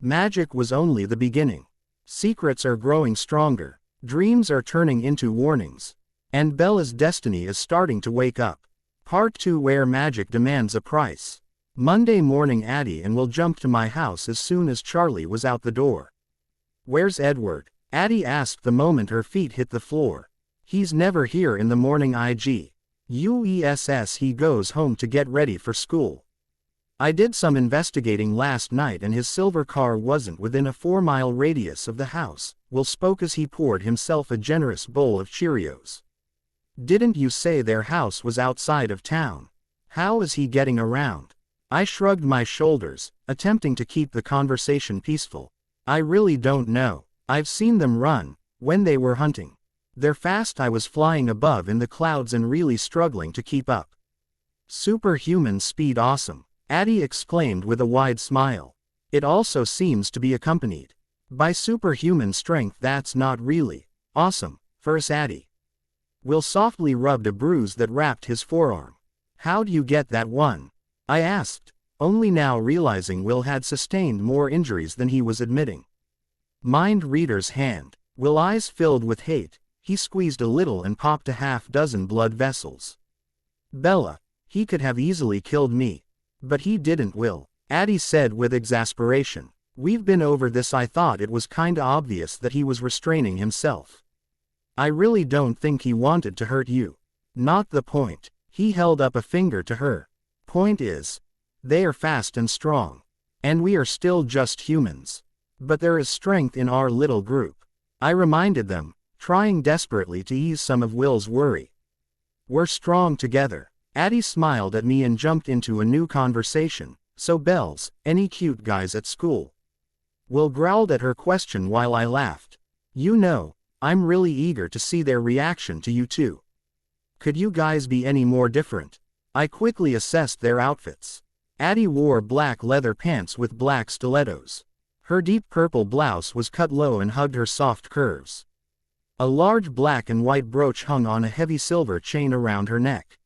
Magic was only the beginning. Secrets are growing stronger. Dreams are turning into warnings. And Bella's destiny is starting to wake up. Part 2, where magic demands a price. Monday morning. Addie and Will jumped to my house as soon as Charlie was out the door. "Where's Edward?" Addie asked the moment her feet hit the floor. "He's never here in the morning. He goes home to get ready for school. I did some investigating last night and his silver car wasn't within a 4-mile radius of the house," Will spoke as he poured himself a generous bowl of Cheerios. "Didn't you say their house was outside of town? How is he getting around?" I shrugged my shoulders, attempting to keep the conversation peaceful. "I really don't know. I've seen them run, when they were hunting. They're fast. I was flying above in the clouds and really struggling to keep up." "Superhuman speed. Awesome," Addie exclaimed with a wide smile. "It also seems to be accompanied by superhuman strength. That's not really awesome, first Addie." Will softly rubbed a bruise that wrapped his forearm. "How'd you get that one?" I asked, only now realizing Will had sustained more injuries than he was admitting. "Mind reader's hand." Will eyes filled with hate. He squeezed a little and popped a half-dozen blood vessels. "Bella, he could have easily killed me. But he didn't, Will," Addie said with exasperation. "We've been over this. I thought it was kinda obvious that he was restraining himself. I really don't think he wanted to hurt you. Not the point." He held up a finger to her. "Point is, they are fast and strong. And we are still just humans. But there is strength in our little group," I reminded them, trying desperately to ease some of Will's worry. "We're strong together." Addie smiled at me and jumped into a new conversation. "So Bells, any cute guys at school?" Will growled at her question while I laughed. "You know, I'm really eager to see their reaction to you too. Could you guys be any more different?" I quickly assessed their outfits. Addie wore black leather pants with black stilettos. Her deep purple blouse was cut low and hugged her soft curves. A large black and white brooch hung on a heavy silver chain around her neck.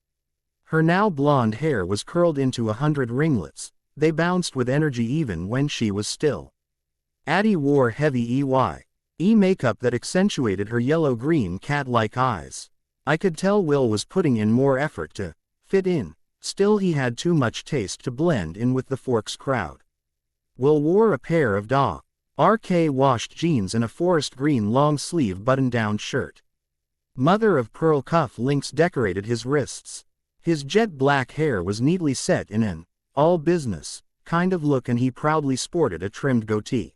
Her now blonde hair was curled into 100 ringlets. They bounced with energy even when she was still. Addie wore heavy makeup that accentuated her yellow-green cat-like eyes. I could tell Will was putting in more effort to fit in. Still, he had too much taste to blend in with the Forks crowd. Will wore a pair of dark washed jeans and a forest green long-sleeve button-down shirt. Mother-of-pearl cuff links decorated his wrists. His jet black hair was neatly set in an all-business kind of look and he proudly sported a trimmed goatee.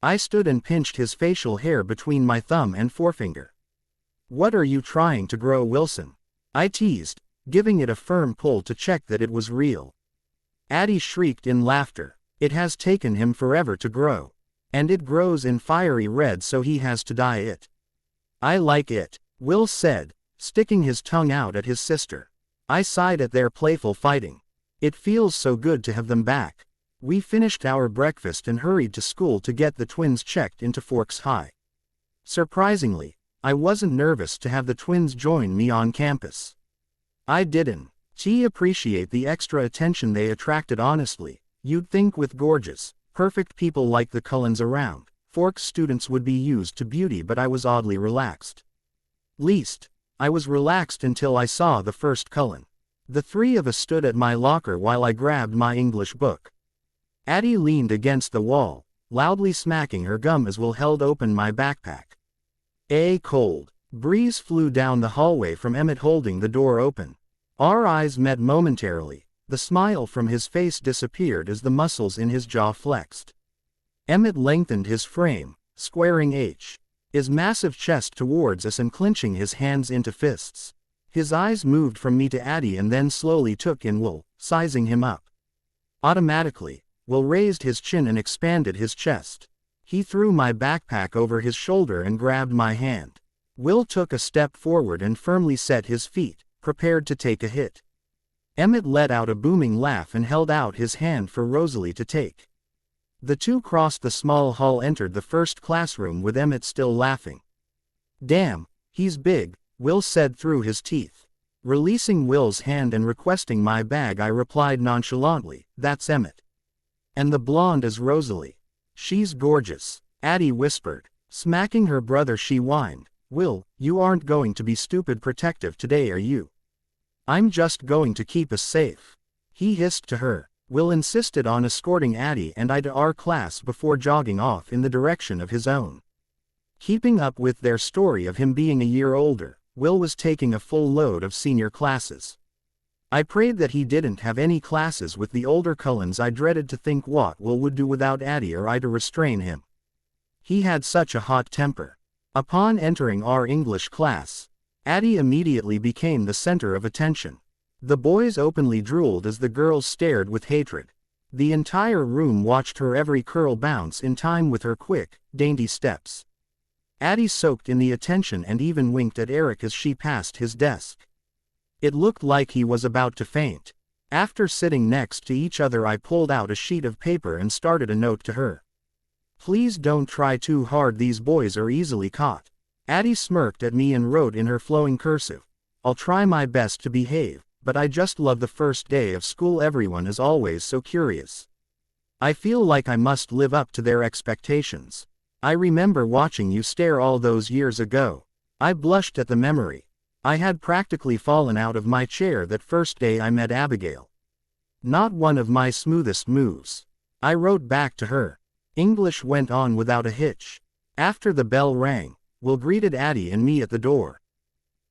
I stood and pinched his facial hair between my thumb and forefinger. "What are you trying to grow, Wilson?" I teased, giving it a firm pull to check that it was real. Addie shrieked in laughter. "It has taken him forever to grow. And it grows in fiery red, so he has to dye it." "I like it," Will said, sticking his tongue out at his sister. I sighed at their playful fighting. It feels so good to have them back. We finished our breakfast and hurried to school to get the twins checked into Forks High. Surprisingly, I wasn't nervous to have the twins join me on campus. I didn't appreciate the extra attention they attracted. Honestly, you'd think with gorgeous, perfect people like the Cullens around, Forks students would be used to beauty, but I was oddly relaxed. I was relaxed until I saw the first Cullen. The three of us stood at my locker while I grabbed my English book. Addie leaned against the wall, loudly smacking her gum as Will held open my backpack. A cold breeze flew down the hallway from Emmett holding the door open. Our eyes met momentarily. The smile from his face disappeared as the muscles in his jaw flexed. Emmett lengthened his frame, squaring his massive chest towards us and clenching his hands into fists. His eyes moved from me to Addie and then slowly took in Will, sizing him up. Automatically, Will raised his chin and expanded his chest. He threw my backpack over his shoulder and grabbed my hand. Will took a step forward and firmly set his feet, prepared to take a hit. Emmett let out a booming laugh and held out his hand for Rosalie to take. The two crossed the small hall, entered the first classroom with Emmett still laughing. "Damn, he's big," Will said through his teeth. Releasing Will's hand and requesting my bag, I replied nonchalantly, "That's Emmett. And the blonde is Rosalie." She's gorgeous, Addie whispered. Smacking her brother she whined. Will, you aren't going to be stupid protective today, are you? I'm just going to keep us safe. He hissed to her. Will insisted on escorting Addie and I to our class before jogging off in the direction of his own. Keeping up with their story of him being a year older, Will was taking a full load of senior classes. I prayed that he didn't have any classes with the older Cullens. I dreaded to think what Will would do without Addie or I to restrain him. He had such a hot temper. Upon entering our English class, Addie immediately became the center of attention. The boys openly drooled as the girls stared with hatred. The entire room watched her every curl bounce in time with her quick, dainty steps. Addie soaked in the attention and even winked at Eric as she passed his desk. It looked like he was about to faint. After sitting next to each other, I pulled out a sheet of paper and started a note to her. Please don't try too hard, these boys are easily caught. Addie smirked at me and wrote in her flowing cursive. I'll try my best to behave, but I just love the first day of school. Everyone is always so curious. I feel like I must live up to their expectations. I remember watching you stare all those years ago. I blushed at the memory. I had practically fallen out of my chair that first day I met Abigail. Not one of my smoothest moves. I wrote back to her. English went on without a hitch. After the bell rang, Will greeted Addie and me at the door.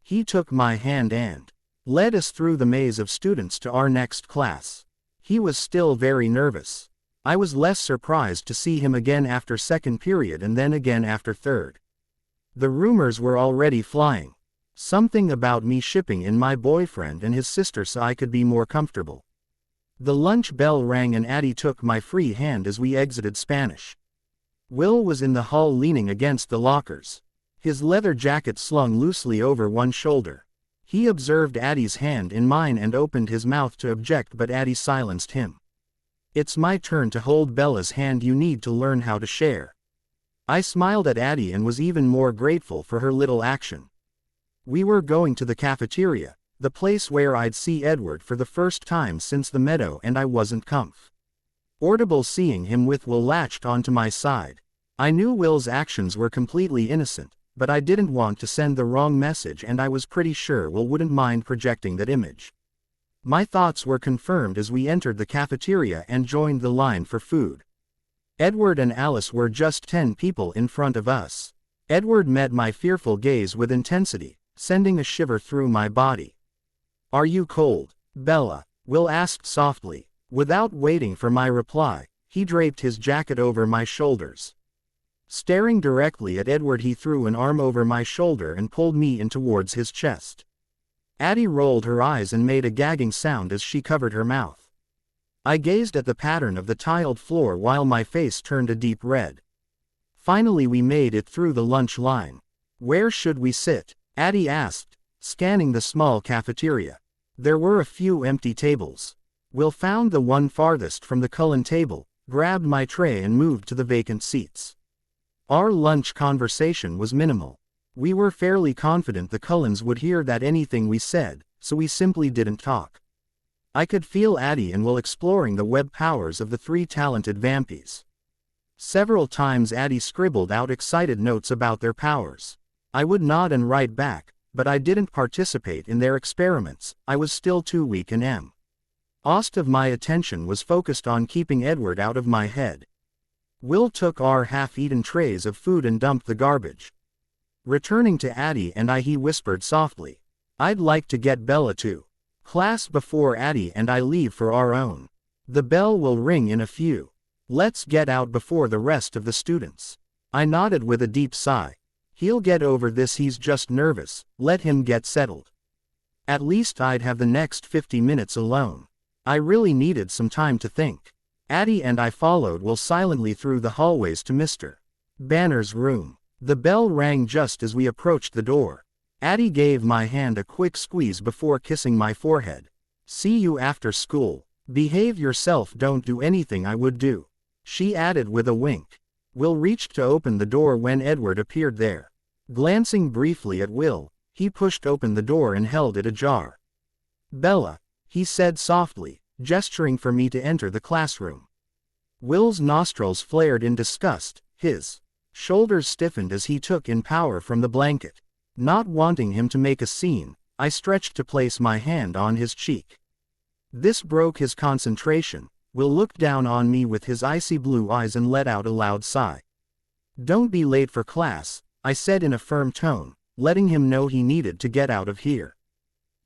He took my hand and led us through the maze of students to our next class. He was still very nervous. I was less surprised to see him again after second period and then again after third. The rumors were already flying. Something about me shipping in my boyfriend and his sister so I could be more comfortable. The lunch bell rang and Addie took my free hand as we exited Spanish. Will was in the hall leaning against the lockers. His leather jacket slung loosely over one shoulder. He observed Addie's hand in mine and opened his mouth to object, but Addie silenced him. It's my turn to hold Bella's hand, you need to learn how to share. I smiled at Addie and was even more grateful for her little action. We were going to the cafeteria, the place where I'd see Edward for the first time since the meadow, and I wasn't comfortable seeing him with Will latched onto my side. I knew Will's actions were completely innocent, but I didn't want to send the wrong message, and I was pretty sure Will wouldn't mind projecting that image. My thoughts were confirmed as we entered the cafeteria and joined the line for food. Edward and Alice were just 10 people in front of us. Edward met my fearful gaze with intensity, sending a shiver through my body. Are you cold, Bella? Will asked softly. Without waiting for my reply, he draped his jacket over my shoulders. Staring directly at Edward, he threw an arm over my shoulder and pulled me in towards his chest. Addie rolled her eyes and made a gagging sound as she covered her mouth. I gazed at the pattern of the tiled floor while my face turned a deep red. Finally we made it through the lunch line. Where should we sit? Addie asked, scanning the small cafeteria. There were a few empty tables. Will found the one farthest from the Cullen table, grabbed my tray and moved to the vacant seats. Our lunch conversation was minimal. We were fairly confident the Cullens would hear that anything we said, so we simply didn't talk. I could feel Addie and Will exploring the web powers of the 3 talented vampies. Several times Addie scribbled out excited notes about their powers. I would nod and write back, but I didn't participate in their experiments. I was still too weak and most of my attention was focused on keeping Edward out of my head. Will took our half-eaten trays of food and dumped the garbage. Returning to Addie and I, he whispered softly, I'd like to get Bella to class before Addie and I leave for our own. The bell will ring in a few. Let's get out before the rest of the students. I nodded with a deep sigh. He'll get over this, he's just nervous, let him get settled. At least I'd have the next 50 minutes alone. I really needed some time to think. Addie and I followed Will silently through the hallways to Mr. Banner's room. The bell rang just as we approached the door. Addie gave my hand a quick squeeze before kissing my forehead. See you after school. Behave yourself, don't do anything I would do, she added with a wink. Will reached to open the door when Edward appeared there. Glancing briefly at Will, he pushed open the door and held it ajar. Bella, he said softly, gesturing for me to enter the classroom. Will's nostrils flared in disgust, his shoulders stiffened as he took in power from the blanket. Not wanting him to make a scene, I stretched to place my hand on his cheek. This broke his concentration. Will looked down on me with his icy blue eyes and let out a loud sigh. "Don't be late for class," I said in a firm tone, letting him know he needed to get out of here.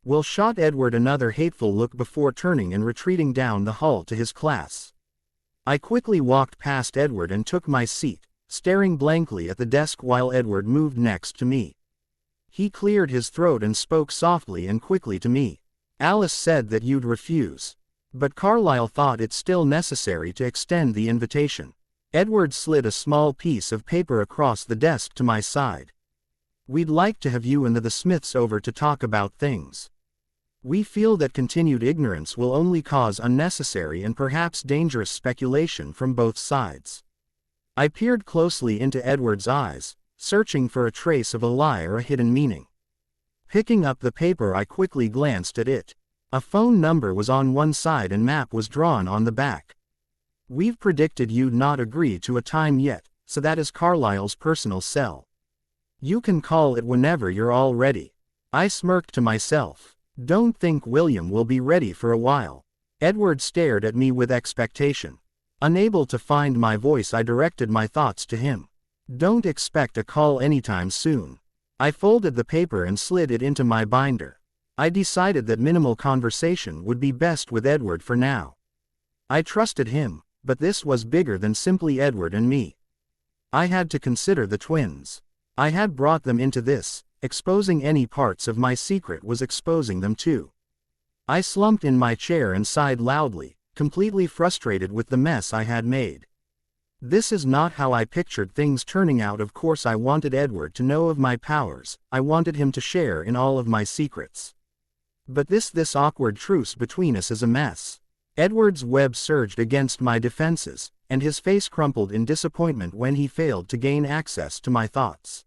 Will shot Edward another hateful look before turning and retreating down the hall to his class. I quickly walked past Edward and took my seat, staring blankly at the desk while Edward moved next to me. He cleared his throat and spoke softly and quickly to me. "Alice said that you'd refuse. But Carlyle thought it still necessary to extend the invitation." Edward slid a small piece of paper across the desk to my side. "We'd like to have you and the Smiths over to talk about things. We feel that continued ignorance will only cause unnecessary and perhaps dangerous speculation from both sides." I peered closely into Edward's eyes, searching for a trace of a lie or a hidden meaning. Picking up the paper, I quickly glanced at it. A phone number was on one side and map was drawn on the back. "We've predicted you'd not agree to a time yet, so that is Carlyle's personal cell. You can call it whenever you're all ready." I smirked to myself. Don't think William will be ready for a while. Edward stared at me with expectation. Unable to find my voice, I directed my thoughts to him. "Don't expect a call anytime soon." I folded the paper and slid it into my binder. I decided that minimal conversation would be best with Edward for now. I trusted him, but this was bigger than simply Edward and me. I had to consider the twins. I had brought them into this. Exposing any parts of my secret was exposing them too. I slumped in my chair and sighed loudly, completely frustrated with the mess I had made. This is not how I pictured things turning out. Of course I wanted Edward to know of my powers, I wanted him to share in all of my secrets. But this awkward truce between us is a mess. Edward's web surged against my defenses, and his face crumpled in disappointment when he failed to gain access to my thoughts.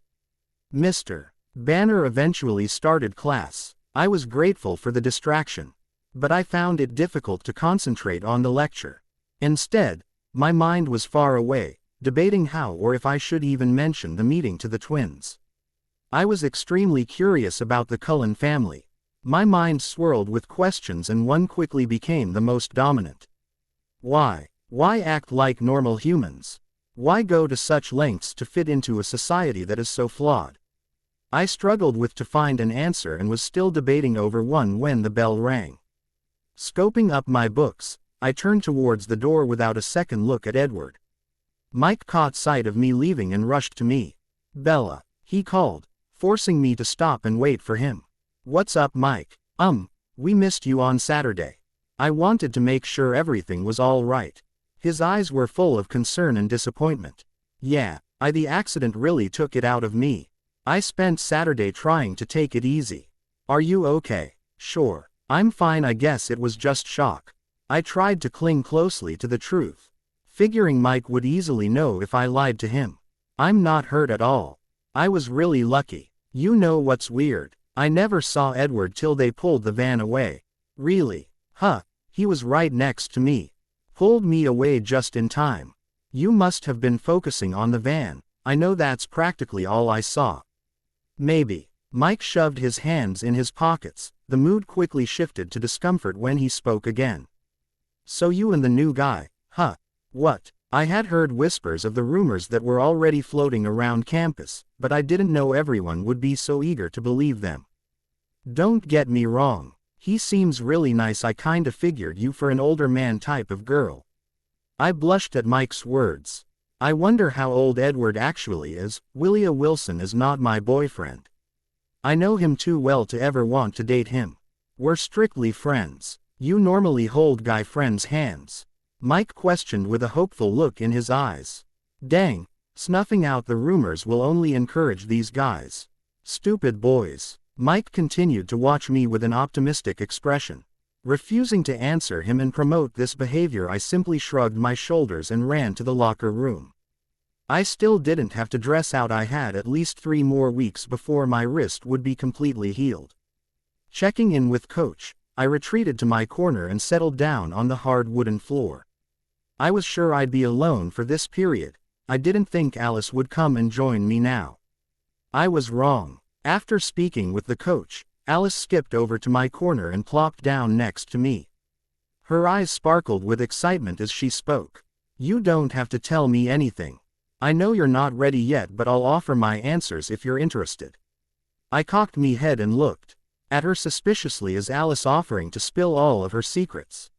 Mr. Banner eventually started class. I was grateful for the distraction, but I found it difficult to concentrate on the lecture. Instead, my mind was far away, debating how or if I should even mention the meeting to the twins. I was extremely curious about the Cullen family. My mind swirled with questions and one quickly became the most dominant. Why? Why act like normal humans? Why go to such lengths to fit into a society that is so flawed? I struggled with to find an answer and was still debating over one when the bell rang. Scoping up my books, I turned towards the door without a second look at Edward. Mike caught sight of me leaving and rushed to me. "Bella," he called, forcing me to stop and wait for him. "What's up, Mike?" We missed you on Saturday." I wanted to make sure everything was all right. His eyes were full of concern and disappointment. "Yeah, the accident really took it out of me. I spent Saturday trying to take it easy." "Are you okay?" "Sure. I'm fine. I guess it was just shock." I tried to cling closely to the truth, figuring Mike would easily know if I lied to him. "I'm not hurt at all. I was really lucky." "You know what's weird? I never saw Edward till they pulled the van away." "Really? Huh, he was right next to me. Pulled me away just in time." "You must have been focusing on the van. I know that's practically all I saw." "Maybe." Mike shoved his hands in his pockets. The mood quickly shifted to discomfort when he spoke again. "So you and the new guy, huh? What?" I had heard whispers of the rumors that were already floating around campus, but I didn't know everyone would be so eager to believe them. "Don't get me wrong. He seems really nice. I kinda figured you for an older man type of girl." I blushed at Mike's words. "I wonder how old Edward actually is. Willia Wilson is not my boyfriend. I know him too well to ever want to date him. We're strictly friends." "You normally hold guy friends' hands?" Mike questioned with a hopeful look in his eyes. "Dang, snuffing out the rumors will only encourage these guys. Stupid boys." Mike continued to watch me with an optimistic expression. Refusing to answer him and promote this behavior, I simply shrugged my shoulders and ran to the locker room. I still didn't have to dress out. I had at least 3 more weeks before my wrist would be completely healed. Checking in with Coach, I retreated to my corner and settled down on the hard wooden floor. I was sure I'd be alone for this period. I didn't think Alice would come and join me now. I was wrong. After speaking with the coach, Alice skipped over to my corner and plopped down next to me. Her eyes sparkled with excitement as she spoke. You don't have to tell me anything. I know you're not ready yet, but I'll offer my answers if you're interested. I cocked me head and looked at her suspiciously as Alice offering to spill all of her secrets.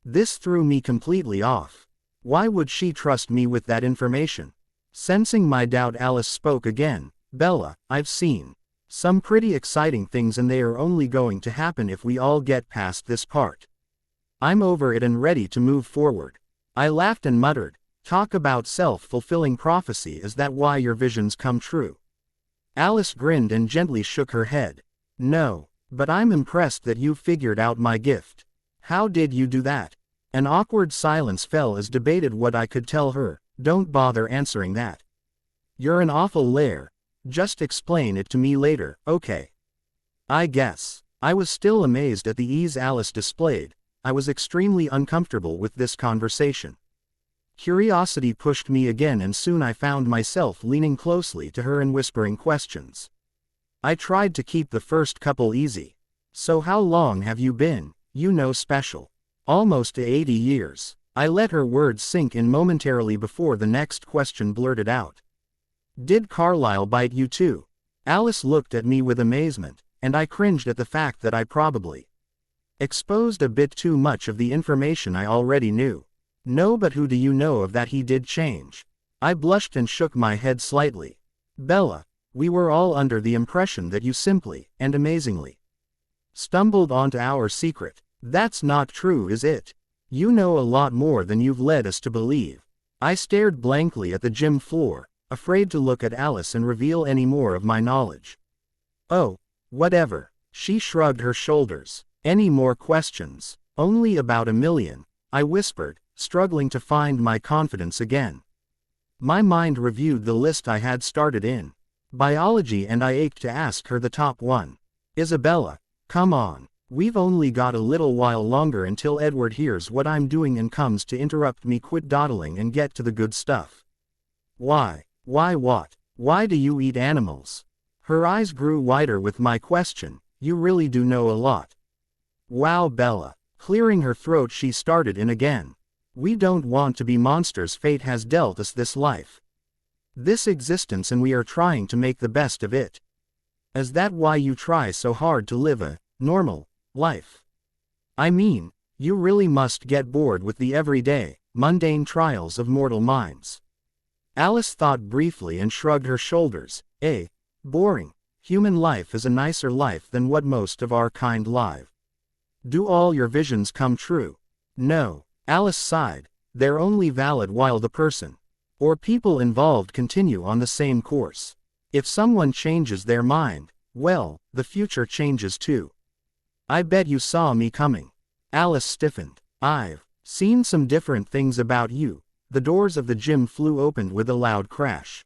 This threw me completely off. Why would she trust me with that information? Sensing my doubt, Alice spoke again. Bella, I've seen some pretty exciting things, and they are only going to happen if we all get past this part. I'm over it and ready to move forward. I laughed and muttered, talk about self-fulfilling prophecy, is that why your visions come true? Alice grinned and gently shook her head. No, but I'm impressed that you figured out my gift. How did you do that? An awkward silence fell as debated what I could tell her. Don't bother answering that. You're an awful liar. Just explain it to me later, okay? I guess. I was still amazed at the ease Alice displayed. I was extremely uncomfortable with this conversation. Curiosity pushed me again, and soon I found myself leaning closely to her and whispering questions. I tried to keep the first couple easy. So how long have you been, special? Almost 80 years. I let her words sink in momentarily before the next question blurted out. Did Carlisle bite you too? Alice looked at me with amazement, and I cringed at the fact that I probably exposed a bit too much of the information I already knew. No, but who do you know of that he did change? I blushed and shook my head slightly. Bella, we were all under the impression that you simply, and amazingly, stumbled onto our secret. That's not true, is it? You know a lot more than you've led us to believe. I stared blankly at the gym floor, afraid to look at Alice and reveal any more of my knowledge. Oh, whatever. She shrugged her shoulders. Any more questions? Only about 1,000,000, I whispered, struggling to find my confidence again. My mind reviewed the list I had started in biology, and I ached to ask her the top one. Isabella, come on. We've only got a little while longer until Edward hears what I'm doing and comes to interrupt me. Quit dawdling and get to the good stuff. Why? Why what? Why do you eat animals? Her eyes grew wider with my question. You really do know a lot. Wow, Bella. Clearing her throat, she started in again. We don't want to be monsters. Fate has dealt us this life, this existence, and we are trying to make the best of it. Is that why you try so hard to live a normal life? I mean, you really must get bored with the everyday, mundane trials of mortal minds. Alice thought briefly and shrugged her shoulders. Boring. Human life is a nicer life than what most of our kind live. Do all your visions come true? No. Alice sighed. They're only valid while the person or people involved continue on the same course. If someone changes their mind, well, the future changes too. I bet you saw me coming. Alice stiffened. I've seen some different things about you. The doors of the gym flew open with a loud crash.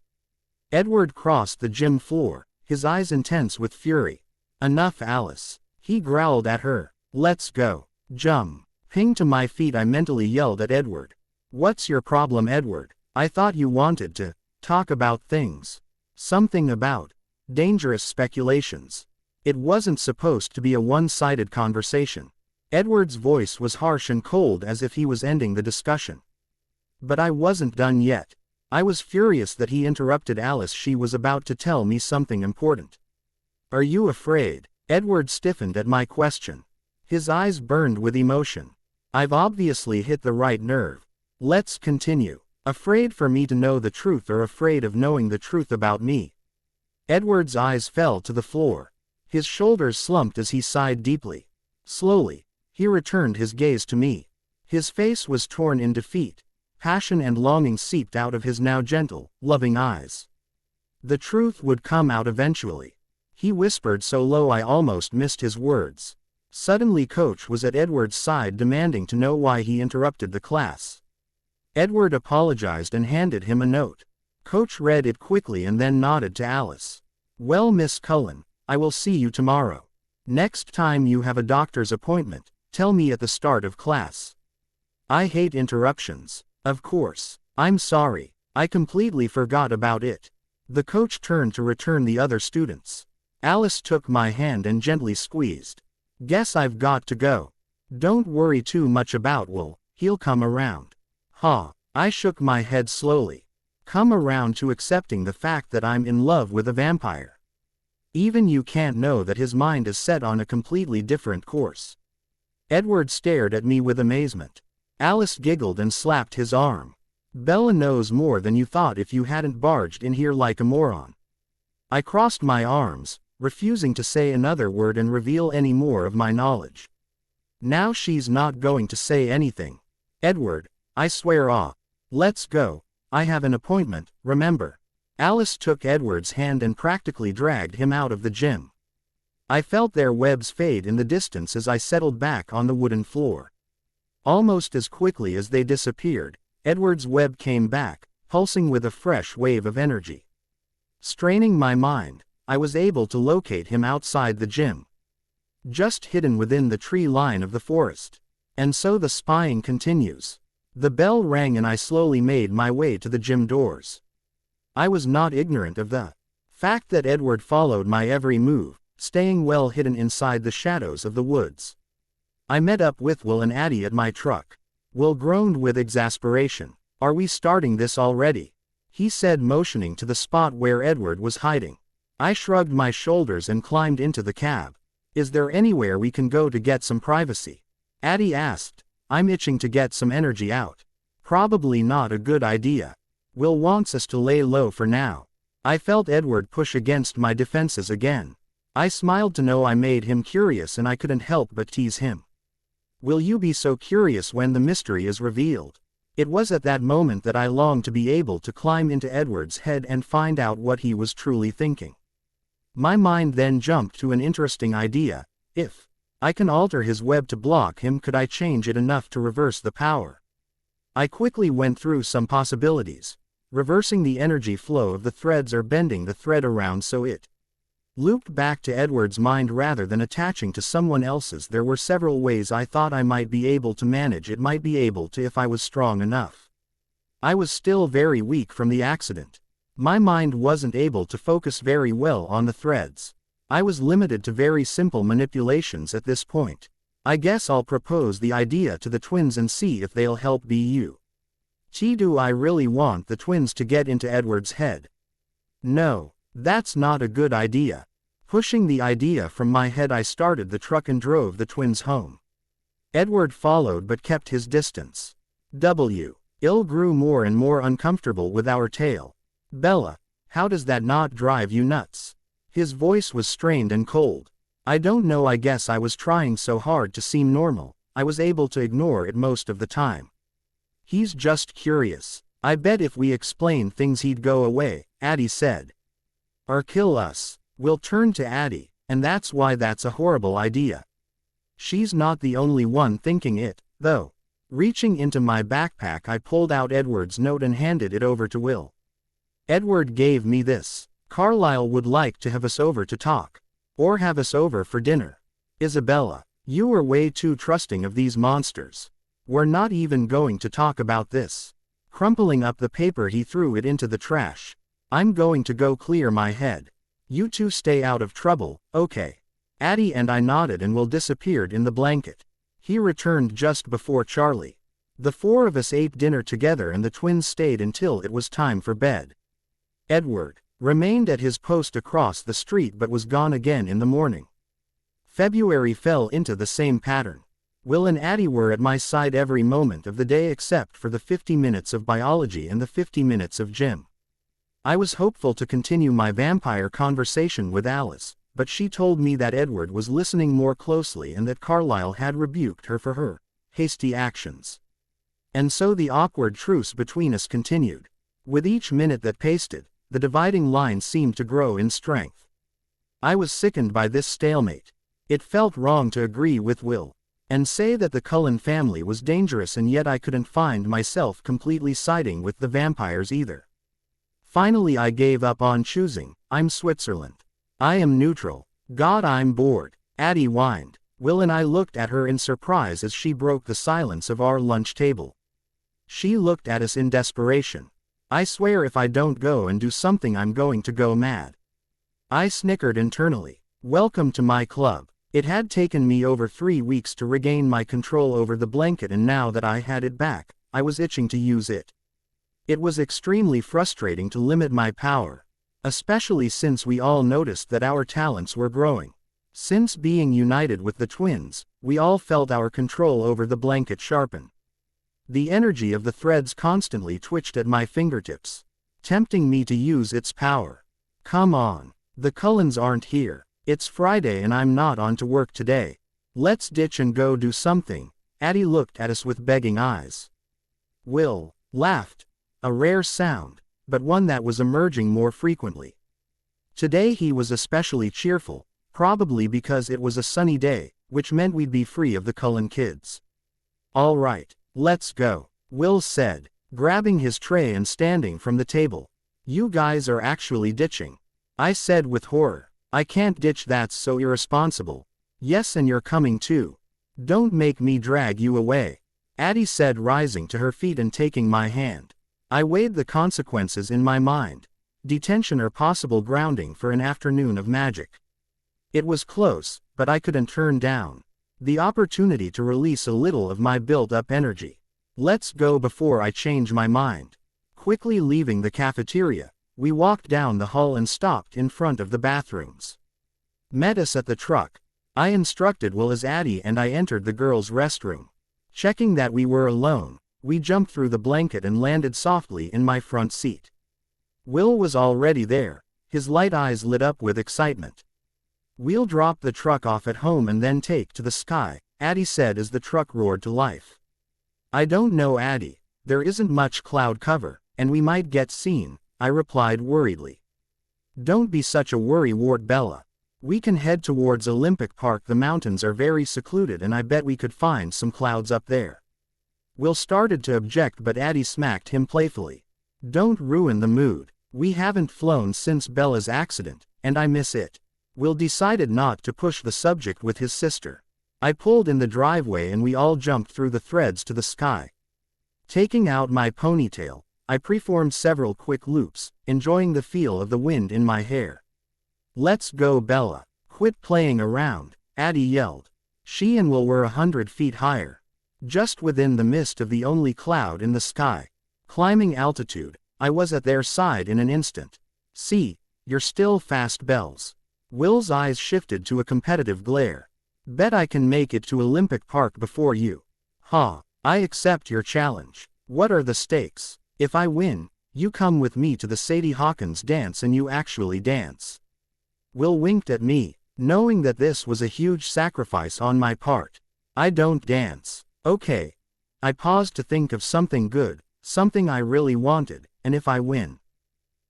Edward crossed the gym floor, his eyes intense with fury. Enough, Alice. He growled at her. Let's go. Jumping to my feet, I mentally yelled at Edward. What's your problem, Edward? I thought you wanted to talk about things. Something about dangerous speculations. It wasn't supposed to be a one-sided conversation. Edward's voice was harsh and cold, as if he was ending the discussion. But I wasn't done yet. I was furious that he interrupted Alice. She was about to tell me something important. Are you afraid? Edward stiffened at my question. His eyes burned with emotion. I've obviously hit the right nerve. Let's continue. Afraid for me to know the truth, or afraid of knowing the truth about me? Edward's eyes fell to the floor. His shoulders slumped as he sighed deeply. Slowly, he returned his gaze to me. His face was torn in defeat. Passion and longing seeped out of his now gentle, loving eyes. The truth would come out eventually. He whispered so low I almost missed his words. Suddenly Coach was at Edward's side, demanding to know why he interrupted the class. Edward apologized and handed him a note. Coach read it quickly and then nodded to Alice. Well, Miss Cullen, I will see you tomorrow. Next time you have a doctor's appointment, tell me at the start of class. I hate interruptions. Of course. I'm sorry. I completely forgot about it. The coach turned to return the other students. Alice took my hand and gently squeezed. Guess I've got to go. Don't worry too much about Will, he'll come around. Ha. I shook my head slowly. Come around to accepting the fact that I'm in love with a vampire. Even you can't know that his mind is set on a completely different course. Edward stared at me with amazement. Alice giggled and slapped his arm. Bella knows more than you thought if you hadn't barged in here like a moron. I crossed my arms, refusing to say another word and reveal any more of my knowledge. Now she's not going to say anything. Edward, I swear off. Let's go. I have an appointment, remember. Alice took Edward's hand and practically dragged him out of the gym. I felt their webs fade in the distance as I settled back on the wooden floor. Almost as quickly as they disappeared, Edward's web came back, pulsing with a fresh wave of energy. Straining my mind, I was able to locate him outside the gym. Just hidden within the tree line of the forest. And so the spying continues. The bell rang and I slowly made my way to the gym doors. I was not ignorant of the fact that Edward followed my every move, staying well hidden inside the shadows of the woods. I met up with Will and Addie at my truck. Will groaned with exasperation. Are we starting this already? He said, motioning to the spot where Edward was hiding. I shrugged my shoulders and climbed into the cab. Is there anywhere we can go to get some privacy? Addie asked. I'm itching to get some energy out. Probably not a good idea. Will wants us to lay low for now. I felt Edward push against my defenses again. I smiled to know I made him curious and I couldn't help but tease him. Will you be so curious when the mystery is revealed? It was at that moment that I longed to be able to climb into Edward's head and find out what he was truly thinking. My mind then jumped to an interesting idea. If I can alter his web to block him, could I change it enough to reverse the power? I quickly went through some possibilities. Reversing the energy flow of the threads or bending the thread around so it looped back to Edward's mind rather than attaching to someone else's. There were several ways I thought I might be able to manage it. Might be able to if I was strong enough. I was still very weak from the accident. My mind wasn't able to focus very well on the threads. I was limited to very simple manipulations at this point. I guess I'll propose the idea to the twins and see if they'll help. Do I really want the twins to get into Edward's head? No, that's not a good idea. Pushing the idea from my head, I started the truck and drove the twins home. Edward followed but kept his distance. Il grew more and more uncomfortable with our tale. Bella, how does that not drive you nuts? His voice was strained and cold. I don't know, I guess I was trying so hard to seem normal, I was able to ignore it most of the time. He's just curious. I bet if we explain things he'd go away, Addie said. Or kill us. Will turned to Addie, and that's why that's a horrible idea. She's not the only one thinking it, though. Reaching into my backpack, I pulled out Edward's note and handed it over to Will. Edward gave me this. Carlisle would like to have us over to talk. Or have us over for dinner. Isabella, you are way too trusting of these monsters. We're not even going to talk about this. Crumpling up the paper, he threw it into the trash. I'm going to go clear my head. You two stay out of trouble, okay? Addie and I nodded and Will disappeared in the blanket. He returned just before Charlie. The four of us ate dinner together and the twins stayed until it was time for bed. Edward remained at his post across the street but was gone again in the morning. February fell into the same pattern. Will and Addie were at my side every moment of the day except for the 50 minutes of biology and the 50 minutes of gym. I was hopeful to continue my vampire conversation with Alice, but she told me that Edward was listening more closely and that Carlisle had rebuked her for her hasty actions. And so the awkward truce between us continued. With each minute that passed, the dividing line seemed to grow in strength. I was sickened by this stalemate. It felt wrong to agree with Will and say that the Cullen family was dangerous, and yet I couldn't find myself completely siding with the vampires either. Finally I gave up on choosing. I'm Switzerland. I am neutral. God, I'm bored. Addie whined. Will and I looked at her in surprise as she broke the silence of our lunch table. She looked at us in desperation. I swear if I don't go and do something I'm going to go mad. I snickered internally. Welcome to my club. It had taken me over 3 weeks to regain my control over the blanket, and now that I had it back, I was itching to use it. It was extremely frustrating to limit my power, especially since we all noticed that our talents were growing. Since being united with the twins, we all felt our control over the blanket sharpen. The energy of the threads constantly twitched at my fingertips, tempting me to use its power. Come on. The Cullens aren't here. It's Friday and I'm not on to work today. Let's ditch and go do something. Addie looked at us with begging eyes. Will laughed, a rare sound, but one that was emerging more frequently. Today he was especially cheerful, probably because it was a sunny day, which meant we'd be free of the Cullen kids. All right. Let's go, Will said, grabbing his tray and standing from the table. You guys are actually ditching, I said with horror. I can't ditch, that's so irresponsible. Yes, and you're coming too. Don't make me drag you away, Addie said, rising to her feet and taking my hand. I weighed the consequences in my mind. Detention or possible grounding for an afternoon of magic. It was close, but I couldn't turn down the opportunity to release a little of my built-up energy. Let's go before I change my mind. Quickly leaving the cafeteria, we walked down the hall and stopped in front of the bathrooms. Met us at the truck. I instructed Will as Addie and I entered the girls' restroom. Checking that we were alone, we jumped through the blanket and landed softly in my front seat. Will was already there, his light eyes lit up with excitement. We'll drop the truck off at home and then take to the sky, Addie said as the truck roared to life. I don't know, Addie. There isn't much cloud cover, and we might get seen, I replied worriedly. Don't be such a worrywart, Bella. We can head towards Olympic Park. The mountains are very secluded and I bet we could find some clouds up there. Will started to object, but Addie smacked him playfully. Don't ruin the mood. We haven't flown since Bella's accident, and I miss it. Will decided not to push the subject with his sister. I pulled in the driveway and we all jumped through the threads to the sky. Taking out my ponytail, I performed several quick loops, enjoying the feel of the wind in my hair. Let's go, Bella. Quit playing around, Addie yelled. She and Will were 100 feet higher, just within the mist of the only cloud in the sky. Climbing altitude, I was at their side in an instant. See, you're still fast, Bells. Will's eyes shifted to a competitive glare. Bet I can make it to Olympic Park before you. Ha, I accept your challenge. What are the stakes? If I win, you come with me to the Sadie Hawkins dance and you actually dance. Will winked at me, knowing that this was a huge sacrifice on my part. I don't dance. Okay. I paused to think of something good, something I really wanted, and if I win,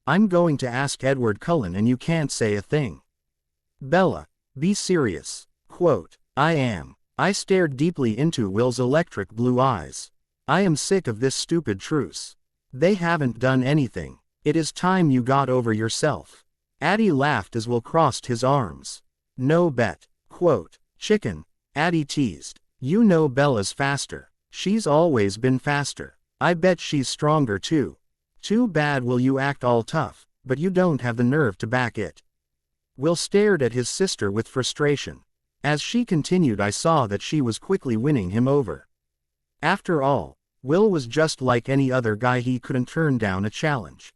I'm going to ask Edward Cullen and you can't say a thing. Bella, be serious. Quote, I am. I stared deeply into Will's electric blue eyes. I am sick of this stupid truce. They haven't done anything. It is time you got over yourself. Addie laughed as Will crossed his arms. No bet. Quote, chicken, Addie teased. You know Bella's faster. She's always been faster. I bet she's stronger too. Too bad Will you act all tough, but you don't have the nerve to back it. Will stared at his sister with frustration. As she continued, I saw that she was quickly winning him over. After all, Will was just like any other guy, he couldn't turn down a challenge.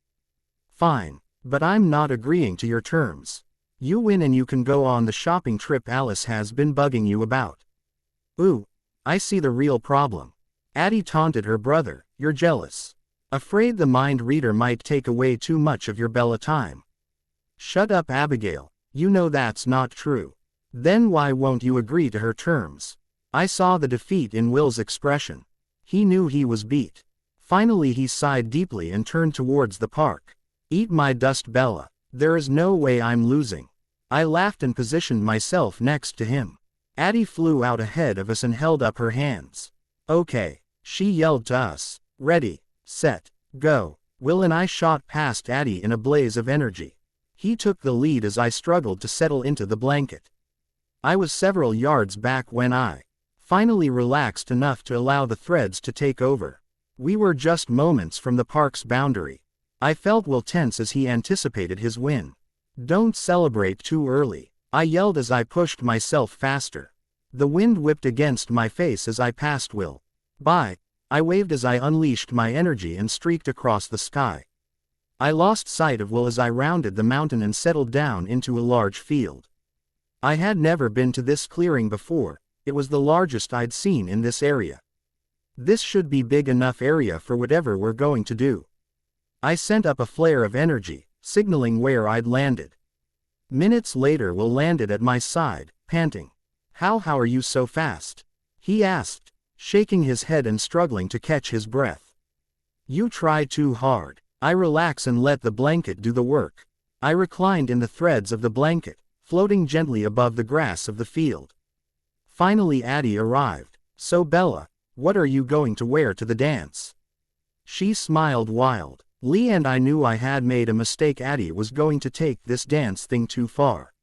Fine, but I'm not agreeing to your terms. You win and you can go on the shopping trip Alice has been bugging you about. Ooh, I see the real problem. Addie taunted her brother, you're jealous. Afraid the mind reader might take away too much of your Bella time. Shut up, Abigail, you know that's not true. Then why won't you agree to her terms? I saw the defeat in Will's expression. He knew he was beat. Finally he sighed deeply and turned towards the park. Eat my dust, Bella. There is no way I'm losing. I laughed and positioned myself next to him. Addie flew out ahead of us and held up her hands. Okay, she yelled to us. Ready, set, go. Will and I shot past Addie in a blaze of energy. He took the lead as I struggled to settle into the blanket. I was several yards back when I finally relaxed enough to allow the threads to take over. We were just moments from the park's boundary. I felt Will tense as he anticipated his win. "Don't celebrate too early," I yelled as I pushed myself faster. The wind whipped against my face as I passed Will. "Bye," I waved as I unleashed my energy and streaked across the sky. I lost sight of Will as I rounded the mountain and settled down into a large field. I had never been to this clearing before. It was the largest I'd seen in this area. This should be big enough area for whatever we're going to do. I sent up a flare of energy, signaling where I'd landed. Minutes later Will landed at my side, panting. How are you so fast?" he asked, shaking his head and struggling to catch his breath. "You try too hard." I relax and let the blanket do the work. I reclined in the threads of the blanket, floating gently above the grass of the field. Finally Addie arrived. "So Bella, what are you going to wear to the dance?" She smiled wild. Lee and I knew I had made a mistake. Addie was going to take this dance thing too far.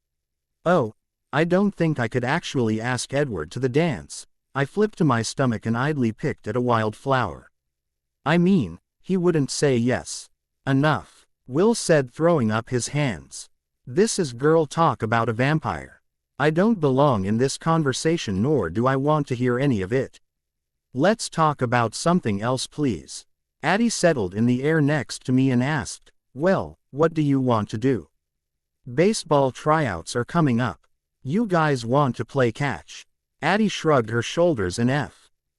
"Oh, I don't think I could actually ask Edward to the dance." I flipped to my stomach and idly picked at a wild flower. "I mean, he wouldn't say yes." "Enough," Will said, throwing up his hands. "This is girl talk about a vampire. I don't belong in this conversation, nor do I want to hear any of it. Let's talk about something else, please." Addie settled in the air next to me and asked, "Well, what do you want to do?" "Baseball tryouts are coming up. You guys want to play catch?" Addie shrugged her shoulders and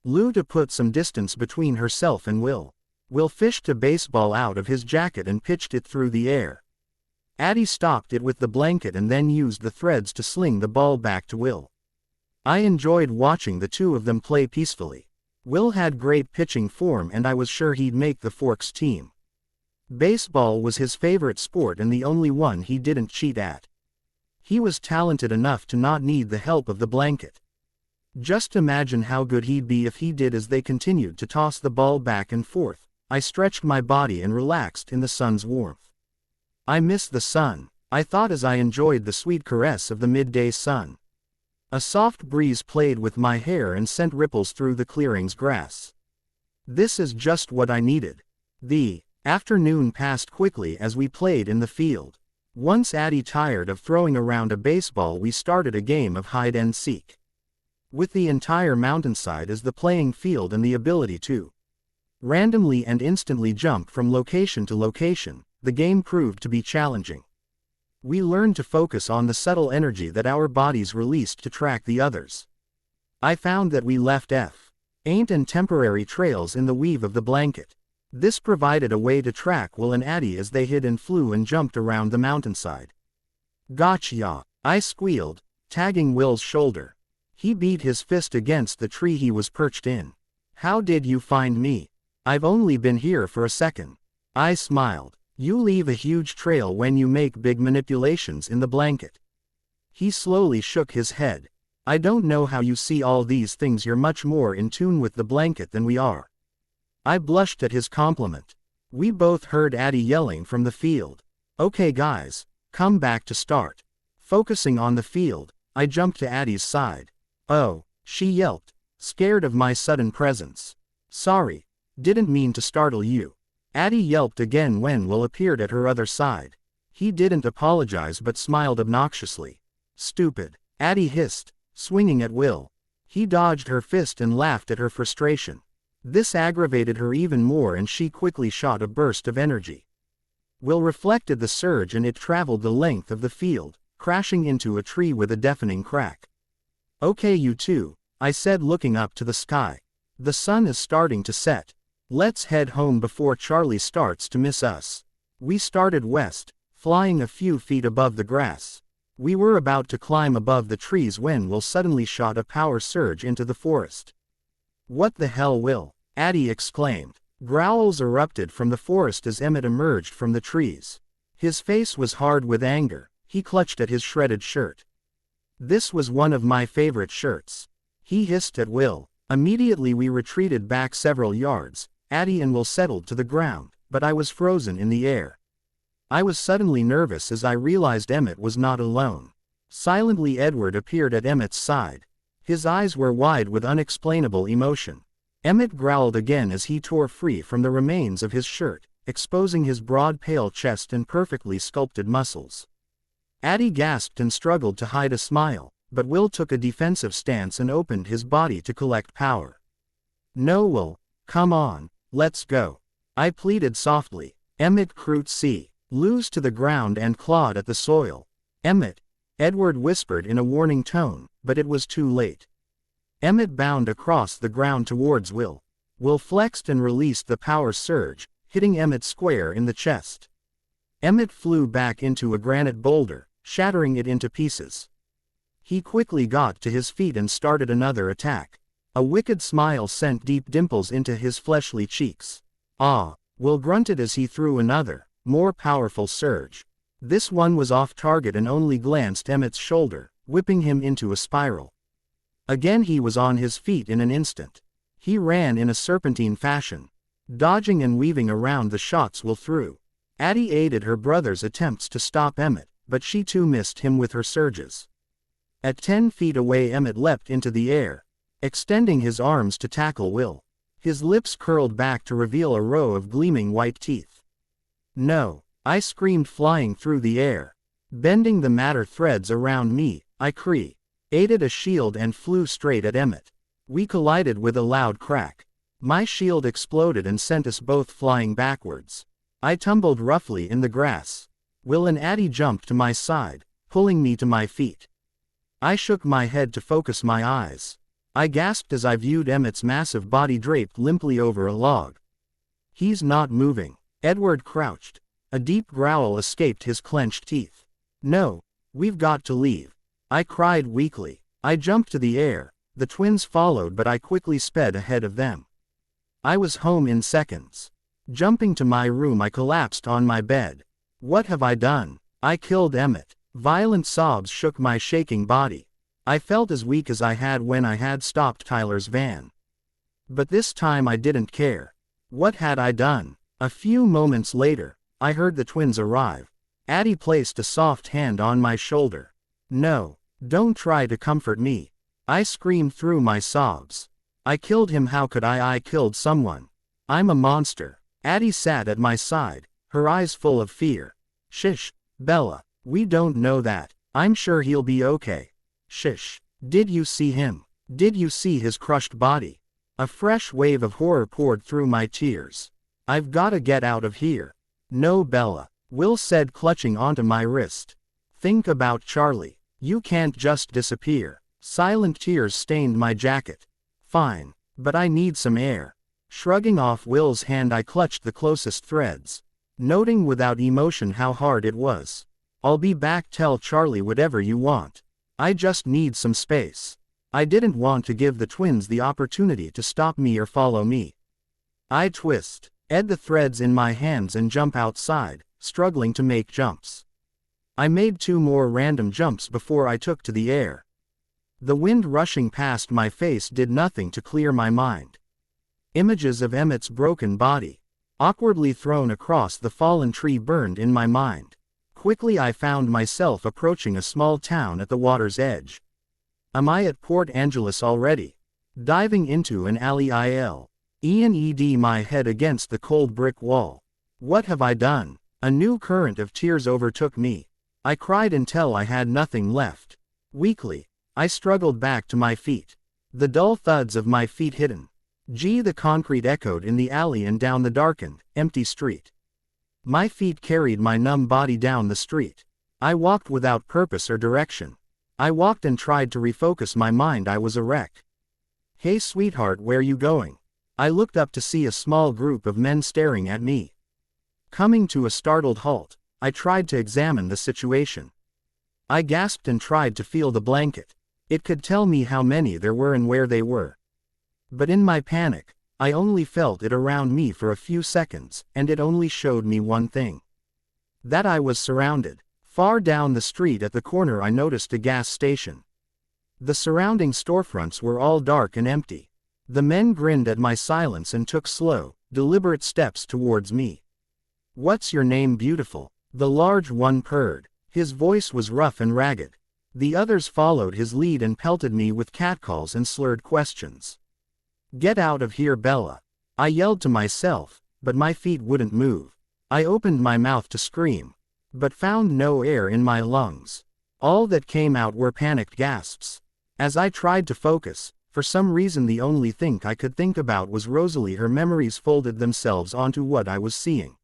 flew to put some distance between herself and Will. Will fished a baseball out of his jacket and pitched it through the air. Addie stopped it with the blanket and then used the threads to sling the ball back to Will. I enjoyed watching the two of them play peacefully. Will had great pitching form and I was sure he'd make the Forks team. Baseball was his favorite sport and the only one he didn't cheat at. He was talented enough to not need the help of the blanket. Just imagine how good he'd be if he did. As they continued to toss the ball back and forth, I stretched my body and relaxed in the sun's warmth. "I miss the sun," I thought as I enjoyed the sweet caress of the midday sun. A soft breeze played with my hair and sent ripples through the clearing's grass. This is just what I needed. The afternoon passed quickly as we played in the field. Once Addie tired of throwing around a baseball, we started a game of hide and seek. With the entire mountainside as the playing field and the ability to randomly and instantly jump from location to location, the game proved to be challenging. We learned to focus on the subtle energy that our bodies released to track the others. I found that we left faint and temporary trails in the weave of the blanket. This provided a way to track Will and Addie as they hid and flew and jumped around the mountainside. "Gotcha!" I squealed, tagging Will's shoulder. He beat his fist against the tree he was perched in. "How did you find me?" "I've only been here for a second." I smiled. "You leave a huge trail when you make big manipulations in the blanket." He slowly shook his head. "I don't know how you see all these things. You're much more in tune with the blanket than we are." I blushed at his compliment. We both heard Addie yelling from the field. "Okay guys, come back to start." Focusing on the field, I jumped to Addie's side. "Oh," she yelped, scared of my sudden presence. "Sorry, didn't mean to startle you." Addie yelped again when Will appeared at her other side. He didn't apologize but smiled obnoxiously. "Stupid," Addie hissed, swinging at Will. He dodged her fist and laughed at her frustration. This aggravated her even more and she quickly shot a burst of energy. Will reflected the surge and it traveled the length of the field, crashing into a tree with a deafening crack. "Okay you two," I said, looking up to the sky. "The sun is starting to set. Let's head home before Charlie starts to miss us." We started west, flying a few feet above the grass. We were about to climb above the trees when Will suddenly shot a power surge into the forest. "What the hell, Will?" Addie exclaimed. Growls erupted from the forest as Emmett emerged from the trees. His face was hard with anger. He clutched at his shredded shirt. "This was one of my favorite shirts," he hissed at Will. Immediately we retreated back several yards. Addie and Will settled to the ground, but I was frozen in the air. I was suddenly nervous as I realized Emmett was not alone. Silently Edward appeared at Emmett's side. His eyes were wide with unexplainable emotion. Emmett growled again as he tore free from the remains of his shirt, exposing his broad pale chest and perfectly sculpted muscles. Addie gasped and struggled to hide a smile, but Will took a defensive stance and opened his body to collect power. "No, Will, come on, let's go," I pleaded softly. Emmett Crute C. Loose to the ground and clawed at the soil. "Emmett," Edward whispered in a warning tone, but it was too late. Emmett bounded across the ground towards Will. Will flexed and released the power surge, hitting Emmett square in the chest. Emmett flew back into a granite boulder, shattering it into pieces. He quickly got to his feet and started another attack. A wicked smile sent deep dimples into his fleshly cheeks. "Ah," Will grunted as he threw another, more powerful surge. This one was off target and only glanced Emmett's shoulder, whipping him into a spiral. Again he was on his feet in an instant. He ran in a serpentine fashion, dodging and weaving around the shots Will threw. Addie aided her brother's attempts to stop Emmett, but she too missed him with her surges. At 10 feet away Emmett leapt into the air, extending his arms to tackle Will. His lips curled back to reveal a row of gleaming white teeth. "No," I screamed, flying through the air. Bending the matter threads around me, I created a shield and flew straight at Emmett. We collided with a loud crack. My shield exploded and sent us both flying backwards. I tumbled roughly in the grass. Will and Addie jumped to my side, pulling me to my feet. I shook my head to focus my eyes. I gasped as I viewed Emmett's massive body draped limply over a log. "He's not moving." Edward crouched. A deep growl escaped his clenched teeth. "No, we've got to leave," I cried weakly. I jumped to the air. The twins followed, but I quickly sped ahead of them. I was home in seconds. Jumping to my room, I collapsed on my bed. What have I done? I killed Emmett. Violent sobs shook my shaking body. I felt as weak as I had when I had stopped Tyler's van. But this time I didn't care. What had I done? A few moments later, I heard the twins arrive. Addie placed a soft hand on my shoulder. "No, don't try to comfort me," I screamed through my sobs. "I killed him. How could I killed someone. I'm a monster." Addie sat at my side, her eyes full of fear. "Shish, Bella, we don't know that. I'm sure he'll be okay." "Shish. Did you see him? Did you see his crushed body?" A fresh wave of horror poured through my tears. "I've gotta get out of here." "No, Bella," Will said, clutching onto my wrist. "Think about Charlie. You can't just disappear." Silent tears stained my jacket. "Fine, but I need some air." Shrugging off Will's hand, I clutched the closest threads, noting without emotion how hard it was. "I'll be back. Tell Charlie whatever you want. I just need some space." I didn't want to give the twins the opportunity to stop me or follow me. I twist the threads in my hands and jump outside, struggling to make jumps. I made 2 more random jumps before I took to the air. The wind rushing past my face did nothing to clear my mind. Images of Emmett's broken body, awkwardly thrown across the fallen tree, burned in my mind. Quickly I found myself approaching a small town at the water's edge. Am I at Port Angeles already? Diving into an alley, my head against the cold brick wall. What have I done? A new current of tears overtook me. I cried until I had nothing left. Weakly, I struggled back to my feet. The dull thuds of my feet hidden. The concrete echoed in the alley and down the darkened, empty street. My feet carried my numb body down the street. I walked without purpose or direction. I walked and tried to refocus my mind. I was a wreck. "Hey sweetheart, where you going?" I looked up to see a small group of men staring at me. Coming to a startled halt, I tried to examine the situation. I gasped and tried to feel the blanket. It could tell me how many there were and where they were. But in my panic, I only felt it around me for a few seconds, and it only showed me one thing. That I was surrounded. Far down the street at the corner I noticed a gas station. The surrounding storefronts were all dark and empty. The men grinned at my silence and took slow, deliberate steps towards me. "What's your name, beautiful?" the large one purred. His voice was rough and ragged. The others followed his lead and pelted me with catcalls and slurred questions. "Get out of here, Bella," I yelled to myself, but my feet wouldn't move. I opened my mouth to scream, but found no air in my lungs. All that came out were panicked gasps. As I tried to focus, for some reason the only thing I could think about was Rosalie. Her memories folded themselves onto what I was seeing.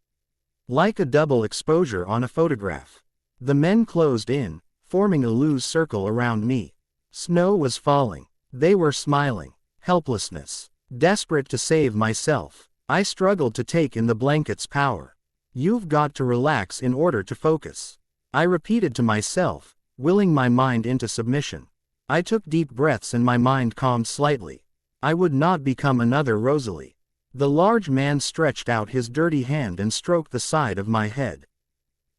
Like a double exposure on a photograph. The men closed in, forming a loose circle around me. Snow was falling. They were smiling. Helplessness. Desperate to save myself. I struggled to take in the blanket's power. "You've got to relax in order to focus," I repeated to myself, willing my mind into submission. I took deep breaths and my mind calmed slightly. I would not become another Rosalie. The large man stretched out his dirty hand and stroked the side of my head.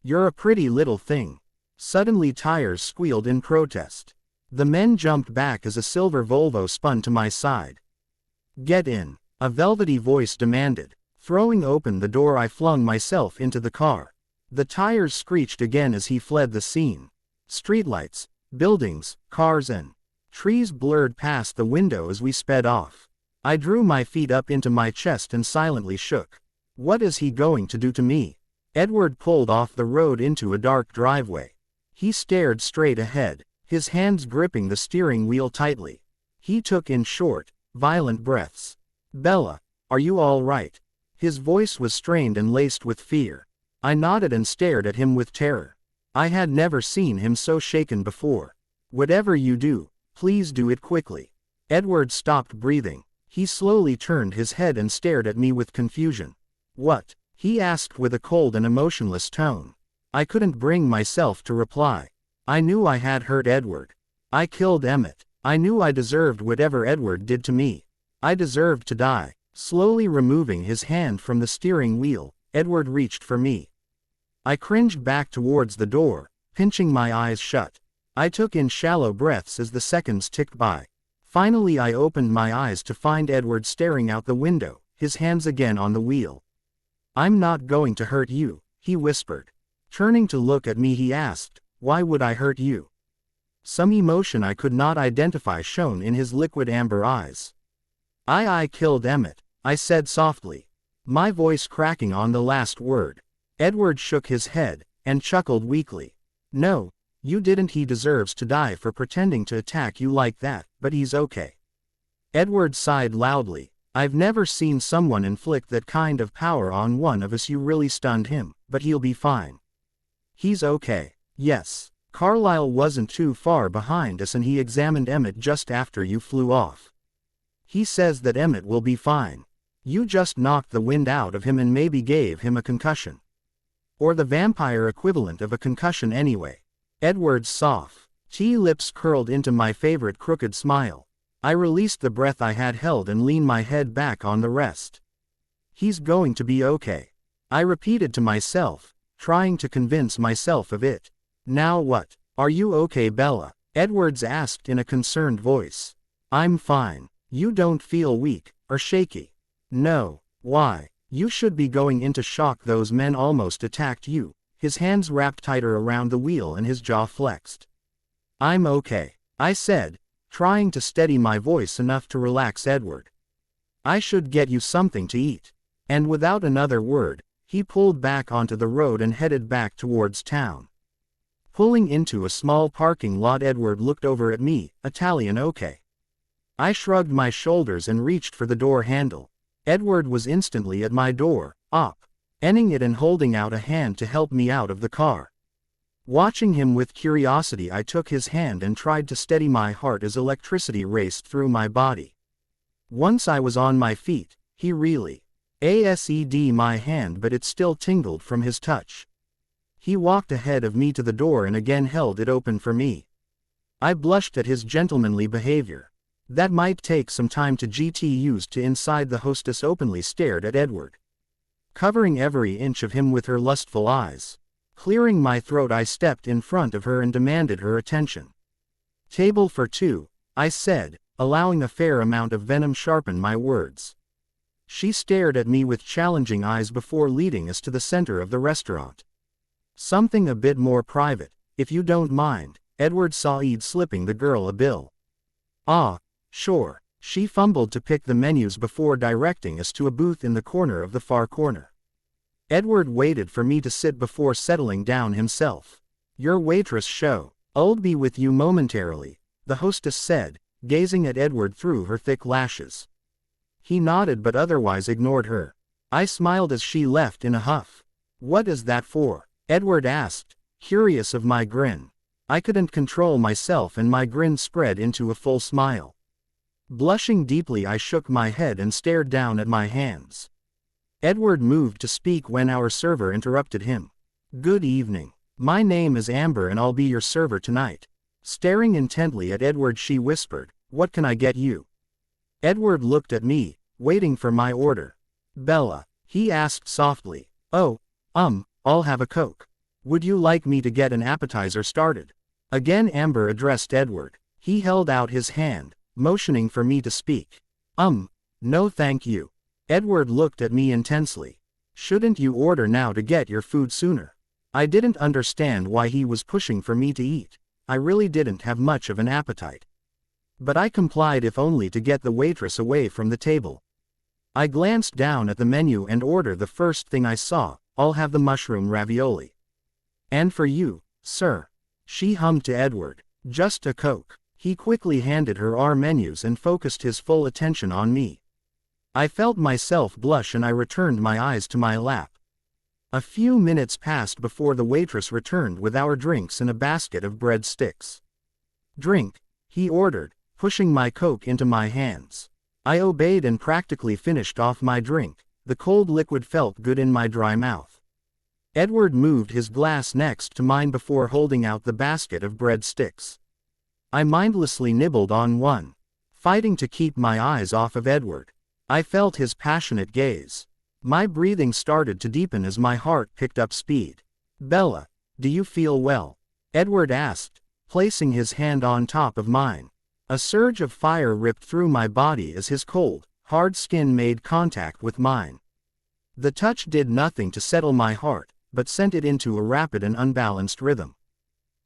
"You're a pretty little thing." Suddenly tires squealed in protest. The men jumped back as a silver Volvo spun to my side. "Get in," a velvety voice demanded. Throwing open the door, I flung myself into the car. The tires screeched again as he fled the scene. Streetlights, buildings, cars and trees blurred past the window as we sped off. I drew my feet up into my chest and silently shook. What is he going to do to me? Edward pulled off the road into a dark driveway. He stared straight ahead, his hands gripping the steering wheel tightly. He took in short, violent breaths. "Bella, are you all right?" His voice was strained and laced with fear. I nodded and stared at him with terror. I had never seen him so shaken before. "Whatever you do, please do it quickly." Edward stopped breathing. He slowly turned his head and stared at me with confusion. "What?" he asked with a cold and emotionless tone. I couldn't bring myself to reply. I knew I had hurt Edward. I killed Emmett. I knew I deserved whatever Edward did to me. I deserved to die. Slowly removing his hand from the steering wheel, Edward reached for me. I cringed back towards the door, pinching my eyes shut. I took in shallow breaths as the seconds ticked by. Finally I opened my eyes to find Edward staring out the window, his hands again on the wheel. "I'm not going to hurt you," he whispered. Turning to look at me he asked, "Why would I hurt you?" Some emotion I could not identify shone in his liquid amber eyes. I killed Emmett," I said softly, my voice cracking on the last word. Edward shook his head, and chuckled weakly. "No, you didn't. He deserves to die for pretending to attack you like that, but he's okay." Edward sighed loudly. "I've never seen someone inflict that kind of power on one of us. You really stunned him, but he'll be fine." "He's okay." "Yes. Carlisle wasn't too far behind us and he examined Emmett just after you flew off. He says that Emmett will be fine. You just knocked the wind out of him and maybe gave him a concussion. Or the vampire equivalent of a concussion anyway." Edward's soft lips curled into my favorite crooked smile. I released the breath I had held and leaned my head back on the rest. "He's going to be okay," I repeated to myself, trying to convince myself of it. "Now what? Are you okay, Bella?" Edwards asked in a concerned voice. "I'm fine. You don't feel weak or shaky?" "No. Why? You should be going into shock. Those men almost attacked you." His hands wrapped tighter around the wheel and his jaw flexed. "I'm okay," I said, trying to steady my voice enough to relax Edward. "I should get you something to eat." And without another word, he pulled back onto the road and headed back towards town. Pulling into a small parking lot, Edward looked over at me. "Italian, okay." I shrugged my shoulders and reached for the door handle. Edward was instantly at my door, opening it and holding out a hand to help me out of the car. Watching him with curiosity, I took his hand and tried to steady my heart as electricity raced through my body. Once I was on my feet, he really aced my hand, but it still tingled from his touch. He walked ahead of me to the door and again held it open for me. I blushed at his gentlemanly behavior. That might take some time to get used to. Inside, the hostess openly stared at Edward, covering every inch of him with her lustful eyes. Clearing my throat, I stepped in front of her and demanded her attention. "Table for two," I said, allowing a fair amount of venom sharpen my words. She stared at me with challenging eyes before leading us to the center of the restaurant. "Something a bit more private, if you don't mind," Edward saw Ed slipping the girl a bill. Ah, sure. She fumbled to pick the menus before directing us to a booth in the corner of the far corner. Edward waited for me to sit before settling down himself. Your waitress show. I'll be with you momentarily, the hostess said, gazing at Edward through her thick lashes. He nodded but otherwise ignored her. I smiled as she left in a huff. What is that for? Edward asked, curious of my grin. I couldn't control myself and my grin spread into a full smile. Blushing deeply, I shook my head and stared down at my hands. Edward moved to speak when our server interrupted him. Good evening. My name is Amber and I'll be your server tonight. Staring intently at Edward, she whispered, what can I get you? Edward looked at me, waiting for my order. Bella, he asked softly. Oh, I'll have a Coke. Would you like me to get an appetizer started? Again Amber addressed Edward. He held out his hand, motioning for me to speak. No thank you. Edward looked at me intensely. Shouldn't you order now to get your food sooner? I didn't understand why he was pushing for me to eat. I really didn't have much of an appetite. But I complied if only to get the waitress away from the table. I glanced down at the menu and ordered the first thing I saw. I'll have the mushroom ravioli. And for you, sir. She hummed to Edward. Just a Coke. He quickly handed her our menus and focused his full attention on me. I felt myself blush and I returned my eyes to my lap. A few minutes passed before the waitress returned with our drinks and a basket of bread sticks. Drink, he ordered, pushing my Coke into my hands. I obeyed and practically finished off my drink. The cold liquid felt good in my dry mouth. Edward moved his glass next to mine before holding out the basket of bread sticks. I mindlessly nibbled on one, fighting to keep my eyes off of Edward. I felt his passionate gaze. My breathing started to deepen as my heart picked up speed. Bella, do you feel well? Edward asked, placing his hand on top of mine. A surge of fire ripped through my body as his cold, hard skin made contact with mine. The touch did nothing to settle my heart, but sent it into a rapid and unbalanced rhythm.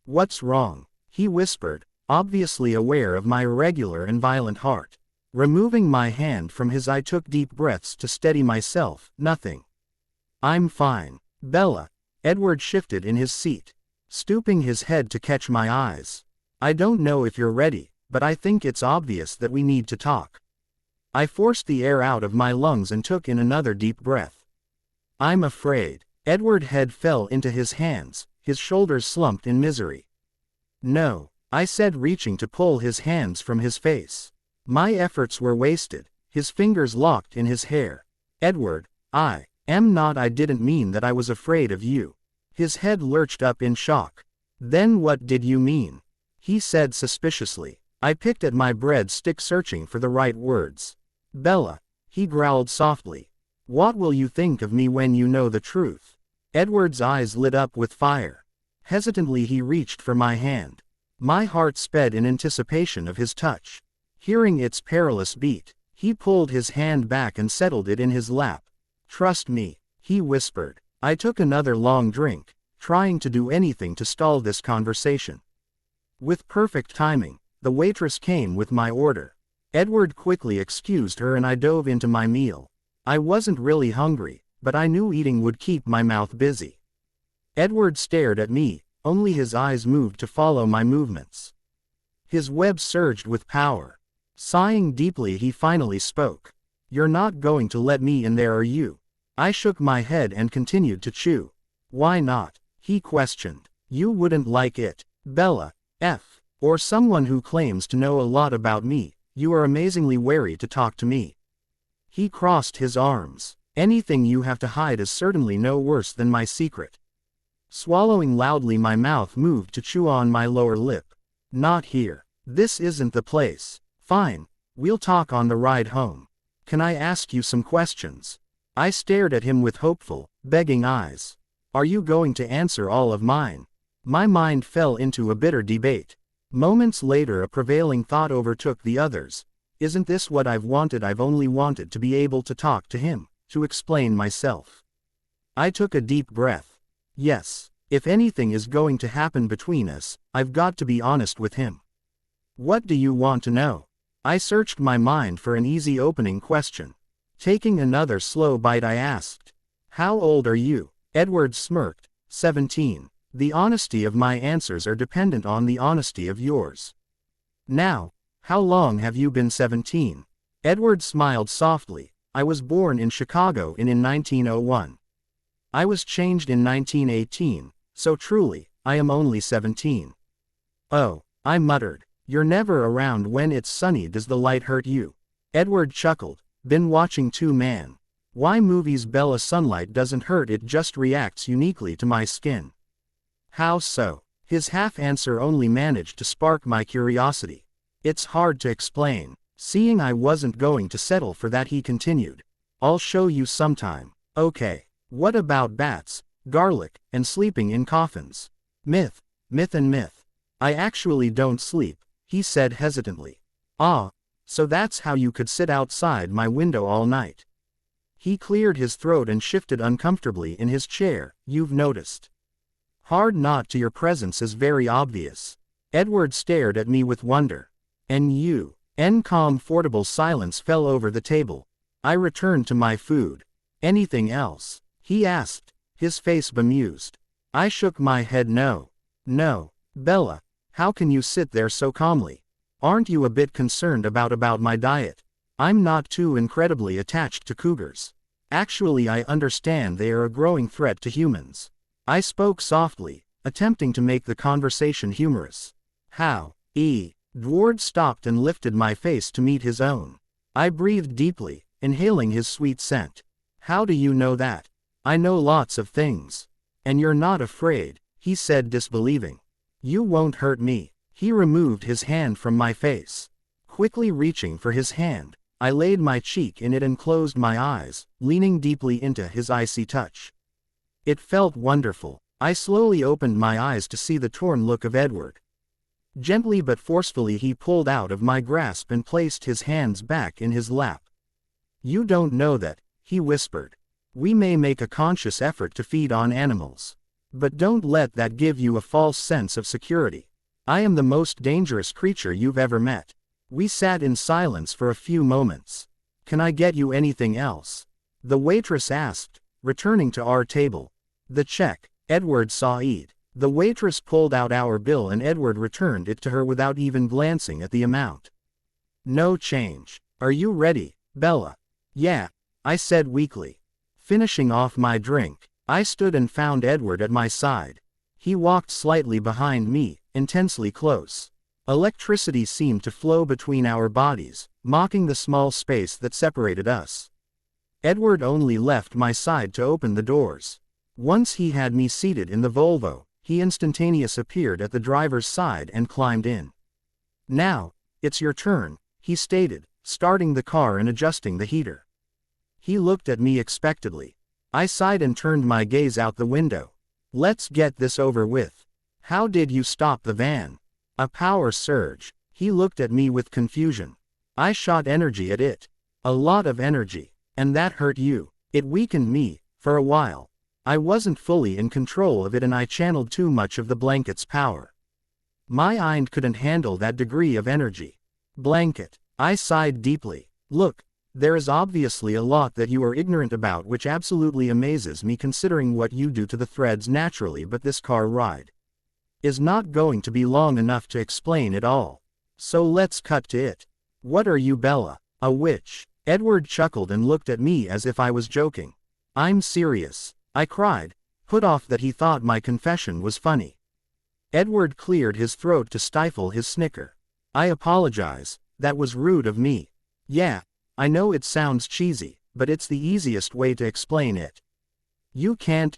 What's wrong? He whispered, obviously aware of my irregular and violent heart. Removing my hand from his, I took deep breaths to steady myself. Nothing. I'm fine. Bella. Edward shifted in his seat, stooping his head to catch my eyes. I don't know if you're ready, but I think it's obvious that we need to talk. I forced the air out of my lungs and took in another deep breath. I'm afraid. Edward's head fell into his hands, his shoulders slumped in misery. No, I said, reaching to pull his hands from his face. My efforts were wasted, his fingers locked in his hair. Edward, I am not. I didn't mean that I was afraid of you. His head lurched up in shock. Then what did you mean? He said suspiciously. I picked at my bread stick, searching for the right words. Bella, he growled softly. What will you think of me when you know the truth? Edward's eyes lit up with fire. Hesitantly he reached for my hand. My heart sped in anticipation of his touch. Hearing its perilous beat, he pulled his hand back and settled it in his lap. Trust me, he whispered. I took another long drink, trying to do anything to stall this conversation. With perfect timing, the waitress came with my order. Edward quickly excused her and I dove into my meal. I wasn't really hungry, but I knew eating would keep my mouth busy. Edward stared at me, only his eyes moved to follow my movements. His web surged with power. Sighing deeply, he finally spoke. You're not going to let me in there, are you? I shook my head and continued to chew. Why not? He questioned. You wouldn't like it. Bella, or someone who claims to know a lot about me, you are amazingly wary to talk to me. He crossed his arms. Anything you have to hide is certainly no worse than my secret. Swallowing loudly, my mouth moved to chew on my lower lip. Not here. This isn't the place. Fine, we'll talk on the ride home. Can I ask you some questions? I stared at him with hopeful, begging eyes. Are you going to answer all of mine? My mind fell into a bitter debate. Moments later, a prevailing thought overtook the others. Isn't this what I've wanted? I've only wanted to be able to talk to him, to explain myself. I took a deep breath. Yes, If anything is going to happen between us, I've got to be honest with him. What do you want to know? I searched my mind for an easy opening question. Taking another slow bite, I asked. How old are you? Edward smirked. 17. The honesty of my answers are dependent on the honesty of yours. Now, how long have you been 17? Edward smiled softly. I was born in Chicago in 1901. I was changed in 1918, so truly, I am only 17. Oh, I muttered. You're never around when it's sunny. Does the light hurt you? Edward chuckled. Been watching too, man. Why movies? Bella, sunlight doesn't hurt, it just reacts uniquely to my skin. How so? His half-answer only managed to spark my curiosity. It's hard to explain. Seeing I wasn't going to settle for that, he continued. I'll show you sometime. Okay. What about bats, garlic, and sleeping in coffins? Myth, myth and myth. I actually don't sleep, he said hesitantly. Ah, so that's how you could sit outside my window all night. He cleared his throat and shifted uncomfortably in his chair. You've noticed. Hard knot to your presence is very obvious. Edward stared at me with wonder. And you? Uncomfortable silence fell over the table. I returned to my food. Anything else? He asked, his face bemused. I shook my head. No. No. Bella, how can you sit there so calmly? Aren't you a bit concerned about my diet? I'm not too incredibly attached to cougars. Actually, I understand they are a growing threat to humans. I spoke softly, attempting to make the conversation humorous. How? Edward stopped and lifted my face to meet his own. I breathed deeply, inhaling his sweet scent. How do you know that? I know lots of things. And you're not afraid, he said, disbelieving. You won't hurt me. He removed his hand from my face. Quickly reaching for his hand, I laid my cheek in it and closed my eyes, leaning deeply into his icy touch. It felt wonderful. I slowly opened my eyes to see the torn look of Edward. Gently but forcefully he pulled out of my grasp and placed his hands back in his lap. You don't know that, he whispered. We may make a conscious effort to feed on animals. But don't let that give you a false sense of security. I am the most dangerous creature you've ever met. We sat in silence for a few moments. Can I get you anything else? The waitress asked, returning to our table. The check. Edward saw it. The waitress pulled out our bill and Edward returned it to her without even glancing at the amount. No change. Are you ready, Bella? Yeah, I said weakly. Finishing off my drink, I stood and found Edward at my side. He walked slightly behind me, intensely close. Electricity seemed to flow between our bodies, mocking the small space that separated us. Edward only left my side to open the doors. Once he had me seated in the Volvo, he instantaneously appeared at the driver's side and climbed in. Now, it's your turn, he stated, starting the car and adjusting the heater. He looked at me expectantly. I sighed and turned my gaze out the window. Let's get this over with. How did you stop the van? A power surge. He looked at me with confusion. I shot energy at it. A lot of energy. And that hurt you. It weakened me, for a while. I wasn't fully in control of it and I channeled too much of the blanket's power. My mind couldn't handle that degree of energy. Blanket. I sighed deeply. Look, there is obviously a lot that you are ignorant about, which absolutely amazes me considering what you do to the threads naturally, but this car ride is not going to be long enough to explain it all. So let's cut to it. What are you, Bella? A witch? Edward chuckled and looked at me as if I was joking. I'm serious, I cried, put off that he thought my confession was funny. Edward cleared his throat to stifle his snicker. I apologize, that was rude of me. Yeah, I know it sounds cheesy, but it's the easiest way to explain it. You can't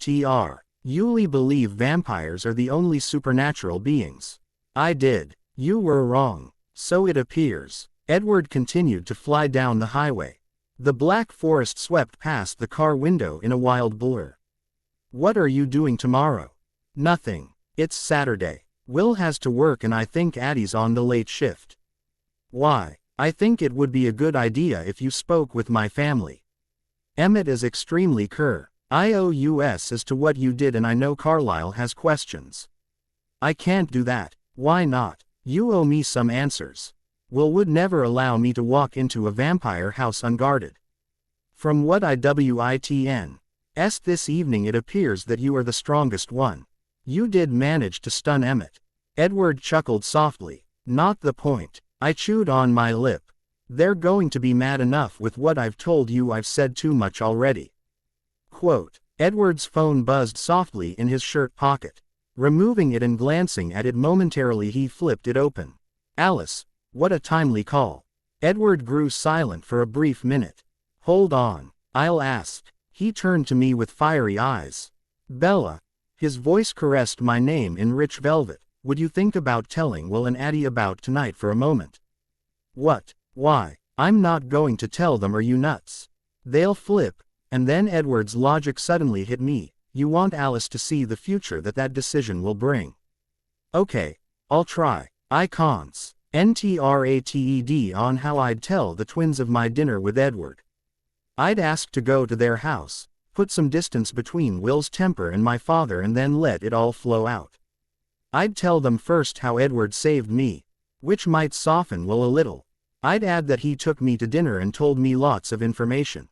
really believe vampires are the only supernatural beings. I did. You were wrong. So it appears. Edward continued to fly down the highway. The black forest swept past the car window in a wild blur. What are you doing tomorrow? Nothing. It's Saturday. Will has to work and I think Addie's on the late shift. Why? I think it would be a good idea if you spoke with my family. Emmett is extremely IOUS as to what you did, and I know Carlisle has questions. I can't do that. Why not? You owe me some answers. Will would never allow me to walk into a vampire house unguarded. From what I witnessed this evening, it appears that you are the strongest one. You did manage to stun Emmett. Edward chuckled softly. Not the point. I chewed on my lip. They're going to be mad enough with what I've told you. I've said too much already. Quote. Edward's phone buzzed softly in his shirt pocket. Removing it and glancing at it momentarily, he flipped it open. Alice, what a timely call. Edward grew silent for a brief minute. Hold on, I'll ask. He turned to me with fiery eyes. Bella. His voice caressed my name in rich velvet. Would you think about telling Will and Addie about tonight for a moment? What? Why? I'm not going to tell them. Are you nuts? They'll flip. And then Edward's logic suddenly hit me. You want Alice to see the future that decision will bring. Okay, I'll try. I can't. NTRATED on how I'd tell the twins of my dinner with Edward. I'd ask to go to their house, put some distance between Will's temper and my father, and then let it all flow out. I'd tell them first how Edward saved me, which might soften Will a little. I'd add that he took me to dinner and told me lots of information.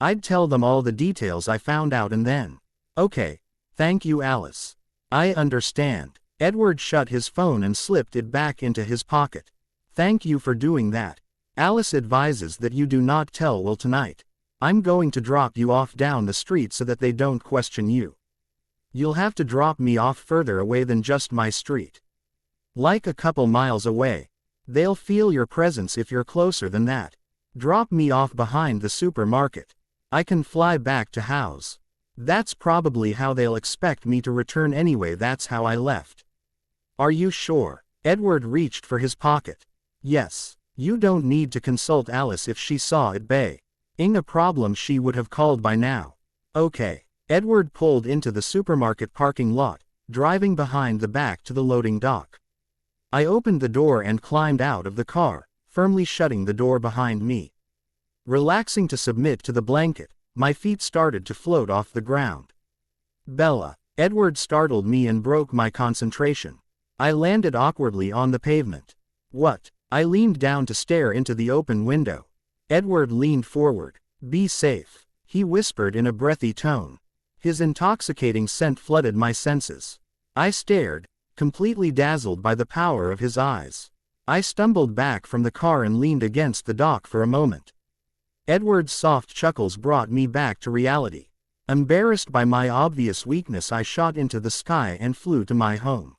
I'd tell them all the details I found out, and then, okay, thank you, Alice. I understand. Edward shut his phone and slipped it back into his pocket. Thank you for doing that. Alice advises that you do not tell Will tonight. I'm going to drop you off down the street so that they don't question you. You'll have to drop me off further away than just my street. Like a couple miles away. They'll feel your presence if you're closer than that. Drop me off behind the supermarket. I can fly back to house. That's probably how they'll expect me to return anyway. That's how I left. Are you sure? Edward reached for his pocket. Yes. You don't need to consult Alice if she saw it being a problem she would have called by now. Okay. Edward pulled into the supermarket parking lot, driving behind the back to the loading dock. I opened the door and climbed out of the car, firmly shutting the door behind me. Relaxing to submit to the blanket, my feet started to float off the ground. Bella. Edward startled me and broke my concentration. I landed awkwardly on the pavement. What? I leaned down to stare into the open window. Edward leaned forward. Be safe, he whispered in a breathy tone. His intoxicating scent flooded my senses. I stared, completely dazzled by the power of his eyes. I stumbled back from the car and leaned against the dock for a moment. Edward's soft chuckles brought me back to reality. Embarrassed by my obvious weakness, I shot into the sky and flew to my home.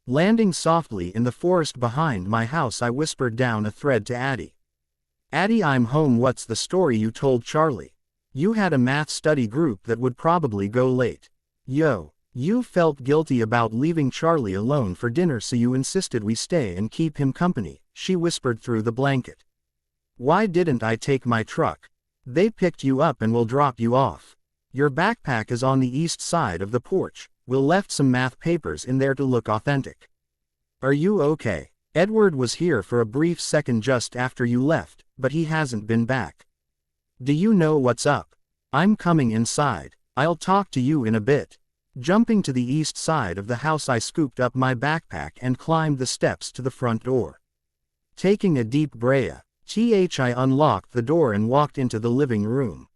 Landing softly in the forest behind my house, I whispered down a thread to Addie. Addie, I'm home. What's the story you told Charlie? You had a math study group that would probably go late. Yo, you felt guilty about leaving Charlie alone for dinner, so you insisted we stay and keep him company, she whispered through the blanket. Why didn't I take my truck? They picked you up and will drop you off. Your backpack is on the east side of the porch. Will left some math papers in there to look authentic. Are you okay? Edward was here for a brief second just after you left, but he hasn't been back. Do you know what's up? I'm coming inside. I'll talk to you in a bit. Jumping to the east side of the house, I scooped up my backpack and climbed the steps to the front door. Taking a deep breath, I unlocked the door and walked into the living room.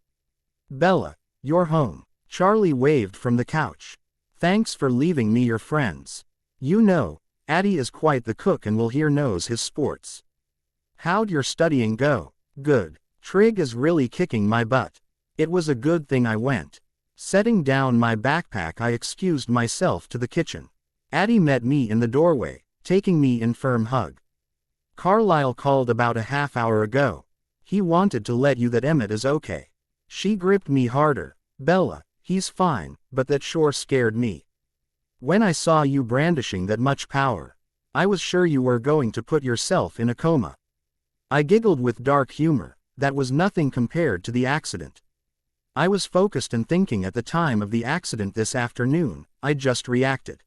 Bella, you're home. Charlie waved from the couch. Thanks for leaving me your friends. You know, Addie is quite the cook and will here knows his sports. How'd your studying go? Good. Trig is really kicking my butt. It was a good thing I went. Setting down my backpack, I excused myself to the kitchen. Addie met me in the doorway, taking me in firm hug. Carlisle called about a half hour ago. He wanted to let you that Emmett is okay. She gripped me harder. Bella, he's fine, but that sure scared me. When I saw you brandishing that much power, I was sure you were going to put yourself in a coma. I giggled with dark humor. That was nothing compared to the accident. I was focused and thinking at the time of the accident this afternoon. I just reacted.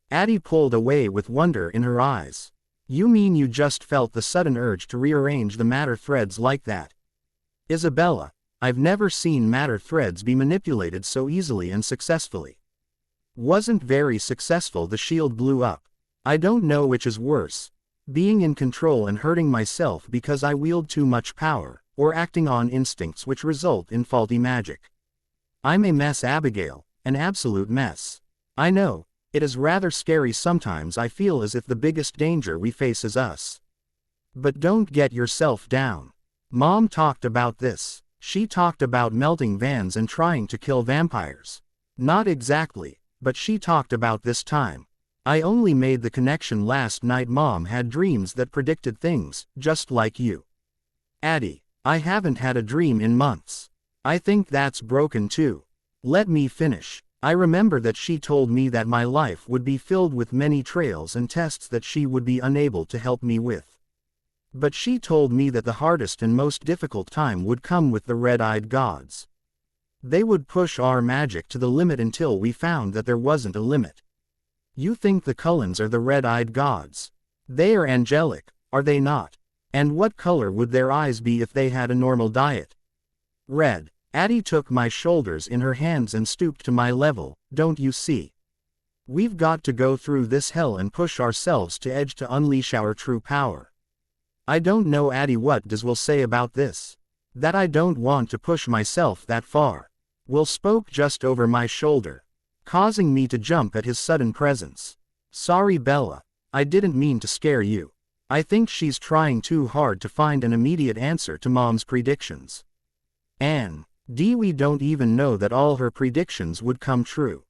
Addie pulled away with wonder in her eyes. You mean you just felt the sudden urge to rearrange the matter threads like that? Isabella, I've never seen matter threads be manipulated so easily and successfully. Wasn't very successful. The shield blew up. I don't know which is worse. Being in control and hurting myself because I wield too much power, or acting on instincts which result in faulty magic. I'm a mess, Abigail, an absolute mess. I know, it is rather scary sometimes. I feel as if the biggest danger we face is us. But don't get yourself down. Mom talked about this. She talked about melting vans and trying to kill vampires. Not exactly, but she talked about this time. I only made the connection last night. Mom had dreams that predicted things, just like you. Addie, I haven't had a dream in months. I think that's broken too. Let me finish. I remember that she told me that my life would be filled with many trials and tests that she would be unable to help me with. But she told me that the hardest and most difficult time would come with the red-eyed gods. They would push our magic to the limit until we found that there wasn't a limit. You think the Cullens are the red-eyed gods? They are angelic, are they not? And what color would their eyes be if they had a normal diet? Red. Addie took my shoulders in her hands and stooped to my level. Don't you see? We've got to go through this hell and push ourselves to edge to unleash our true power. I don't know, Addie, what does Will say about this? That I don't want to push myself that far. Will spoke just over my shoulder, causing me to jump at his sudden presence. Sorry, Bella. I didn't mean to scare you. I think she's trying too hard to find an immediate answer to Mom's predictions. Anne. We don't even know that all her predictions would come true.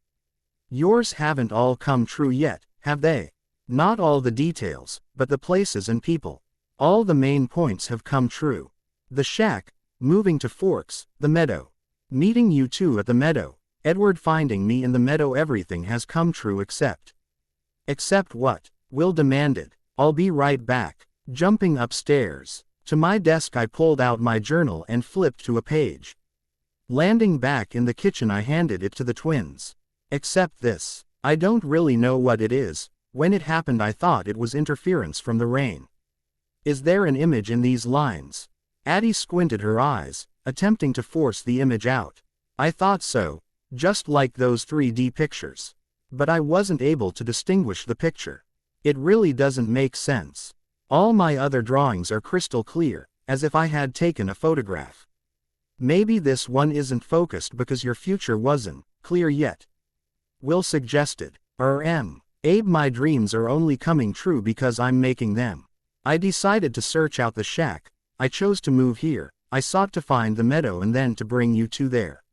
Yours haven't all come true yet, have they? Not all the details, but the places and people. All the main points have come true. The shack, moving to Forks, the meadow. Meeting you two at the meadow, Edward finding me in the meadow, everything has come true except. Except what? Will demanded. I'll be right back. Jumping upstairs. To my desk I pulled out my journal and flipped to a page. Landing back in the kitchen I handed it to the twins. Except this. I don't really know what it is. When it happened I thought it was interference from the rain. Is there an image in these lines? Addie squinted her eyes, attempting to force the image out. I thought so, just like those 3D pictures. But I wasn't able to distinguish the picture. It really doesn't make sense. All my other drawings are crystal clear, as if I had taken a photograph. Maybe this one isn't focused because your future wasn't clear yet. Will suggested. Abe, my dreams are only coming true because I'm making them. I decided to search out the shack. I chose to move here. I sought to find the meadow and then to bring you two there.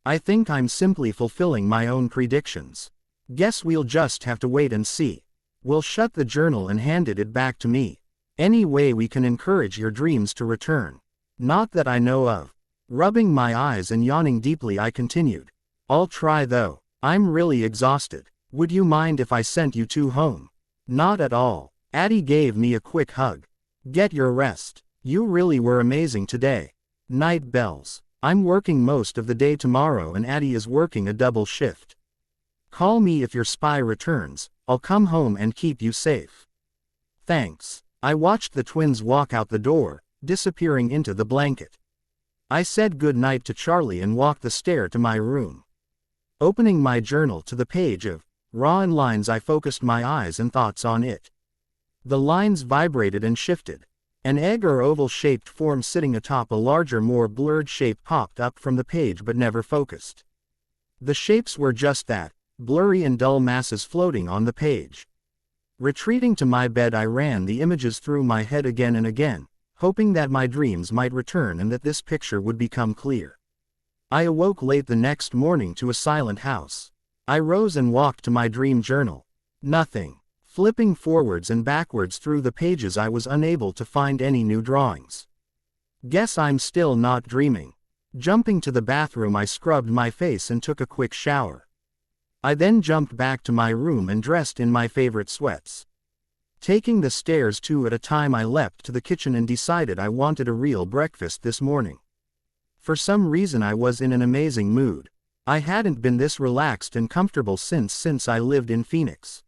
I think I'm simply fulfilling my own predictions. Guess we'll just have to wait and see. Will shut the journal and handed it back to me. Any way we can encourage your dreams to return? Not that I know of. Rubbing my eyes and yawning deeply I continued. I'll try though. I'm really exhausted. Would you mind if I sent you two home? Not at all. Addie gave me a quick hug. Get your rest. You really were amazing today. Night bells. I'm working most of the day tomorrow and Addie is working a double shift. Call me if your spy returns. I'll come home and keep you safe. Thanks. I watched the twins walk out the door, disappearing into the blanket. I said good night to Charlie and walked the stair to my room. Opening my journal to the page of raw lines, I focused my eyes and thoughts on it. The lines vibrated and shifted. An egg or oval-shaped form sitting atop a larger, more blurred shape popped up from the page but never focused. The shapes were just that, blurry and dull masses floating on the page. Retreating to my bed, I ran the images through my head again and again, hoping that my dreams might return and that this picture would become clear. I awoke late the next morning to a silent house. I rose and walked to my dream journal. Nothing. Flipping forwards and backwards through the pages I was unable to find any new drawings. Guess I'm still not dreaming. Jumping to the bathroom, I scrubbed my face and took a quick shower. I then jumped back to my room and dressed in my favorite sweats. Taking the stairs two at a time, I leapt to the kitchen and decided I wanted a real breakfast this morning. For some reason I was in an amazing mood. I hadn't been this relaxed and comfortable since I lived in Phoenix.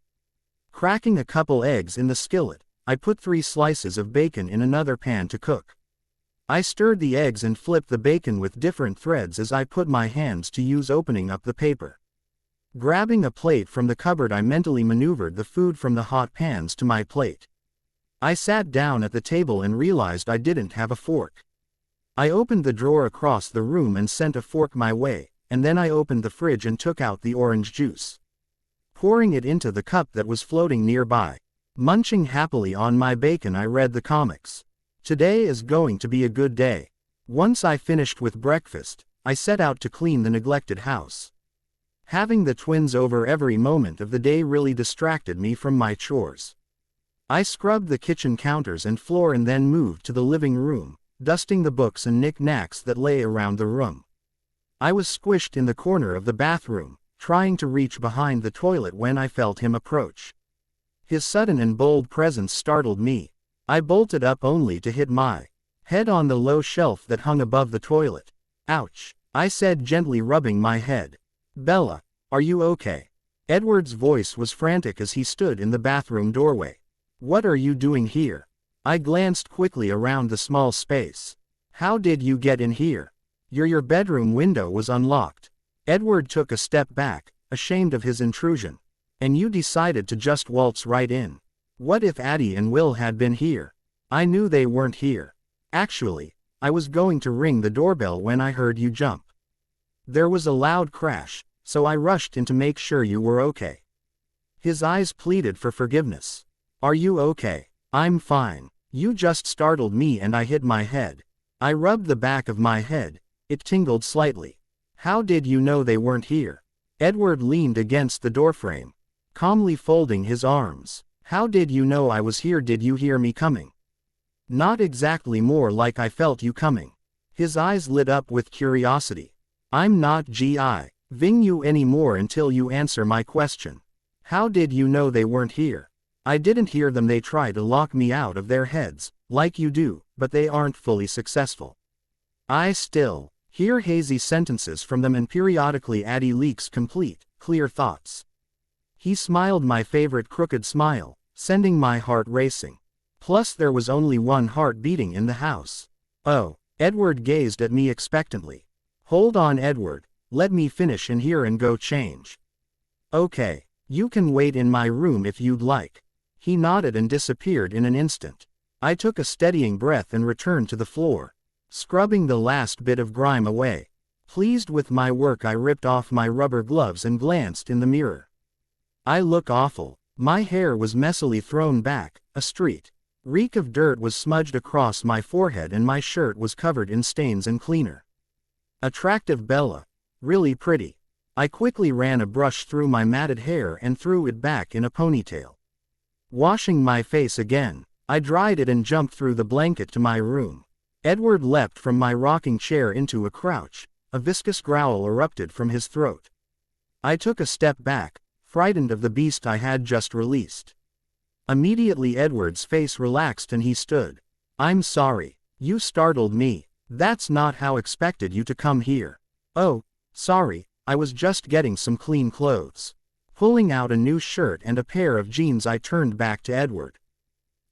Cracking a couple eggs in the skillet, I put 3 slices of bacon in another pan to cook. I stirred the eggs and flipped the bacon with different threads as I put my hands to use opening up the paper. Grabbing a plate from the cupboard, I mentally maneuvered the food from the hot pans to my plate. I sat down at the table and realized I didn't have a fork. I opened the drawer across the room and sent a fork my way, and then I opened the fridge and took out the orange juice. Pouring it into the cup that was floating nearby. Munching happily on my bacon, I read the comics. Today is going to be a good day. Once I finished with breakfast, I set out to clean the neglected house. Having the twins over every moment of the day really distracted me from my chores. I scrubbed the kitchen counters and floor and then moved to the living room, dusting the books and knick-knacks that lay around the room. I was squished in the corner of the bathroom, trying to reach behind the toilet when I felt him approach. His sudden and bold presence startled me. I bolted up only to hit my head on the low shelf that hung above the toilet. Ouch, I said, gently rubbing my head. Bella, are you okay? Edward's voice was frantic as he stood in the bathroom doorway. What are you doing here? I glanced quickly around the small space. How did you get in here? Your bedroom window was unlocked. Edward took a step back, ashamed of his intrusion. And you decided to just waltz right in. What if Addie and Will had been here? I knew they weren't here. Actually, I was going to ring the doorbell when I heard you jump. There was a loud crash, so I rushed in to make sure you were okay. His eyes pleaded for forgiveness. Are you okay? I'm fine. You just startled me and I hit my head. I rubbed the back of my head. It tingled slightly. How did you know they weren't here? Edward leaned against the doorframe, calmly folding his arms. How did you know I was here? Did you hear me coming? Not exactly, more like I felt you coming. His eyes lit up with curiosity. I'm not giving you any more until you answer my question. How did you know they weren't here? I didn't hear them. They try to lock me out of their heads, like you do, but they aren't fully successful. I still hear hazy sentences from them, and periodically Addie leaks complete, clear thoughts. He smiled, my favorite crooked smile, sending my heart racing. Plus there was only one heart beating in the house. Oh, Edward gazed at me expectantly. Hold on, Edward, let me finish in here and go change. Okay, you can wait in my room if you'd like. He nodded and disappeared in an instant. I took a steadying breath and returned to the floor, scrubbing the last bit of grime away. Pleased with my work, I ripped off my rubber gloves and glanced in the mirror. I look awful. My hair was messily thrown back, a street reek of dirt was smudged across my forehead, and my shirt was covered in stains and cleaner. Attractive Bella. Really pretty. I quickly ran a brush through my matted hair and threw it back in a ponytail. Washing my face again, I dried it and jumped through the blanket to my room. Edward leapt from my rocking chair into a crouch. A viscous growl erupted from his throat. I took a step back, frightened of the beast I had just released. Immediately Edward's face relaxed and he stood. I'm sorry. You startled me. That's not how I expected you to come here. Oh, sorry, I was just getting some clean clothes. Pulling out a new shirt and a pair of jeans, I turned back to Edward.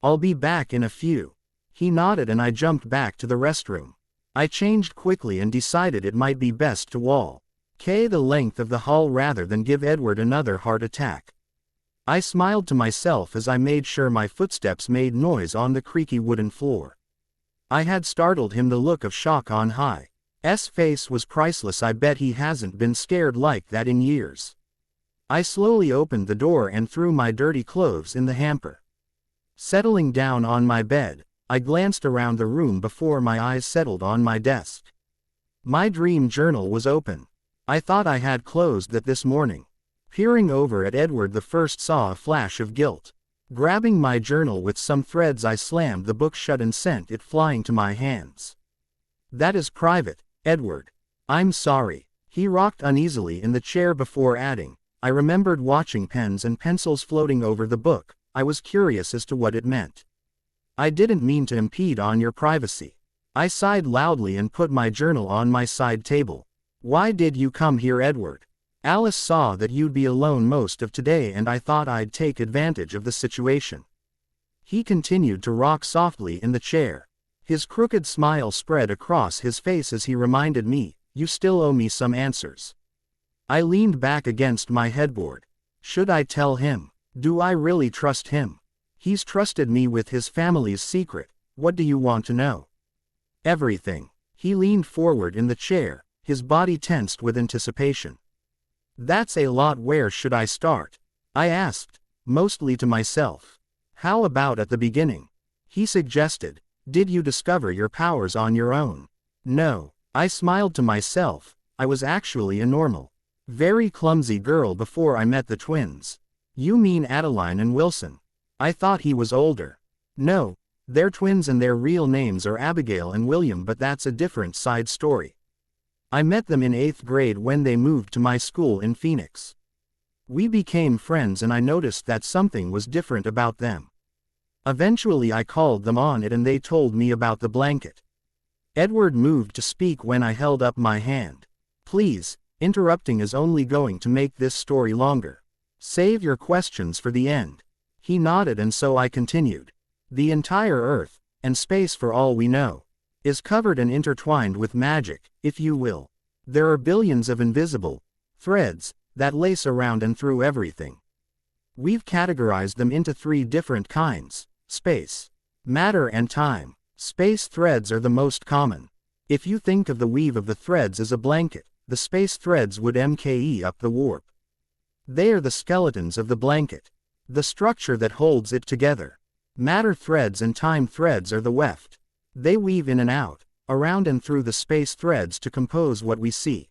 I'll be back in a few. He nodded and I jumped back to the restroom. I changed quickly and decided it might be best to walk the length of the hall rather than give Edward another heart attack. I smiled to myself as I made sure my footsteps made noise on the creaky wooden floor. I had startled him. The look of shock on his face was priceless. I bet he hasn't been scared like that in years. I slowly opened the door and threw my dirty clothes in the hamper. Settling down on my bed, I glanced around the room before my eyes settled on my desk. My dream journal was open. I thought I had closed that this morning. Peering over at Edward, the first saw a flash of guilt. Grabbing my journal with some threads, I slammed the book shut and sent it flying to my hands. That is private, Edward. I'm sorry. He rocked uneasily in the chair before adding, I remembered watching pens and pencils floating over the book. I was curious as to what it meant. I didn't mean to impede on your privacy. I sighed loudly and put my journal on my side table. Why did you come here, Edward? Alice saw that you'd be alone most of today and I thought I'd take advantage of the situation. He continued to rock softly in the chair. His crooked smile spread across his face as he reminded me, "You still owe me some answers." I leaned back against my headboard. Should I tell him? Do I really trust him? He's trusted me with his family's secret. What do you want to know? Everything. He leaned forward in the chair, his body tensed with anticipation. That's a lot. Where should I start? I asked, mostly to myself. How about at the beginning? He suggested. Did you discover your powers on your own? No. I smiled to myself. I was actually a normal, very clumsy girl before I met the twins. You mean Adeline and Wilson? I thought he was older. No, they're twins and their real names are Abigail and William, but that's a different side story. I met them in 8th grade when they moved to my school in Phoenix. We became friends and I noticed that something was different about them. Eventually I called them on it and they told me about the blanket. Edward moved to speak when I held up my hand. Please, interrupting is only going to make this story longer. Save your questions for the end. He nodded and so I continued. The entire Earth, and space for all we know, is covered and intertwined with magic, if you will. There are billions of invisible threads that lace around and through everything. We've categorized them into 3 different kinds: space, matter and time. Space threads are the most common. If you think of the weave of the threads as a blanket, the space threads would mke up the warp. They are the skeletons of the blanket, the structure that holds it together. Matter threads and time threads are the weft. They weave in and out, around and through the space threads to compose what we see.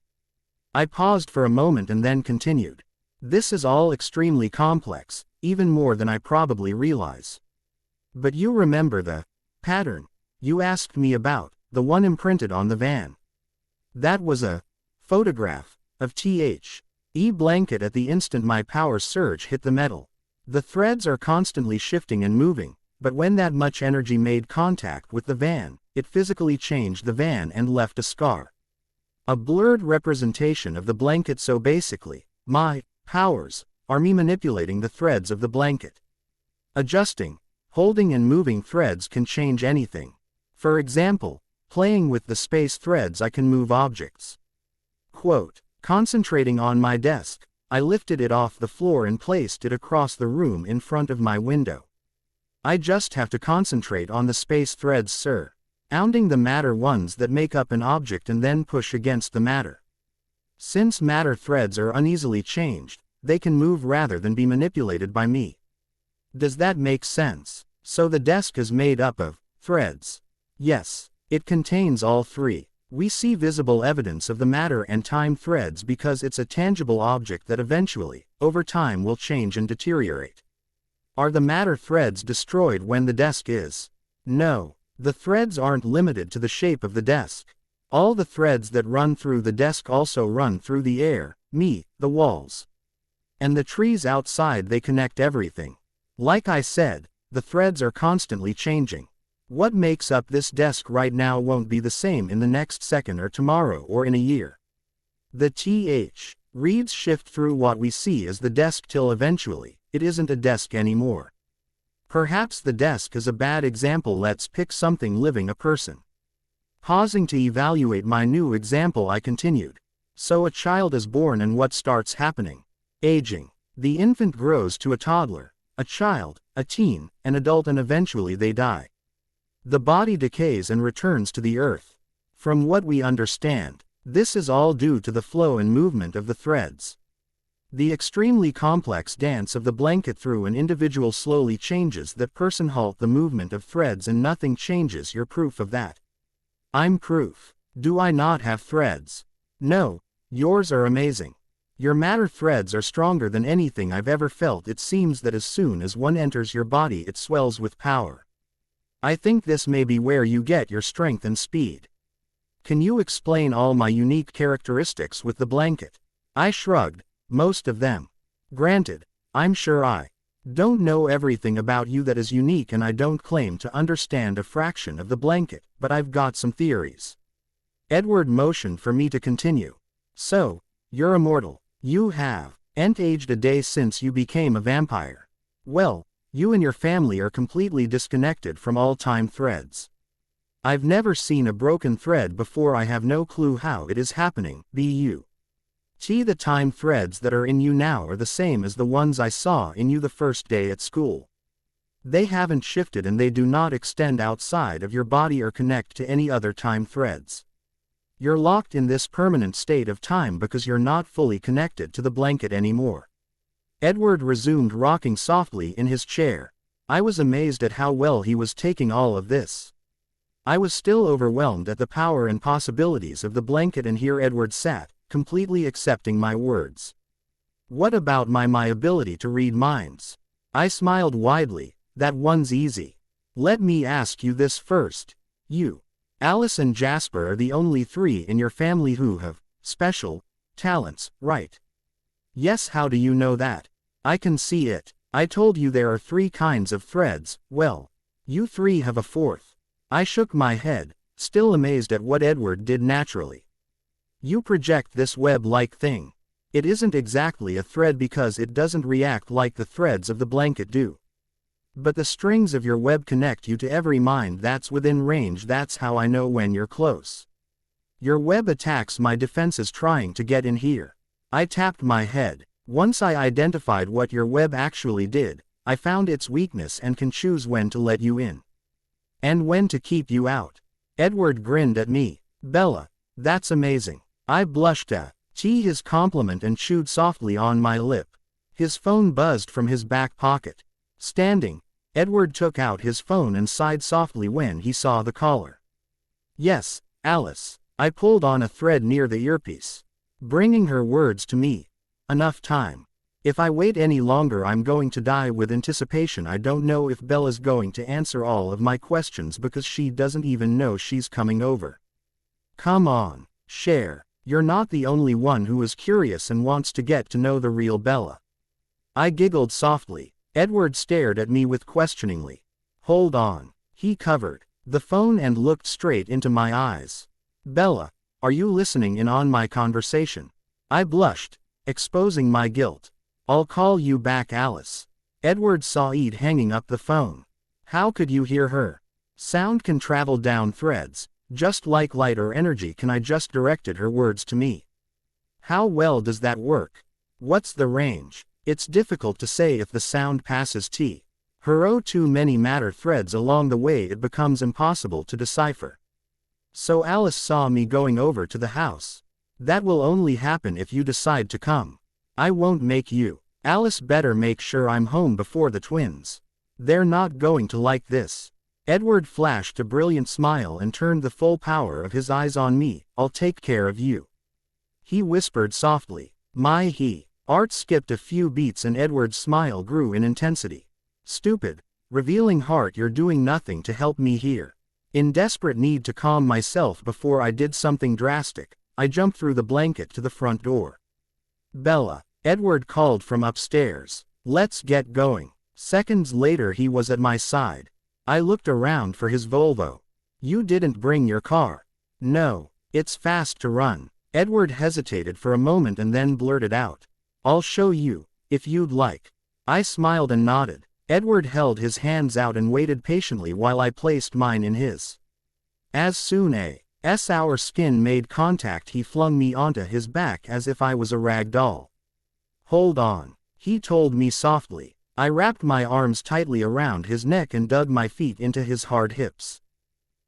I paused for a moment and then continued. This is all extremely complex, even more than I probably realize. But you remember the pattern you asked me about, the one imprinted on the van? That was a photograph of the blanket at the instant my power surge hit the metal. The threads are constantly shifting and moving, but when that much energy made contact with the van, it physically changed the van and left a scar. A blurred representation of the blanket. So basically, my powers are me manipulating the threads of the blanket. Adjusting, holding and moving threads can change anything. For example, playing with the space threads I can move objects. Quote, concentrating on my desk, I lifted it off the floor and placed it across the room in front of my window. I just have to concentrate on the space threads, sir. Ounding the matter ones that make up an object and then push against the matter. Since matter threads are uneasily changed, they can move rather than be manipulated by me. Does that make sense? So the desk is made up of threads. Yes, it contains all 3. We see visible evidence of the matter and time threads because it's a tangible object that eventually, over time, will change and deteriorate. Are the matter threads destroyed when the desk is? No, the threads aren't limited to the shape of the desk. All the threads that run through the desk also run through the air, me, the walls, and the trees outside. They connect everything. Like I said, the threads are constantly changing. What makes up this desk right now won't be the same in the next second or tomorrow or in a year. The reeds shift through what we see as the desk till eventually, it isn't a desk anymore. Perhaps the desk is a bad example. Let's pick something living, a person. Pausing to evaluate my new example, I continued. So a child is born and what starts happening? Aging. The infant grows to a toddler, a child, a teen, an adult, and eventually they die. The body decays and returns to the earth. From what we understand, this is all due to the flow and movement of the threads. The extremely complex dance of the blanket through an individual slowly changes that person. Halt the movement of threads and nothing changes. You're proof of that. I'm proof. Do I not have threads? No, yours are amazing. Your matter threads are stronger than anything I've ever felt. It seems that as soon as one enters your body it swells with power. I think this may be where you get your strength and speed. Can you explain all my unique characteristics with the blanket? I shrugged. Most of them. Granted, I'm sure I don't know everything about you that is unique, and I don't claim to understand a fraction of the blanket, but I've got some theories. Edward motioned for me to continue. So, you're immortal. You haven't aged a day since you became a vampire. Well, you and your family are completely disconnected from all time threads. I've never seen a broken thread before. I have no clue how it is happening. The time threads that are in you now are the same as the ones I saw in you the first day at school. They haven't shifted and they do not extend outside of your body or connect to any other time threads. You're locked in this permanent state of time because you're not fully connected to the blanket anymore. Edward resumed rocking softly in his chair. I was amazed at how well he was taking all of this. I was still overwhelmed at the power and possibilities of the blanket, and here Edward sat, completely accepting my words. What about my ability to read minds? I smiled widely. That one's easy. Let me ask you this first. You, Alice and Jasper are the only three in your family who have special talents, right? Yes. How do you know that? I can see it. I told you there are 3 kinds of threads. Well, you 3 have a 4th. I shook my head, still amazed at what Edward did naturally. You project this web-like thing. It isn't exactly a thread because it doesn't react like the threads of the blanket do. But the strings of your web connect you to every mind that's within range. That's how I know when you're close. Your web attacks my defenses trying to get in here. I tapped my head. Once I identified what your web actually did, I found its weakness and can choose when to let you in. And when to keep you out. Edward grinned at me. Bella, that's amazing. I blushed at his compliment and chewed softly on my lip. His phone buzzed from his back pocket. Standing, Edward took out his phone and sighed softly when he saw the caller. Yes, Alice. I pulled on a thread near the earpiece, bringing her words to me. Enough time. If I wait any longer I'm going to die with anticipation. I don't know if Bella's going to answer all of my questions because she doesn't even know she's coming over. Come on, share. You're not the only one who is curious and wants to get to know the real Bella. I giggled softly. Edward stared at me with questioningly. Hold on. He covered the phone and looked straight into my eyes. Bella, are you listening in on my conversation? I blushed, exposing my guilt. I'll call you back, Alice. Edward saw Ed hanging up the phone. How could you hear her? Sound can travel down threads, just like light or energy can. I just directed her words to me. How well does that work? What's the range? It's difficult to say if the sound passes her too many matter threads along the way. It becomes impossible to decipher. So Alice saw me going over to the house. That will only happen if you decide to come. I won't make you. Alice better make sure I'm home before the twins. They're not going to like this. Edward flashed a brilliant smile and turned the full power of his eyes on me. I'll take care of you. He whispered softly. Art skipped a few beats and Edward's smile grew in intensity. Stupid, revealing heart, you're doing nothing to help me here. In desperate need to calm myself before I did something drastic, I jumped through the blanket to the front door. Bella, Edward called from upstairs. Let's get going. Seconds later he was at my side. I looked around for his Volvo. You didn't bring your car. No, it's fast to run. Edward hesitated for a moment and then blurted out. I'll show you, if you'd like. I smiled and nodded. Edward held his hands out and waited patiently while I placed mine in his. As soon as our skin made contact he flung me onto his back as if I was a rag doll. Hold on, he told me softly. I wrapped my arms tightly around his neck and dug my feet into his hard hips.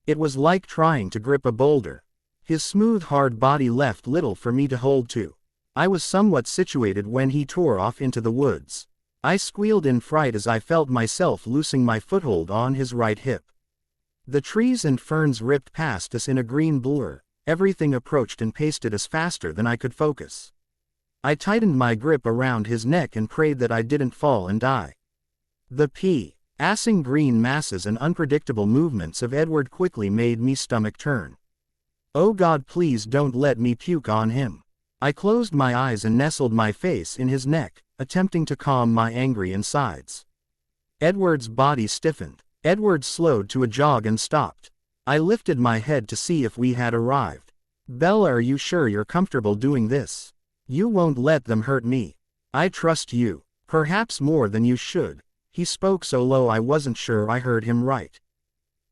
It was like trying to grip a boulder. His smooth hard body left little for me to hold to. I was somewhat situated when he tore off into the woods. I squealed in fright as I felt myself losing my foothold on his right hip. The trees and ferns ripped past us in a green blur. Everything approached and pasted us faster than I could focus. I tightened my grip around his neck and prayed that I didn't fall and die. The passing green masses and unpredictable movements of Edward quickly made me stomach turn. Oh God, please don't let me puke on him. I closed my eyes and nestled my face in his neck, attempting to calm my angry insides. Edward's body stiffened. Edward slowed to a jog and stopped. I lifted my head to see if we had arrived. Bella, are you sure you're comfortable doing this? You won't let them hurt me. I trust you. Perhaps more than you should. He spoke so low I wasn't sure I heard him right.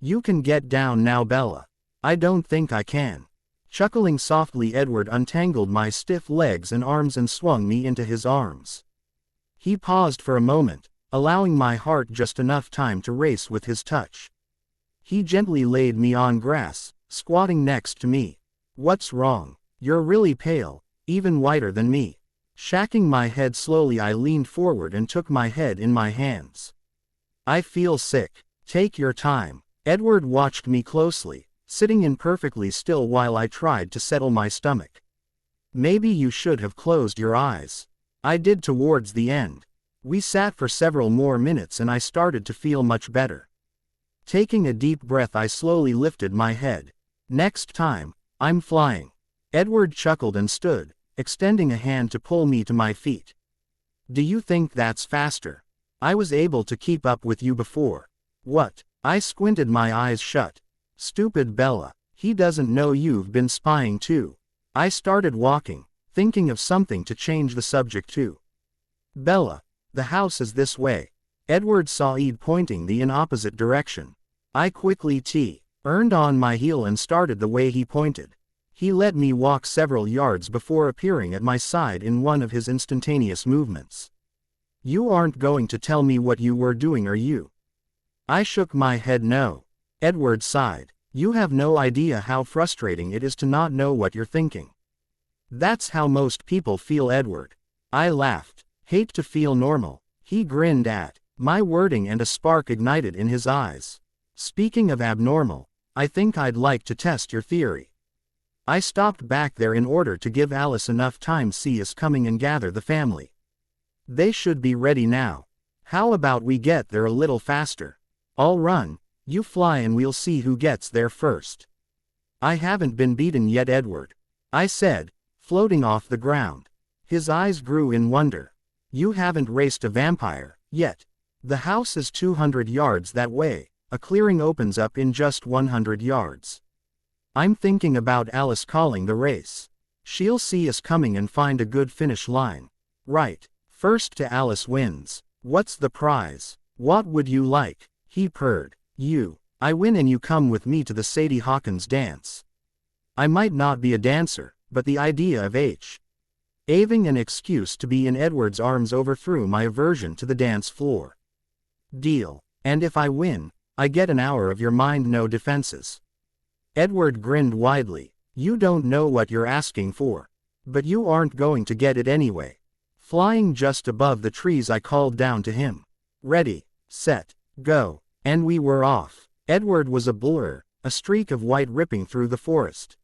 You can get down now, Bella. I don't think I can. Chuckling softly, Edward untangled my stiff legs and arms and swung me into his arms. He paused for a moment, allowing my heart just enough time to race with his touch. He gently laid me on grass, squatting next to me. What's wrong? You're really pale, even whiter than me. Shaking my head slowly, I leaned forward and took my head in my hands. I feel sick. Take your time. Edward watched me closely, sitting in perfectly still while I tried to settle my stomach. Maybe you should have closed your eyes. I did towards the end. We sat for several more minutes and I started to feel much better. Taking a deep breath, I slowly lifted my head. Next time, I'm flying. Edward chuckled and stood, extending a hand to pull me to my feet. Do you think that's faster? I was able to keep up with you before. What? I squinted my eyes shut. Stupid Bella, he doesn't know you've been spying too. I started walking, thinking of something to change the subject to. Bella, the house is this way. Edward saw Ed pointing in opposite direction. I quickly turned on my heel and started the way he pointed. He let me walk several yards before appearing at my side in one of his instantaneous movements. You aren't going to tell me what you were doing, are you? I shook my head no. Edward sighed. You have no idea how frustrating it is to not know what you're thinking. That's how most people feel, Edward. I laughed. Hate to feel normal. He grinned at my wording and a spark ignited in his eyes. Speaking of abnormal, I think I'd like to test your theory. I stopped back there in order to give Alice enough time to see us coming and gather the family. They should be ready now. How about we get there a little faster? I'll run, you fly, and we'll see who gets there first. I haven't been beaten yet, Edward, I said, floating off the ground. His eyes grew in wonder. You haven't raced a vampire yet. The house is 200 yards that way. A clearing opens up in just 100 yards. I'm thinking about Alice calling the race. She'll see us coming and find a good finish line. Right. First to Alice wins. What's the prize? What would you like? He purred. I win and you come with me to the Sadie Hawkins dance. I might not be a dancer, but the idea of having an excuse to be in Edward's arms overthrew my aversion to the dance floor. Deal. And if I win, I get an hour of your mind, no defenses. Edward grinned widely. You don't know what you're asking for. But you aren't going to get it anyway. Flying just above the trees, I called down to him. Ready, set, go. And we were off. Edward was a blur, a streak of white ripping through the forest.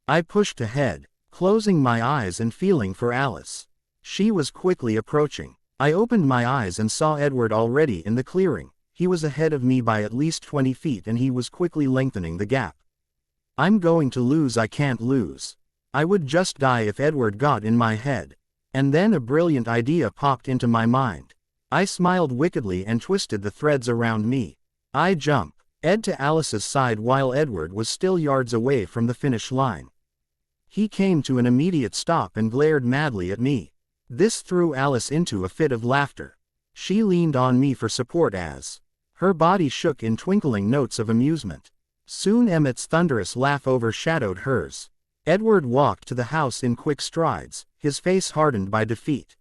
I pushed ahead, closing my eyes and feeling for Alice. She was quickly approaching. I opened my eyes and saw Edward already in the clearing. He was ahead of me by at least 20 feet and he was quickly lengthening the gap. I'm going to lose, I can't lose. I would just die if Edward got in my head. And then a brilliant idea popped into my mind. I smiled wickedly and twisted the threads around me. I jumped Ed to Alice's side while Edward was still yards away from the finish line. He came to an immediate stop and glared madly at me. This threw Alice into a fit of laughter. She leaned on me for support as her body shook in twinkling notes of amusement. Soon Emmett's thunderous laugh overshadowed hers. Edward walked to the house in quick strides, his face hardened by defeat.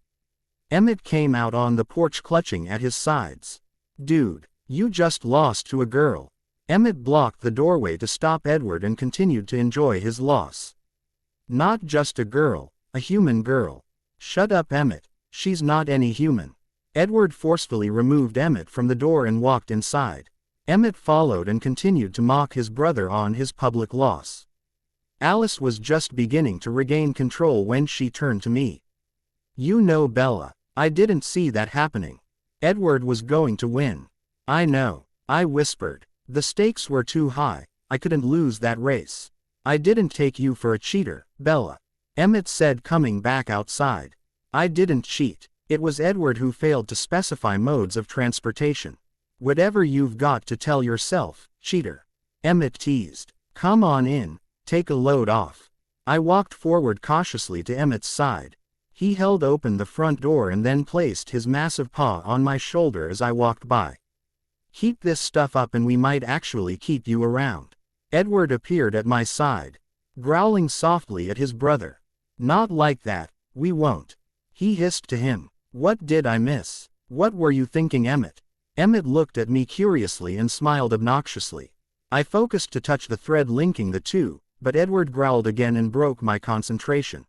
Emmett came out on the porch clutching at his sides. Dude, you just lost to a girl. Emmett blocked the doorway to stop Edward and continued to enjoy his loss. Not just a girl, a human girl. Shut up, Emmett, she's not any human. Edward forcefully removed Emmett from the door and walked inside. Emmett followed and continued to mock his brother on his public loss. Alice was just beginning to regain control when she turned to me. You know, Bella, I didn't see that happening. Edward was going to win. I know, I whispered. The stakes were too high, I couldn't lose that race. I didn't take you for a cheater, Bella. Emmett said, coming back outside. I didn't cheat. It was Edward who failed to specify modes of transportation. Whatever you've got to tell yourself, cheater. Emmett teased. Come on in, take a load off. I walked forward cautiously to Emmett's side. He held open the front door and then placed his massive paw on my shoulder as I walked by. Keep this stuff up and we might actually keep you around. Edward appeared at my side, growling softly at his brother. Not like that, we won't. He hissed to him. What did I miss? What were you thinking, Emmett? Emmett looked at me curiously and smiled obnoxiously. I focused to touch the thread linking the two, but Edward growled again and broke my concentration.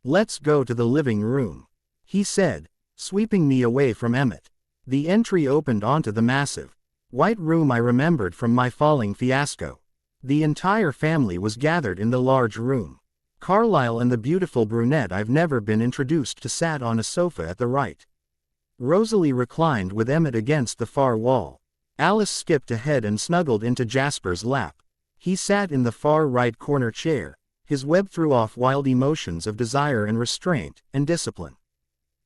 Let's go to the living room, he said, sweeping me away from Emmett. The entry opened onto the massive, white room I remembered from my falling fiasco. The entire family was gathered in the large room. Carlyle and the beautiful brunette I've never been introduced to sat on a sofa at the right. Rosalie reclined with Emmett against the far wall. Alice skipped ahead and snuggled into Jasper's lap. He sat in the far right corner chair. His web threw off wild emotions of desire and restraint, and discipline.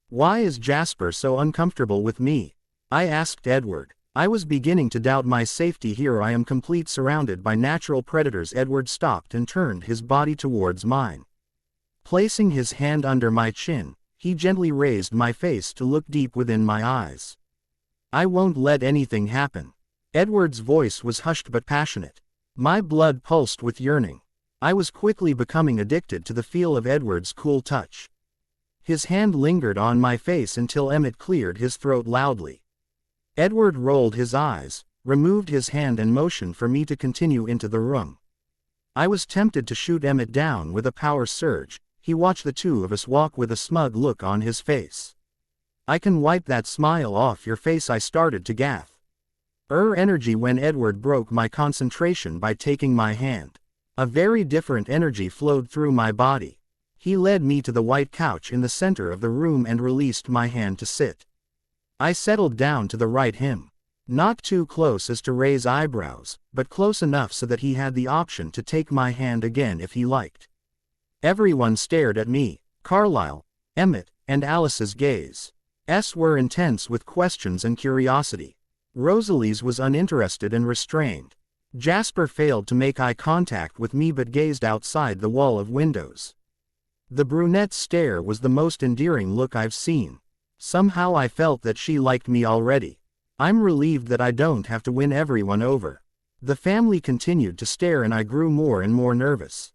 Why is Jasper so uncomfortable with me? I asked Edward. I was beginning to doubt my safety here. I am complete surrounded by natural predators. Edward stopped and turned his body towards mine. Placing his hand under my chin, he gently raised my face to look deep within my eyes. I won't let anything happen. Edward's voice was hushed but passionate. My blood pulsed with yearning. I was quickly becoming addicted to the feel of Edward's cool touch. His hand lingered on my face until Emmett cleared his throat loudly. Edward rolled his eyes, removed his hand and motioned for me to continue into the room. I was tempted to shoot Emmett down with a power surge. He watched the two of us walk with a smug look on his face. I can wipe that smile off your face, I started to gasp. Energy when Edward broke my concentration by taking my hand. A very different energy flowed through my body. He led me to the white couch in the center of the room and released my hand to sit. I settled down to the right him. Not too close as to raise eyebrows, but close enough so that he had the option to take my hand again if he liked. Everyone stared at me. Carlyle, Emmett, and Alice's gaze were intense with questions and curiosity. Rosalie's was uninterested and restrained. Jasper failed to make eye contact with me but gazed outside the wall of windows. The brunette's stare was the most endearing look I've seen. Somehow I felt that she liked me already. I'm relieved that I don't have to win everyone over. The family continued to stare and I grew more and more nervous.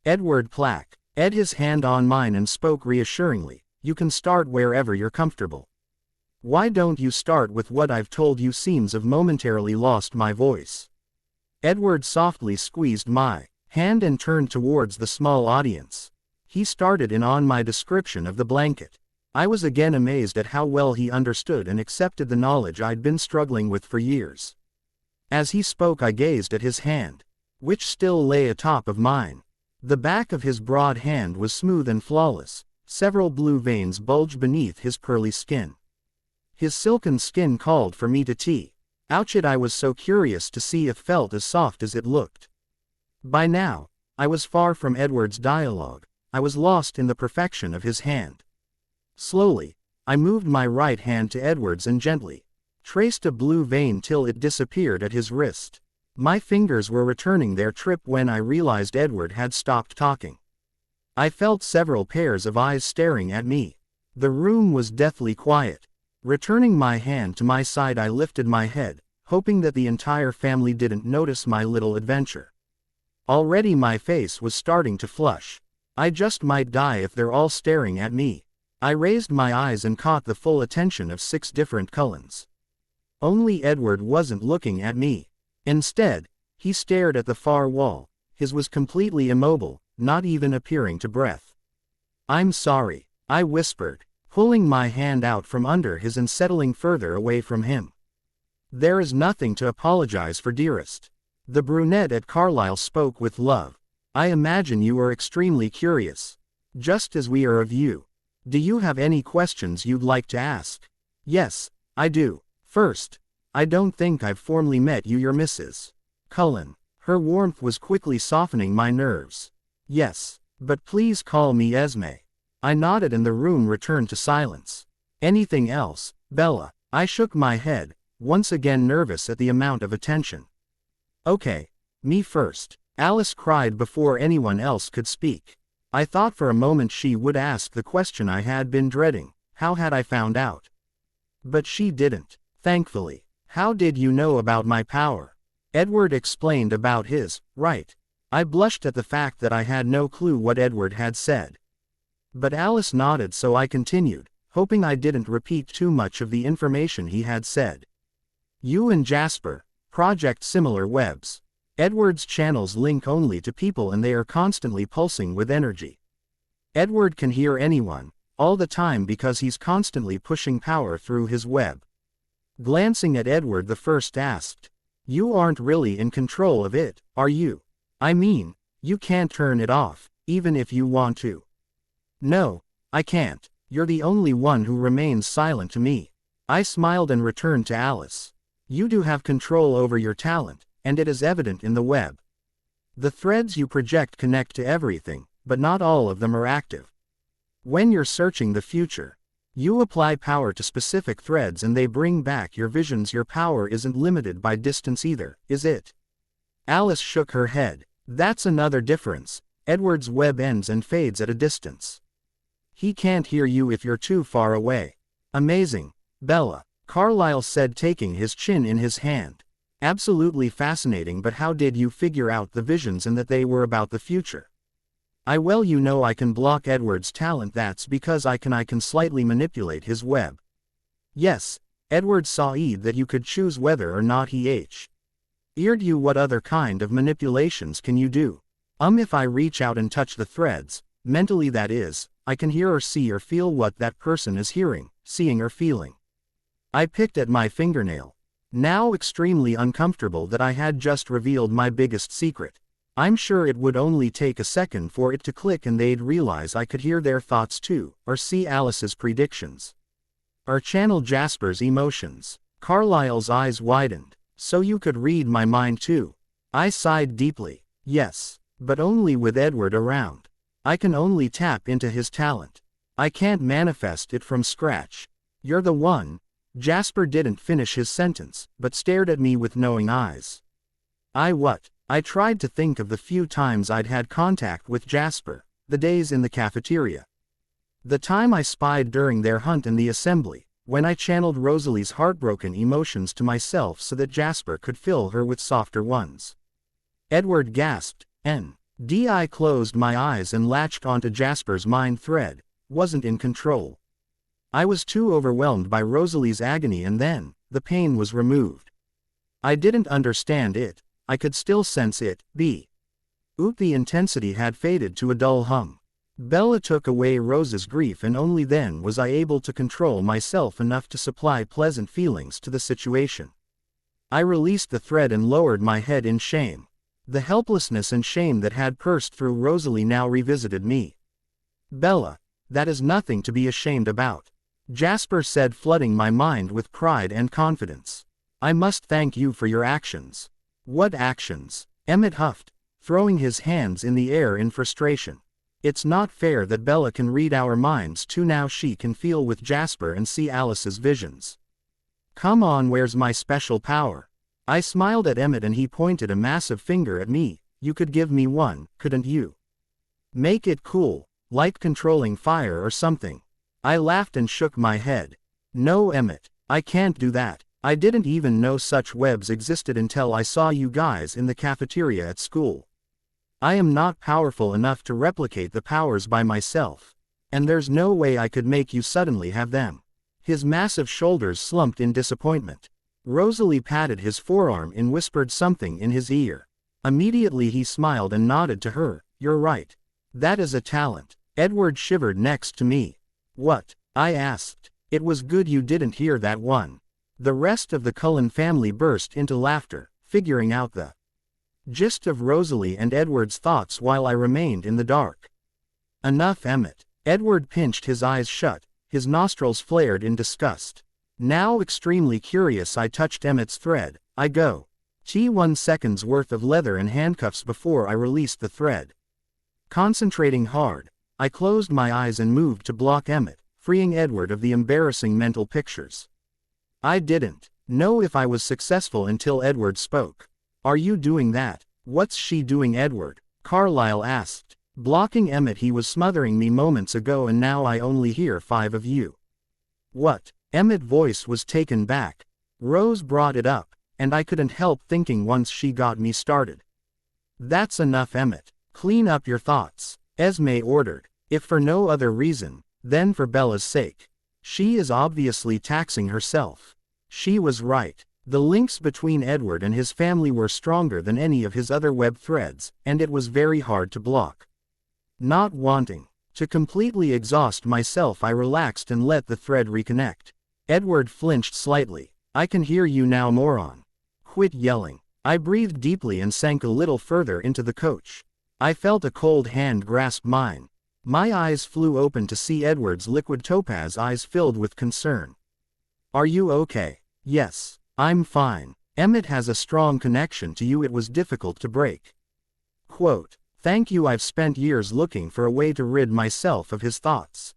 Edward Plack. Ed his hand on mine and spoke reassuringly. You can start wherever you're comfortable. Why don't you start with what I've told you? Seems I've momentarily lost my voice. Edward softly squeezed my hand and turned towards the small audience. He started in on my description of the blanket. I was again amazed at how well he understood and accepted the knowledge I'd been struggling with for years. As he spoke I gazed at his hand, which still lay atop of mine. The back of his broad hand was smooth and flawless. Several blue veins bulged beneath his pearly skin. His silken skin called for me to tea. Ouch! I was so curious to see if it felt as soft as it looked. By now, I was far from Edward's dialogue. I was lost in the perfection of his hand. Slowly, I moved my right hand to Edward's and gently traced a blue vein till it disappeared at his wrist. My fingers were returning their trip when I realized Edward had stopped talking. I felt several pairs of eyes staring at me. The room was deathly quiet. Returning my hand to my side I lifted my head, hoping that the entire family didn't notice my little adventure. Already my face was starting to flush. I just might die if they're all staring at me. I raised my eyes and caught the full attention of 6 different Cullens. Only Edward wasn't looking at me. Instead, he stared at the far wall. His was completely immobile, not even appearing to breathe. I'm sorry, I whispered, pulling my hand out from under his and settling further away from him. There is nothing to apologize for, dearest. The brunette at Carlyle spoke with love. I imagine you are extremely curious. Just as we are of you. Do you have any questions you'd like to ask? Yes, I do. First, I don't think I've formally met you. You're Mrs. Cullen. Her warmth was quickly softening my nerves. Yes, but please call me Esme. I nodded and the room returned to silence. Anything else, Bella? I shook my head, once again nervous at the amount of attention. Okay, me first. Alice cried before anyone else could speak. I thought for a moment she would ask the question I had been dreading. How had I found out? But she didn't, thankfully. How did you know about my power? Edward explained about his, right. I blushed at the fact that I had no clue what Edward had said. But Alice nodded, so I continued, hoping I didn't repeat too much of the information he had said. You and Jasper project similar webs. Edward's channels link only to people and they are constantly pulsing with energy. Edward can hear anyone, all the time, because he's constantly pushing power through his web. Glancing at Edward, the first asked, You aren't really in control of it, are you? I mean, you can't turn it off, even if you want to. No, I can't. You're the only one who remains silent to me. I smiled and returned to Alice. You do have control over your talent, and it is evident in the web. The threads you project connect to everything, but not all of them are active. When you're searching the future, you apply power to specific threads and they bring back your visions. Your power isn't limited by distance either, is it? Alice shook her head. That's another difference. Edward's web ends and fades at a distance. He can't hear you if you're too far away. Amazing, Bella, Carlyle said, taking his chin in his hand. Absolutely fascinating, but how did you figure out the visions and that they were about the future? Well, you know, I can block Edward's talent. That's because I can slightly manipulate his web. Yes, Edward saw that you could choose whether or not he eared you. What other kind of manipulations can you do? If I reach out and touch the threads, mentally that is, I can hear or see or feel what that person is hearing, seeing or feeling. I picked at my fingernail. Now extremely uncomfortable that I had just revealed my biggest secret. I'm sure it would only take a second for it to click and they'd realize I could hear their thoughts too, or see Alice's predictions. Or channel Jasper's emotions. Carlyle's eyes widened. So you could read my mind too? I sighed deeply. Yes, but only with Edward around. I can only tap into his talent. I can't manifest it from scratch. You're the one. Jasper didn't finish his sentence, but stared at me with knowing eyes. What? I tried to think of the few times I'd had contact with Jasper, the days in the cafeteria. The time I spied during their hunt in the assembly, when I channeled Rosalie's heartbroken emotions to myself so that Jasper could fill her with softer ones. Edward gasped, I closed my eyes and latched onto Jasper's mind thread, wasn't in control. I was too overwhelmed by Rosalie's agony, and then, the pain was removed. I didn't understand it. I could still sense it, the intensity had faded to a dull hum. Bella took away Rose's grief and only then was I able to control myself enough to supply pleasant feelings to the situation. I released the thread and lowered my head in shame. The helplessness and shame that had coursed through Rosalie now revisited me. Bella, that is nothing to be ashamed about. Jasper said, flooding my mind with pride and confidence. I must thank you for your actions. What actions? Emmett huffed, throwing his hands in the air in frustration. It's not fair that Bella can read our minds too. Now she can feel with Jasper and see Alice's visions. Come on, where's my special power? I smiled at Emmett and he pointed a massive finger at me. You could give me one, couldn't you? Make it cool, like controlling fire or something. I laughed and shook my head. No, Emmett, I can't do that. I didn't even know such webs existed until I saw you guys in the cafeteria at school. I am not powerful enough to replicate the powers by myself. And there's no way I could make you suddenly have them. His massive shoulders slumped in disappointment. Rosalie patted his forearm and whispered something in his ear. Immediately he smiled and nodded to her. You're right. That is a talent. Edward shivered next to me. What? I asked. It was good you didn't hear that one. The rest of the Cullen family burst into laughter, figuring out the gist of Rosalie and Edward's thoughts while I remained in the dark. Enough, Emmett. Edward pinched his eyes shut, his nostrils flared in disgust. Now extremely curious, I touched Emmett's thread. I go. 1 second's worth of leather and handcuffs before I released the thread. Concentrating hard, I closed my eyes and moved to block Emmett, freeing Edward of the embarrassing mental pictures. I didn't know if I was successful until Edward spoke. Are you doing that? What's she doing, Edward? Carlyle asked. Blocking Emmett. He was smothering me moments ago and now I only hear 5 of you. What? Emmett's voice was taken back. Rose brought it up, and I couldn't help thinking once she got me started. That's enough, Emmett. Clean up your thoughts, Esme ordered, if for no other reason, then for Bella's sake. She is obviously taxing herself. She was right. The links between Edward and his family were stronger than any of his other web threads, and it was very hard to block. Not wanting to completely exhaust myself, I relaxed and let the thread reconnect. Edward flinched slightly. I can hear you now, moron. Quit yelling. I breathed deeply and sank a little further into the coach. I felt a cold hand grasp mine. My eyes flew open to see Edward's liquid topaz eyes filled with concern. Are you okay? Yes, I'm fine. Emmett has a strong connection to you. It was difficult to break. Quote, thank you. I've spent years looking for a way to rid myself of his thoughts.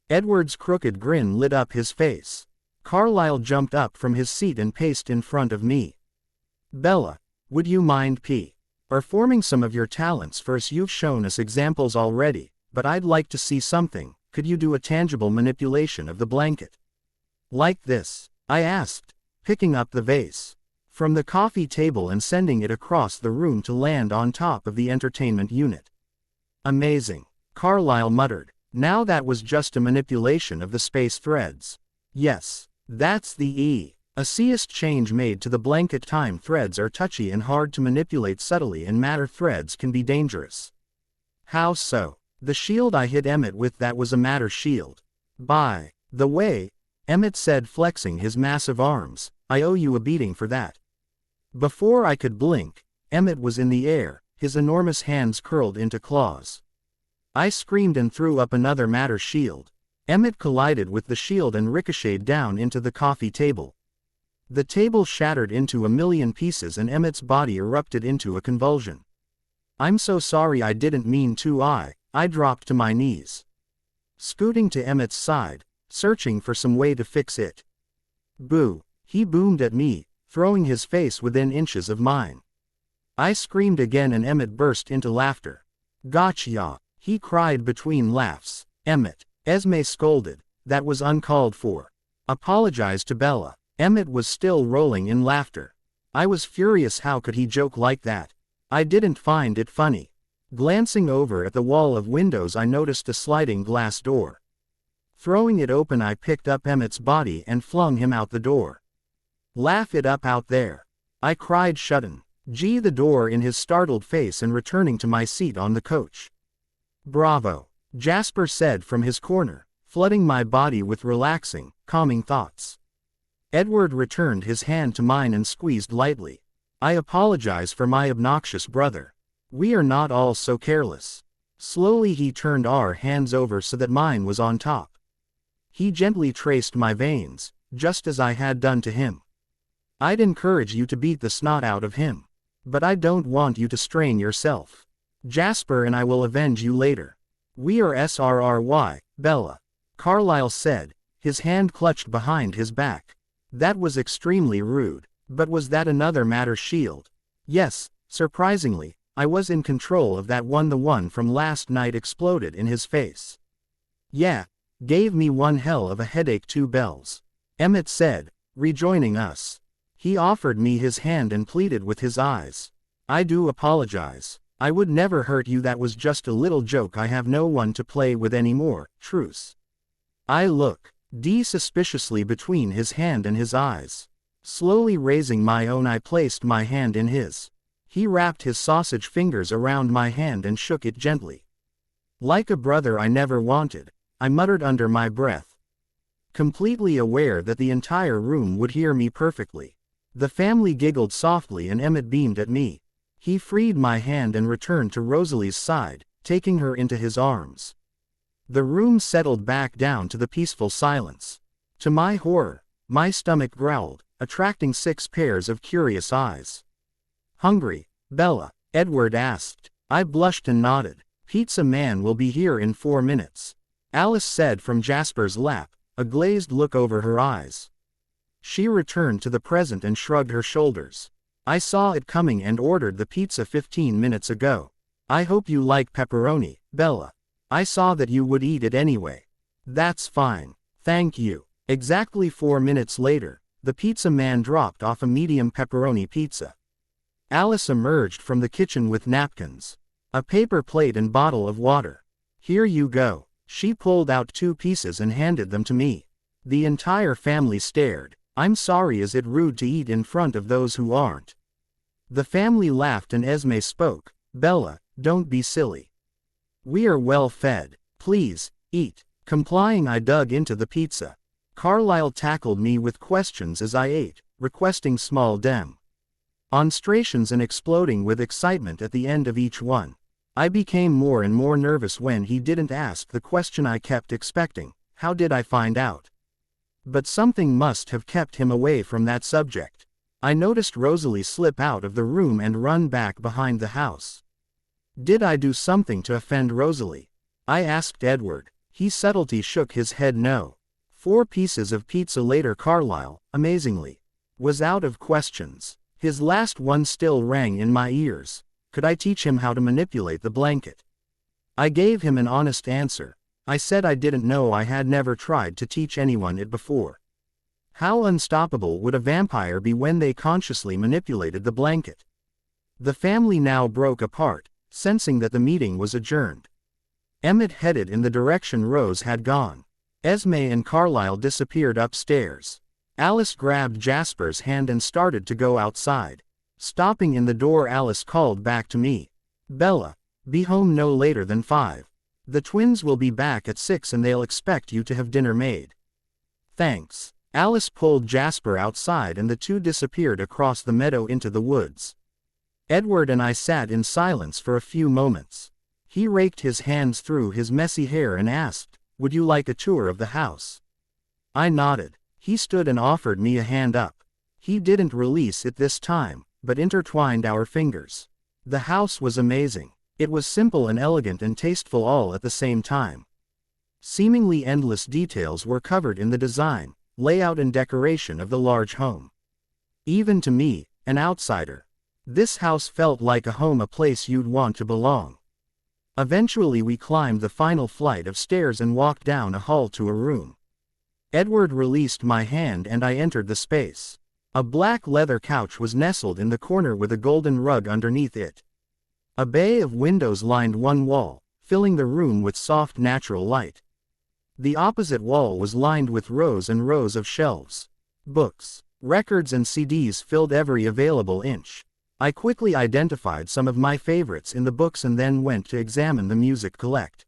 Edward's crooked grin lit up his face. Carlyle jumped up from his seat and paced in front of me. Bella, would you mind performing some of your talents first? You've shown us examples already, but I'd like to see something. Could you do a tangible manipulation of the blanket? Like this? I asked, picking up the vase from the coffee table and sending it across the room to land on top of the entertainment unit. Amazing, Carlyle muttered. Now that was just a manipulation of the space threads. Yes, that's the easiest change made to the blanket. Time threads are touchy and hard to manipulate subtly, and matter threads can be dangerous. How so? The shield I hit Emmett with, that was a matter shield. By the way, Emmett said, flexing his massive arms, I owe you a beating for that. Before I could blink, Emmett was in the air, his enormous hands curled into claws. I screamed and threw up another matter shield. Emmett collided with the shield and ricocheted down into the coffee table. The table shattered into a million pieces and Emmett's body erupted into a convulsion. I'm so sorry, I didn't mean to. I dropped to my knees, scooting to Emmett's side, searching for some way to fix it. Boo, he boomed at me, throwing his face within inches of mine. I screamed again and Emmett burst into laughter. Gotcha, he cried between laughs. Emmett, Esme scolded, that was uncalled for. Apologize to Bella. Emmett was still rolling in laughter. I was furious. How could he joke like that? I didn't find it funny. Glancing over at the wall of windows, I noticed a sliding glass door. Throwing it open, I picked up Emmett's body and flung him out the door. Laugh it up out there, I cried, shutting the door in his startled face and returning to my seat on the coach. Bravo, Jasper said from his corner, flooding my body with relaxing, calming thoughts. Edward returned his hand to mine and squeezed lightly. I apologize for my obnoxious brother. We are not all so careless. Slowly he turned our hands over so that mine was on top. He gently traced my veins, just as I had done to him. I'd encourage you to beat the snot out of him. But I don't want you to strain yourself. Jasper and I will avenge you later. We are SRRY, Bella, Carlyle said, his hand clutched behind his back. That was extremely rude, but was that another matter shield? Yes, surprisingly, I was in control of that one. The one from last night exploded in his face. Yeah, gave me one hell of a headache. 2 bells, Emmett said, rejoining us. He offered me his hand and pleaded with his eyes. I do apologize. I would never hurt you. That was just a little joke. I have no one to play with anymore. Truce. I looked suspiciously between his hand and his eyes. Slowly raising my own, I placed my hand in his. He wrapped his sausage fingers around my hand and shook it gently. Like a brother I never wanted, I muttered under my breath, completely aware that the entire room would hear me perfectly. The family giggled softly and Emmett beamed at me. He freed my hand and returned to Rosalie's side, taking her into his arms. The room settled back down to the peaceful silence. To my horror, my stomach growled, attracting 6 pairs of curious eyes. Hungry, Bella? Edward asked. I blushed and nodded. Pizza man will be here in 4 minutes, Alice said from Jasper's lap, a glazed look over her eyes. She returned to the present and shrugged her shoulders. I saw it coming and ordered the pizza 15 minutes ago. I hope you like pepperoni, Bella. I saw that you would eat it anyway. That's fine. Thank you. Exactly 4 minutes later, The pizza man dropped off a medium pepperoni pizza. Alice emerged from the kitchen with napkins, a paper plate and bottle of water. Here you go. She pulled out 2 pieces and handed them to me. The entire family stared. I'm sorry, is it rude to eat in front of those who aren't? The family laughed and Esme spoke. Bella, don't be silly. We are well fed. Please, eat. Complying, I dug into the pizza. Carlisle tackled me with questions as I ate, requesting small demonstrations and exploding with excitement at the end of each one. I became more and more nervous when he didn't ask the question I kept expecting: how did I find out? But something must have kept him away from that subject. I noticed Rosalie slip out of the room and run back behind the house. Did I do something to offend Rosalie? I asked Edward. He subtly shook his head no. 4 pieces of pizza later, Carlisle, amazingly, was out of questions. His last one still rang in my ears. Could I teach him how to manipulate the blanket? I gave him an honest answer. I said I didn't know. I had never tried to teach anyone it before. How unstoppable would a vampire be when they consciously manipulated the blanket? The family now broke apart, sensing that the meeting was adjourned. Emmett headed in the direction Rose had gone. Esme and Carlisle disappeared upstairs. Alice grabbed Jasper's hand and started to go outside. Stopping in the door, Alice called back to me. Bella, be home no later than 5. The twins will be back at 6 and they'll expect you to have dinner made. Thanks. Alice pulled Jasper outside and the 2 disappeared across the meadow into the woods. Edward and I sat in silence for a few moments. He raked his hands through his messy hair and asked, "Would you like a tour of the house?" I nodded. He stood and offered me a hand up. He didn't release it this time, but intertwined our fingers. The house was amazing. It was simple and elegant and tasteful all at the same time. Seemingly endless details were covered in the design, layout and decoration of the large home. Even to me, an outsider, this house felt like a home, a place you'd want to belong. Eventually we climbed the final flight of stairs and walked down a hall to a room. Edward released my hand and I entered the space. A black leather couch was nestled in the corner with a golden rug underneath it. A bay of windows lined one wall, filling the room with soft natural light. The opposite wall was lined with rows and rows of shelves. Books, records and CDs filled every available inch. I quickly identified some of my favorites in the books and then went to examine the music collect.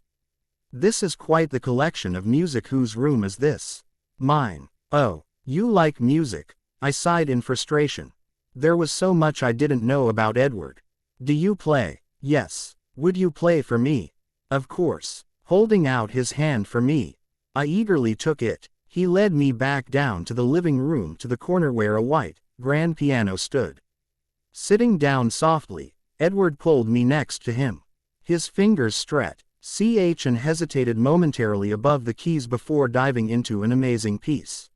This is quite the collection of music. Whose room is this? Mine. Oh, you like music? I sighed in frustration. There was so much I didn't know about Edward. Do you play? Yes. Would you play for me? Of course. Holding out his hand for me, I eagerly took it. He led me back down to the living room to the corner where a white, grand piano stood. Sitting down softly, Edward pulled me next to him. His fingers stretched and hesitated momentarily above the keys before diving into an amazing piece.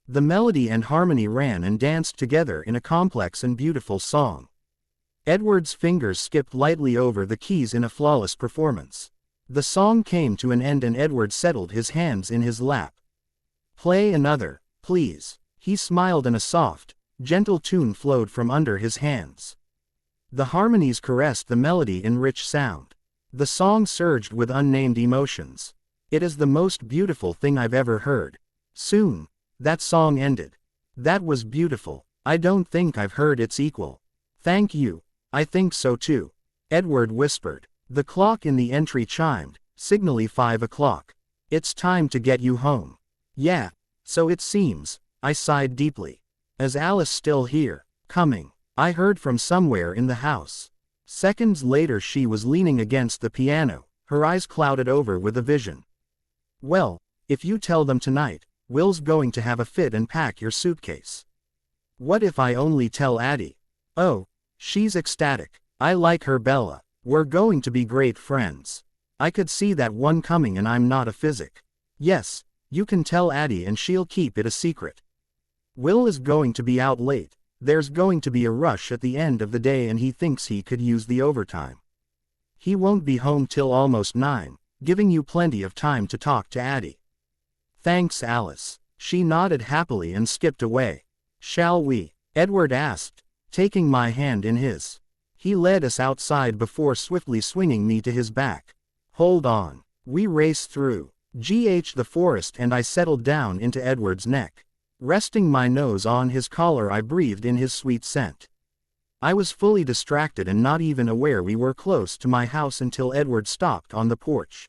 The melody and harmony ran and danced together in a complex and beautiful song. Edward's fingers skipped lightly over the keys in a flawless performance. The song came to an end and Edward settled his hands in his lap. Play another, please. He smiled and a soft, gentle tune flowed from under his hands. The harmonies caressed the melody in rich sound. The song surged with unnamed emotions. It is the most beautiful thing I've ever heard. Soon, that song ended. That was beautiful. I don't think I've heard its equal. Thank you. I think so too. Edward whispered. The clock in the entry chimed, signaling 5 o'clock. It's time to get you home. Yeah, so it seems. I sighed deeply. Is Alice still here? Coming. I heard from somewhere in the house. Seconds later she was leaning against the piano, her eyes clouded over with a vision. Well, if you tell them tonight, Will's going to have a fit and pack your suitcase. What if I only tell Addie? Oh, she's ecstatic. I like her, Bella. We're going to be great friends. I could see that one coming and I'm not a physic. Yes, you can tell Addie and she'll keep it a secret. Will is going to be out late. There's going to be a rush at the end of the day and he thinks he could use the overtime. He won't be home till almost 9, giving you plenty of time to talk to Addie. Thanks, Alice. She nodded happily and skipped away. Shall we? Edward asked, taking my hand in his. He led us outside before swiftly swinging me to his back. Hold on. We raced through the forest and I settled down into Edward's neck. Resting my nose on his collar, I breathed in his sweet scent. I was fully distracted and not even aware we were close to my house until Edward stopped on the porch.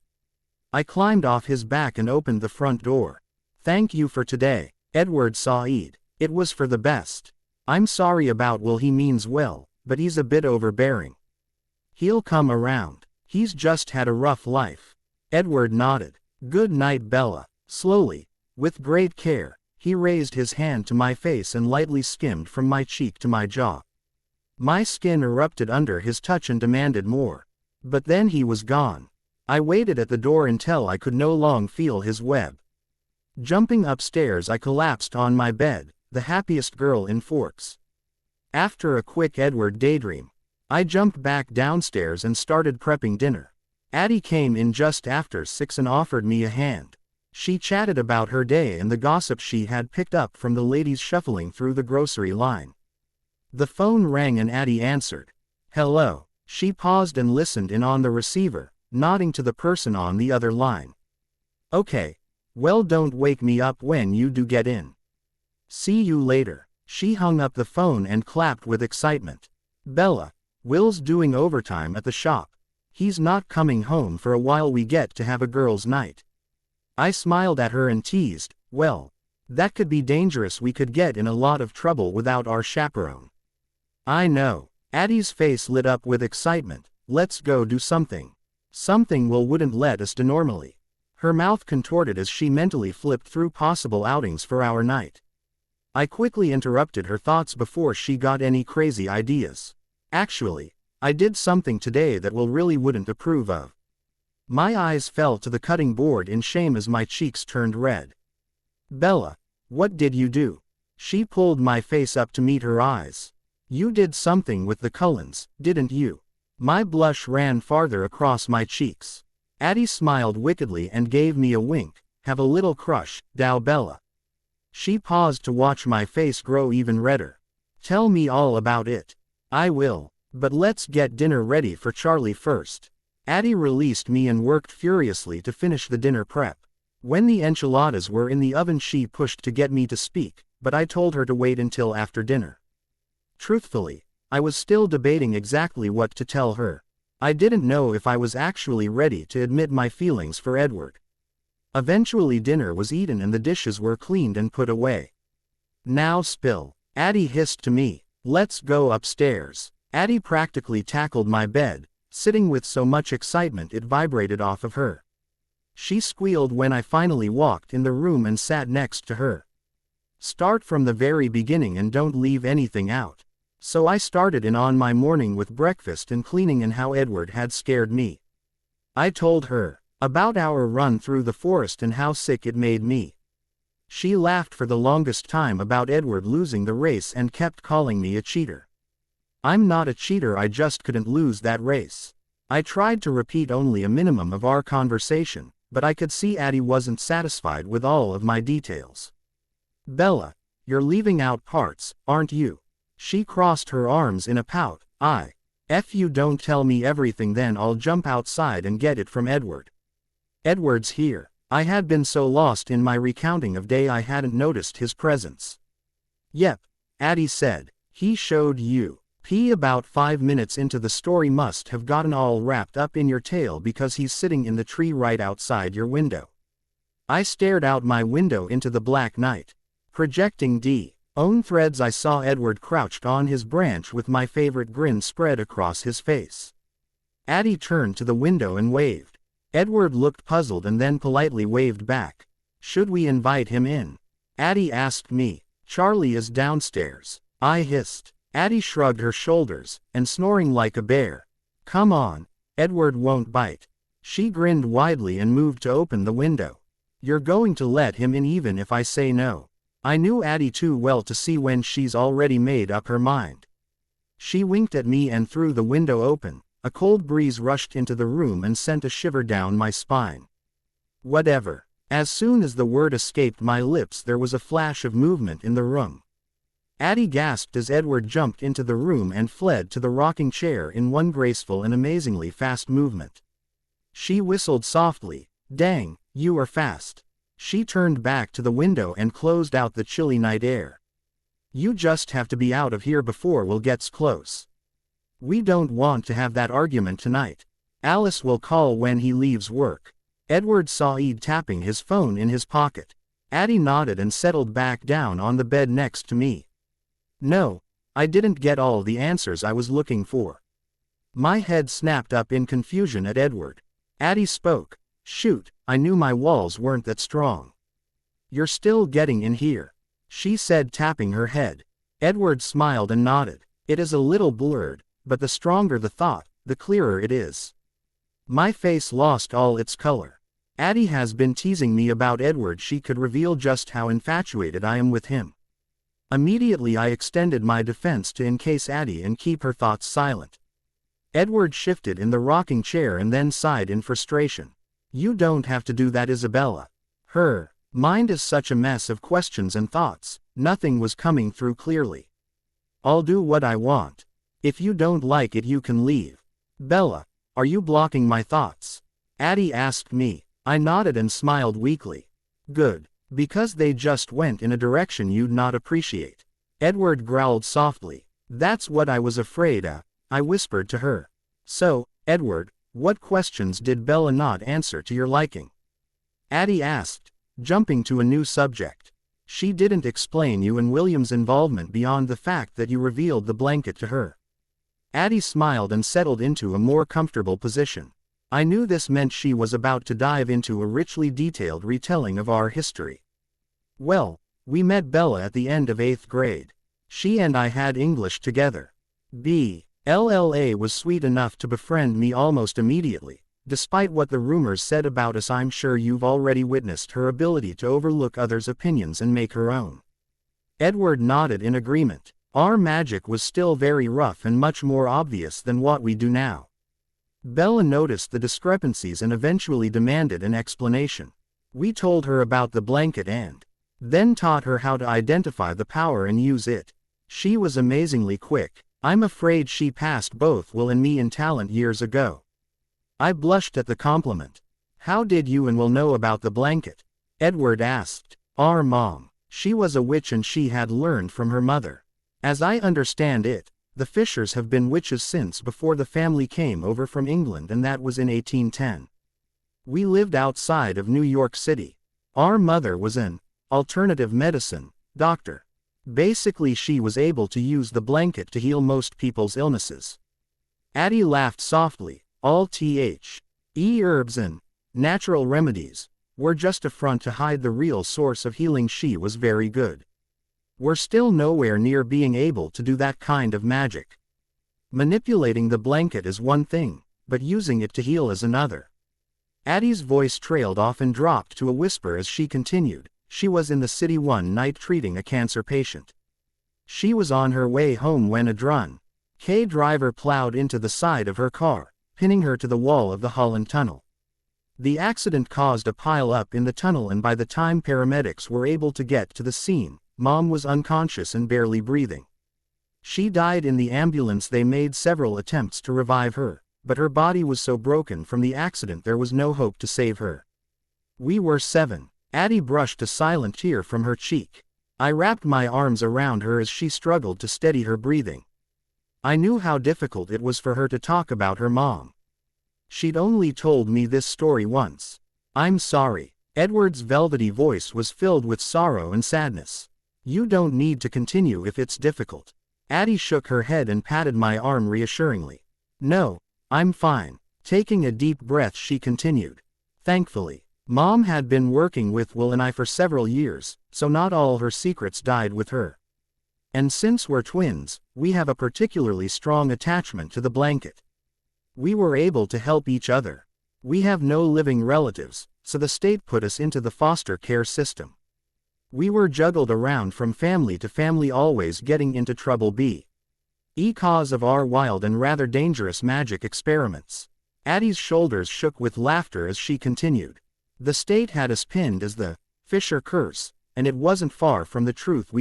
I climbed off his back and opened the front door. Thank you for today, Edward sighed. It was for the best. I'm sorry about Will, he means well, but he's a bit overbearing. He'll come around. He's just had a rough life. Edward nodded. Good night, Bella. Slowly, with great care, he raised his hand to my face and lightly skimmed from my cheek to my jaw. My skin erupted under his touch and demanded more. But then he was gone. I waited at the door until I could no longer feel his web. Jumping upstairs, I collapsed on my bed, the happiest girl in Forks. After a quick Edward daydream, I jumped back downstairs and started prepping dinner. Addie came in just after 6 and offered me a hand. She chatted about her day and the gossip she had picked up from the ladies shuffling through the grocery line. The phone rang and Addie answered. Hello. She paused and listened in on the receiver, nodding to the person on the other line. Okay. Well, don't wake me up when you do get in. See you later. She hung up the phone and clapped with excitement. Bella, Will's doing overtime at the shop. He's not coming home for a while. We get to have a girls' night. I smiled at her and teased, well, that could be dangerous. We could get in a lot of trouble without our chaperone. I know. Addie's face lit up with excitement. Let's go do something. Something Will wouldn't let us do normally. Her mouth contorted as she mentally flipped through possible outings for our night. I quickly interrupted her thoughts before she got any crazy ideas. Actually, I did something today that Will really wouldn't approve of. My eyes fell to the cutting board in shame as my cheeks turned red. Bella, what did you do? She pulled my face up to meet her eyes. You did something with the Cullens, didn't you? My blush ran farther across my cheeks. Addie smiled wickedly and gave me a wink. Have a little crush, dow Bella. She paused to watch my face grow even redder. Tell me all about it. I will, but let's get dinner ready for Charlie first. Addie released me and worked furiously to finish the dinner prep. When the enchiladas were in the oven, she pushed to get me to speak, but I told her to wait until after dinner. Truthfully, I was still debating exactly what to tell her. I didn't know if I was actually ready to admit my feelings for Edward. Eventually dinner was eaten and the dishes were cleaned and put away. Now spill. Addie hissed to me. Let's go upstairs. Addie practically tackled my bed, sitting with so much excitement it vibrated off of her. She squealed when I finally walked in the room and sat next to her. Start from the very beginning and don't leave anything out. So I started in on my morning with breakfast and cleaning and how Edward had scared me. I told her about our run through the forest and how sick it made me. She laughed for the longest time about Edward losing the race and kept calling me a cheater. I'm not a cheater, I just couldn't lose that race. I tried to repeat only a minimum of our conversation, but I could see Addie wasn't satisfied with all of my details. Bella, you're leaving out parts, aren't you? She crossed her arms in a pout. If you don't tell me everything, then I'll jump outside and get it from Edward. Edward's here. I had been so lost in my recounting of day I hadn't noticed his presence. Yep, Addie said. He showed you. About 5 minutes into the story, must have gotten all wrapped up in your tail because he's sitting in the tree right outside your window. I stared out my window into the black night. Projecting own threads, I saw Edward crouched on his branch with my favorite grin spread across his face. Addie turned to the window and waved. Edward looked puzzled and then politely waved back. Should we invite him in? Addie asked me. Charlie is downstairs. I hissed. Addie shrugged her shoulders, and snoring like a bear. Come on. Edward won't bite. She grinned widely and moved to open the window. You're going to let him in even if I say no. I knew Addie too well to see when she's already made up her mind. She winked at me and threw the window open. A cold breeze rushed into the room and sent a shiver down my spine. Whatever. As soon as the word escaped my lips, there was a flash of movement in the room. Addie gasped as Edward jumped into the room and fled to the rocking chair in one graceful and amazingly fast movement. She whistled softly. Dang, you are fast. She turned back to the window and closed out the chilly night air. You just have to be out of here before Will gets close. We don't want to have that argument tonight. Alice will call when he leaves work. Edward saw Ed tapping his phone in his pocket. Addie nodded and settled back down on the bed next to me. No, I didn't get all the answers I was looking for. My head snapped up in confusion at Edward. Addie spoke. Shoot, I knew my walls weren't that strong. You're still getting in here, she said, tapping her head. Edward smiled and nodded. It is a little blurred, but the stronger the thought, the clearer it is. My face lost all its color. Addie has been teasing me about Edward. She could reveal just how infatuated I am with him. Immediately I extended my defense to encase Addie and keep her thoughts silent. Edward shifted in the rocking chair and then sighed in frustration. You don't have to do that, Isabella. Her mind is such a mess of questions and thoughts. Nothing was coming through clearly. I'll do what I want. If you don't like it, you can leave. Bella, are you blocking my thoughts? Addie asked me. I nodded and smiled weakly. Good. Because they just went in a direction you'd not appreciate. Edward growled softly. That's what I was afraid of, I whispered to her. So, Edward, what questions did Bella not answer to your liking? Addie asked, jumping to a new subject. She didn't explain you and William's involvement beyond the fact that you revealed the blanket to her. Addie smiled and settled into a more comfortable position. I knew this meant she was about to dive into a richly detailed retelling of our history. Well, we met Bella at the end of 8th grade. She and I had English together. Bella was sweet enough to befriend me almost immediately. Despite what the rumors said about us, I'm sure you've already witnessed her ability to overlook others' opinions and make her own. Edward nodded in agreement. Our magic was still very rough and much more obvious than what we do now. Bella noticed the discrepancies and eventually demanded an explanation. We told her about the blanket and then taught her how to identify the power and use it. She was amazingly quick. I'm afraid she passed both Will and me in talent years ago. I blushed at the compliment. How did you and Will know about the blanket? Edward asked. Our mom. She was a witch and she had learned from her mother. As I understand it, the Fishers have been witches since before the family came over from England, and that was in 1810. We lived outside of New York City. Our mother was an alternative medicine doctor. Basically, she was able to use the blanket to heal most people's illnesses. Addie laughed softly. All herbs and natural remedies were just a front to hide the real source of healing. She was very good. We're still nowhere near being able to do that kind of magic. Manipulating the blanket is one thing, but using it to heal is another. Addie's voice trailed off and dropped to a whisper as she continued. She was in the city one night treating a cancer patient. She was on her way home when a drunk driver plowed into the side of her car, pinning her to the wall of the Holland Tunnel. The accident caused a pile-up in the tunnel, and by the time paramedics were able to get to the scene, Mom was unconscious and barely breathing. She died in the ambulance. They made several attempts to revive her, but her body was so broken from the accident there was no hope to save her. We were 7. Addie brushed a silent tear from her cheek. I wrapped my arms around her as she struggled to steady her breathing. I knew how difficult it was for her to talk about her mom. She'd only told me this story once. I'm sorry. Edward's velvety voice was filled with sorrow and sadness. You don't need to continue if it's difficult. Addie shook her head and patted my arm reassuringly. No, I'm fine. Taking a deep breath, she continued. Thankfully, Mom had been working with Will and I for several years, so not all her secrets died with her. And since we're twins, we have a particularly strong attachment to the blanket. We were able to help each other. We have no living relatives, so the state put us into the foster care system. We were juggled around from family to family, always getting into trouble because of our wild and rather dangerous magic experiments. Addie's shoulders shook with laughter as she continued. The state had us pinned as the Fisher curse, and it wasn't far from the truth.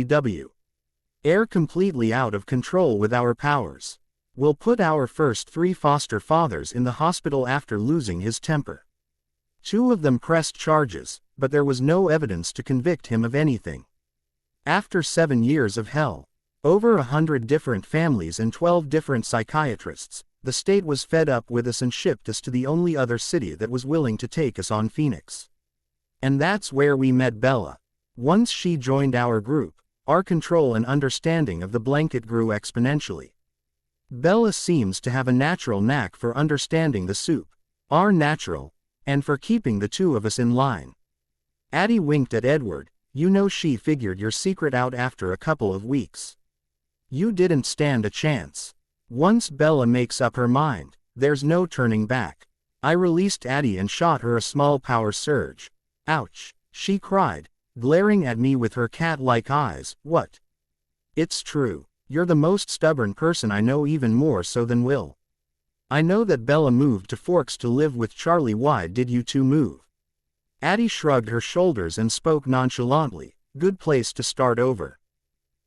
Air completely out of control with our powers. We'll put our first 3 foster fathers in the hospital after losing his temper. 2 of them pressed charges, but there was no evidence to convict him of anything. After 7 years of hell, over 100 different families and 12 different psychiatrists, the state was fed up with us and shipped us to the only other city that was willing to take us on, Phoenix. And that's where we met Bella. Once she joined our group, our control and understanding of the blanket grew exponentially. Bella seems to have a natural knack for understanding the soup, our natural, and for keeping the 2 of us in line. Addie winked at Edward. You know, she figured your secret out after a couple of weeks. You didn't stand a chance. Once Bella makes up her mind, there's no turning back. I released Addie and shot her a small power surge. Ouch, she cried, glaring at me with her cat-like eyes. What? It's true. You're the most stubborn person I know, even more so than Will. I know that Bella moved to Forks to live with Charlie. Why did you 2 move? Addie shrugged her shoulders and spoke nonchalantly. Good place to start over.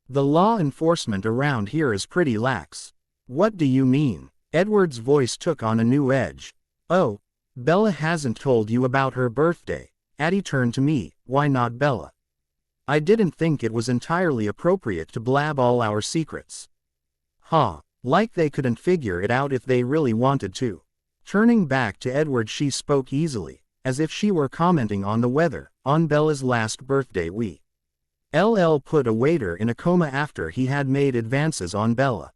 The law enforcement around here is pretty lax. What do you mean? Edward's voice took on a new edge. Oh, Bella hasn't told you about her birthday. Addie turned to me. Why not Bella? I didn't think it was entirely appropriate to blab all our secrets. Like they couldn't figure it out if they really wanted to. Turning back to Edward, she spoke easily, as if she were commenting on the weather. On Bella's last birthday we put a waiter in a coma after he had made advances on Bella.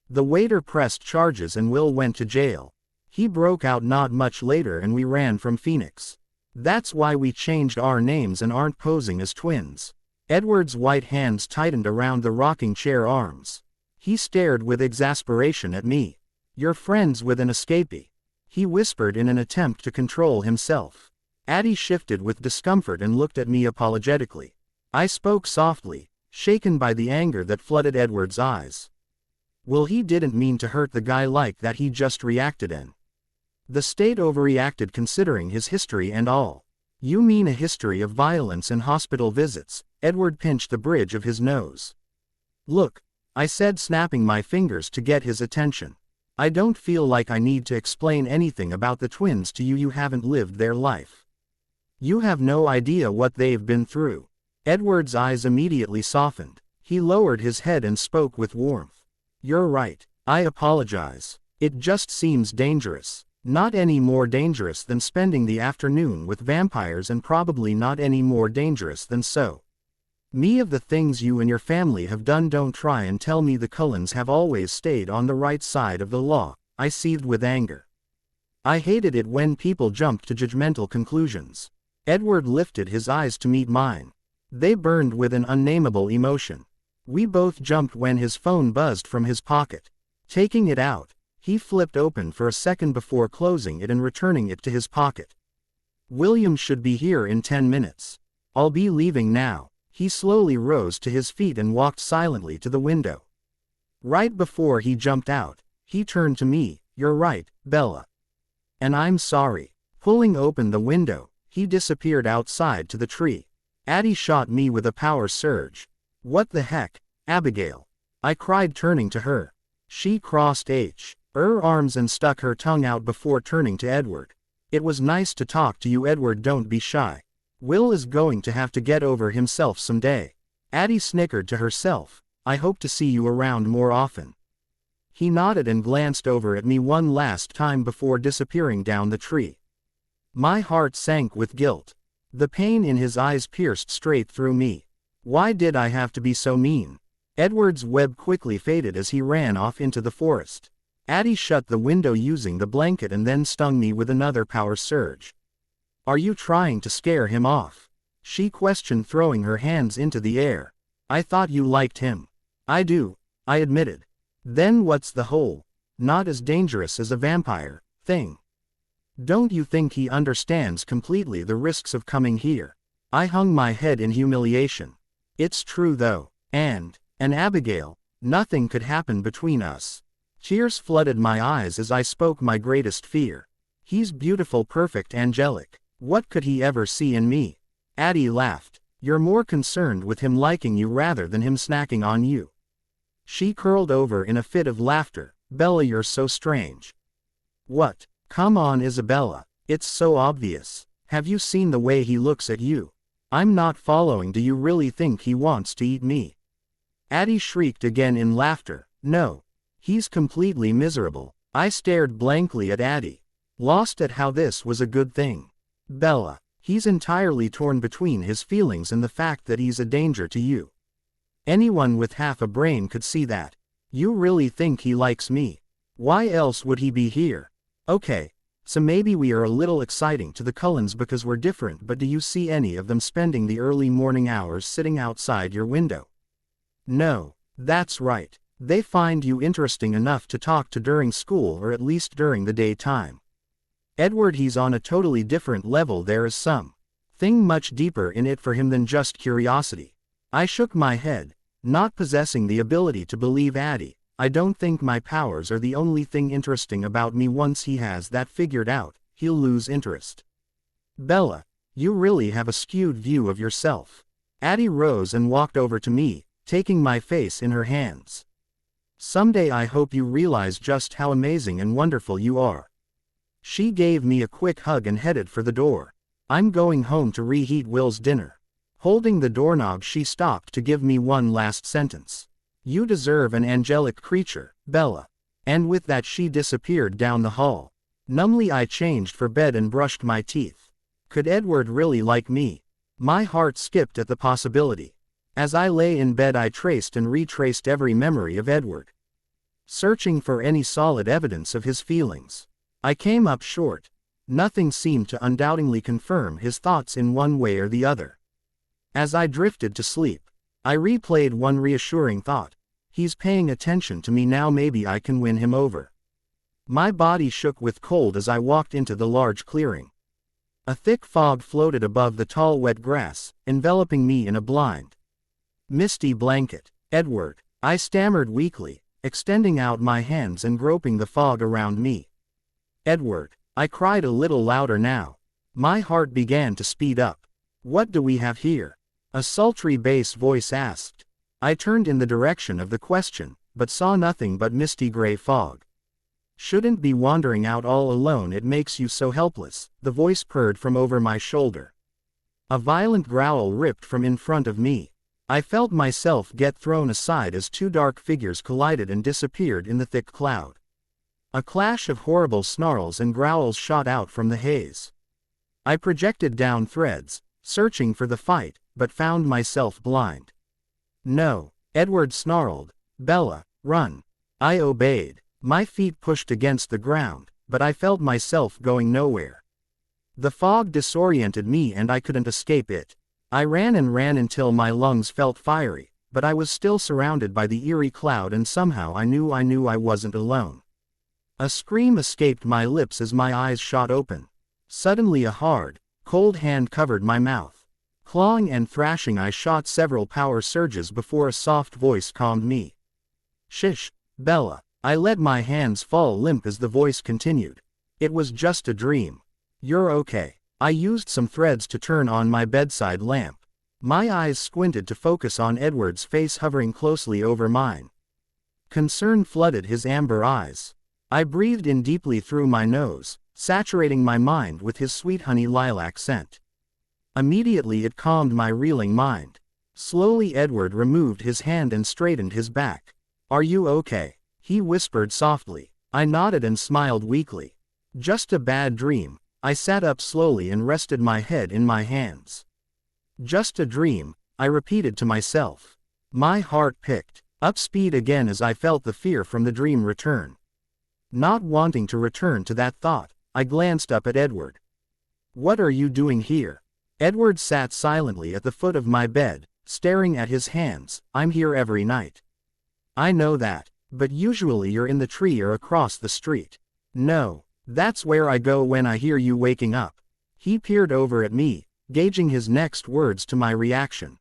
The waiter pressed charges and Will went to jail. He broke out not much later and we ran from Phoenix. That's why we changed our names and aren't posing as twins. Edward's white hands tightened around the rocking chair arms. He stared with exasperation at me. You're friends with an escapee, he whispered in an attempt to control himself. Addie shifted with discomfort and looked at me apologetically. I spoke softly, shaken by the anger that flooded Edward's eyes. Well, he didn't mean to hurt the guy like that, he just reacted, and the state overreacted considering his history and all. You mean a history of violence and hospital visits? Edward pinched the bridge of his nose. Look, I said, snapping my fingers to get his attention. I don't feel like I need to explain anything about the twins to you. You haven't lived their life. You have no idea what they've been through. Edward's eyes immediately softened. He lowered his head and spoke with warmth. You're right. I apologize. It just seems dangerous. Not any more dangerous than spending the afternoon with vampires, and probably not any more dangerous than me of the things you and your family have done. Don't try and tell me the Cullens have always stayed on the right side of the law. I seethed with anger. I hated it when people jumped to judgmental conclusions. Edward lifted his eyes to meet mine. They burned with an unnameable emotion. We both jumped when his phone buzzed from his pocket. Taking it out, he flipped open for a second before closing it and returning it to his pocket. William should be here in 10 minutes. I'll be leaving now. He slowly rose to his feet and walked silently to the window. Right before he jumped out, he turned to me. You're right, Bella. And I'm sorry. Pulling open the window, he disappeared outside to the tree. Addie shot me with a power surge. What the heck, Abigail? I cried, turning to her. She crossed her arms and stuck her tongue out before turning to Edward. It was nice to talk to you, Edward. Don't be shy. Will is going to have to get over himself someday. Addie snickered to herself. I hope to see you around more often. He nodded and glanced over at me one last time before disappearing down the tree. My heart sank with guilt. The pain in his eyes pierced straight through me. Why did I have to be so mean? Edward's web quickly faded as he ran off into the forest. Addie shut the window using the blanket and then stung me with another power surge. Are you trying to scare him off? She questioned, throwing her hands into the air. I thought you liked him. I do, I admitted. Then what's the whole "not as dangerous as a vampire" thing? Don't you think he understands completely the risks of coming here? I hung my head in humiliation. It's true though, and Abigail, nothing could happen between us. Tears flooded my eyes as I spoke my greatest fear. He's beautiful, perfect, angelic. What could he ever see in me? Addie laughed. You're more concerned with him liking you rather than him snacking on you. She curled over in a fit of laughter. Bella, you're so strange. What? Come on, Isabella. It's so obvious. Have you seen the way he looks at you? I'm not following. Do you really think he wants to eat me? Addie shrieked again in laughter. No. He's completely miserable. I stared blankly at Addie, lost at how this was a good thing. Bella, he's entirely torn between his feelings and the fact that he's a danger to you. Anyone with half a brain could see that. You really think he likes me? Why else would he be here? Okay, so maybe we are a little exciting to the Cullens because we're different, but do you see any of them spending the early morning hours sitting outside your window? No, that's right. They find you interesting enough to talk to during school, or at least during the daytime. Edward, he's on a totally different level. There is something much deeper in it for him than just curiosity. I shook my head, not possessing the ability to believe Addie. I don't think my powers are the only thing interesting about me. Once he has that figured out, he'll lose interest. Bella, you really have a skewed view of yourself. Addie rose and walked over to me, taking my face in her hands. Someday I hope you realize just how amazing and wonderful you are. She gave me a quick hug and headed for the door. I'm going home to reheat Will's dinner. Holding the doorknob, she stopped to give me one last sentence. You deserve an angelic creature, Bella. And with that she disappeared down the hall. Numbly I changed for bed and brushed my teeth. Could Edward really like me? My heart skipped at the possibility. As I lay in bed I traced and retraced every memory of Edward, searching for any solid evidence of his feelings. I came up short. Nothing seemed to undoubtedly confirm his thoughts in one way or the other. As I drifted to sleep, I replayed one reassuring thought. He's paying attention to me now, maybe I can win him over. My body shook with cold as I walked into the large clearing. A thick fog floated above the tall wet grass, enveloping me in a blind, misty blanket. Edward, I stammered weakly, extending out my hands and groping the fog around me. Edward, I cried a little louder now. My heart began to speed up. What do we have here? A sultry bass voice asked. I turned in the direction of the question, but saw nothing but misty gray fog. Shouldn't be wandering out all alone, it makes you so helpless, the voice purred from over my shoulder. A violent growl ripped from in front of me. I felt myself get thrown aside as two dark figures collided and disappeared in the thick cloud. A clash of horrible snarls and growls shot out from the haze. I projected down threads, searching for the fight, but found myself blind. No, Edward snarled. Bella, run. I obeyed. My feet pushed against the ground, but I felt myself going nowhere. The fog disoriented me and I couldn't escape it. I ran and ran until my lungs felt fiery, but I was still surrounded by the eerie cloud, and somehow I knew I wasn't alone. A scream escaped my lips as my eyes shot open. Suddenly a hard, cold hand covered my mouth. Clawing and thrashing I shot several power surges before a soft voice calmed me. Shish, Bella. I let my hands fall limp as the voice continued. It was just a dream. You're okay. I used some threads to turn on my bedside lamp. My eyes squinted to focus on Edward's face hovering closely over mine. Concern flooded his amber eyes. I breathed in deeply through my nose, saturating my mind with his sweet honey lilac scent. Immediately it calmed my reeling mind. Slowly Edward removed his hand and straightened his back. Are you okay? He whispered softly. I nodded and smiled weakly. Just a bad dream. I sat up slowly and rested my head in my hands. Just a dream, I repeated to myself. My heart picked up speed again as I felt the fear from the dream return. Not wanting to return to that thought, I glanced up at Edward. What are you doing here? Edward sat silently at the foot of my bed, staring at his hands. I'm here every night. I know that, but usually you're in the tree or across the street. No. That's where I go when I hear you waking up. He peered over at me, gauging his next words to my reaction.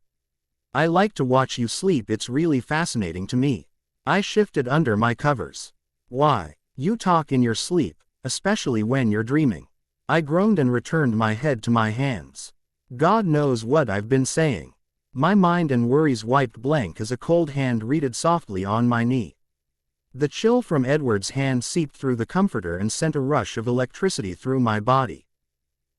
I like to watch you sleep, it's really fascinating to me. I shifted under my covers. Why? You talk in your sleep, especially when you're dreaming. I groaned and returned my head to my hands. God knows what I've been saying. My mind and worries wiped blank as a cold hand rested softly on my knee. The chill from Edward's hand seeped through the comforter and sent a rush of electricity through my body.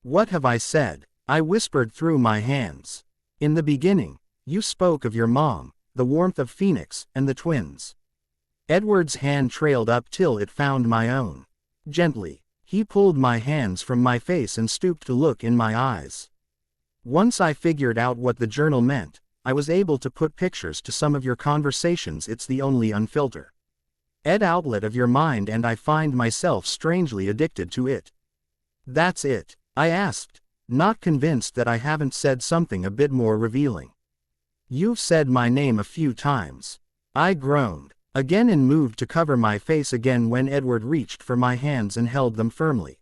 What have I said? I whispered through my hands. In the beginning, you spoke of your mom, the warmth of Phoenix, and the twins. Edward's hand trailed up till it found my own. Gently, he pulled my hands from my face and stooped to look in my eyes. Once I figured out what the journal meant, I was able to put pictures to some of your conversations. It's the only unfiltered outlet of your mind, and I find myself strangely addicted to it. That's it? I asked, not convinced that I haven't said something a bit more revealing. You've said my name a few times. I groaned again and moved to cover my face again when Edward reached for my hands and held them firmly.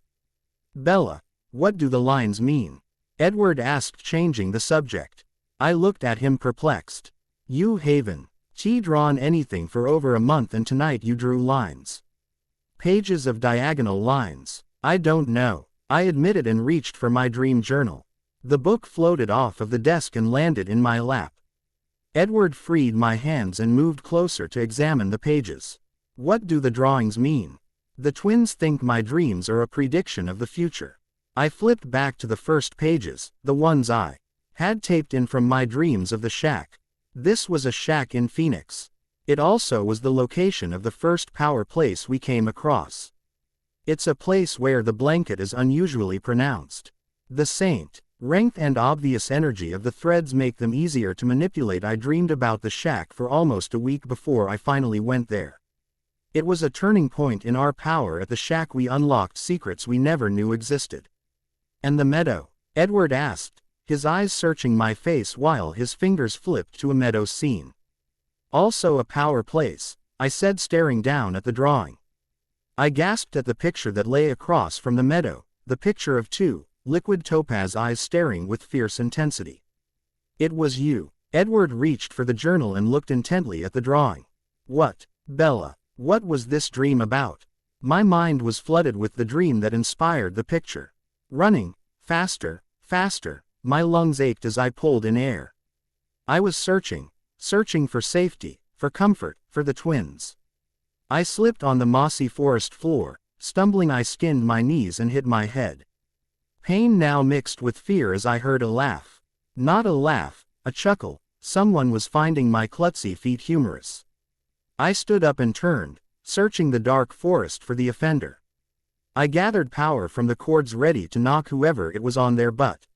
Bella, what do the lines mean? Edward asked, changing the subject. I looked at him perplexed. You haven't drawn anything for over a month, and tonight you drew lines. Pages of diagonal lines. I don't know, I admitted and reached for my dream journal. The book floated off of the desk and landed in my lap. Edward freed my hands and moved closer to examine the pages. What do the drawings mean? The twins think my dreams are a prediction of the future. I flipped back to the first pages, the ones I had taped in from my dreams of the shack. This was a shack in Phoenix. It also was the location of the first power place we came across. It's a place where the blanket is unusually pronounced. The saint, strength and obvious energy of the threads make them easier to manipulate. I dreamed about the shack for almost a week before I finally went there. It was a turning point in our power. At the shack we unlocked secrets we never knew existed. And the meadow? Edward asked, his eyes searching my face while his fingers flipped to a meadow scene. Also a power place, I said, staring down at the drawing. I gasped at the picture that lay across from the meadow, the picture of two liquid topaz eyes staring with fierce intensity. It was you. Edward reached for the journal and looked intently at the drawing. What, Bella, what was this dream about? My mind was flooded with the dream that inspired the picture. Running, faster, faster, my lungs ached as I pulled in air. I was searching for safety, for comfort, for the twins. I slipped on the mossy forest floor, stumbling. I skinned my knees and hit my head. Pain now mixed with fear as I heard a laugh. Not a laugh, a chuckle. Someone was finding my klutzy feet humorous. I stood up and turned, searching the dark forest for the offender. I gathered power from the cords ready to knock whoever it was on their butt.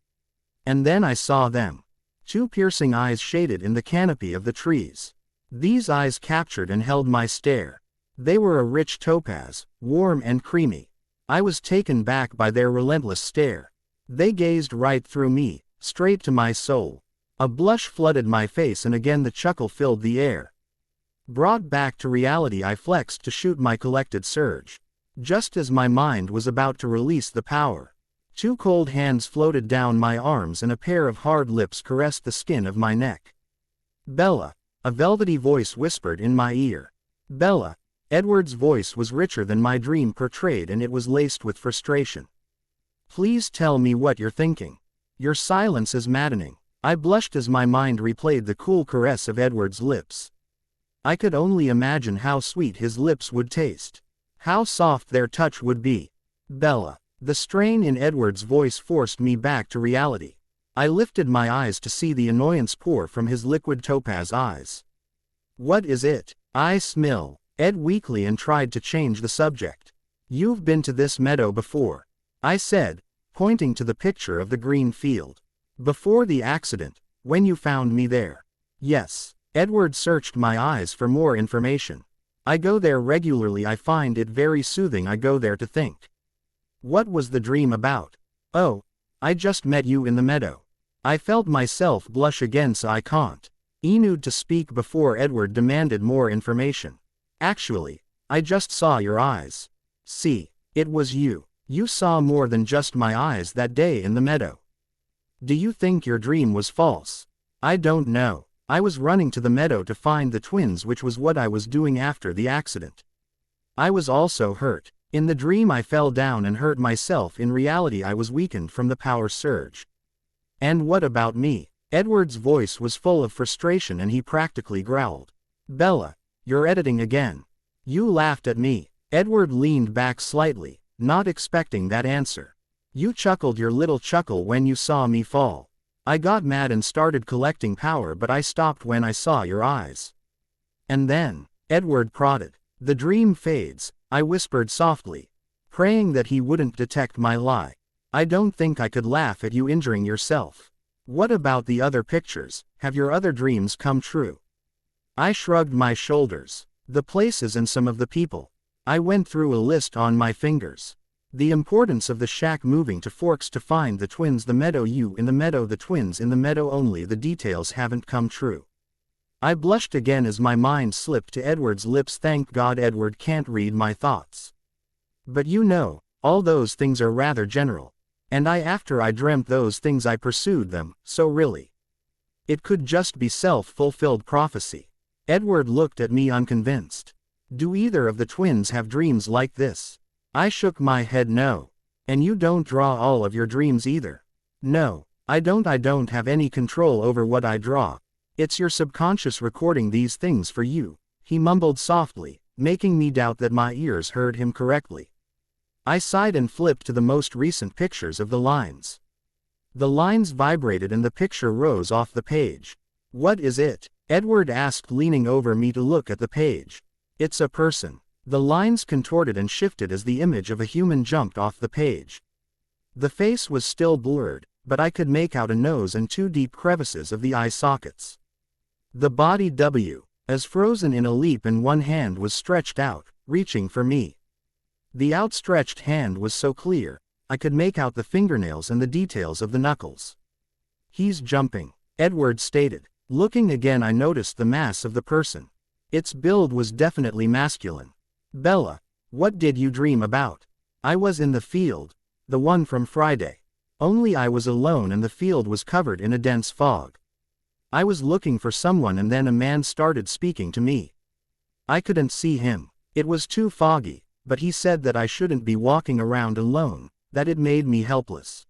And then I saw them. Two piercing eyes shaded in the canopy of the trees. These eyes captured and held my stare. They were a rich topaz, warm and creamy. I was taken back by their relentless stare. They gazed right through me, straight to my soul. A blush flooded my face and again the chuckle filled the air. Brought back to reality, I flexed to shoot my collected surge. Just as my mind was about to release the power, two cold hands floated down my arms and a pair of hard lips caressed the skin of my neck. Bella, a velvety voice whispered in my ear. Bella. Edward's voice was richer than my dream portrayed, and it was laced with frustration. Please tell me what you're thinking. Your silence is maddening. I blushed as my mind replayed the cool caress of Edward's lips. I could only imagine how sweet his lips would taste. How soft their touch would be. Bella. The strain in Edward's voice forced me back to reality. I lifted my eyes to see the annoyance pour from his liquid topaz eyes. What is it? I smiled. Ed weakly and tried to change the subject. You've been to this meadow before, I said, pointing to the picture of the green field. Before the accident, when you found me there. Yes. Edward searched my eyes for more information. I go there regularly. I find it very soothing. I go there to think. What was the dream about? Oh, I just met you in the meadow. I felt myself blush again, so I continued to speak before Edward demanded more information. Actually, I just saw your eyes. See, it was you. You saw more than just my eyes that day in the meadow. Do you think your dream was false? I don't know. I was running to the meadow to find the twins, which was what I was doing after the accident. I was also hurt. In the dream I fell down and hurt myself. In reality I was weakened from the power surge. And what about me? Edward's voice was full of frustration and he practically growled. Bella, you're editing again. You laughed at me. Edward leaned back slightly, not expecting that answer. You chuckled your little chuckle when you saw me fall. I got mad and started collecting power, but I stopped when I saw your eyes. And then, Edward prodded. The dream fades, I whispered softly, praying that he wouldn't detect my lie. I don't think I could laugh at you injuring yourself. What about the other pictures? Have your other dreams come true? I shrugged my shoulders. The places and some of the people. I went through a list on my fingers. The importance of the shack moving to Forks to find the twins, the meadow, you in the meadow, the twins in the meadow, only the details haven't come true. I blushed again as my mind slipped to Edward's lips. Thank God Edward can't read my thoughts. But you know, all those things are rather general. And after I dreamt those things I pursued them, so really. It could just be self-fulfilled prophecy. Edward looked at me unconvinced. Do either of the twins have dreams like this? I shook my head no. And you don't draw all of your dreams either? No, I don't have any control over what I draw. It's your subconscious recording these things for you, he mumbled softly, making me doubt that my ears heard him correctly. I sighed and flipped to the most recent pictures of the lines. The lines vibrated and the picture rose off the page. What is it? Edward asked, leaning over me to look at the page. It's a person. The lines contorted and shifted as the image of a human jumped off the page. The face was still blurred, but I could make out a nose and two deep crevices of the eye sockets. The body was frozen in a leap and one hand was stretched out, reaching for me. The outstretched hand was so clear, I could make out the fingernails and the details of the knuckles. He's jumping, Edward stated. Looking again, I noticed the mass of the person. Its build was definitely masculine. Bella, what did you dream about? I was in the field, the one from Friday. Only I was alone and the field was covered in a dense fog. I was looking for someone and then a man started speaking to me. I couldn't see him. It was too foggy, but he said that I shouldn't be walking around alone, that it made me helpless.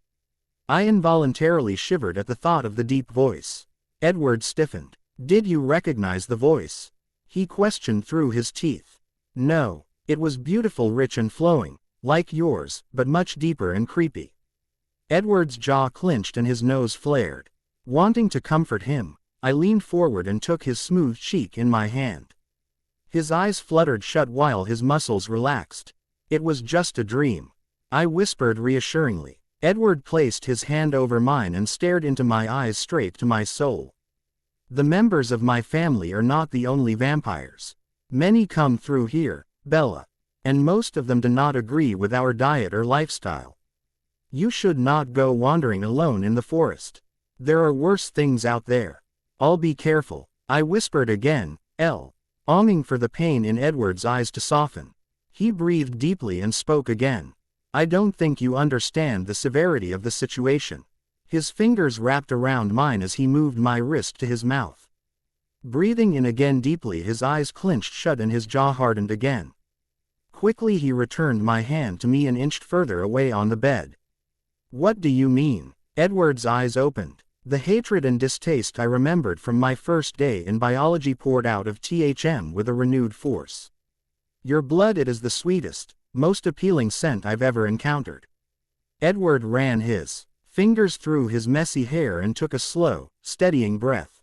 I involuntarily shivered at the thought of the deep voice. Edward stiffened. Did you recognize the voice? He questioned through his teeth. No, it was beautiful, rich and flowing, like yours, but much deeper and creepy. Edward's jaw clenched and his nose flared. Wanting to comfort him, I leaned forward and took his smooth cheek in my hand. His eyes fluttered shut while his muscles relaxed. It was just a dream, I whispered reassuringly. Edward placed his hand over mine and stared into my eyes, straight to my soul. The members of my family are not the only vampires. Many come through here, Bella. And most of them do not agree with our diet or lifestyle. You should not go wandering alone in the forest. There are worse things out there. I'll be careful, I whispered again, longing for the pain in Edward's eyes to soften. He breathed deeply and spoke again. I don't think you understand the severity of the situation. His fingers wrapped around mine as he moved my wrist to his mouth. Breathing in again deeply, his eyes clenched shut and his jaw hardened again. Quickly he returned my hand to me and inched further away on the bed. What do you mean? Edward's eyes opened. The hatred and distaste I remembered from my first day in biology poured out of him with a renewed force. Your blood, it is the sweetest, most appealing scent I've ever encountered. Edward ran his fingers through his messy hair and took a slow, steadying breath.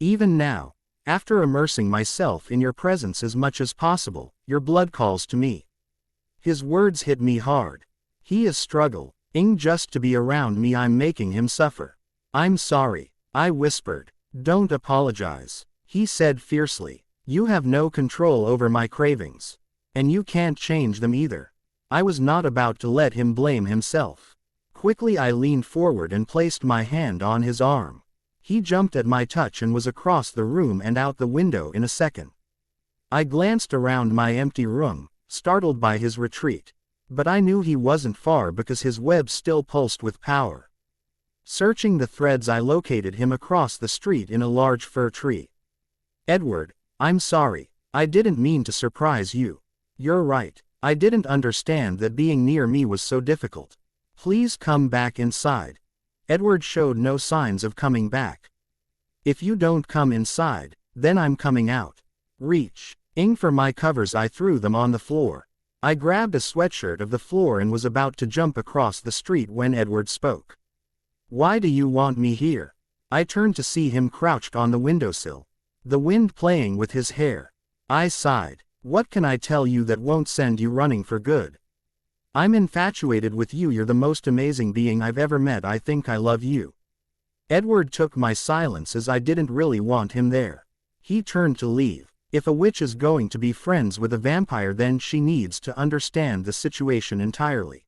Even now, after immersing myself in your presence as much as possible, your blood calls to me. His words hit me hard. He is struggling just to be around me. I'm making him suffer. I'm sorry, I whispered. Don't apologize, he said fiercely. You have no control over my cravings. And you can't change them either. I was not about to let him blame himself. Quickly I leaned forward and placed my hand on his arm. He jumped at my touch and was across the room and out the window in a second. I glanced around my empty room, startled by his retreat. But I knew he wasn't far because his web still pulsed with power. Searching the threads, I located him across the street in a large fir tree. Edward, I'm sorry. I didn't mean to surprise you. You're right. I didn't understand that being near me was so difficult. Please come back inside. Edward showed no signs of coming back. If you don't come inside, then I'm coming out. Reaching for my covers, I threw them on the floor. I grabbed a sweatshirt off the floor and was about to jump across the street when Edward spoke. Why do you want me here? I turned to see him crouched on the windowsill, the wind playing with his hair. I sighed. What can I tell you that won't send you running for good? I'm infatuated with you. You're the most amazing being I've ever met. I think I love you. Edward took my silence as I didn't really want him there. He turned to leave. If a witch is going to be friends with a vampire, then she needs to understand the situation entirely.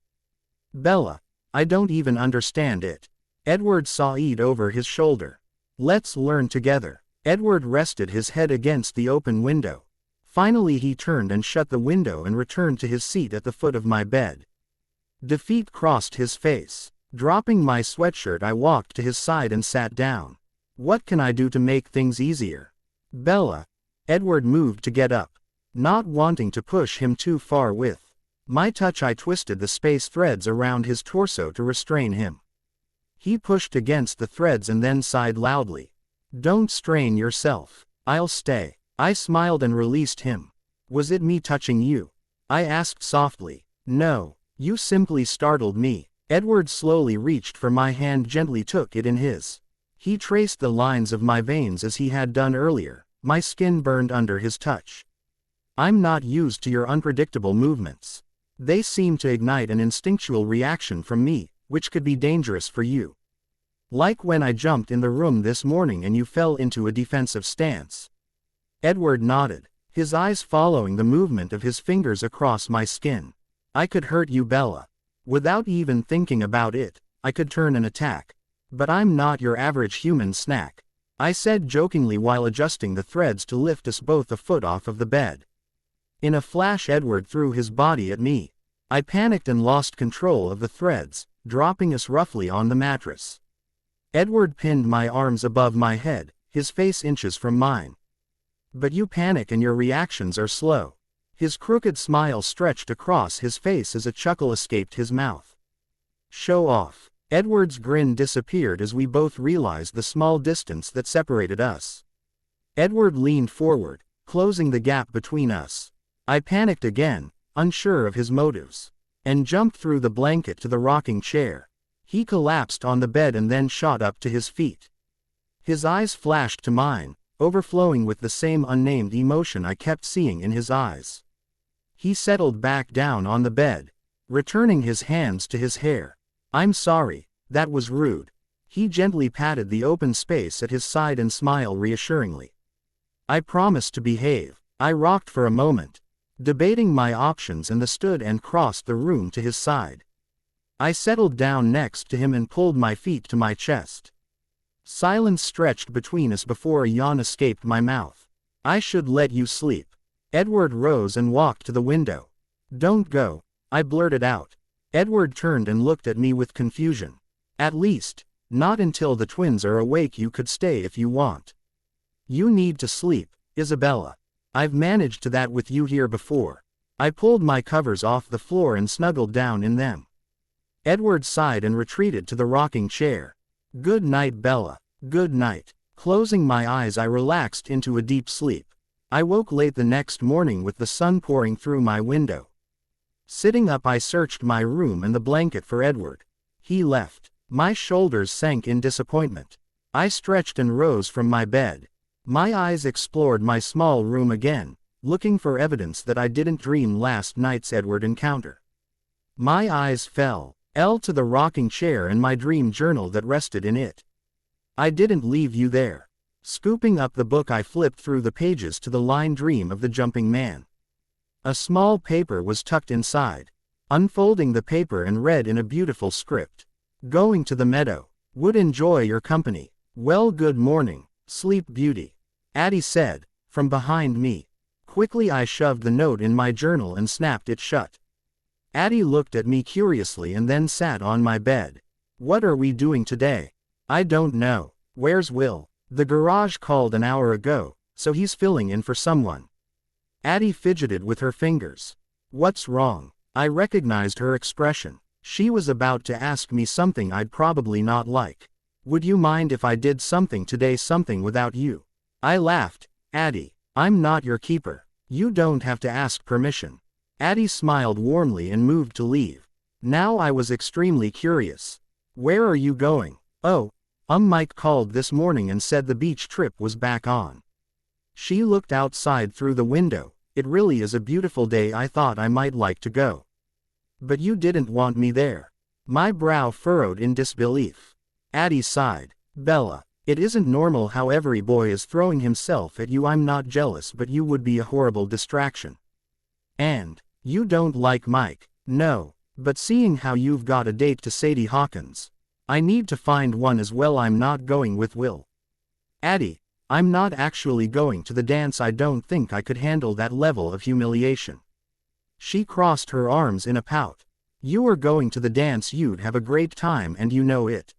Bella, I don't even understand it. Edward sighed over his shoulder. Let's learn together. Edward rested his head against the open window. Finally he turned and shut the window and returned to his seat at the foot of my bed. Defeat crossed his face. Dropping my sweatshirt, I walked to his side and sat down. What can I do to make things easier? Bella. Edward moved to get up. Not wanting to push him too far with my touch, I twisted the space threads around his torso to restrain him. He pushed against the threads and then sighed loudly. Don't strain yourself. I'll stay. I smiled and released him. Was it me touching you? I asked softly. No, you simply startled me. Edward slowly reached for my hand, gently took it in his. He traced the lines of my veins as he had done earlier. My skin burned under his touch. I'm not used to your unpredictable movements. They seem to ignite an instinctual reaction from me, which could be dangerous for you. Like when I jumped in the room this morning and you fell into a defensive stance. Edward nodded, his eyes following the movement of his fingers across my skin. I could hurt you, Bella. Without even thinking about it, I could turn and attack. But I'm not your average human snack, I said jokingly while adjusting the threads to lift us both a foot off of the bed. In a flash, Edward threw his body at me. I panicked and lost control of the threads, dropping us roughly on the mattress. Edward pinned my arms above my head, his face inches from mine. But you panic and your reactions are slow. His crooked smile stretched across his face as a chuckle escaped his mouth. Show off. Edward's grin disappeared as we both realized the small distance that separated us. Edward leaned forward, closing the gap between us. I panicked again, unsure of his motives, and jumped through the blanket to the rocking chair. He collapsed on the bed and then shot up to his feet. His eyes flashed to mine, overflowing with the same unnamed emotion I kept seeing in his eyes. He settled back down on the bed, returning his hands to his hair. I'm sorry, that was rude. He gently patted the open space at his side and smiled reassuringly. I promised to behave. I rocked for a moment, debating my options, and stood and crossed the room to his side. I settled down next to him and pulled my feet to my chest. Silence stretched between us before a yawn escaped my mouth. I should let you sleep. Edward rose and walked to the window. Don't go, I blurted out. Edward turned and looked at me with confusion. At least, not until the twins are awake. You could stay if you want. You need to sleep, Isabella. I've managed to that with you here before. I pulled my covers off the floor and snuggled down in them. Edward sighed and retreated to the rocking chair. Good night, Bella. Good night. Closing my eyes, I relaxed into a deep sleep. I woke late the next morning with the sun pouring through my window. Sitting up, I searched my room and the blanket for Edward. He left. My shoulders sank in disappointment. I stretched and rose from my bed. My eyes explored my small room again, looking for evidence that I didn't dream last night's Edward encounter. My eyes fell to the rocking chair and my dream journal that rested in it. I didn't leave you there. Scooping up the book, I flipped through the pages to the line "Dream of the Jumping Man." A small paper was tucked inside. Unfolding the paper and read in a beautiful script. Going to the meadow. Would enjoy your company. Well, good morning, Sleep Beauty, Addie said, from behind me. Quickly I shoved the note in my journal and snapped it shut. Addie looked at me curiously and then sat on my bed. What are we doing today? I don't know. Where's Will? The garage called an hour ago, so he's filling in for someone. Addie fidgeted with her fingers. What's wrong? I recognized her expression. She was about to ask me something I'd probably not like. Would you mind if I did something today, something without you? I laughed. Addie, I'm not your keeper. You don't have to ask permission. Addie smiled warmly and moved to leave. Now I was extremely curious. Where are you going? Oh, Mike called this morning and said the beach trip was back on. She looked outside through the window. It really is a beautiful day. I thought I might like to go. But you didn't want me there. My brow furrowed in disbelief. Addie sighed. Bella, it isn't normal how every boy is throwing himself at you. I'm not jealous, but you would be a horrible distraction. And, you don't like Mike? No, but seeing how you've got a date to Sadie Hawkins, I need to find one as well. I'm not going with Will. Addie, I'm not actually going to the dance. I don't think I could handle that level of humiliation. She crossed her arms in a pout. You are going to the dance. You'd have a great time and you know it.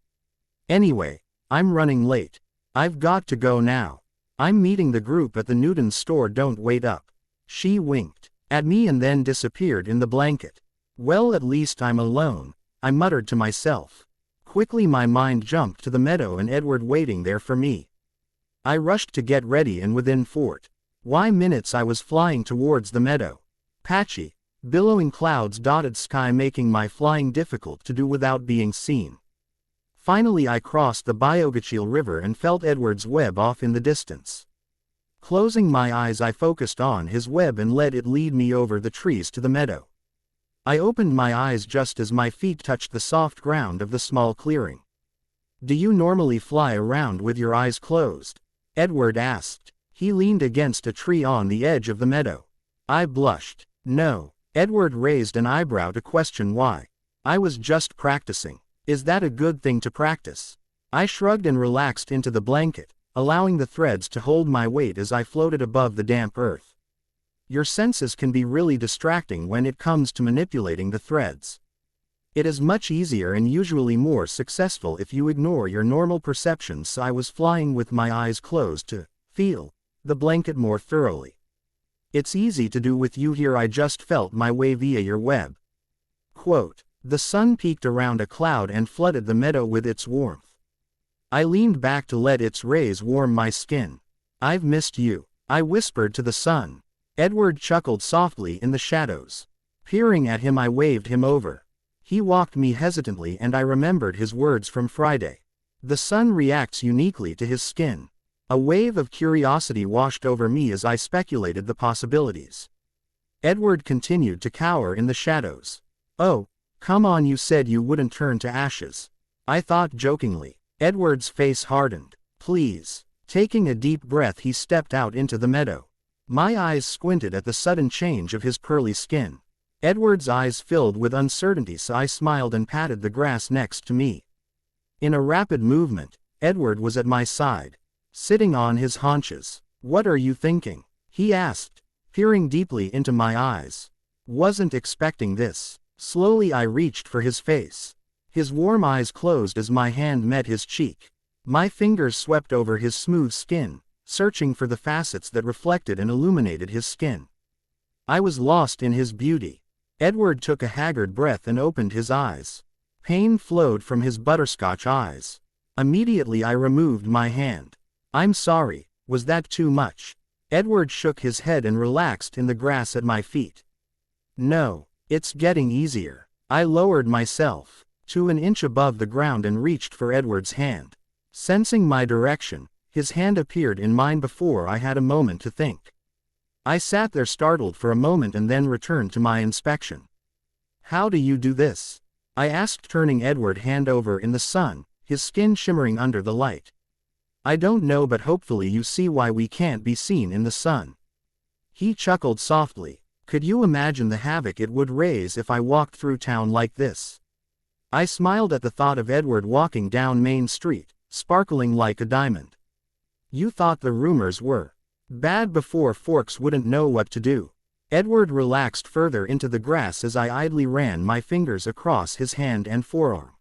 Anyway, I'm running late. I've got to go now. I'm meeting the group at the Newton store. Don't wait up. She winked at me and then disappeared in the blanket. Well, at least I'm alone, I muttered to myself. Quickly my mind jumped to the meadow and Edward waiting there for me. I rushed to get ready and within 4 minutes I was flying towards the meadow. Patchy, billowing clouds dotted sky, making my flying difficult to do without being seen. Finally I crossed the Biogachil River and felt Edward's web off in the distance. Closing my eyes I focused on his web and let it lead me over the trees to the meadow. I opened my eyes just as my feet touched the soft ground of the small clearing. Do you normally fly around with your eyes closed? Edward asked. He leaned against a tree on the edge of the meadow. I blushed. No. Edward raised an eyebrow to question why. I was just practicing. Is that a good thing to practice? I shrugged and relaxed into the blanket, allowing the threads to hold my weight as I floated above the damp earth. Your senses can be really distracting when it comes to manipulating the threads. It is much easier and usually more successful if you ignore your normal perceptions. So I was flying with my eyes closed to feel the blanket more thoroughly. It's easy to do with you here. I just felt my way via your web. Quote, the sun peeked around a cloud and flooded the meadow with its warmth. I leaned back to let its rays warm my skin. I've missed you, I whispered to the sun. Edward chuckled softly in the shadows. Peering at him I waved him over. He walked me hesitantly and I remembered his words from Friday. The sun reacts uniquely to his skin. A wave of curiosity washed over me as I speculated the possibilities. Edward continued to cower in the shadows. Oh, come on, you said you wouldn't turn to ashes. I thought jokingly. Edward's face hardened. Please. Taking a deep breath he stepped out into the meadow. My eyes squinted at the sudden change of his pearly skin. Edward's eyes filled with uncertainty, so I smiled and patted the grass next to me. In a rapid movement, Edward was at my side, sitting on his haunches. What are you thinking? He asked, peering deeply into my eyes. Wasn't expecting this. Slowly I reached for his face. His warm eyes closed as my hand met his cheek. My fingers swept over his smooth skin, searching for the facets that reflected and illuminated his skin. I was lost in his beauty. Edward took a haggard breath and opened his eyes. Pain flowed from his butterscotch eyes. Immediately I removed my hand. I'm sorry, was that too much? Edward shook his head and relaxed in the grass at my feet. No, it's getting easier. I lowered myself to an inch above the ground and reached for Edward's hand. Sensing my direction, his hand appeared in mine before I had a moment to think. I sat there startled for a moment and then returned to my inspection. How do you do this? I asked, turning Edward hand over in the sun, his skin shimmering under the light. I don't know, but hopefully you see why we can't be seen in the sun. He chuckled softly. Could you imagine the havoc it would raise if I walked through town like this? I smiled at the thought of Edward walking down Main Street, sparkling like a diamond. You thought the rumors were bad before Forks wouldn't know what to do. Edward relaxed further into the grass as I idly ran my fingers across his hand and forearm.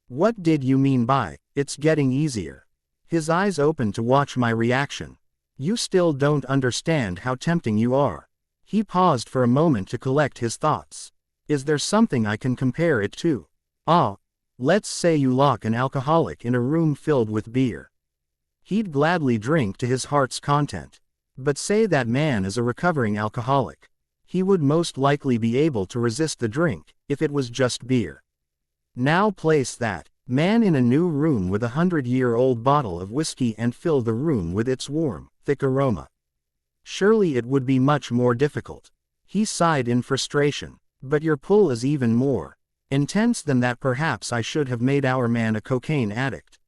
What did you mean by, it's getting easier? His eyes opened to watch my reaction. You still don't understand how tempting you are. He paused for a moment to collect his thoughts. Is there something I can compare it to? Ah, let's say you lock an alcoholic in a room filled with beer. He'd gladly drink to his heart's content. But say that man is a recovering alcoholic. He would most likely be able to resist the drink, if it was just beer. Now place that man in a new room with a 100-year-old bottle of whiskey and fill the room with its warm, thick aroma. Surely it would be much more difficult. He sighed in frustration. But your pull is even more intense than that. Perhaps I should have made our man a cocaine addict.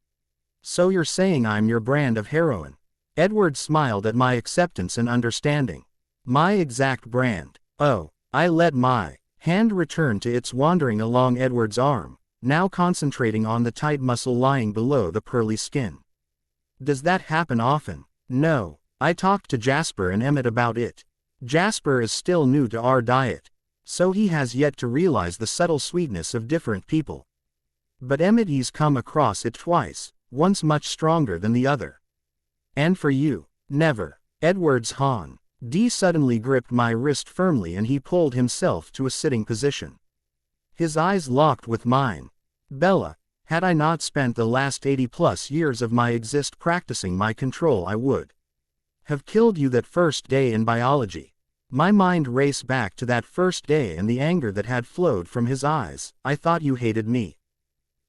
So you're saying I'm your brand of heroin? Edward smiled at my acceptance and understanding. My exact brand. Oh, I let my hand return to its wandering along Edward's arm, now concentrating on the tight muscle lying below the pearly skin. Does that happen often? No. I talked to Jasper and Emmett about it. Jasper is still new to our diet, so he has yet to realize the subtle sweetness of different people. But Emmett, he's come across it twice, once much stronger than the other. And for you, never. Edward's hand suddenly gripped my wrist firmly and he pulled himself to a sitting position. His eyes locked with mine. Bella, had I not spent the last 80+ years of my exist practicing my control, I would have killed you that first day in biology. My mind raced back to that first day and the anger that had flowed from his eyes. I thought you hated me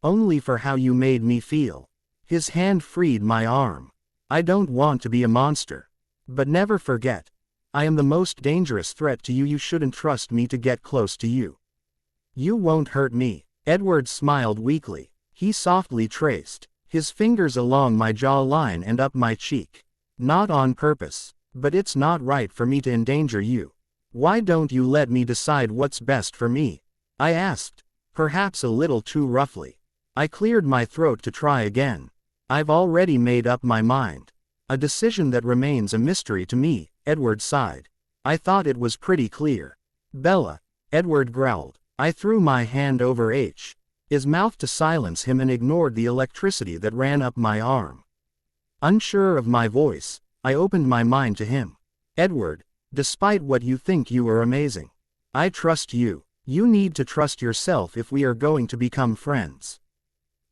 only for how you made me feel. His hand freed my arm. I don't want to be a monster. But never forget, I am the most dangerous threat to you. You shouldn't trust me to get close to you. You won't hurt me. Edward smiled weakly. He softly traced his fingers along my jawline and up my cheek. Not on purpose. But it's not right for me to endanger you. Why don't you let me decide what's best for me? I asked, perhaps a little too roughly. I cleared my throat to try again. I've already made up my mind. A decision that remains a mystery to me. Edward sighed. I thought it was pretty clear. Bella, Edward growled. I threw my hand over his mouth to silence him and ignored the electricity that ran up my arm. Unsure of my voice, I opened my mind to him. Edward, despite what you think, you are amazing. I trust you. You need to trust yourself if we are going to become friends.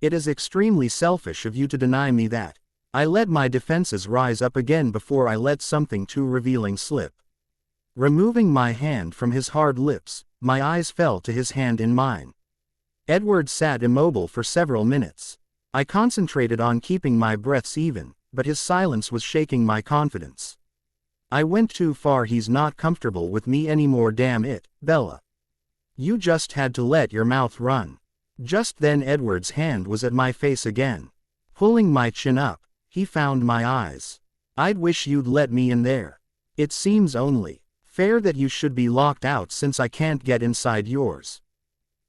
It is extremely selfish of you to deny me that. I let my defenses rise up again before I let something too revealing slip. Removing my hand from his hard lips, my eyes fell to his hand in mine. Edward sat immobile for several minutes. I concentrated on keeping my breaths even, but his silence was shaking my confidence. I went too far. He's not comfortable with me anymore. Damn it, Bella. You just had to let your mouth run. Just then Edward's hand was at my face again. Pulling my chin up, he found my eyes. I'd wish you'd let me in there. It seems only fair that you should be locked out since I can't get inside yours.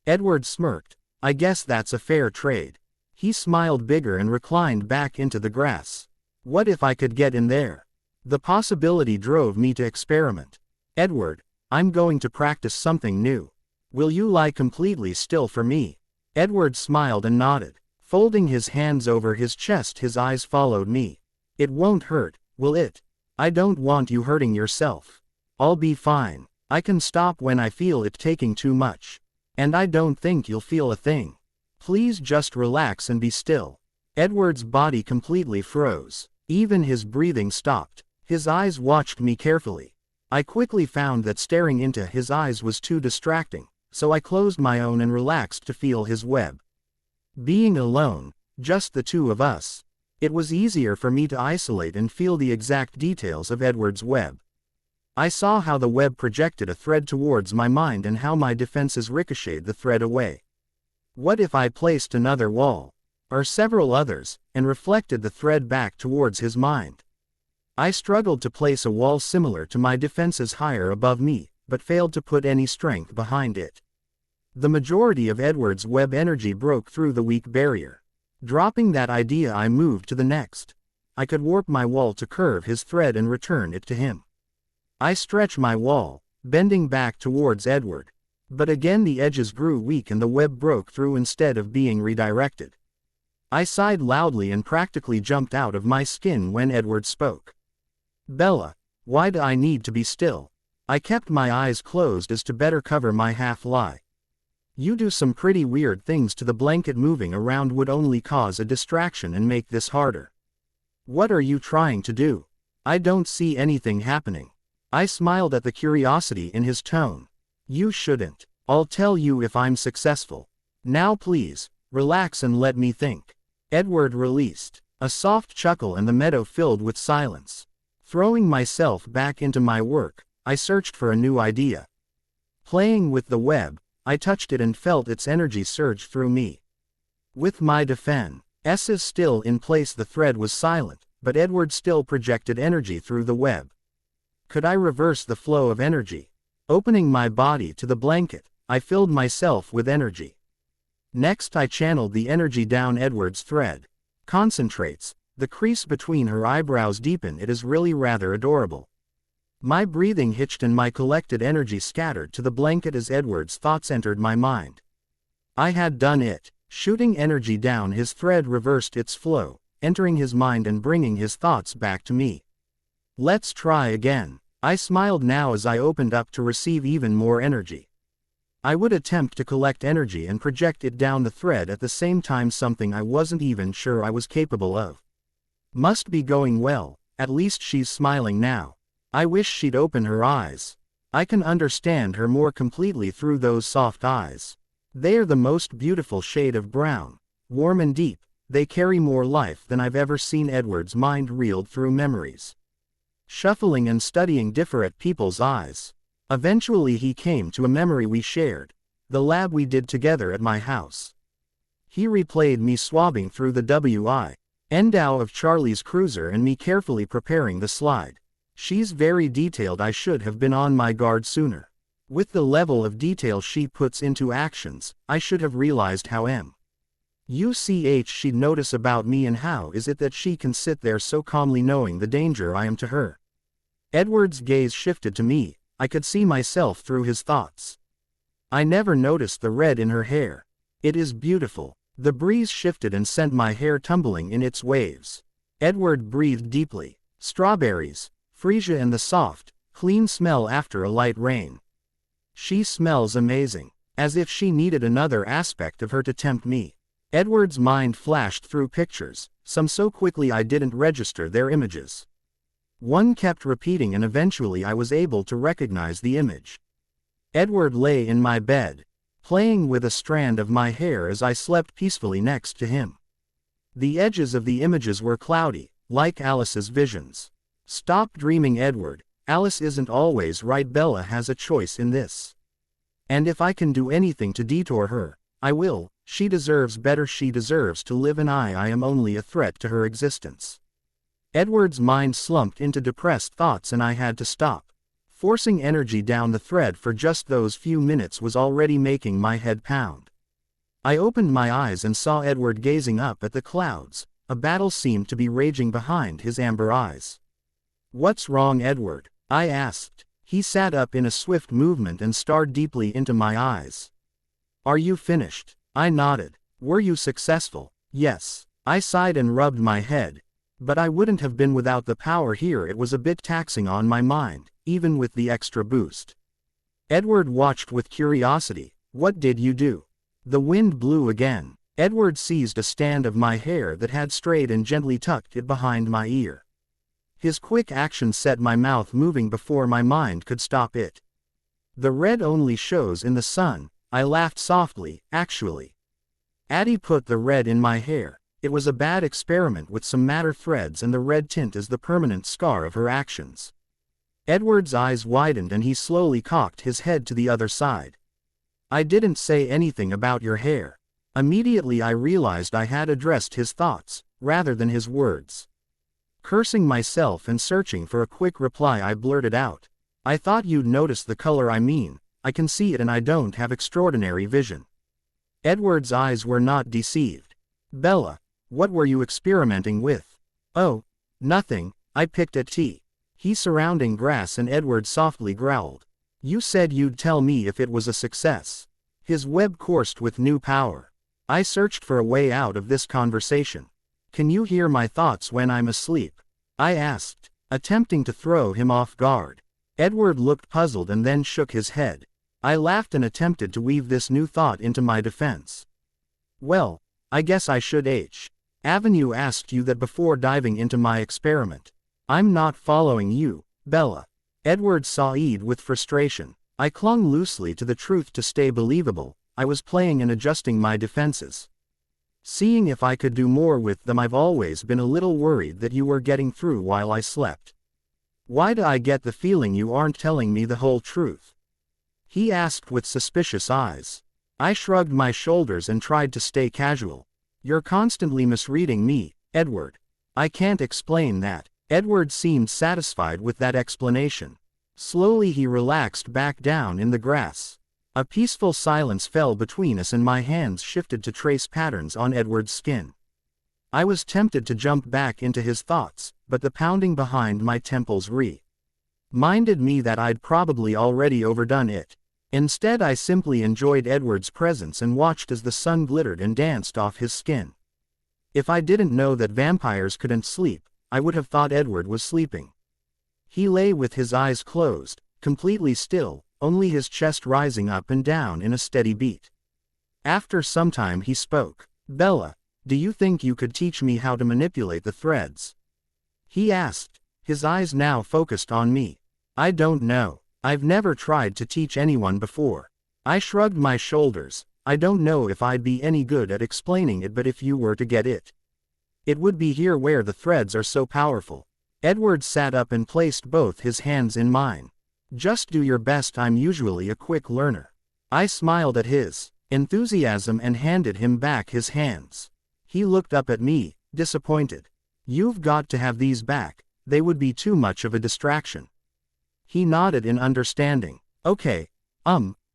Edward smirked. I guess that's a fair trade. He smiled bigger and reclined back into the grass. What if I could get in there? The possibility drove me to experiment. Edward, I'm going to practice something new. Will you lie completely still for me? Edward smiled and nodded. Folding his hands over his chest, his eyes followed me. It won't hurt, will it? I don't want you hurting yourself. I'll be fine. I can stop when I feel it taking too much. And I don't think you'll feel a thing. Please just relax and be still. Edward's body completely froze. Even his breathing stopped. His eyes watched me carefully. I quickly found that staring into his eyes was too distracting, so I closed my own and relaxed to feel his web. Being alone, just the two of us, it was easier for me to isolate and feel the exact details of Edward's web. I saw how the web projected a thread towards my mind and how my defenses ricocheted the thread away. What if I placed another wall, or several others, and reflected the thread back towards his mind? I struggled to place a wall similar to my defenses higher above me, but failed to put any strength behind it. The majority of Edward's web energy broke through the weak barrier. Dropping that idea, I moved to the next. I could warp my wall to curve his thread and return it to him. I stretched my wall, bending back towards Edward. But again the edges grew weak and the web broke through instead of being redirected. I sighed loudly and practically jumped out of my skin when Edward spoke. Bella, why do I need to be still? I kept my eyes closed as to better cover my half-lie. You do some pretty weird things to the blanket. Moving around would only cause a distraction and make this harder. What are you trying to do? I don't see anything happening. I smiled at the curiosity in his tone. You shouldn't. I'll tell you if I'm successful. Now please, relax and let me think. Edward released a soft chuckle and the meadow filled with silence. Throwing myself back into my work, I searched for a new idea. Playing with the web, I touched it and felt its energy surge through me. With my defenses still in place, the thread was silent, but Edward still projected energy through the web. Could I reverse the flow of energy? Opening my body to the blanket, I filled myself with energy. Next I channeled the energy down Edward's thread. Concentrates, the crease between her eyebrows deepened. It is really rather adorable. My breathing hitched and my collected energy scattered to the blanket as Edward's thoughts entered my mind. I had done it. Shooting energy down his thread reversed its flow, entering his mind and bringing his thoughts back to me. Let's try again. I smiled now as I opened up to receive even more energy. I would attempt to collect energy and project it down the thread at the same time, something I wasn't even sure I was capable of. Must be going well, at least she's smiling now. I wish she'd open her eyes. I can understand her more completely through those soft eyes. They're the most beautiful shade of brown, warm and deep. They carry more life than I've ever seen. Edward's mind reeled through memories, shuffling and studying different people's eyes. Eventually he came to a memory we shared, the lab we did together at my house. He replayed me swabbing through the window of Charlie's cruiser and me carefully preparing the slide. She's very detailed. I should have been on my guard sooner. With the level of detail she puts into actions, I should have realized how much she'd notice about me, and how is it that she can sit there so calmly knowing the danger I am to her. Edward's gaze shifted to me. I could see myself through his thoughts. I never noticed the red in her hair. It is beautiful. The breeze shifted and sent my hair tumbling in its waves. Edward breathed deeply. Strawberries, freesia and the soft, clean smell after a light rain. She smells amazing. As if she needed another aspect of her to tempt me. Edward's mind flashed through pictures, some so quickly I didn't register their images. One kept repeating and eventually I was able to recognize the image. Edward lay in my bed, playing with a strand of my hair as I slept peacefully next to him. The edges of the images were cloudy, like Alice's visions. Stop dreaming, Edward. Alice isn't always right. Bella has a choice in this. And if I can do anything to detour her, I will. She deserves better. She deserves to live, and I am only a threat to her existence. Edward's mind slumped into depressed thoughts and I had to stop. Forcing energy down the thread for just those few minutes was already making my head pound. I opened my eyes and saw Edward gazing up at the clouds. A battle seemed to be raging behind his amber eyes. What's wrong, Edward? I asked. He sat up in a swift movement and stared deeply into my eyes. Are you finished? I nodded. Were you successful? Yes. I sighed and rubbed my head. But I wouldn't have been without the power here. It was a bit taxing on my mind, even with the extra boost. Edward watched with curiosity. What did you do? The wind blew again. Edward seized a strand of my hair that had strayed and gently tucked it behind my ear. His quick action set my mouth moving before my mind could stop it. The red only shows in the sun. I laughed softly. Actually, Addie put the red in my hair. It was a bad experiment with some matter threads, and the red tint is the permanent scar of her actions. Edward's eyes widened and he slowly cocked his head to the other side. I didn't say anything about your hair. Immediately I realized I had addressed his thoughts, rather than his words. Cursing myself and searching for a quick reply, I blurted out. I thought you'd notice the color. I mean, I can see it and I don't have extraordinary vision. Edward's eyes were not deceived. Bella, what were you experimenting with? Oh, nothing, I picked at tea. He surrounding grass, and Edward softly growled. You said you'd tell me if it was a success. His web coursed with new power. I searched for a way out of this conversation. Can you hear my thoughts when I'm asleep? I asked, attempting to throw him off guard. Edward looked puzzled and then shook his head. I laughed and attempted to weave this new thought into my defense. Well, I guess I should Avenue asked you that before diving into my experiment. I'm not following you, Bella. Edward sighed with frustration. I clung loosely to the truth to stay believable. I was playing and adjusting my defenses. Seeing if I could do more with them. I've always been a little worried that you were getting through while I slept. Why do I get the feeling you aren't telling me the whole truth? He asked with suspicious eyes. I shrugged my shoulders and tried to stay casual. You're constantly misreading me, Edward. I can't explain that. Edward seemed satisfied with that explanation. Slowly he relaxed back down in the grass. A peaceful silence fell between us and my hands shifted to trace patterns on Edward's skin. I was tempted to jump back into his thoughts, but the pounding behind my temples reminded me that I'd probably already overdone it. Instead I simply enjoyed Edward's presence and watched as the sun glittered and danced off his skin. If I didn't know that vampires couldn't sleep, I would have thought Edward was sleeping. He lay with his eyes closed, completely still, only his chest rising up and down in a steady beat. After some time he spoke. Bella, do you think you could teach me how to manipulate the threads? He asked, his eyes now focused on me. I don't know. I've never tried to teach anyone before. I shrugged my shoulders. I don't know if I'd be any good at explaining it, but if you were to get it, it would be here where the threads are so powerful. Edward sat up and placed both his hands in mine. Just do your best. I'm usually a quick learner. I smiled at his enthusiasm and handed him back his hands. He looked up at me, disappointed. You've got to have these back. They would be too much of a distraction. He nodded in understanding. Okay,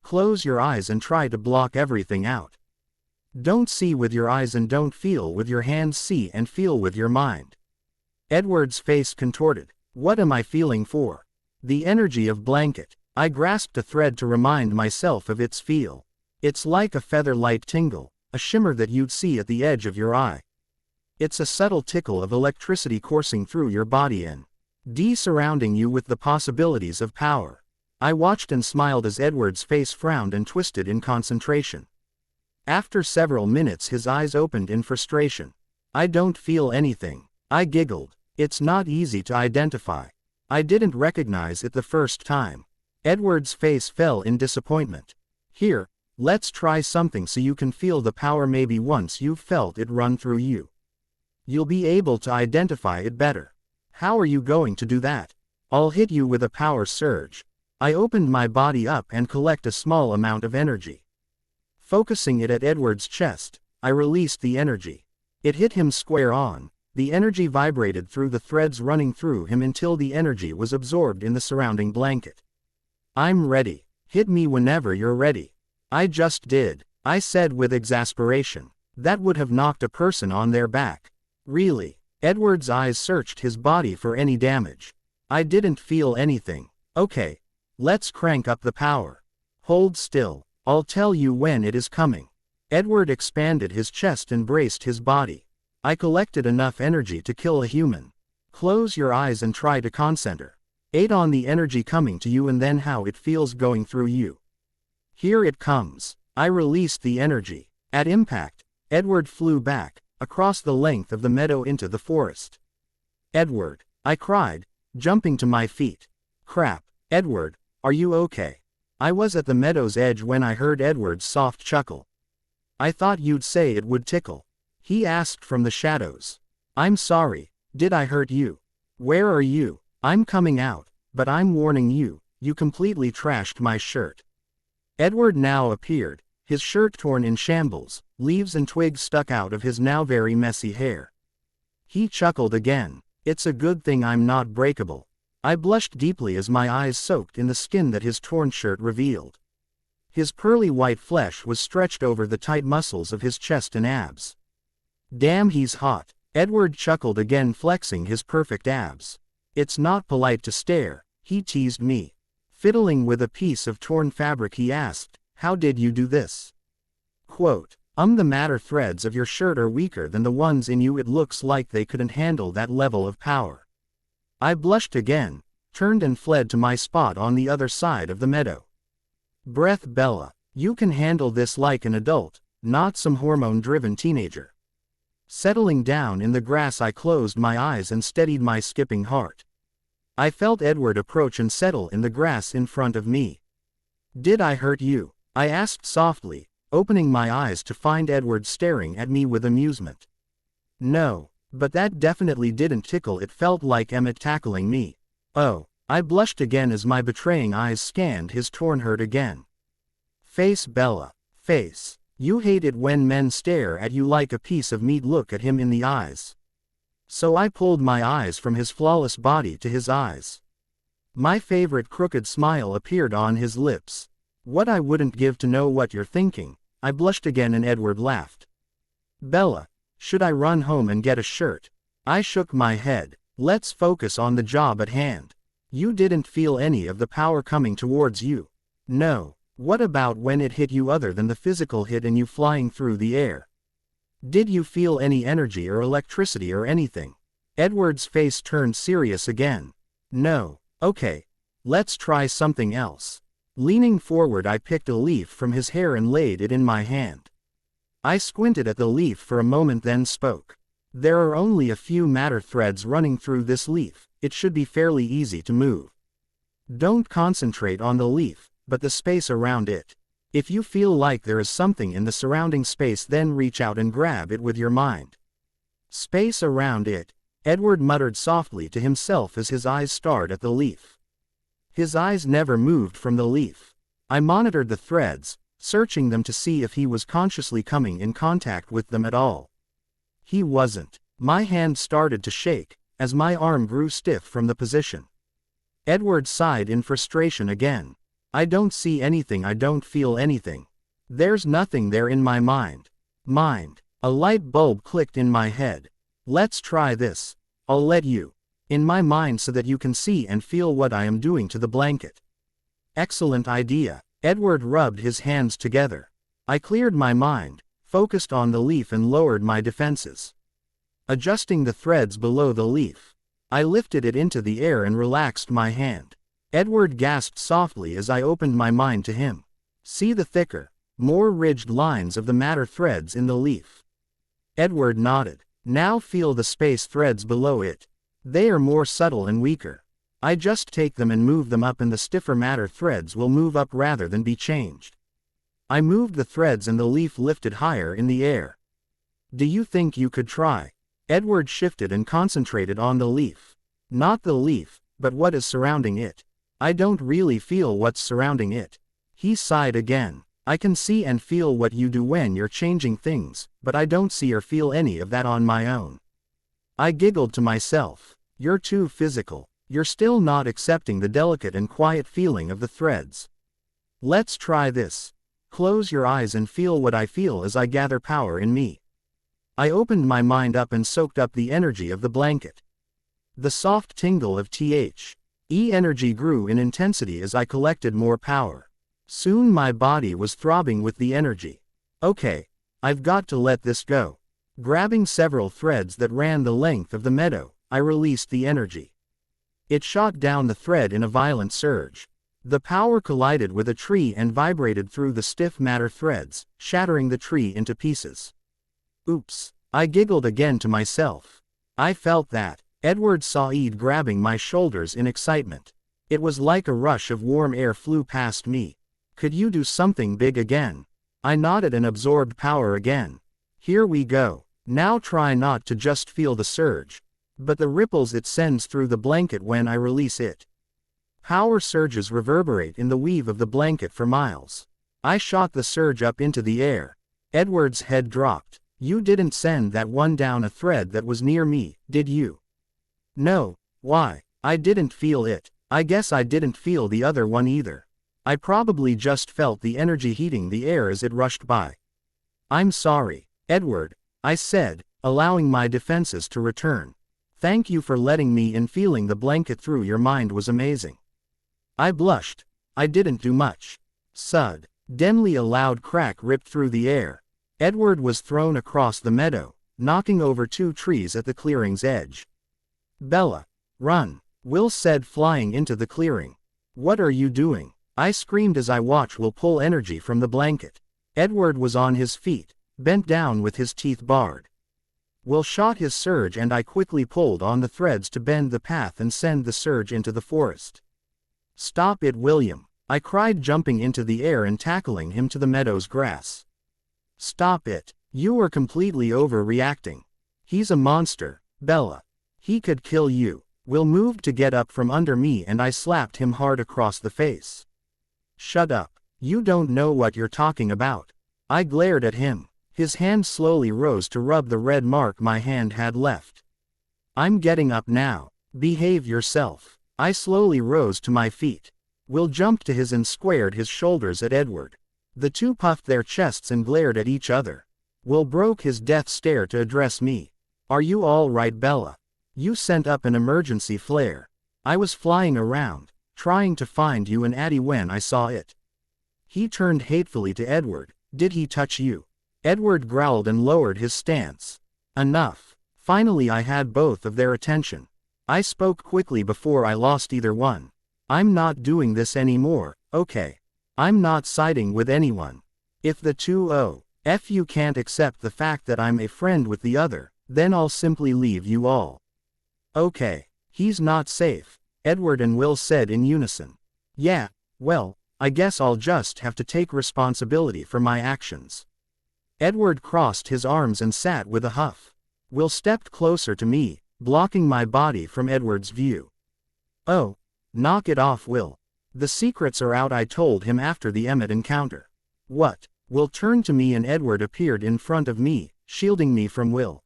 close your eyes and try to block everything out. Don't see with your eyes and don't feel with your hands, see and feel with your mind. Edward's face contorted. What am I feeling for? The energy of blanket. I grasped a thread to remind myself of its feel. It's like a feather-light tingle, a shimmer that you'd see at the edge of your eye. It's a subtle tickle of electricity coursing through your body and surrounding you with the possibilities of power. I watched and smiled as Edward's face frowned and twisted in concentration. After several minutes his eyes opened in frustration. I don't feel anything. I giggled. It's not easy to identify. I didn't recognize it the first time. Edward's face fell in disappointment. Here, let's try something so you can feel the power. Maybe once you've felt it run through you, you'll be able to identify it better. How are you going to do that? I'll hit you with a power surge. I opened my body up and collect a small amount of energy. Focusing it at Edward's chest, I released the energy. It hit him square on. The energy vibrated through the threads running through him until the energy was absorbed in the surrounding blanket. I'm ready. Hit me whenever you're ready. I just did, I said with exasperation. That would have knocked a person on their back. Really? Edward's eyes searched his body for any damage. I didn't feel anything. Okay. Let's crank up the power. Hold still. I'll tell you when it is coming. Edward expanded his chest and braced his body. I collected enough energy to kill a human. Close your eyes and try to concentrate on the energy coming to you and then how it feels going through you. Here it comes. I released the energy. At impact, Edward flew back, across the length of the meadow into the forest. Edward, I cried, jumping to my feet. Crap, Edward, are you okay? I was at the meadow's edge when I heard Edward's soft chuckle. I thought you'd say it would tickle. He asked from the shadows. I'm sorry, did I hurt you? Where are you? I'm coming out, but I'm warning you, you completely trashed my shirt. Edward now appeared, his shirt torn in shambles, leaves and twigs stuck out of his now very messy hair. He chuckled again. It's a good thing I'm not breakable. I blushed deeply as my eyes soaked in the skin that his torn shirt revealed. His pearly white flesh was stretched over the tight muscles of his chest and abs. Damn, he's hot. Edward chuckled again, flexing his perfect abs. It's not polite to stare, he teased me. Fiddling with a piece of torn fabric he asked, how did you do this? Quote, the matter threads of your shirt are weaker than the ones in you. It looks like they couldn't handle that level of power. I blushed again, turned and fled to my spot on the other side of the meadow. Breath Bella. You can handle this like an adult, not some hormone-driven teenager. Settling down in the grass, I closed my eyes and steadied my skipping heart. I felt Edward approach and settle in the grass in front of me. Did I hurt you? I asked softly, opening my eyes to find Edward staring at me with amusement. No, but that definitely didn't tickle. It felt like Emmett tackling me. Oh, I blushed again as my betraying eyes scanned his torn hurt again. Face Bella. Face. You hate it when men stare at you like a piece of meat. Look at him in the eyes. So I pulled my eyes from his flawless body to his eyes. My favorite crooked smile appeared on his lips. What I wouldn't give to know what you're thinking. I blushed again and Edward laughed. Bella, should I run home and get a shirt? I shook my head. Let's focus on the job at hand. You didn't feel any of the power coming towards you. No. What about when it hit you other than the physical hit and you flying through the air? Did you feel any energy or electricity or anything? Edward's face turned serious again. No. Okay. Let's try something else. Leaning forward, I picked a leaf from his hair and laid it in my hand. I squinted at the leaf for a moment, then spoke. There are only a few matter threads running through this leaf. It should be fairly easy to move. Don't concentrate on the leaf, but the space around it. If you feel like there is something in the surrounding space, then reach out and grab it with your mind. Space around it, Edward muttered softly to himself as his eyes stared at the leaf. His eyes never moved from the leaf. I monitored the threads, searching them to see if he was consciously coming in contact with them at all. He wasn't. My hand started to shake, as my arm grew stiff from the position. Edward sighed in frustration again. I don't see anything. I don't feel anything. There's nothing there in my mind. A light bulb clicked in my head. Let's try this. I'll let you in my mind so that you can see and feel what I am doing to the blanket. Excellent idea. Edward rubbed his hands together. I cleared my mind, focused on the leaf and lowered my defenses. Adjusting the threads below the leaf, I lifted it into the air and relaxed my hand. Edward gasped softly as I opened my mind to him. See the thicker, more ridged lines of the matter threads in the leaf. Edward nodded. Now feel the space threads below it. They are more subtle and weaker. I just take them and move them up and the stiffer matter threads will move up rather than be changed. I moved the threads and the leaf lifted higher in the air. Do you think you could try? Edward shifted and concentrated on the leaf. Not the leaf, but what is surrounding it. I don't really feel what's surrounding it. He sighed again. I can see and feel what you do when you're changing things, but I don't see or feel any of that on my own. I giggled to myself. You're too physical. You're still not accepting the delicate and quiet feeling of the threads. Let's try this. Close your eyes and feel what I feel as I gather power in me. I opened my mind up and soaked up the energy of the blanket. The soft tingle of energy grew in intensity as I collected more power. Soon my body was throbbing with the energy. Okay, I've got to let this go. Grabbing several threads that ran the length of the meadow, I released the energy. It shot down the thread in a violent surge. The power collided with a tree and vibrated through the stiff matter threads, shattering the tree into pieces. Oops, I giggled again to myself. I felt that. Edward saw Ed grabbing my shoulders in excitement. It was like a rush of warm air flew past me. Could you do something big again? I nodded and absorbed power again. Here we go. Now try not to just feel the surge, but the ripples it sends through the blanket when I release it. Power surges reverberate in the weave of the blanket for miles. I shot the surge up into the air. Edward's head dropped. You didn't send that one down a thread that was near me, did you? No. Why? I didn't feel it. I guess I didn't feel the other one either. I probably just felt the energy heating the air as it rushed by. I'm sorry, Edward, I said, allowing my defenses to return. Thank you for letting me in. Feeling the blanket through your mind was amazing. I blushed. I didn't do much. Sud. Dimly a loud crack ripped through the air. Edward was thrown across the meadow, knocking over 2 trees at the clearing's edge. Bella, run. Will said, flying into the clearing. What are you doing? I screamed as I watched Will pull energy from the blanket. Edward was on his feet, bent down with his teeth bared. Will shot his surge and I quickly pulled on the threads to bend the path and send the surge into the forest. Stop it, William, I cried, jumping into the air and tackling him to the meadow's grass. Stop it. You are completely overreacting. He's a monster, Bella. He could kill you. Will moved to get up from under me and I slapped him hard across the face. Shut up. You don't know what you're talking about. I glared at him. His hand slowly rose to rub the red mark my hand had left. I'm getting up now. Behave yourself. I slowly rose to my feet. Will jumped to his and squared his shoulders at Edward. The two puffed their chests and glared at each other. Will broke his death stare to address me. Are you all right, Bella? You sent up an emergency flare. I was flying around, trying to find you and Addie when I saw it. He turned hatefully to Edward. Did he touch you? Edward growled and lowered his stance. Enough. Finally I had both of their attention. I spoke quickly before I lost either one. I'm not doing this anymore, okay? I'm not siding with anyone. If the two F you can't accept the fact that I'm a friend with the other, then I'll simply leave you all. Okay. He's not safe, Edward and Will said in unison. Yeah, well, I guess I'll just have to take responsibility for my actions. Edward crossed his arms and sat with a huff. Will stepped closer to me, blocking my body from Edward's view. Oh, knock it off, Will. The secrets are out, I told him after the Emmett encounter. What? Will turned to me and Edward appeared in front of me, shielding me from Will.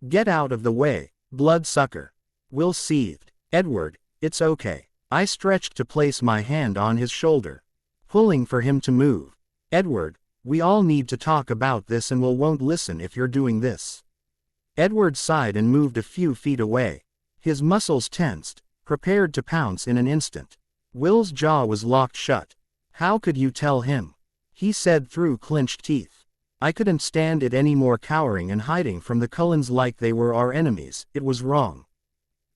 Get out of the way, bloodsucker. Will seethed. Edward, it's okay. I stretched to place my hand on his shoulder, pulling for him to move. Edward, we all need to talk about this and Will won't listen if you're doing this. Edward sighed and moved a few feet away. His muscles tensed, prepared to pounce in an instant. Will's jaw was locked shut. How could you tell him? He said through clenched teeth. I couldn't stand it anymore, cowering and hiding from the Cullens like they were our enemies. It was wrong.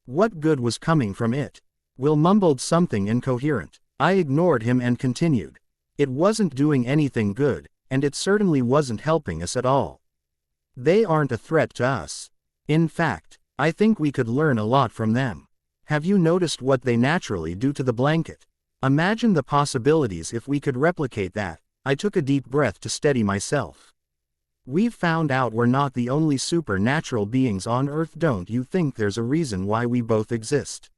What good was coming from it? Will mumbled something incoherent. I ignored him and continued. It wasn't doing anything good, and it certainly wasn't helping us at all. They aren't a threat to us. In fact, I think we could learn a lot from them. Have you noticed what they naturally do to the blanket? Imagine the possibilities if we could replicate that. I took a deep breath to steady myself. We've found out we're not the only supernatural beings on Earth. Don't you think there's a reason why we both exist?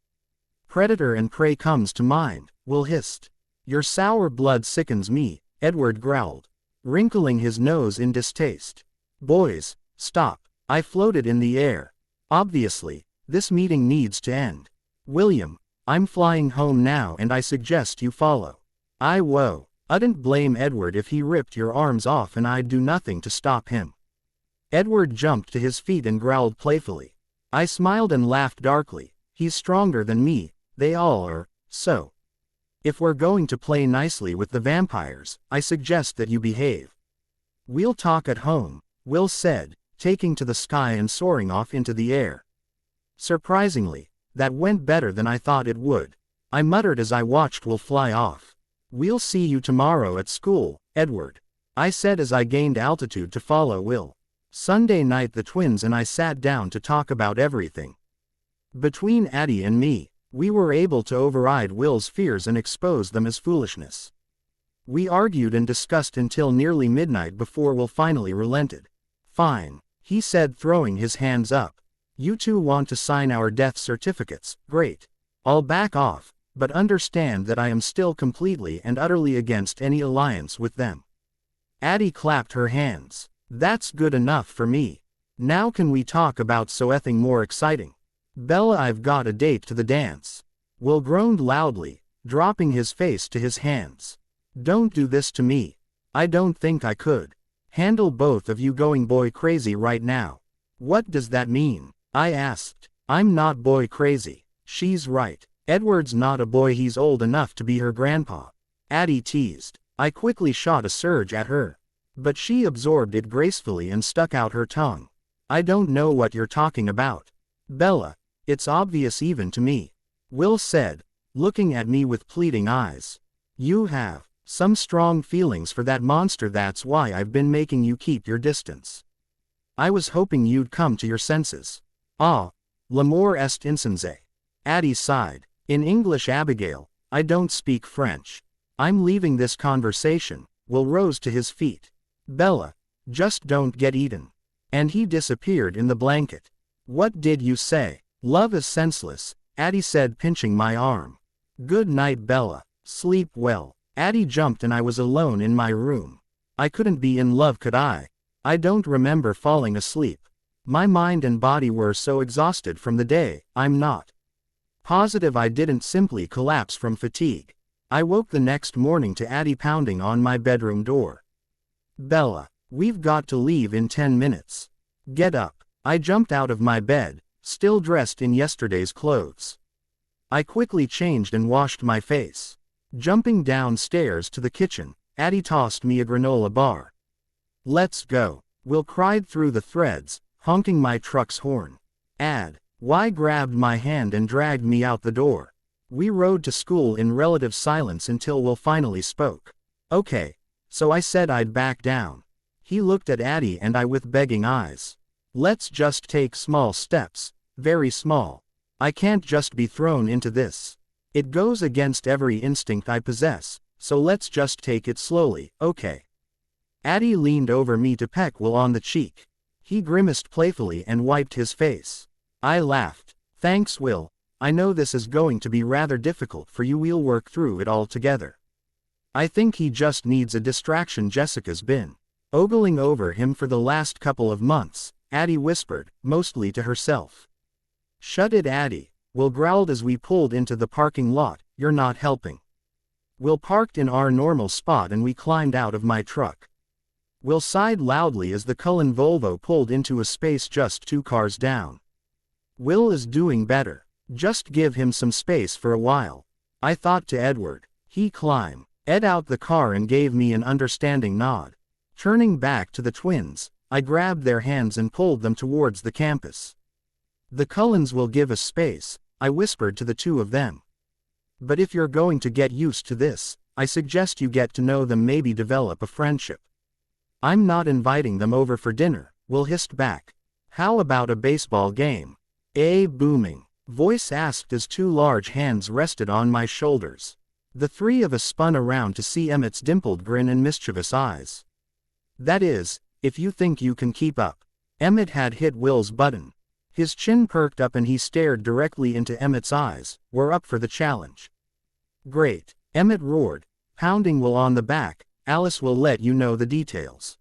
Predator and prey comes to mind, Will hissed. Your sour blood sickens me, Edward growled, wrinkling his nose in distaste. Boys, stop. I floated in the air. Obviously, this meeting needs to end. William, I'm flying home now and I suggest you follow. I wouldn't blame Edward if he ripped your arms off and I'd do nothing to stop him. Edward jumped to his feet and growled playfully. I smiled and laughed darkly. He's stronger than me, they all are, so. If we're going to play nicely with the vampires, I suggest that you behave. We'll talk at home, Will said, taking to the sky and soaring off into the air. Surprisingly, that went better than I thought it would. I muttered as I watched Will fly off. We'll see you tomorrow at school, Edward, I said as I gained altitude to follow Will. Sunday night the twins and I sat down to talk about everything. Between Addie and me, we were able to override Will's fears and expose them as foolishness. We argued and discussed until nearly midnight before Will finally relented. Fine, he said, throwing his hands up. You two want to sign our death certificates, great. I'll back off, but understand that I am still completely and utterly against any alliance with them. Addie clapped her hands. That's good enough for me. Now can we talk about something more exciting? Bella, I've got a date to the dance. Will groaned loudly, dropping his face to his hands. Don't do this to me. I don't think I could handle both of you going boy crazy right now. What does that mean? I asked. I'm not boy crazy. She's right. Edward's not a boy, he's old enough to be her grandpa. Addie teased. I quickly shot a surge at her. But she absorbed it gracefully and stuck out her tongue. I don't know what you're talking about. Bella, it's obvious even to me. Will said, looking at me with pleading eyes. You have some strong feelings for that monster, that's why I've been making you keep your distance. I was hoping you'd come to your senses. Ah, l'amor est insensé. Addie sighed. In English, Abigail, I don't speak French. I'm leaving this conversation. Will rose to his feet. Bella, just don't get eaten. And he disappeared in the blanket. What did you say? Love is senseless, Addie said, pinching my arm. Good night, Bella. Sleep well. Addie jumped and I was alone in my room. I couldn't be in love, could I? I don't remember falling asleep. My mind and body were so exhausted from the day. I'm not positive I didn't simply collapse from fatigue. I woke the next morning to Addie pounding on my bedroom door. Bella, we've got to leave in 10 minutes. Get up. I jumped out of my bed, still dressed in yesterday's clothes. I quickly changed and washed my face. Jumping downstairs to the kitchen, Addie tossed me a granola bar. Let's go. Will cried through the threads, honking my truck's horn. Y grabbed my hand and dragged me out the door. We rode to school in relative silence until Will finally spoke. Okay, so I said I'd back down. He looked at Addie and I with begging eyes. Let's just take small steps, very small. I can't just be thrown into this. It goes against every instinct I possess, so let's just take it slowly, okay? Addie leaned over me to peck Will on the cheek. He grimaced playfully and wiped his face. I laughed. Thanks, Will. I know this is going to be rather difficult for you. We'll work through it all together. I think he just needs a distraction. Jessica's been ogling over him for the last couple of months, Addie whispered, mostly to herself. Shut it, Addie. Will growled as we pulled into the parking lot. You're not helping. Will parked in our normal spot and we climbed out of my truck. Will sighed loudly as the Cullen Volvo pulled into a space just 2 cars down. Will is doing better. Just give him some space for a while. I thought to Edward. He climbed Ed out the car and gave me an understanding nod. Turning back to the twins, I grabbed their hands and pulled them towards the campus. The Cullens will give us space, I whispered to the 2 of them. But if you're going to get used to this, I suggest you get to know them, maybe develop a friendship. I'm not inviting them over for dinner, Will hissed back. How about a baseball game? A booming voice asked as 2 large hands rested on my shoulders. The 3 of us spun around to see Emmett's dimpled grin and mischievous eyes. That is, if you think you can keep up. Emmett had hit Will's button. His chin perked up and he stared directly into Emmett's eyes. We're up for the challenge. Great, Emmett roared, pounding Will on the back. Alice will let you know the details.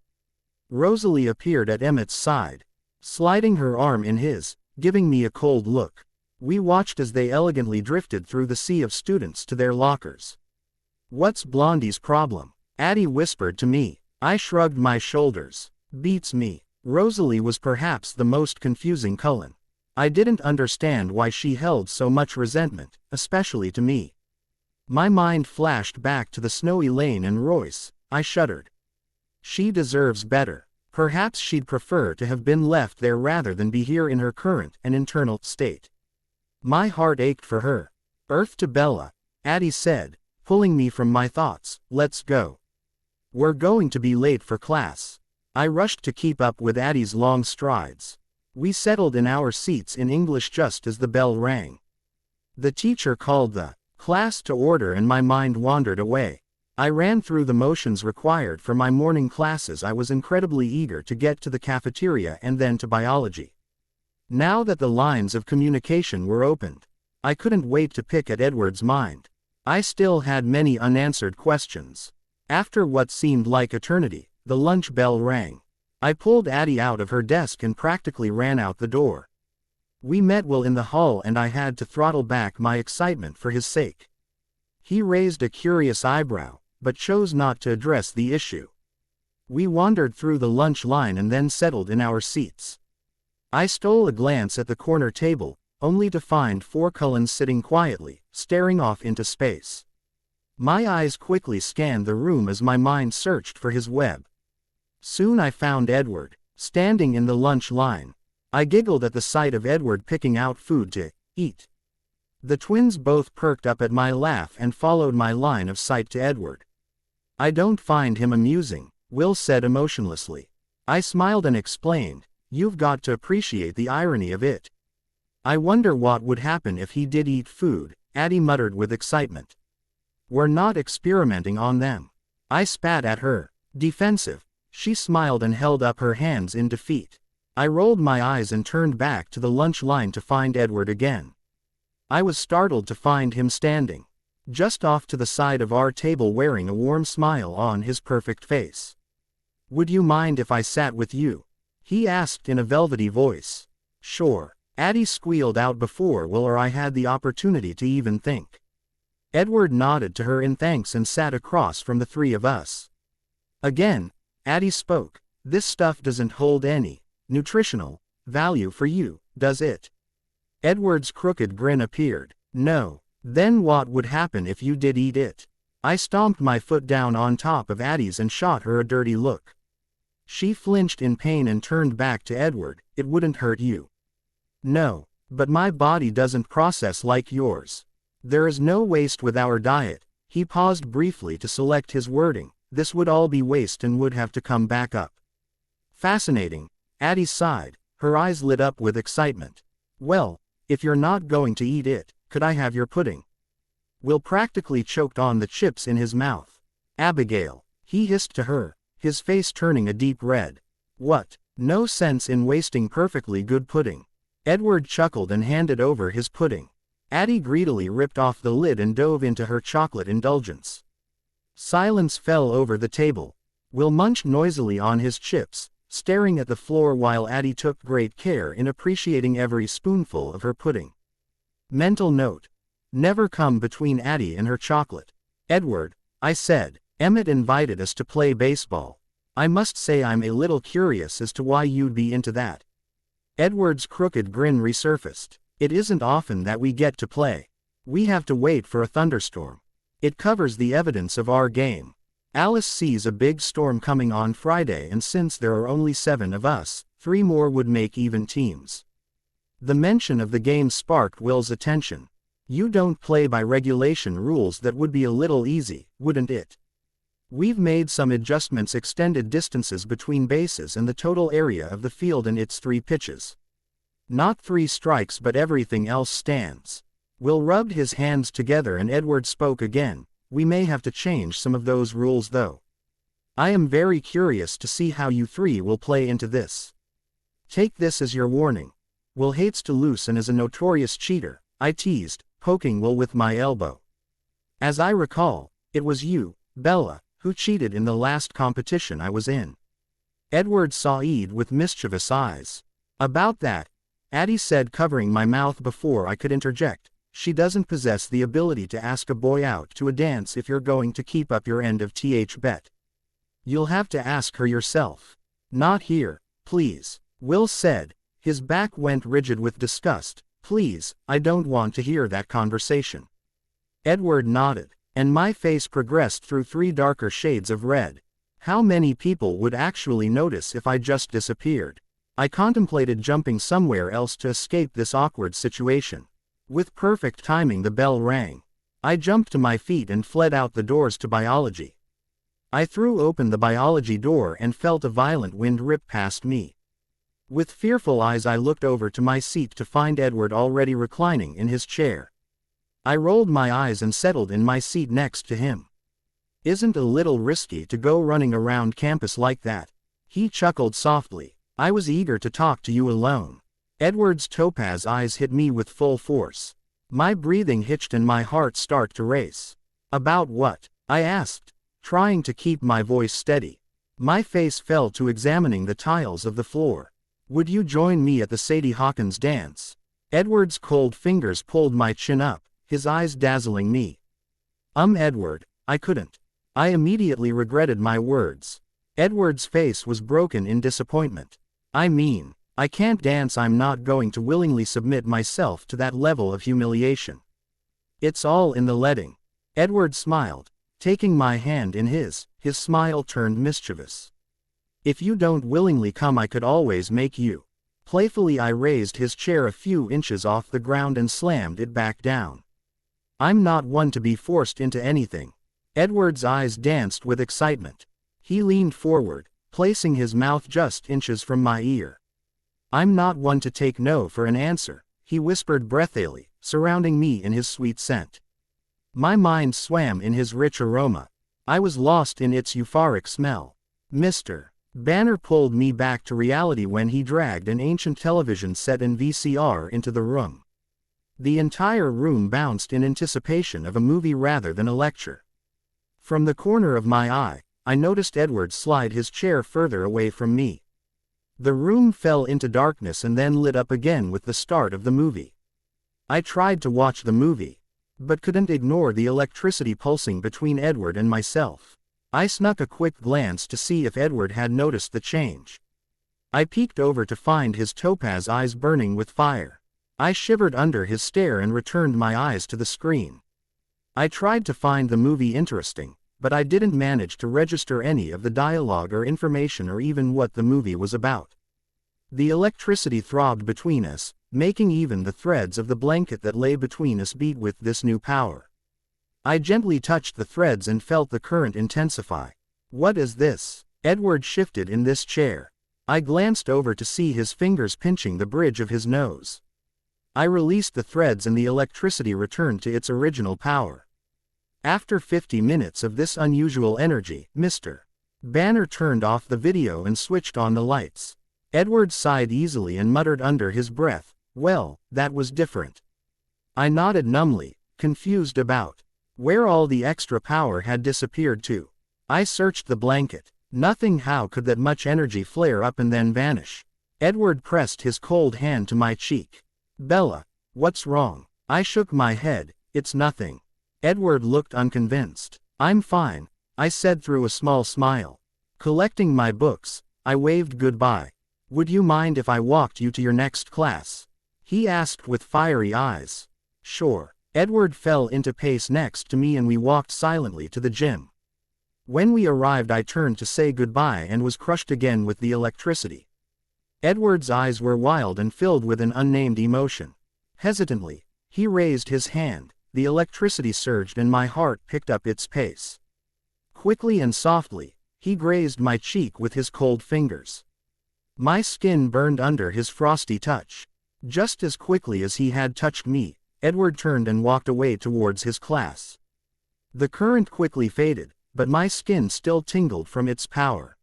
Rosalie appeared at Emmett's side, sliding her arm in his, giving me a cold look. We watched as they elegantly drifted through the sea of students to their lockers. What's Blondie's problem? Addie whispered to me. I shrugged my shoulders. Beats me. Rosalie was perhaps the most confusing Cullen. I didn't understand why she held so much resentment, especially to me. My mind flashed back to the snowy lane and Royce. I shuddered. She deserves better. Perhaps she'd prefer to have been left there rather than be here in her current and internal state. My heart ached for her. Earth to Bella, Addie said, pulling me from my thoughts. Let's go. We're going to be late for class. I rushed to keep up with Addie's long strides. We settled in our seats in English just as the bell rang. The teacher called the class to order and my mind wandered away. I ran through the motions required for my morning classes. I was incredibly eager to get to the cafeteria and then to biology. Now that the lines of communication were opened, I couldn't wait to pick at Edward's mind. I still had many unanswered questions. After what seemed like eternity, the lunch bell rang. I pulled Addie out of her desk and practically ran out the door. We met Will in the hall and I had to throttle back my excitement for his sake. He raised a curious eyebrow, but chose not to address the issue. We wandered through the lunch line and then settled in our seats. I stole a glance at the corner table, only to find 4 Cullens sitting quietly, staring off into space. My eyes quickly scanned the room as my mind searched for his web. Soon I found Edward, standing in the lunch line. I giggled at the sight of Edward picking out food to eat. The twins both perked up at my laugh and followed my line of sight to Edward. I don't find him amusing, Will said emotionlessly. I smiled and explained, you've got to appreciate the irony of it. I wonder what would happen if he did eat food, Addie muttered with excitement. We're not experimenting on them. I spat at her. Defensive. She smiled and held up her hands in defeat. I rolled my eyes and turned back to the lunch line to find Edward again. I was startled to find him standing just off to the side of our table wearing a warm smile on his perfect face. Would you mind if I sat with you? He asked in a velvety voice. Sure. Addie squealed out before Will or I had the opportunity to even think. Edward nodded to her in thanks and sat across from the three of us. Again, Addie spoke. This stuff doesn't hold any nutritional value for you, does it? Edward's crooked grin appeared. No. Then what would happen if you did eat it? I stomped my foot down on top of Addie's and shot her a dirty look. She flinched in pain and turned back to Edward. It wouldn't hurt you. No, but my body doesn't process like yours. There is no waste with our diet. He paused briefly to select his wording. This would all be waste and would have to come back up. Fascinating, Addie sighed, her eyes lit up with excitement. Well, if you're not going to eat it, could I have your pudding? Will practically choked on the chips in his mouth. Abigail, he hissed to her, his face turning a deep red. What? No sense in wasting perfectly good pudding. Edward chuckled and handed over his pudding. Addie greedily ripped off the lid and dove into her chocolate indulgence. Silence fell over the table. Will munched noisily on his chips, staring at the floor while Addie took great care in appreciating every spoonful of her pudding. Mental note. Never come between Addie and her chocolate. Edward, I said, Emmett invited us to play baseball. I must say I'm a little curious as to why you'd be into that. Edward's crooked grin resurfaced. It isn't often that we get to play. We have to wait for a thunderstorm. It covers the evidence of our game. Alice sees a big storm coming on Friday, and since there are only 7 of us, 3 more would make even teams. The mention of the game sparked Will's attention. You don't play by regulation rules. That would be a little easy, wouldn't it? We've made some adjustments, extended distances between bases and the total area of the field and its 3 pitches. Not 3 strikes, but everything else stands. Will rubbed his hands together and Edward spoke again. We may have to change some of those rules though. I am very curious to see how you 3 will play into this. Take this as your warning. Will hates to lose and is a notorious cheater, I teased, poking Will with my elbow. As I recall, it was you, Bella, who cheated in the last competition I was in. Edward saw-eyed with mischievous eyes. About that, Addie said, covering my mouth before I could interject. She doesn't possess the ability to ask a boy out to a dance if you're going to keep up your end of bet. You'll have to ask her yourself. Not here, please, Will said. His back went rigid with disgust. Please, I don't want to hear that conversation. Edward nodded, and my face progressed through 3 darker shades of red. How many people would actually notice if I just disappeared? I contemplated jumping somewhere else to escape this awkward situation. With perfect timing, the bell rang. I jumped to my feet and fled out the doors to biology. I threw open the biology door and felt a violent wind rip past me. With fearful eyes I looked over to my seat to find Edward already reclining in his chair. I rolled my eyes and settled in my seat next to him. Isn't a little risky to go running around campus like that? He chuckled softly. I was eager to talk to you alone. Edward's topaz eyes hit me with full force. My breathing hitched and my heart started to race. About what? I asked, trying to keep my voice steady. My face fell to examining the tiles of the floor. Would you join me at the Sadie Hawkins dance? Edward's cold fingers pulled my chin up, his eyes dazzling me. Edward, I couldn't. I immediately regretted my words. Edward's face was broken in disappointment. I mean, I can't dance. I'm not going to willingly submit myself to that level of humiliation. It's all in the letting. Edward smiled, taking my hand in his smile turned mischievous. If you don't willingly come, I could always make you. Playfully I raised his chair a few inches off the ground and slammed it back down. I'm not one to be forced into anything. Edward's eyes danced with excitement. He leaned forward, placing his mouth just inches from my ear. I'm not one to take no for an answer, he whispered breathily, surrounding me in his sweet scent. My mind swam in his rich aroma. I was lost in its euphoric smell. Mr. Banner pulled me back to reality when he dragged an ancient television set and VCR into the room. The entire room bounced in anticipation of a movie rather than a lecture. From the corner of my eye, I noticed Edward slide his chair further away from me. The room fell into darkness and then lit up again with the start of the movie. I tried to watch the movie, but couldn't ignore the electricity pulsing between Edward and myself. I snuck a quick glance to see if Edward had noticed the change. I peeked over to find his topaz eyes burning with fire. I shivered under his stare and returned my eyes to the screen. I tried to find the movie interesting, but I didn't manage to register any of the dialogue or information or even what the movie was about. The electricity throbbed between us, making even the threads of the blanket that lay between us beat with this new power. I gently touched the threads and felt the current intensify. What is this? Edward shifted in this chair. I glanced over to see his fingers pinching the bridge of his nose. I released the threads and the electricity returned to its original power. After 50 minutes of this unusual energy, Mr. Banner turned off the video and switched on the lights. Edward sighed easily and muttered under his breath, "Well, that was different." I nodded numbly, confused about where all the extra power had disappeared to. I searched the blanket. Nothing. How could that much energy flare up and then vanish? Edward pressed his cold hand to my cheek. "Bella, what's wrong?" I shook my head. "It's nothing." Edward looked unconvinced. "I'm fine," I said through a small smile. Collecting my books, I waved goodbye. "Would you mind if I walked you to your next class?" he asked with fiery eyes. "Sure." Edward fell into pace next to me and we walked silently to the gym. When we arrived I turned to say goodbye and was crushed again with the electricity. Edward's eyes were wild and filled with an unnamed emotion. Hesitantly, he raised his hand, the electricity surged and my heart picked up its pace. Quickly and softly, he grazed my cheek with his cold fingers. My skin burned under his frosty touch. Just as quickly as he had touched me, Edward turned and walked away towards his class. The current quickly faded, but my skin still tingled from its power.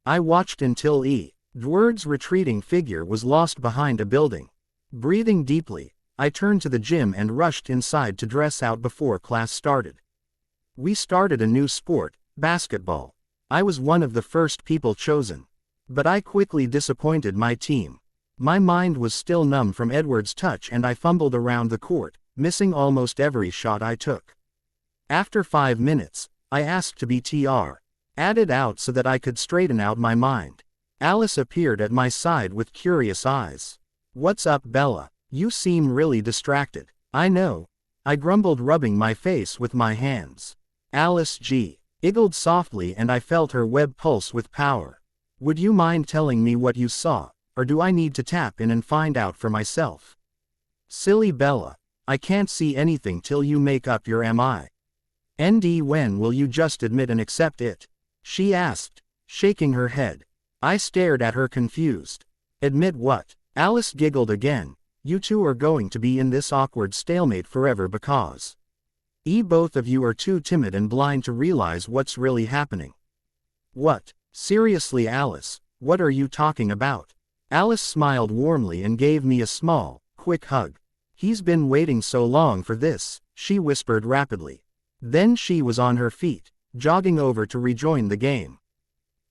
I watched until Edward's retreating figure was lost behind a building. Breathing deeply, I turned to the gym and rushed inside to dress out before class started. We started a new sport, basketball. I was one of the first people chosen. But I quickly disappointed my team. My mind was still numb from Edward's touch and I fumbled around the court, missing almost every shot I took. After 5 minutes, I asked to be added out so that I could straighten out my mind. Alice appeared at my side with curious eyes. "What's up, Bella? You seem really distracted." "I know," I grumbled, rubbing my face with my hands. Alice giggled softly and I felt her web pulse with power. "Would you mind telling me what you saw, or do I need to tap in and find out for myself?" "Silly Bella, I can't see anything till you make up your mind. When will you just admit and accept it?" she asked, shaking her head. I stared at her confused. "Admit what?" Alice giggled again. "You two are going to be in this awkward stalemate forever because both of you are too timid and blind to realize what's really happening." "What? Seriously, Alice, what are you talking about?" Alice smiled warmly and gave me a small, quick hug. "He's been waiting so long for this," she whispered rapidly. Then she was on her feet, jogging over to rejoin the game.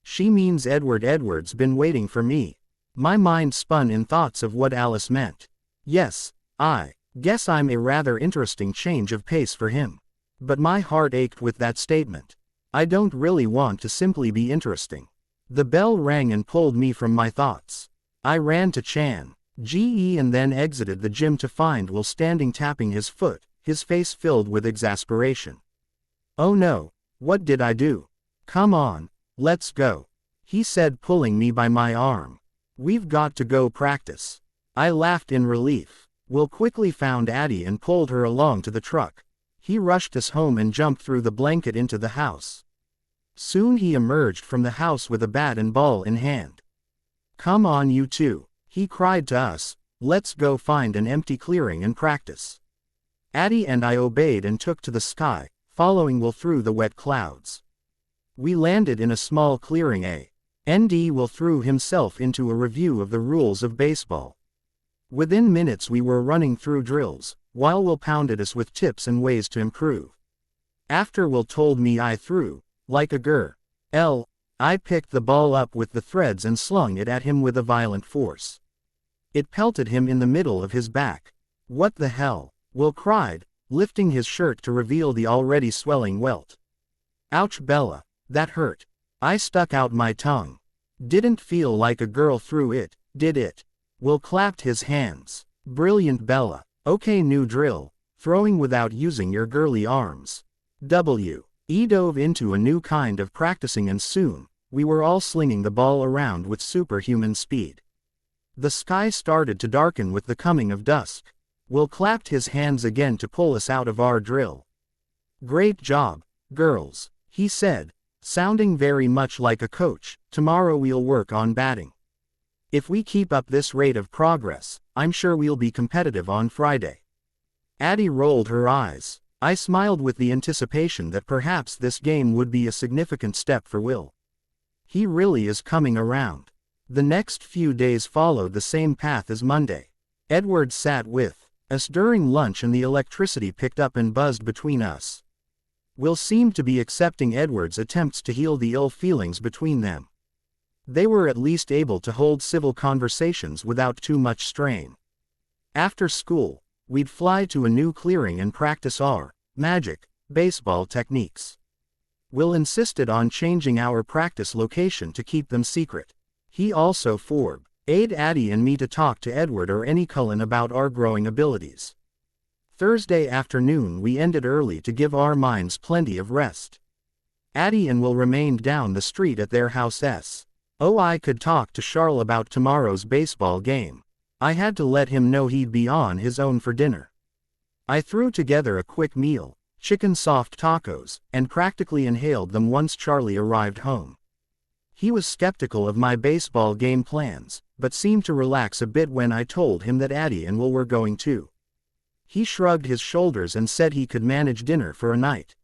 "She means Edward's been waiting for me." My mind spun in thoughts of what Alice meant. Yes, I guess I'm a rather interesting change of pace for him. But my heart ached with that statement. I don't really want to simply be interesting. The bell rang and pulled me from my thoughts. I ran to Chan Ge and then exited the gym to find Will standing tapping his foot, his face filled with exasperation. "Oh no, what did I do? Come on, let's go," he said, pulling me by my arm. We've got to go practice. I laughed in relief. Will quickly found Addie and pulled her along to the truck. He rushed us home and jumped through the blanket into the house. Soon he emerged from the house with a bat and ball in hand. "Come on you two," he cried to us, "let's go find an empty clearing and practice." Addie and I obeyed and took to the sky, following Will through the wet clouds. We landed in a small clearing. Will threw himself into a review of the rules of baseball. Within minutes we were running through drills, while Will pounded us with tips and ways to improve. After Will told me I threw like a girl, I picked the ball up with the threads and slung it at him with a violent force. It pelted him in the middle of his back. "What the hell?" Will cried, lifting his shirt to reveal the already swelling welt. "Ouch Bella, that hurt." I stuck out my tongue. "Didn't feel like a girl threw it, did it?" Will clapped his hands. "Brilliant Bella. Okay, new drill, throwing without using your girly arms." We dove into a new kind of practicing and soon, we were all slinging the ball around with superhuman speed. The sky started to darken with the coming of dusk. Will clapped his hands again to pull us out of our drill. "Great job, girls," he said, sounding very much like a coach. "Tomorrow we'll work on batting. If we keep up this rate of progress, I'm sure we'll be competitive on Friday." Addie rolled her eyes. I smiled with the anticipation that perhaps this game would be a significant step for Will. He really is coming around. The next few days followed the same path as Monday. Edward sat with us during lunch and the electricity picked up and buzzed between us. Will seemed to be accepting Edward's attempts to heal the ill feelings between them. They were at least able to hold civil conversations without too much strain. After school, we'd fly to a new clearing and practice our magic baseball techniques. Will insisted on changing our practice location to keep them secret. He also forbade Addie and me to talk to Edward or any Cullen about our growing abilities. Thursday afternoon we ended early to give our minds plenty of rest. Addie and Will remained down the street at their house. I could talk to Charles about tomorrow's baseball game. I had to let him know he'd be on his own for dinner. I threw together a quick meal, chicken soft tacos, and practically inhaled them once Charlie arrived home. He was skeptical of my baseball game plans, but seemed to relax a bit when I told him that Addie and Will were going too. He shrugged his shoulders and said he could manage dinner for a night.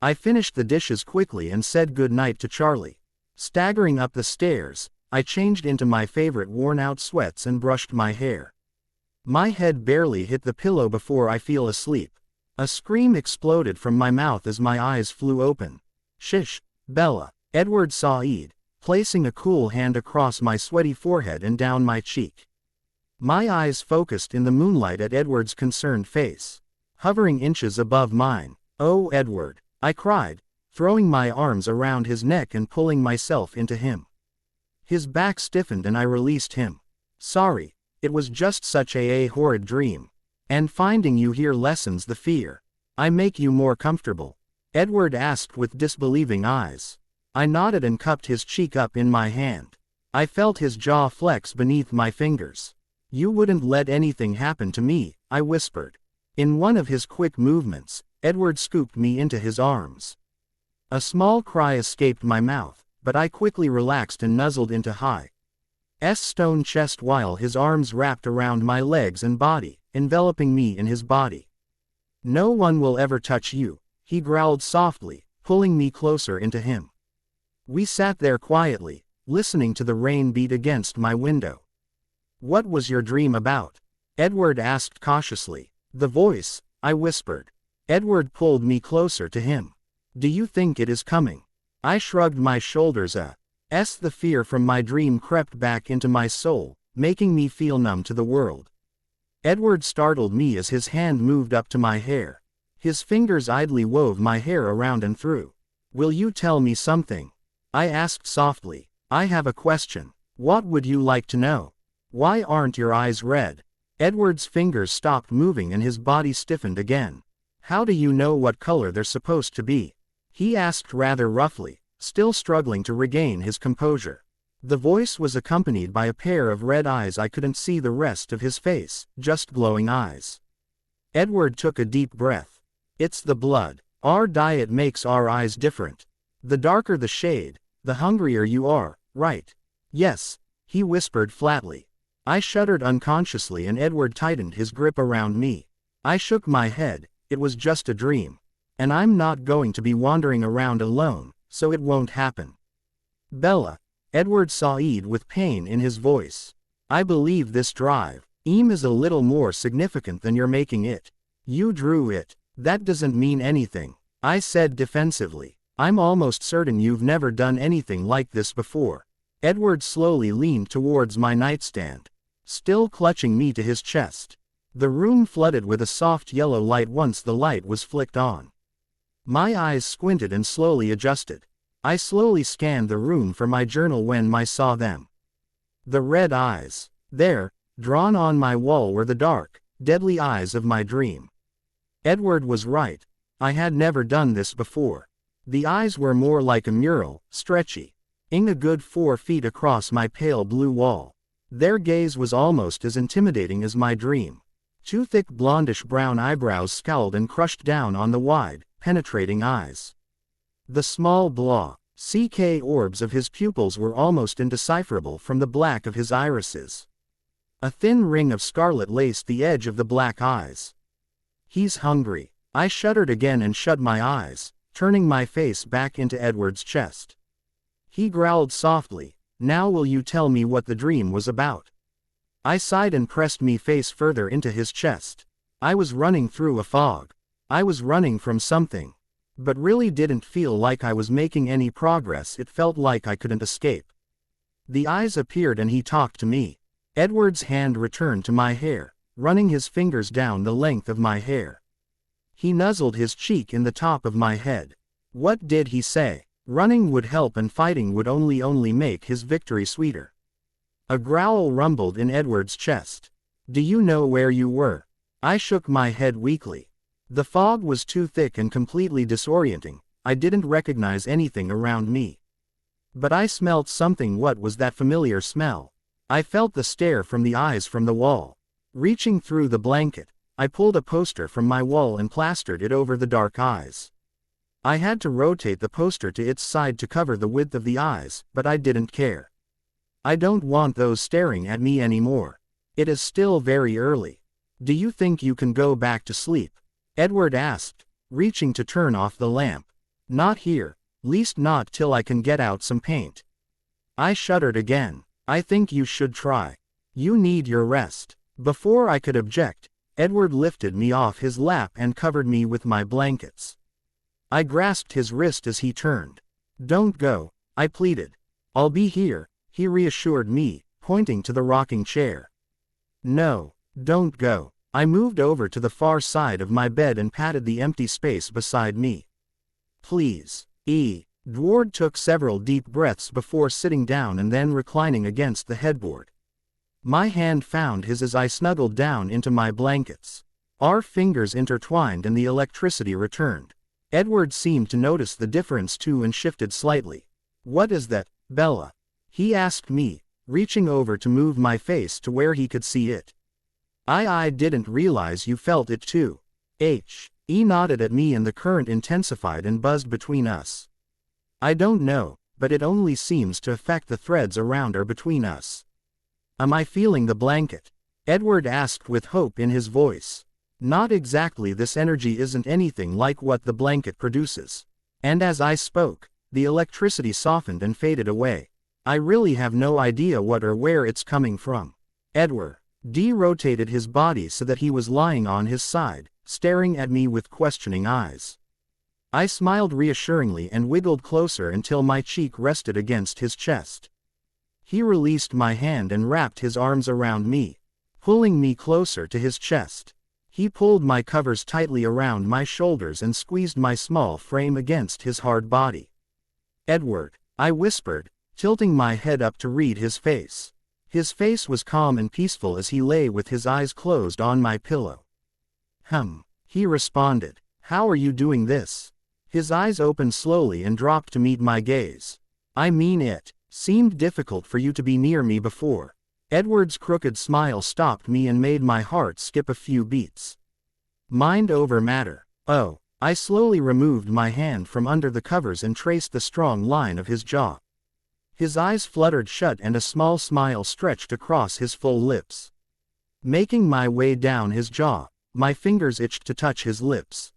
I finished the dishes quickly and said good night to Charlie. Staggering up the stairs, I changed into my favorite worn-out sweats and brushed my hair. My head barely hit the pillow before I fell asleep. A scream exploded from my mouth as my eyes flew open. "Shish, Bella," Edward said, placing a cool hand across my sweaty forehead and down my cheek. My eyes focused in the moonlight at Edward's concerned face, hovering inches above mine. "Oh, Edward," I cried, throwing my arms around his neck and pulling myself into him. His back stiffened and I released him. "Sorry, it was just such a horrid dream. And finding you here lessens the fear. I make you more comfortable?" Edward asked with disbelieving eyes. I nodded and cupped his cheek up in my hand. I felt his jaw flex beneath my fingers. "You wouldn't let anything happen to me," I whispered. In one of his quick movements, Edward scooped me into his arms. A small cry escaped my mouth, but I quickly relaxed and nuzzled into his stone chest while his arms wrapped around my legs and body, enveloping me in his body. "No one will ever touch you," he growled softly, pulling me closer into him. We sat there quietly, listening to the rain beat against my window. "What was your dream about?" Edward asked cautiously. "The voice," I whispered. Edward pulled me closer to him. "Do you think it is coming?" I shrugged my shoulders. The fear from my dream crept back into my soul, making me feel numb to the world. Edward startled me as his hand moved up to my hair. His fingers idly wove my hair around and through. "Will you tell me something?" I asked softly. "I have a question." "What would you like to know?" "Why aren't your eyes red?" Edward's fingers stopped moving and his body stiffened again. "How do you know what color they're supposed to be?" he asked rather roughly, still struggling to regain his composure. The voice was accompanied by a pair of red eyes. I couldn't see the rest of his face, just glowing eyes. Edward took a deep breath. It's the blood. Our diet makes our eyes different. The darker the shade, the hungrier you are, right? Yes, he whispered flatly. I shuddered unconsciously and Edward tightened his grip around me. I shook my head. It was just a dream. And I'm not going to be wandering around alone, so it won't happen. Bella. Edward sighed with pain in his voice. I believe this drive is a little more significant than you're making it. You drew it. That doesn't mean anything, I said defensively. I'm almost certain you've never done anything like this before. Edward slowly leaned towards my nightstand, still clutching me to his chest. The room flooded with a soft yellow light once the light was flicked on. My eyes squinted and slowly adjusted. I slowly scanned the room for my journal when I saw them. The red eyes, there, drawn on my wall, were the dark, deadly eyes of my dream. Edward was right. I had never done this before. The eyes were more like a mural, stretchy, a good 4 feet across my pale blue wall. Their gaze was almost as intimidating as my dream. 2 thick blondish brown eyebrows scowled and crushed down on the wide, penetrating eyes. The small CK orbs of his pupils were almost indecipherable from the black of his irises. A thin ring of scarlet laced the edge of the black eyes. He's hungry. I shuddered again and shut my eyes, turning my face back into Edward's chest. He growled softly, now will you tell me what the dream was about? I sighed and pressed me face further into his chest. I was running through a fog. I was running from something. But really didn't feel like I was making any progress. It felt like I couldn't escape. The eyes appeared and he talked to me. Edward's hand returned to my hair, running his fingers down the length of my hair. He nuzzled his cheek in the top of my head. What did he say? Running would help and fighting would only make his victory sweeter. A growl rumbled in Edward's chest. Do you know where you were? I shook my head weakly. The fog was too thick and completely disorienting. I didn't recognize anything around me. But I smelt something. What was that familiar smell? I felt the stare from the eyes from the wall. Reaching through the blanket, I pulled a poster from my wall and plastered it over the dark eyes. I had to rotate the poster to its side to cover the width of the eyes, but I didn't care. I don't want those staring at me anymore. It is still very early. Do you think you can go back to sleep? Edward asked, reaching to turn off the lamp. Not here, least not till I can get out some paint. I shuddered again. I think you should try. You need your rest. Before I could object, Edward lifted me off his lap and covered me with my blankets. I grasped his wrist as he turned. Don't go, I pleaded. I'll be here, he reassured me, pointing to the rocking chair. No, don't go. I moved over to the far side of my bed and patted the empty space beside me. Please. Edward took several deep breaths before sitting down and then reclining against the headboard. My hand found his as I snuggled down into my blankets. Our fingers intertwined and the electricity returned. Edward seemed to notice the difference too and shifted slightly. What is that, Bella? He asked me, reaching over to move my face to where he could see it. I didn't realize you felt it too. He nodded at me and the current intensified and buzzed between us. I don't know, but it only seems to affect the threads around or between us. Am I feeling the blanket? Edward asked with hope in his voice. Not exactly. This energy isn't anything like what the blanket produces. And as I spoke, the electricity softened and faded away. I really have no idea what or where it's coming from. Edward rotated his body so that he was lying on his side, staring at me with questioning eyes. I smiled reassuringly and wiggled closer until my cheek rested against his chest. He released my hand and wrapped his arms around me, pulling me closer to his chest. He pulled my covers tightly around my shoulders and squeezed my small frame against his hard body. Edward, I whispered, tilting my head up to read his face. His face was calm and peaceful as he lay with his eyes closed on my pillow. He responded. How are you doing this? His eyes opened slowly and dropped to meet my gaze. I mean it. Seemed difficult for you to be near me before. Edward's crooked smile stopped me and made my heart skip a few beats. Mind over matter. Oh. I slowly removed my hand from under the covers and traced the strong line of his jaw. His eyes fluttered shut and a small smile stretched across his full lips. Making my way down his jaw, my fingers itched to touch his lips.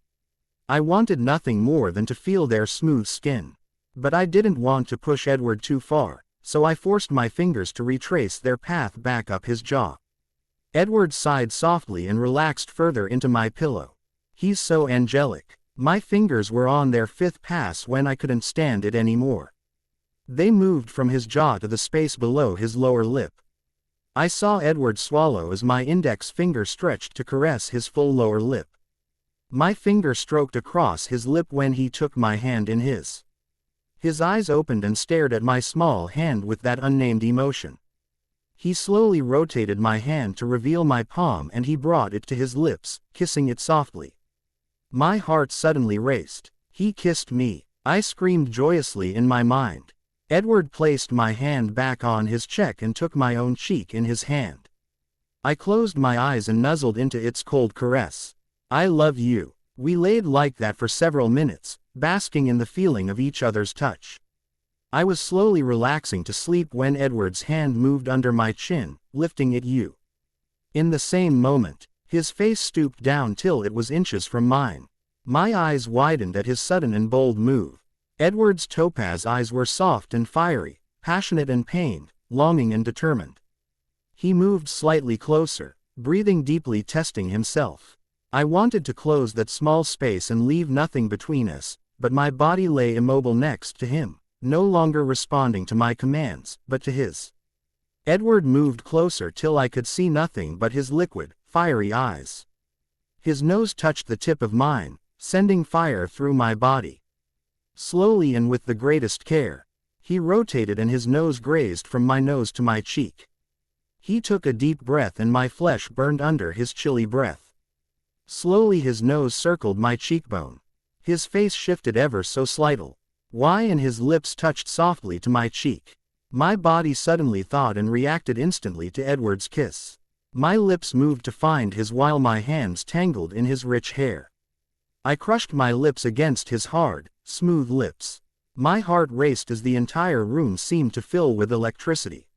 I wanted nothing more than to feel their smooth skin. But I didn't want to push Edward too far, so I forced my fingers to retrace their path back up his jaw. Edward sighed softly and relaxed further into my pillow. He's so angelic. My fingers were on their fifth pass when I couldn't stand it anymore. They moved from his jaw to the space below his lower lip. I saw Edward swallow as my index finger stretched to caress his full lower lip. My finger stroked across his lip when he took my hand in his. His eyes opened and stared at my small hand with that unnamed emotion. He slowly rotated my hand to reveal my palm and he brought it to his lips, kissing it softly. My heart suddenly raced. He kissed me. I screamed joyously in my mind. Edward placed my hand back on his cheek and took my own cheek in his hand. I closed my eyes and nuzzled into its cold caress. I love you. We laid like that for several minutes, basking in the feeling of each other's touch. I was slowly relaxing to sleep when Edward's hand moved under my chin, lifting it. In the same moment, his face stooped down till it was inches from mine. My eyes widened at his sudden and bold move. Edward's topaz eyes were soft and fiery, passionate and pained, longing and determined. He moved slightly closer, breathing deeply, testing himself. I wanted to close that small space and leave nothing between us, but my body lay immobile next to him, no longer responding to my commands, but to his. Edward moved closer till I could see nothing but his liquid, fiery eyes. His nose touched the tip of mine, sending fire through my body. Slowly and with the greatest care, he rotated and his nose grazed from my nose to my cheek. He took a deep breath and my flesh burned under his chilly breath. Slowly his nose circled my cheekbone. His face shifted ever so slightly. And his lips touched softly to my cheek. My body suddenly thawed and reacted instantly to Edward's kiss. My lips moved to find his while my hands tangled in his rich hair. I crushed my lips against his hard, smooth lips. My heart raced as the entire room seemed to fill with electricity.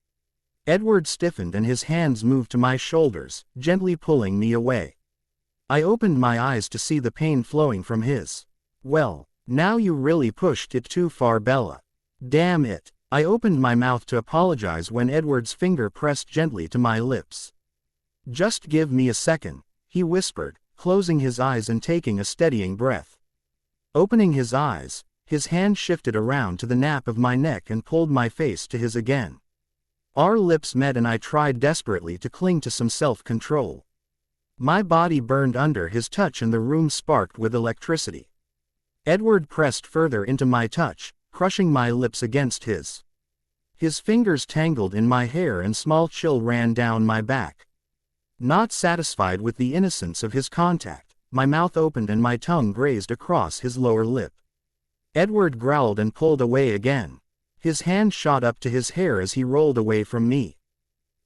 Edward stiffened and his hands moved to my shoulders, gently pulling me away. I opened my eyes to see the pain flowing from his. Well, now you really pushed it too far, Bella. Damn it. I opened my mouth to apologize when Edward's finger pressed gently to my lips. Just give me a second, he whispered, closing his eyes and taking a steadying breath. Opening his eyes, his hand shifted around to the nape of my neck and pulled my face to his again. Our lips met and I tried desperately to cling to some self-control. My body burned under his touch and the room sparked with electricity. Edward pressed further into my touch, crushing my lips against his. His fingers tangled in my hair and small chill ran down my back. Not satisfied with the innocence of his contact, my mouth opened and my tongue grazed across his lower lip. Edward growled and pulled away again. His hand shot up to his hair as he rolled away from me.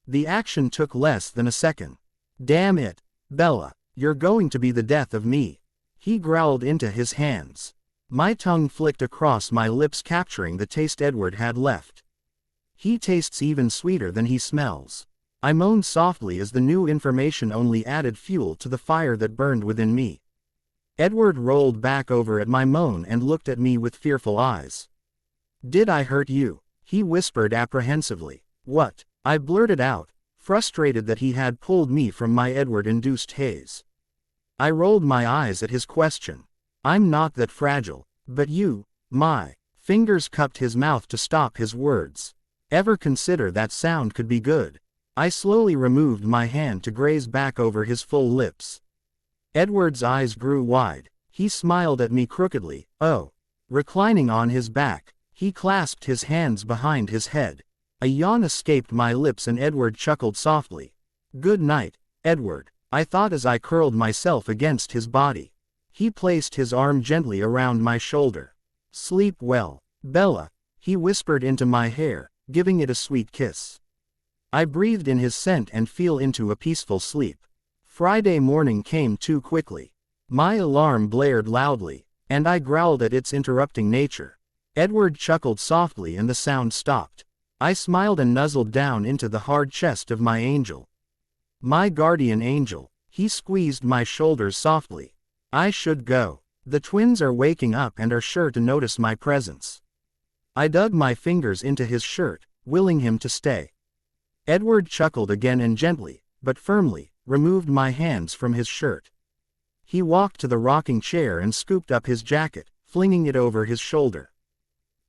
The action took less than a second. Damn it, Bella, you're going to be the death of me. He growled into his hands. My tongue flicked across my lips, capturing the taste Edward had left. He tastes even sweeter than he smells. I moaned softly as the new information only added fuel to the fire that burned within me. Edward rolled back over at my moan and looked at me with fearful eyes. Did I hurt you? He whispered apprehensively. What? I blurted out, frustrated that he had pulled me from my Edward-induced haze. I rolled my eyes at his question. I'm not that fragile, but you, my fingers cupped his mouth to stop his words. Ever consider that sound could be good? I slowly removed my hand to graze back over his full lips. Edward's eyes grew wide. He smiled at me crookedly. Oh. Reclining on his back, he clasped his hands behind his head. A yawn escaped my lips and Edward chuckled softly. Good night, Edward, I thought as I curled myself against his body. He placed his arm gently around my shoulder. Sleep well, Bella, he whispered into my hair, giving it a sweet kiss. I breathed in his scent and fell into a peaceful sleep. Friday morning came too quickly. My alarm blared loudly, and I growled at its interrupting nature. Edward chuckled softly and the sound stopped. I smiled and nuzzled down into the hard chest of my angel. My guardian angel. He squeezed my shoulders softly. I should go. The twins are waking up and are sure to notice my presence. I dug my fingers into his shirt, willing him to stay. Edward chuckled again and gently, but firmly, removed my hands from his shirt. He walked to the rocking chair and scooped up his jacket, flinging it over his shoulder.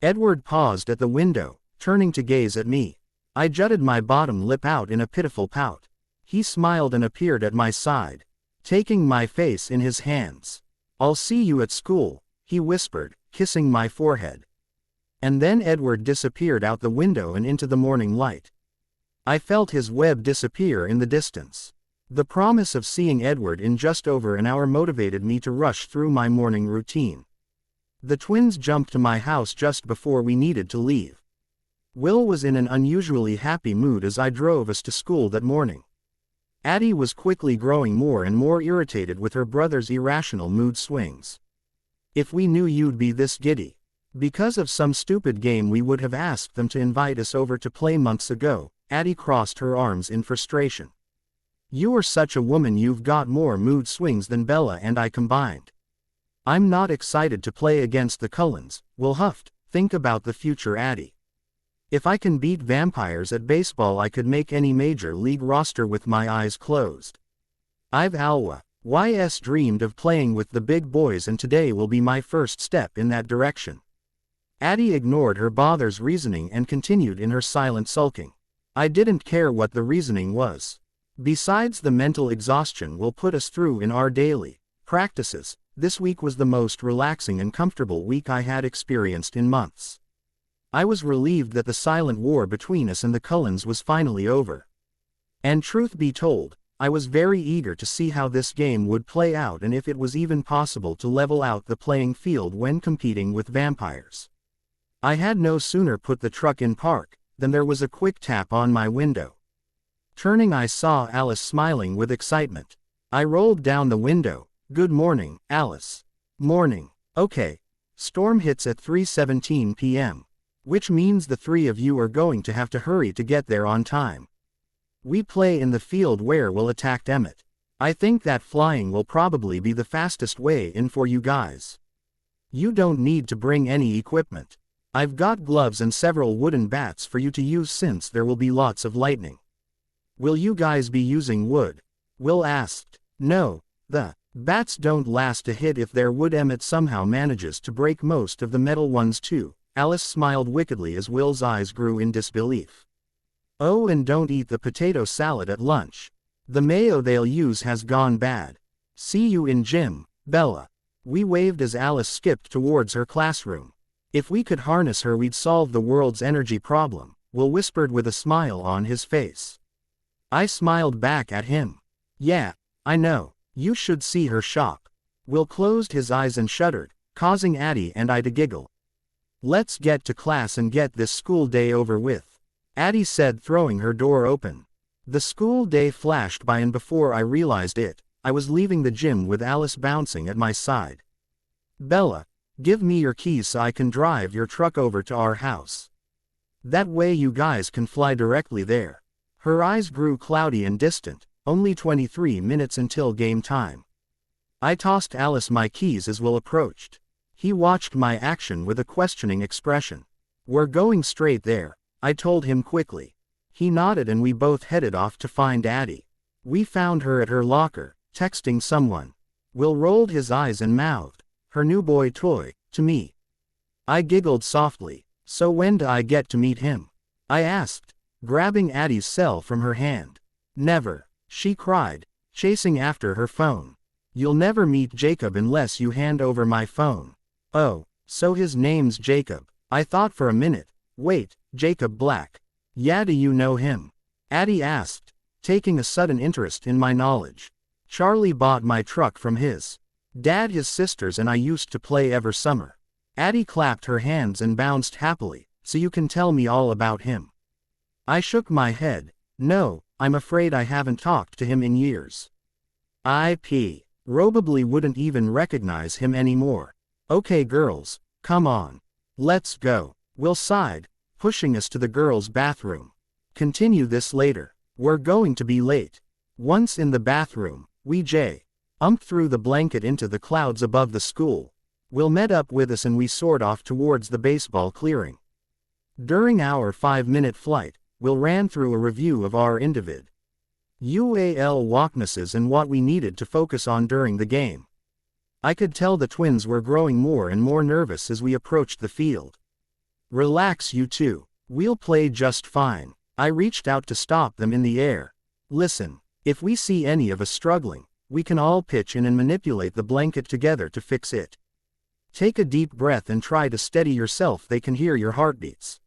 Edward paused at the window, turning to gaze at me. I jutted my bottom lip out in a pitiful pout. He smiled and appeared at my side, taking my face in his hands. "I'll see you at school," he whispered, kissing my forehead. And then Edward disappeared out the window and into the morning light. I felt his web disappear in the distance. The promise of seeing Edward in just over an hour motivated me to rush through my morning routine. The twins jumped to my house just before we needed to leave. Will was in an unusually happy mood as I drove us to school that morning. Addie was quickly growing more and more irritated with her brother's irrational mood swings. "If we knew you'd be this giddy. Because of some stupid game we would have asked them to invite us over to play months ago," Addie crossed her arms in frustration. "You are such a woman, you've got more mood swings than Bella and I combined." "I'm not excited to play against the Cullens," Will huffed. "Think about the future, Addie. If I can beat vampires at baseball, I could make any major league roster with my eyes closed. I've always dreamed of playing with the big boys, and today will be my first step in that direction." Addie ignored her father's reasoning and continued in her silent sulking. I didn't care what the reasoning was. Besides the mental exhaustion we'll put us through in our daily practices, this week was the most relaxing and comfortable week I had experienced in months. I was relieved that the silent war between us and the Cullens was finally over. And truth be told, I was very eager to see how this game would play out and if it was even possible to level out the playing field when competing with vampires. I had no sooner put the truck in park than there was a quick tap on my window. Turning, I saw Alice smiling with excitement. I rolled down the window. "Good morning, Alice." "Morning. Okay. Storm hits at 3:17 p.m. Which means the three of you are going to have to hurry to get there on time. We play in the field where we'll attack Emmett. I think that flying will probably be the fastest way in for you guys. You don't need to bring any equipment. I've got gloves and several wooden bats for you to use since there will be lots of lightning." "Will you guys be using wood?" Will asked. "No, the bats don't last a hit if they're wood. Emmett somehow manages to break most of the metal ones too." Alice smiled wickedly as Will's eyes grew in disbelief. "Oh, and don't eat the potato salad at lunch. The mayo they'll use has gone bad. See you in gym, Bella." We waved as Alice skipped towards her classroom. "If we could harness her, we'd solve the world's energy problem," Will whispered with a smile on his face. I smiled back at him. "Yeah, I know. You should see her shop." Will closed his eyes and shuddered, causing Addie and I to giggle. "Let's get to class and get this school day over with," Addie said, throwing her door open. The school day flashed by, and before I realized it, I was leaving the gym with Alice bouncing at my side. "Bella, give me your keys so I can drive your truck over to our house. That way you guys can fly directly there." Her eyes grew cloudy and distant. Only 23 minutes until game time. I tossed Alice my keys as Will approached. He watched my action with a questioning expression. "We're going straight there," I told him quickly. He nodded and we both headed off to find Addie. We found her at her locker, texting someone. Will rolled his eyes and mouthed, "Her new boy toy," to me. I giggled softly. "So when do I get to meet him?" I asked, grabbing Addie's cell from her hand. "Never," she cried, chasing after her phone. "You'll never meet Jacob unless you hand over my phone." "Oh, so his name's Jacob." I thought for a minute. "Wait, Jacob Black. Yeah, do you know him?" Addie asked, taking a sudden interest in my knowledge. "Charlie bought my truck from his dad. His sisters and I used to play every summer." Addie clapped her hands and bounced happily. "So you can tell me all about him." I shook my head. No, I'm afraid I haven't talked to him in years. I probably wouldn't even recognize him anymore. Okay girls, come on. Let's go. Will sighed, pushing us to the girls' bathroom. Continue this later. We're going to be late. Once in the bathroom, we jumped through the blanket into the clouds above the school. Will met up with us and we soared off towards the baseball clearing. During our 5-minute flight, Will ran through a review of our individual weaknesses and what we needed to focus on during the game. I could tell the twins were growing more and more nervous as we approached the field. Relax you two. We'll play just fine. I reached out to stop them in the air. Listen, if we see any of us struggling, we can all pitch in and manipulate the blanket together to fix it. Take a deep breath and try to steady yourself. They can hear your heartbeats.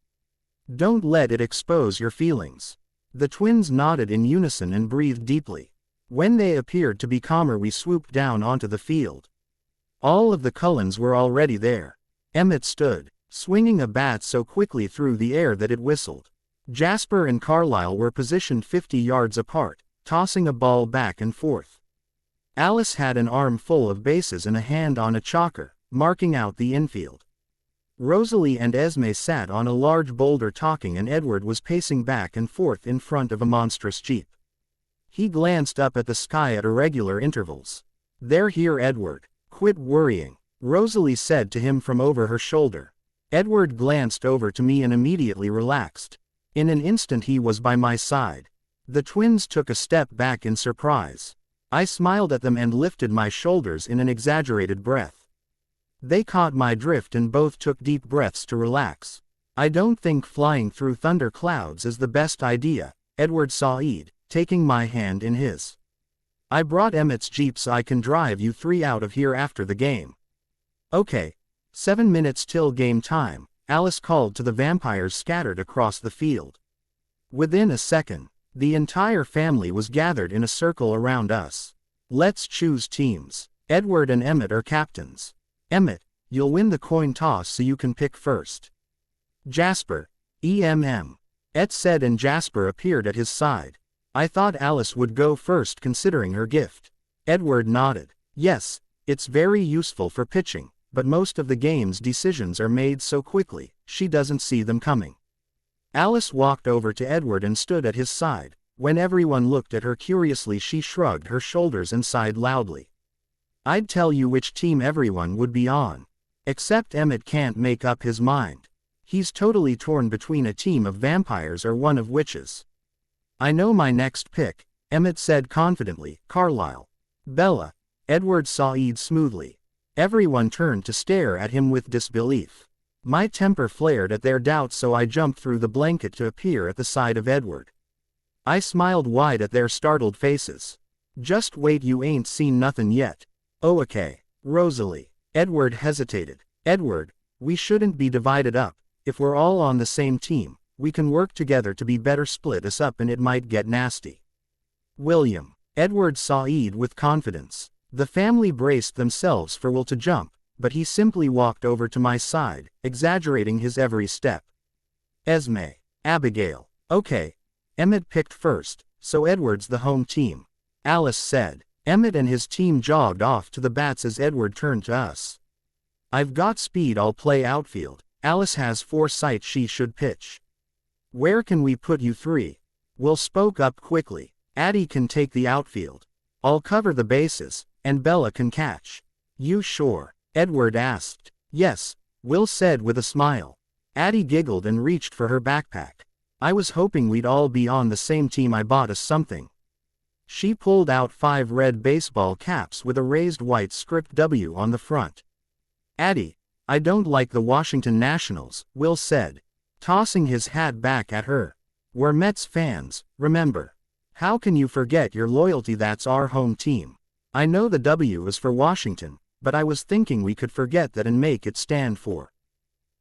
Don't let it expose your feelings. The twins nodded in unison and breathed deeply. When they appeared to be calmer, we swooped down onto the field. All of the Cullens were already there. Emmett stood, swinging a bat so quickly through the air that it whistled. Jasper and Carlisle were positioned 50 yards apart, tossing a ball back and forth. Alice had an arm full of bases and a hand on a chalker, marking out the infield. Rosalie and Esme sat on a large boulder talking, and Edward was pacing back and forth in front of a monstrous jeep. He glanced up at the sky at irregular intervals. "They're here, Edward. Quit worrying," Rosalie said to him from over her shoulder. Edward glanced over to me and immediately relaxed. In an instant he was by my side. The twins took a step back in surprise. I smiled at them and lifted my shoulders in an exaggerated breath. They caught my drift and both took deep breaths to relax. "I don't think flying through thunder clouds is the best idea," Edward sighed, taking my hand in his. "I brought Emmett's jeep so I can drive you three out of here after the game." "Okay." 7 minutes till game time, Alice called to the vampires scattered across the field. Within a second, the entire family was gathered in a circle around us. "Let's choose teams. Edward and Emmett are captains. Emmett, you'll win the coin toss so you can pick first." "Jasper, Ed said, and Jasper appeared at his side. I thought Alice would go first considering her gift. Edward nodded. "Yes, it's very useful for pitching, but most of the game's decisions are made so quickly, she doesn't see them coming." Alice walked over to Edward and stood at his side. When everyone looked at her curiously, she shrugged her shoulders and sighed loudly. "I'd tell you which team everyone would be on. Except Emmett can't make up his mind. He's totally torn between a team of vampires or one of witches." "I know my next pick," Emmett said confidently. "Carlisle." "Bella," Edward sighed smoothly. Everyone turned to stare at him with disbelief. My temper flared at their doubts, so I jumped through the blanket to appear at the side of Edward. I smiled wide at their startled faces. "Just wait, you ain't seen nothing yet." "Oh, okay." Rosalie. Edward hesitated. "Edward, we shouldn't be divided up. If we're all on the same team, we can work together to be better. Split us up and it might get nasty." "William." Edward sighed with confidence. The family braced themselves for Will to jump, but he simply walked over to my side, exaggerating his every step. "Esme." Abigail. "Okay." Emmett picked first, so Edward's the home team. Alice said. Emmett and his team jogged off to the bats as Edward turned to us. "I've got speed, I'll play outfield. Alice has foresight, she should pitch." "Where can we put you three?" Will spoke up quickly. "Addie can take the outfield. I'll cover the bases, and Bella can catch." "You sure?" Edward asked. "Yes," Will said with a smile. Addie giggled and reached for her backpack. "I was hoping we'd all be on the same team. I bought us something." She pulled out 5 red baseball caps with a raised white script W on the front. "Addie, I don't like the Washington Nationals," Will said, tossing his hat back at her. "We're Mets fans, remember. How can you forget your loyalty? That's our home team. I know the W is for Washington, but I was thinking we could forget that and make it stand for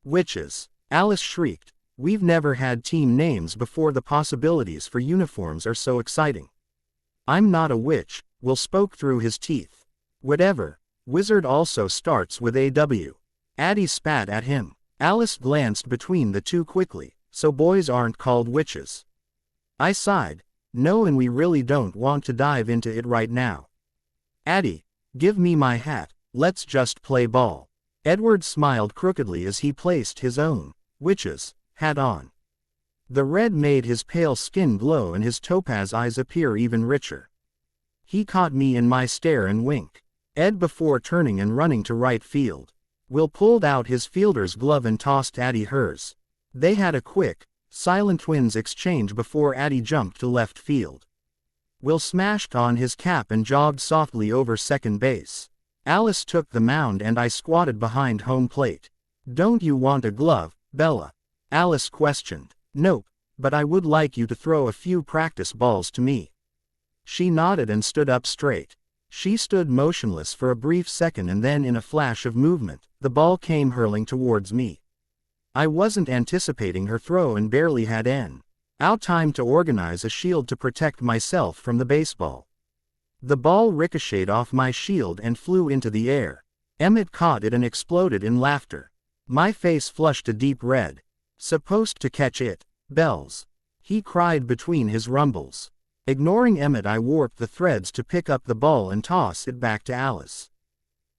witches." Alice shrieked. "We've never had team names before. The possibilities for uniforms are so exciting." "I'm not a witch," Will spoke through his teeth. "Whatever. Wizard also starts with AW." Addie spat at him. Alice glanced between the two quickly. "So boys aren't called witches?" I sighed. No, and we really don't want to dive into it right now. Addie, give me my hat, let's just play ball. Edward smiled crookedly as he placed his own, witch's, hat on. The red made his pale skin glow and his topaz eyes appear even richer. He caught me in my stare and wink. Ed before turning and running to right field. Will pulled out his fielder's glove and tossed Addie hers. They had a quick, silent twins exchange before Addie jumped to left field. Will smashed on his cap and jogged softly over second base. Alice took the mound and I squatted behind home plate. Don't you want a glove, Bella? Alice questioned. Nope, but I would like you to throw a few practice balls to me. She nodded and stood up straight. She stood motionless for a brief second and then in a flash of movement, the ball came hurling towards me. I wasn't anticipating her throw and barely had out time to organize a shield to protect myself from the baseball. The ball ricocheted off my shield and flew into the air. Emmett caught it and exploded in laughter. My face flushed a deep red. Supposed to catch it, Bells. He cried between his rumbles. Ignoring Emmett, I warped the threads to pick up the ball and toss it back to Alice.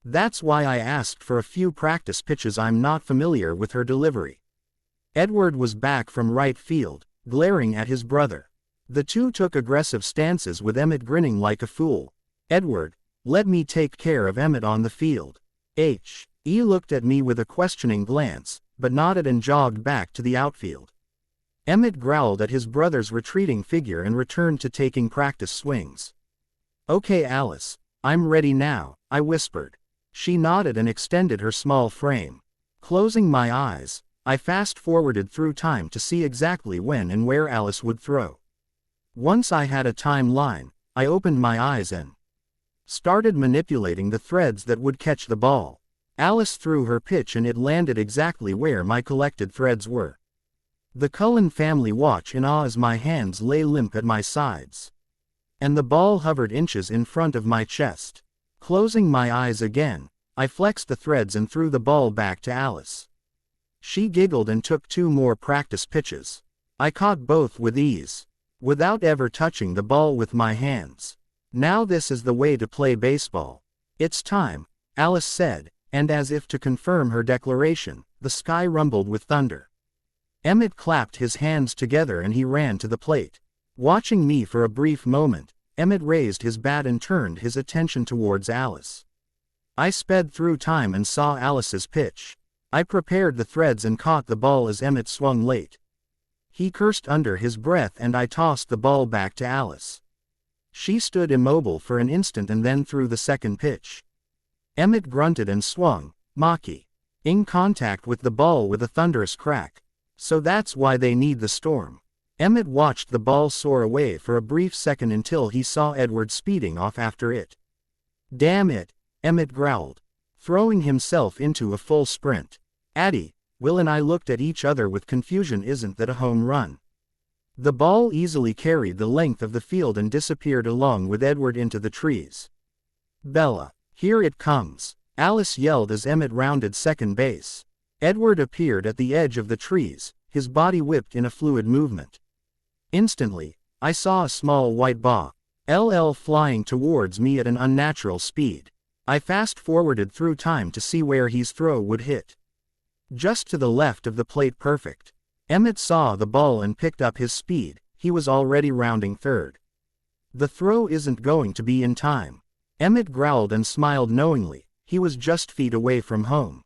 That's why I asked for a few practice pitches. I'm not familiar with her delivery. Edward was back from right field, glaring at his brother. The two took aggressive stances with Emmett grinning like a fool. Edward, let me take care of Emmett on the field. He looked at me with a questioning glance, but nodded and jogged back to the outfield. Emmett growled at his brother's retreating figure and returned to taking practice swings. Okay, Alice, I'm ready now, I whispered. She nodded and extended her small frame. Closing my eyes, I fast-forwarded through time to see exactly when and where Alice would throw. Once I had a timeline, I opened my eyes and started manipulating the threads that would catch the ball. Alice threw her pitch and it landed exactly where my collected threads were. The Cullen family watched in awe as my hands lay limp at my sides. And the ball hovered inches in front of my chest. Closing my eyes again, I flexed the threads and threw the ball back to Alice. She giggled and took 2 more practice pitches. I caught both with ease, without ever touching the ball with my hands. Now this is the way to play baseball. It's time, Alice said, and as if to confirm her declaration, the sky rumbled with thunder. Emmett clapped his hands together and he ran to the plate. Watching me for a brief moment, Emmett raised his bat and turned his attention towards Alice. I sped through time and saw Alice's pitch. I prepared the threads and caught the ball as Emmett swung late. He cursed under his breath and I tossed the ball back to Alice. She stood immobile for an instant and then threw the second pitch. Emmett grunted and swung, Maki, in contact with the ball with a thunderous crack. So that's why they need the storm. Emmett watched the ball soar away for a brief second until he saw Edward speeding off after it. Damn it, Emmett growled, throwing himself into a full sprint. Addie, Will and I looked at each other with confusion. Isn't that a home run? The ball easily carried the length of the field and disappeared along with Edward into the trees. Bella, here it comes, Alice yelled as Emmett rounded second base. Edward appeared at the edge of the trees, his body whipped in a fluid movement. Instantly, I saw a small white ball flying towards me at an unnatural speed. I fast-forwarded through time to see where his throw would hit. Just to the left of the plate. Perfect. Emmett saw the ball and picked up his speed. He was already rounding third. The throw isn't going to be in time. Emmett growled and smiled knowingly. He was just feet away from home.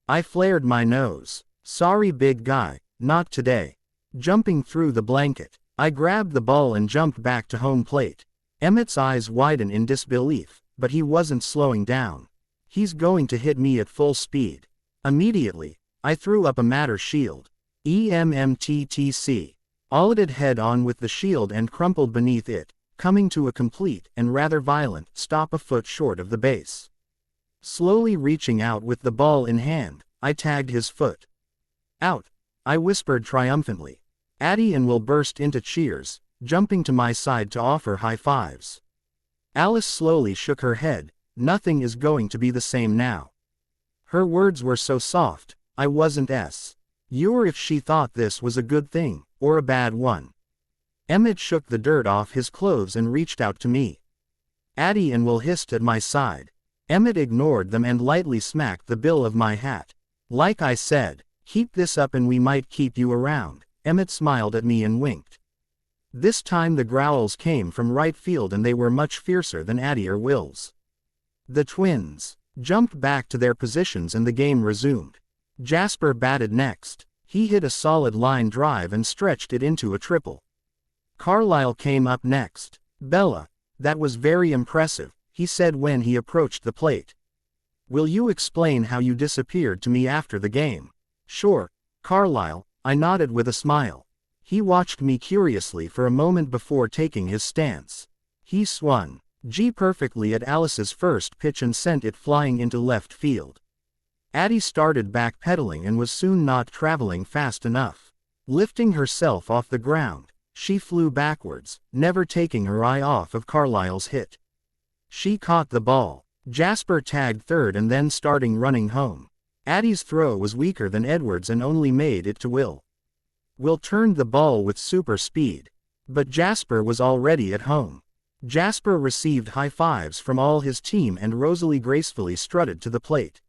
I flared my nose. Sorry, big guy, not today. Jumping through the blanket, I grabbed the ball and jumped back to home plate. Emmett's eyes widened in disbelief, but he wasn't slowing down. He's going to hit me at full speed. Immediately, I threw up a matter shield. EMMTTC. Allotted head on with the shield and crumpled beneath it, coming to a complete and rather violent stop a foot short of the base. Slowly reaching out with the ball in hand, I tagged his foot. Out, I whispered triumphantly. Addie and Will burst into cheers, jumping to my side to offer high fives. Alice slowly shook her head. Nothing is going to be the same now. Her words were so soft, I wasn't sure if she thought this was a good thing, or a bad one. Emmett shook the dirt off his clothes and reached out to me. Addie and Will hissed at my side. Emmett ignored them and lightly smacked the bill of my hat. Like I said, keep this up and we might keep you around. Emmett smiled at me and winked. This time the growls came from right field and they were much fiercer than Addie or Will's. The twins jumped back to their positions and the game resumed. Jasper batted next. He hit a solid line drive and stretched it into a triple. Carlisle came up next. Bella, that was very impressive, he said when he approached the plate. Will you explain how you disappeared to me after the game? Sure, Carlisle, I nodded with a smile. He watched me curiously for a moment before taking his stance. He swung perfectly at Alice's first pitch and sent it flying into left field. Addie started backpedaling and was soon not traveling fast enough. Lifting herself off the ground, she flew backwards, never taking her eye off of Carlisle's hit. She caught the ball. Jasper tagged third and then starting running home. Addie's throw was weaker than Edward's and only made it to Will. Will turned the ball with super speed. But Jasper was already at home. Jasper received high fives from all his team and Rosalie gracefully strutted to the plate.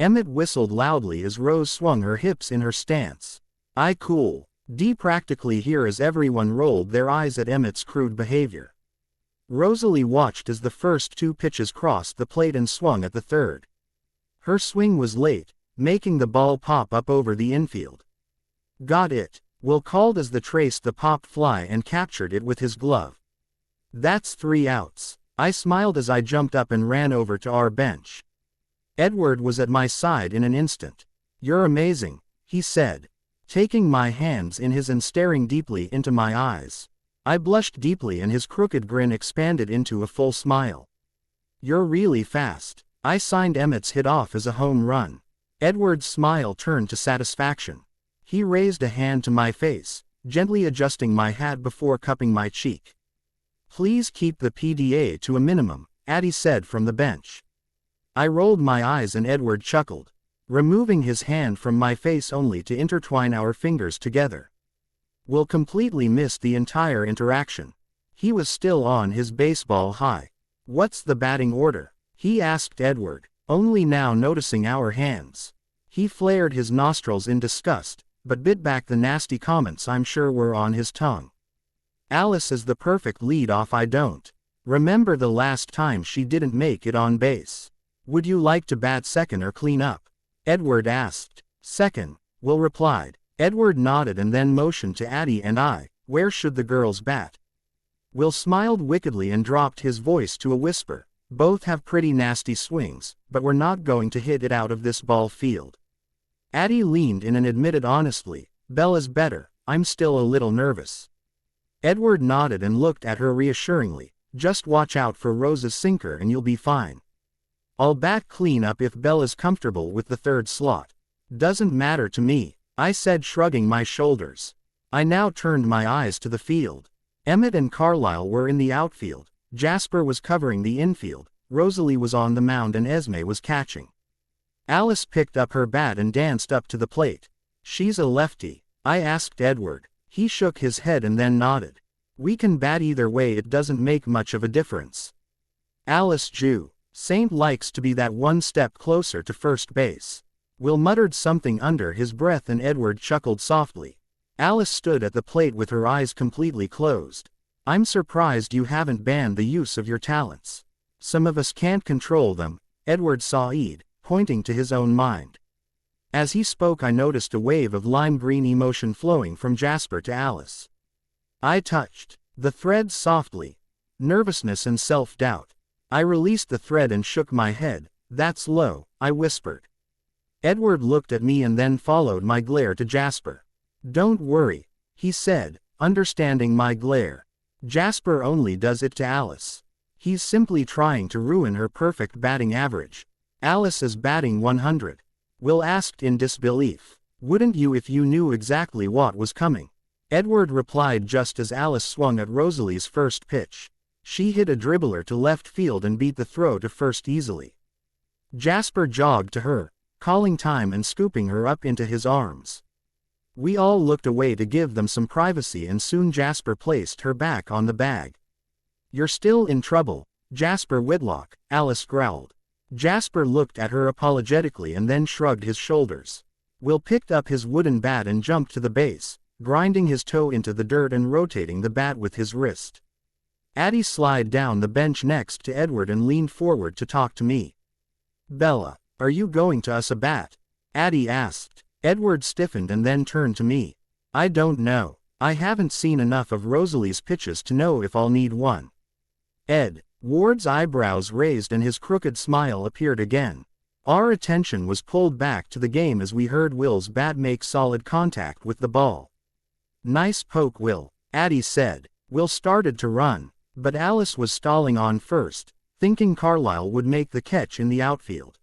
Emmett whistled loudly as Rose swung her hips in her stance. Cool. D practically here as everyone rolled their eyes at Emmett's crude behavior. Rosalie watched as the first two pitches crossed the plate and swung at the third. Her swing was late, making the ball pop up over the infield. Got it, Will called as the traced the popped fly and captured it with his glove. That's 3 outs. I smiled as I jumped up and ran over to our bench. Edward was at my side in an instant. You're amazing, he said, taking my hands in his and staring deeply into my eyes. I blushed deeply and his crooked grin expanded into a full smile. You're really fast. I signed Emmett's hit off as a home run. Edward's smile turned to satisfaction. He raised a hand to my face, gently adjusting my hat before cupping my cheek. Please keep the PDA to a minimum, Addie said from the bench. I rolled my eyes and Edward chuckled, removing his hand from my face only to intertwine our fingers together. Will completely missed the entire interaction. He was still on his baseball high. What's the batting order? He asked Edward, only now noticing our hands. He flared his nostrils in disgust, but bit back the nasty comments I'm sure were on his tongue. Alice is the perfect lead-off. I don't remember the last time she didn't make it on base. Would you like to bat second or clean up? Edward asked. Second, Will replied. Edward nodded and then motioned to Addie and I, where should the girls bat? Will smiled wickedly and dropped his voice to a whisper. Both have pretty nasty swings, but we're not going to hit it out of this ball field. Addie leaned in and admitted honestly, Bella's better, I'm still a little nervous. Edward nodded and looked at her reassuringly, just watch out for Rose's sinker and you'll be fine. I'll bat clean-up if Bella's comfortable with the third slot. Doesn't matter to me, I said shrugging my shoulders. I now turned my eyes to the field. Emmett and Carlisle were in the outfield, Jasper was covering the infield, Rosalie was on the mound and Esme was catching. Alice picked up her bat and danced up to the plate. She's a lefty, I asked Edward. He shook his head and then nodded. We can bat either way, it doesn't make much of a difference. Alice Jew. Saint likes to be that one step closer to first base. Will muttered something under his breath and Edward chuckled softly. Alice stood at the plate with her eyes completely closed. I'm surprised you haven't banned the use of your talents. Some of us can't control them, Edward sighed, pointing to his own mind. As he spoke I noticed a wave of lime green emotion flowing from Jasper to Alice. I touched the thread softly. Nervousness and self-doubt. I released the thread and shook my head. That's low, I whispered. Edward looked at me and then followed my glare to Jasper. Don't worry, he said, understanding my glare. Jasper only does it to Alice. He's simply trying to ruin her perfect batting average. Alice is batting 100. Will asked in disbelief. Wouldn't you if you knew exactly what was coming? Edward replied just as Alice swung at Rosalie's first pitch. She hit a dribbler to left field and beat the throw to first easily. Jasper jogged to her, calling time and scooping her up into his arms. We all looked away to give them some privacy, and soon Jasper placed her back on the bag. "You're still in trouble, Jasper Whitlock," Alice growled. Jasper looked at her apologetically and then shrugged his shoulders. Will picked up his wooden bat and jumped to the base, grinding his toe into the dirt and rotating the bat with his wrist. Addie slid down the bench next to Edward and leaned forward to talk to me. "Bella, are you going to us a bat?" Addie asked. Edward stiffened and then turned to me. "I don't know. I haven't seen enough of Rosalie's pitches to know if I'll need one." Ed Ward's eyebrows raised and his crooked smile appeared again. Our attention was pulled back to the game as we heard Will's bat make solid contact with the ball. "Nice poke, Will," Addie said. Will started to run, but Alice was stalling on first, thinking Carlisle would make the catch in the outfield.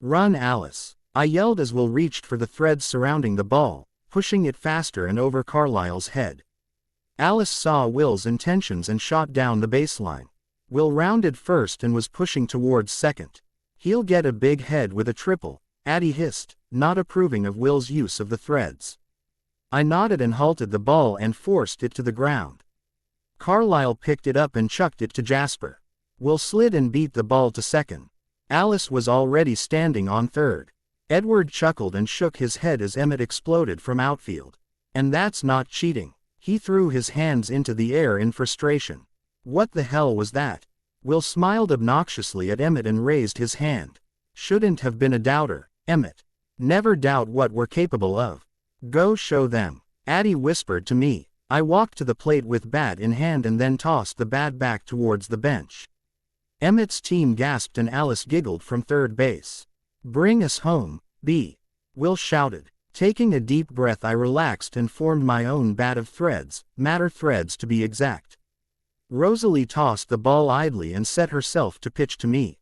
"Run, Alice," I yelled as Will reached for the threads surrounding the ball, pushing it faster and over Carlisle's head. Alice saw Will's intentions and shot down the baseline. Will rounded first and was pushing towards second. "He'll get a big head with a triple," Addie hissed, not approving of Will's use of the threads. I nodded and halted the ball and forced it to the ground. Carlisle picked it up and chucked it to Jasper. Will slid and beat the ball to second. Alice was already standing on third. Edward chuckled and shook his head as Emmett exploded from outfield. "And that's not cheating." He threw his hands into the air in frustration. "What the hell was that?" Will smiled obnoxiously at Emmett and raised his hand. "Shouldn't have been a doubter, Emmett. Never doubt what we're capable of. Go show them," Addie whispered to me. I walked to the plate with bat in hand and then tossed the bat back towards the bench. Emmett's team gasped and Alice giggled from third base. "Bring us home, B," Will shouted. Taking a deep breath, I relaxed and formed my own bat of threads, madder threads to be exact. Rosalie tossed the ball idly and set herself to pitch to me.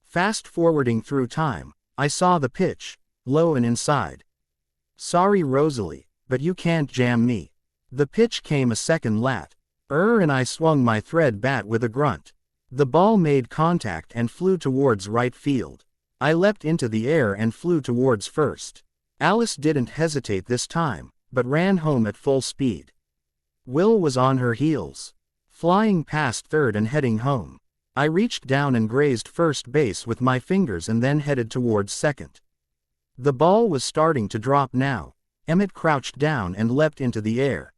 Fast forwarding through time, I saw the pitch, low and inside. "Sorry Rosalie, but you can't jam me." The pitch came a second lat. And I swung my thread bat with a grunt. The ball made contact and flew towards right field. I leapt into the air and flew towards first. Alice didn't hesitate this time, but ran home at full speed. Will was on her heels, flying past third and heading home. I reached down and grazed first base with my fingers and then headed towards second. The ball was starting to drop now. Emmett crouched down and leapt into the air.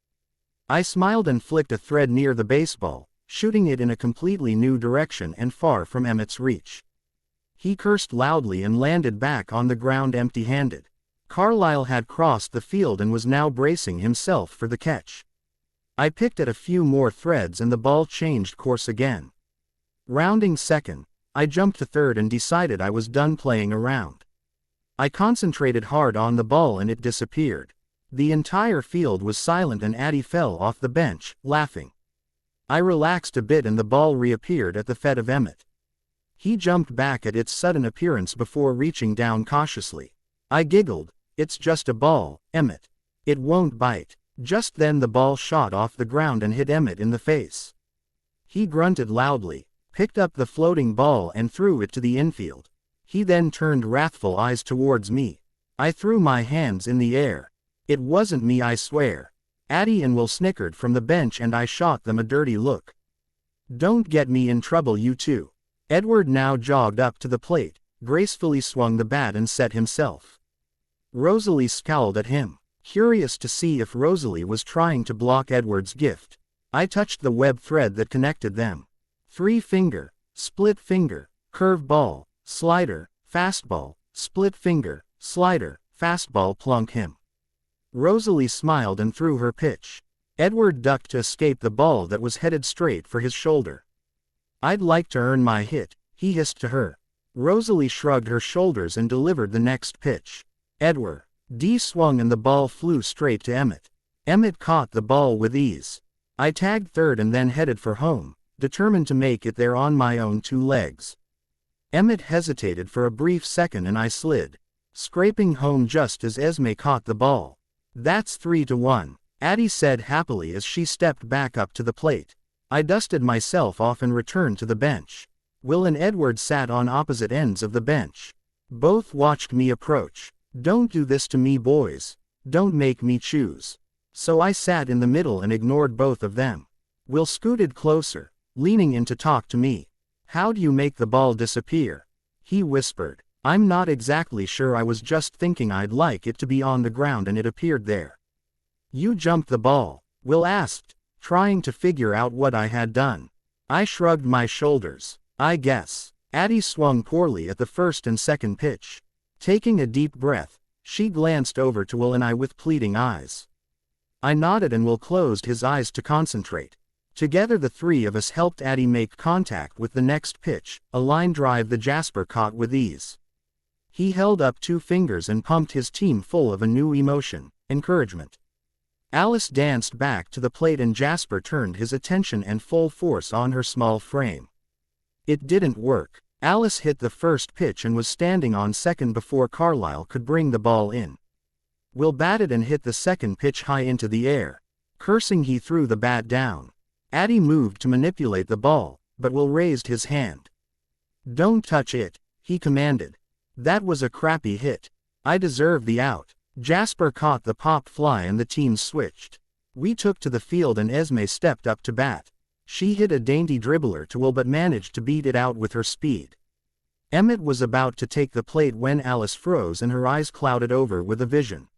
I smiled and flicked a thread near the baseball, shooting it in a completely new direction and far from Emmett's reach. He cursed loudly and landed back on the ground empty-handed. Carlisle had crossed the field and was now bracing himself for the catch. I picked at a few more threads and the ball changed course again. Rounding second, I jumped to third and decided I was done playing around. I concentrated hard on the ball and it disappeared. The entire field was silent and Addie fell off the bench, laughing. I relaxed a bit and the ball reappeared at the feet of Emmett. He jumped back at its sudden appearance before reaching down cautiously. I giggled. "It's just a ball, Emmett. It won't bite." Just then the ball shot off the ground and hit Emmett in the face. He grunted loudly, picked up the floating ball and threw it to the infield. He then turned wrathful eyes towards me. I threw my hands in the air. "It wasn't me, I swear." Addie and Will snickered from the bench and I shot them a dirty look. "Don't get me in trouble, you two." Edward now jogged up to the plate, gracefully swung the bat and set himself. Rosalie scowled at him, curious to see if Rosalie was trying to block Edward's gift. I touched the web thread that connected them. 3-finger, split finger, curve ball, slider, fastball, split finger, slider, fastball, plunk him. Rosalie smiled and threw her pitch. Edward ducked to escape the ball that was headed straight for his shoulder. "I'd like to earn my hit," he hissed to her. Rosalie shrugged her shoulders and delivered the next pitch. Edward D swung and the ball flew straight to Emmett. Emmett caught the ball with ease. I tagged third and then headed for home, determined to make it there on my own 2 legs. Emmett hesitated for a brief second and I slid, scraping home just as Esme caught the ball. "That's 3-1, Addie said happily as she stepped back up to the plate. I dusted myself off and returned to the bench. Will and Edward sat on opposite ends of the bench. Both watched me approach. "Don't do this to me, boys," Don't make me choose. So I sat in the middle and ignored both of them. Will scooted closer, leaning in to talk to me. How do you make the ball disappear? He whispered. I'm not exactly sure, I was just thinking I'd like it to be on the ground and it appeared there. You jumped the ball, Will asked, trying to figure out what I had done. I shrugged my shoulders. I guess. Addie swung poorly at the first and second pitch. Taking a deep breath, she glanced over to Will and I with pleading eyes. I nodded and Will closed his eyes to concentrate. Together the three of us helped Addie make contact with the next pitch, a line drive the Jasper caught with ease. He held up 2 fingers and pumped his team full of a new emotion, encouragement. Alice danced back to the plate and Jasper turned his attention and full force on her small frame. It didn't work. Alice hit the first pitch and was standing on second before Carlisle could bring the ball in. Will batted and hit the second pitch high into the air. Cursing, he threw the bat down. Addie moved to manipulate the ball, but Will raised his hand. Don't touch it, he commanded. That was a crappy hit. I deserve the out. Jasper caught the pop fly and the team switched. We took to the field and Renesmee stepped up to bat. She hit a dainty dribbler to Will but managed to beat it out with her speed. Emmett was about to take the plate when Alice froze and her eyes clouded over with a vision.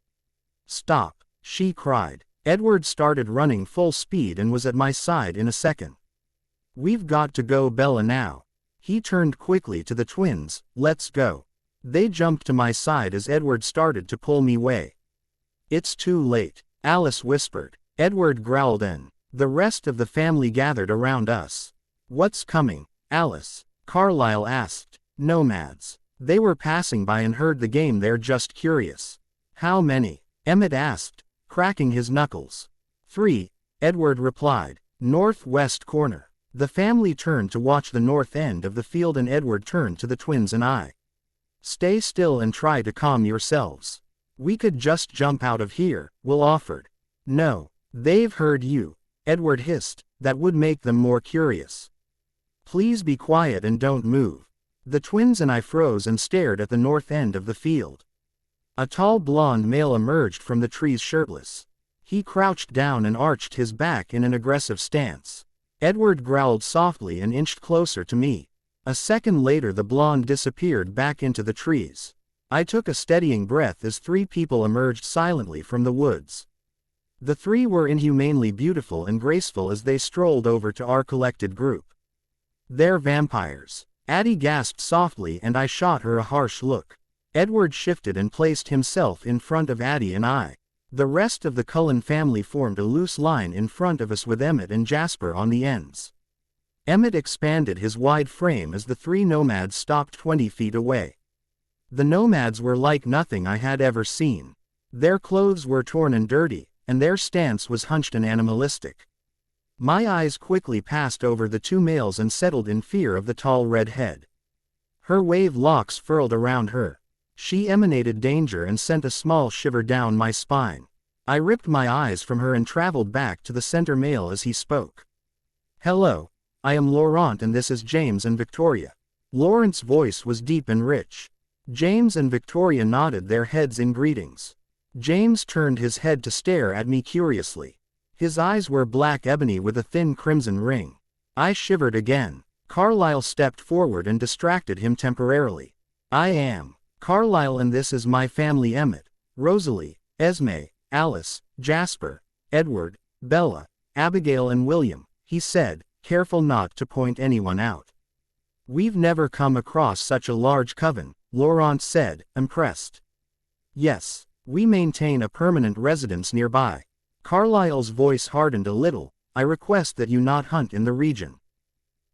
Stop, she cried. Edward started running full speed and was at my side in a second. We've got to go, Bella, now. He turned quickly to the twins. Let's go. They jumped to my side as Edward started to pull me away. It's too late, Alice whispered. Edward growled and the rest of the family gathered around us. What's coming, Alice? Carlisle asked. Nomads. They were passing by and heard the game, they're just curious. How many? Emmett asked, cracking his knuckles. 3, Edward replied. Northwest corner. The family turned to watch the north end of the field and Edward turned to the twins and I. Stay still and try to calm yourselves. We could just jump out of here, Will offered. No, they've heard you, Edward hissed, that would make them more curious. Please be quiet and don't move. The twins and I froze and stared at the north end of the field. A tall blonde male emerged from the trees shirtless. He crouched down and arched his back in an aggressive stance. Edward growled softly and inched closer to me. A second later the blonde disappeared back into the trees. I took a steadying breath as 3 people emerged silently from the woods. The 3 were inhumanely beautiful and graceful as they strolled over to our collected group. They're vampires. Addie gasped softly and I shot her a harsh look. Edward shifted and placed himself in front of Addie and I. The rest of the Cullen family formed a loose line in front of us with Emmett and Jasper on the ends. Emmett expanded his wide frame as the 3 nomads stopped 20 feet away. The nomads were like nothing I had ever seen. Their clothes were torn and dirty, and their stance was hunched and animalistic. My eyes quickly passed over the 2 males and settled in fear of the tall red head. Her wave locks furled around her. She emanated danger and sent a small shiver down my spine. I ripped my eyes from her and traveled back to the center male as he spoke. Hello. I am Laurent and this is James and Victoria. Laurent's voice was deep and rich. James and Victoria nodded their heads in greetings. James turned his head to stare at me curiously. His eyes were black ebony with a thin crimson ring. I shivered again. Carlisle stepped forward and distracted him temporarily. I am Carlisle and this is my family: Emmett, Rosalie, Renesmee, Alice, Jasper, Edward, Bella, Abigail and William, he said, careful not to point anyone out. We've never come across such a large coven, Laurent said, impressed. Yes, we maintain a permanent residence nearby. Carlisle's voice hardened a little. I request that you not hunt in the region.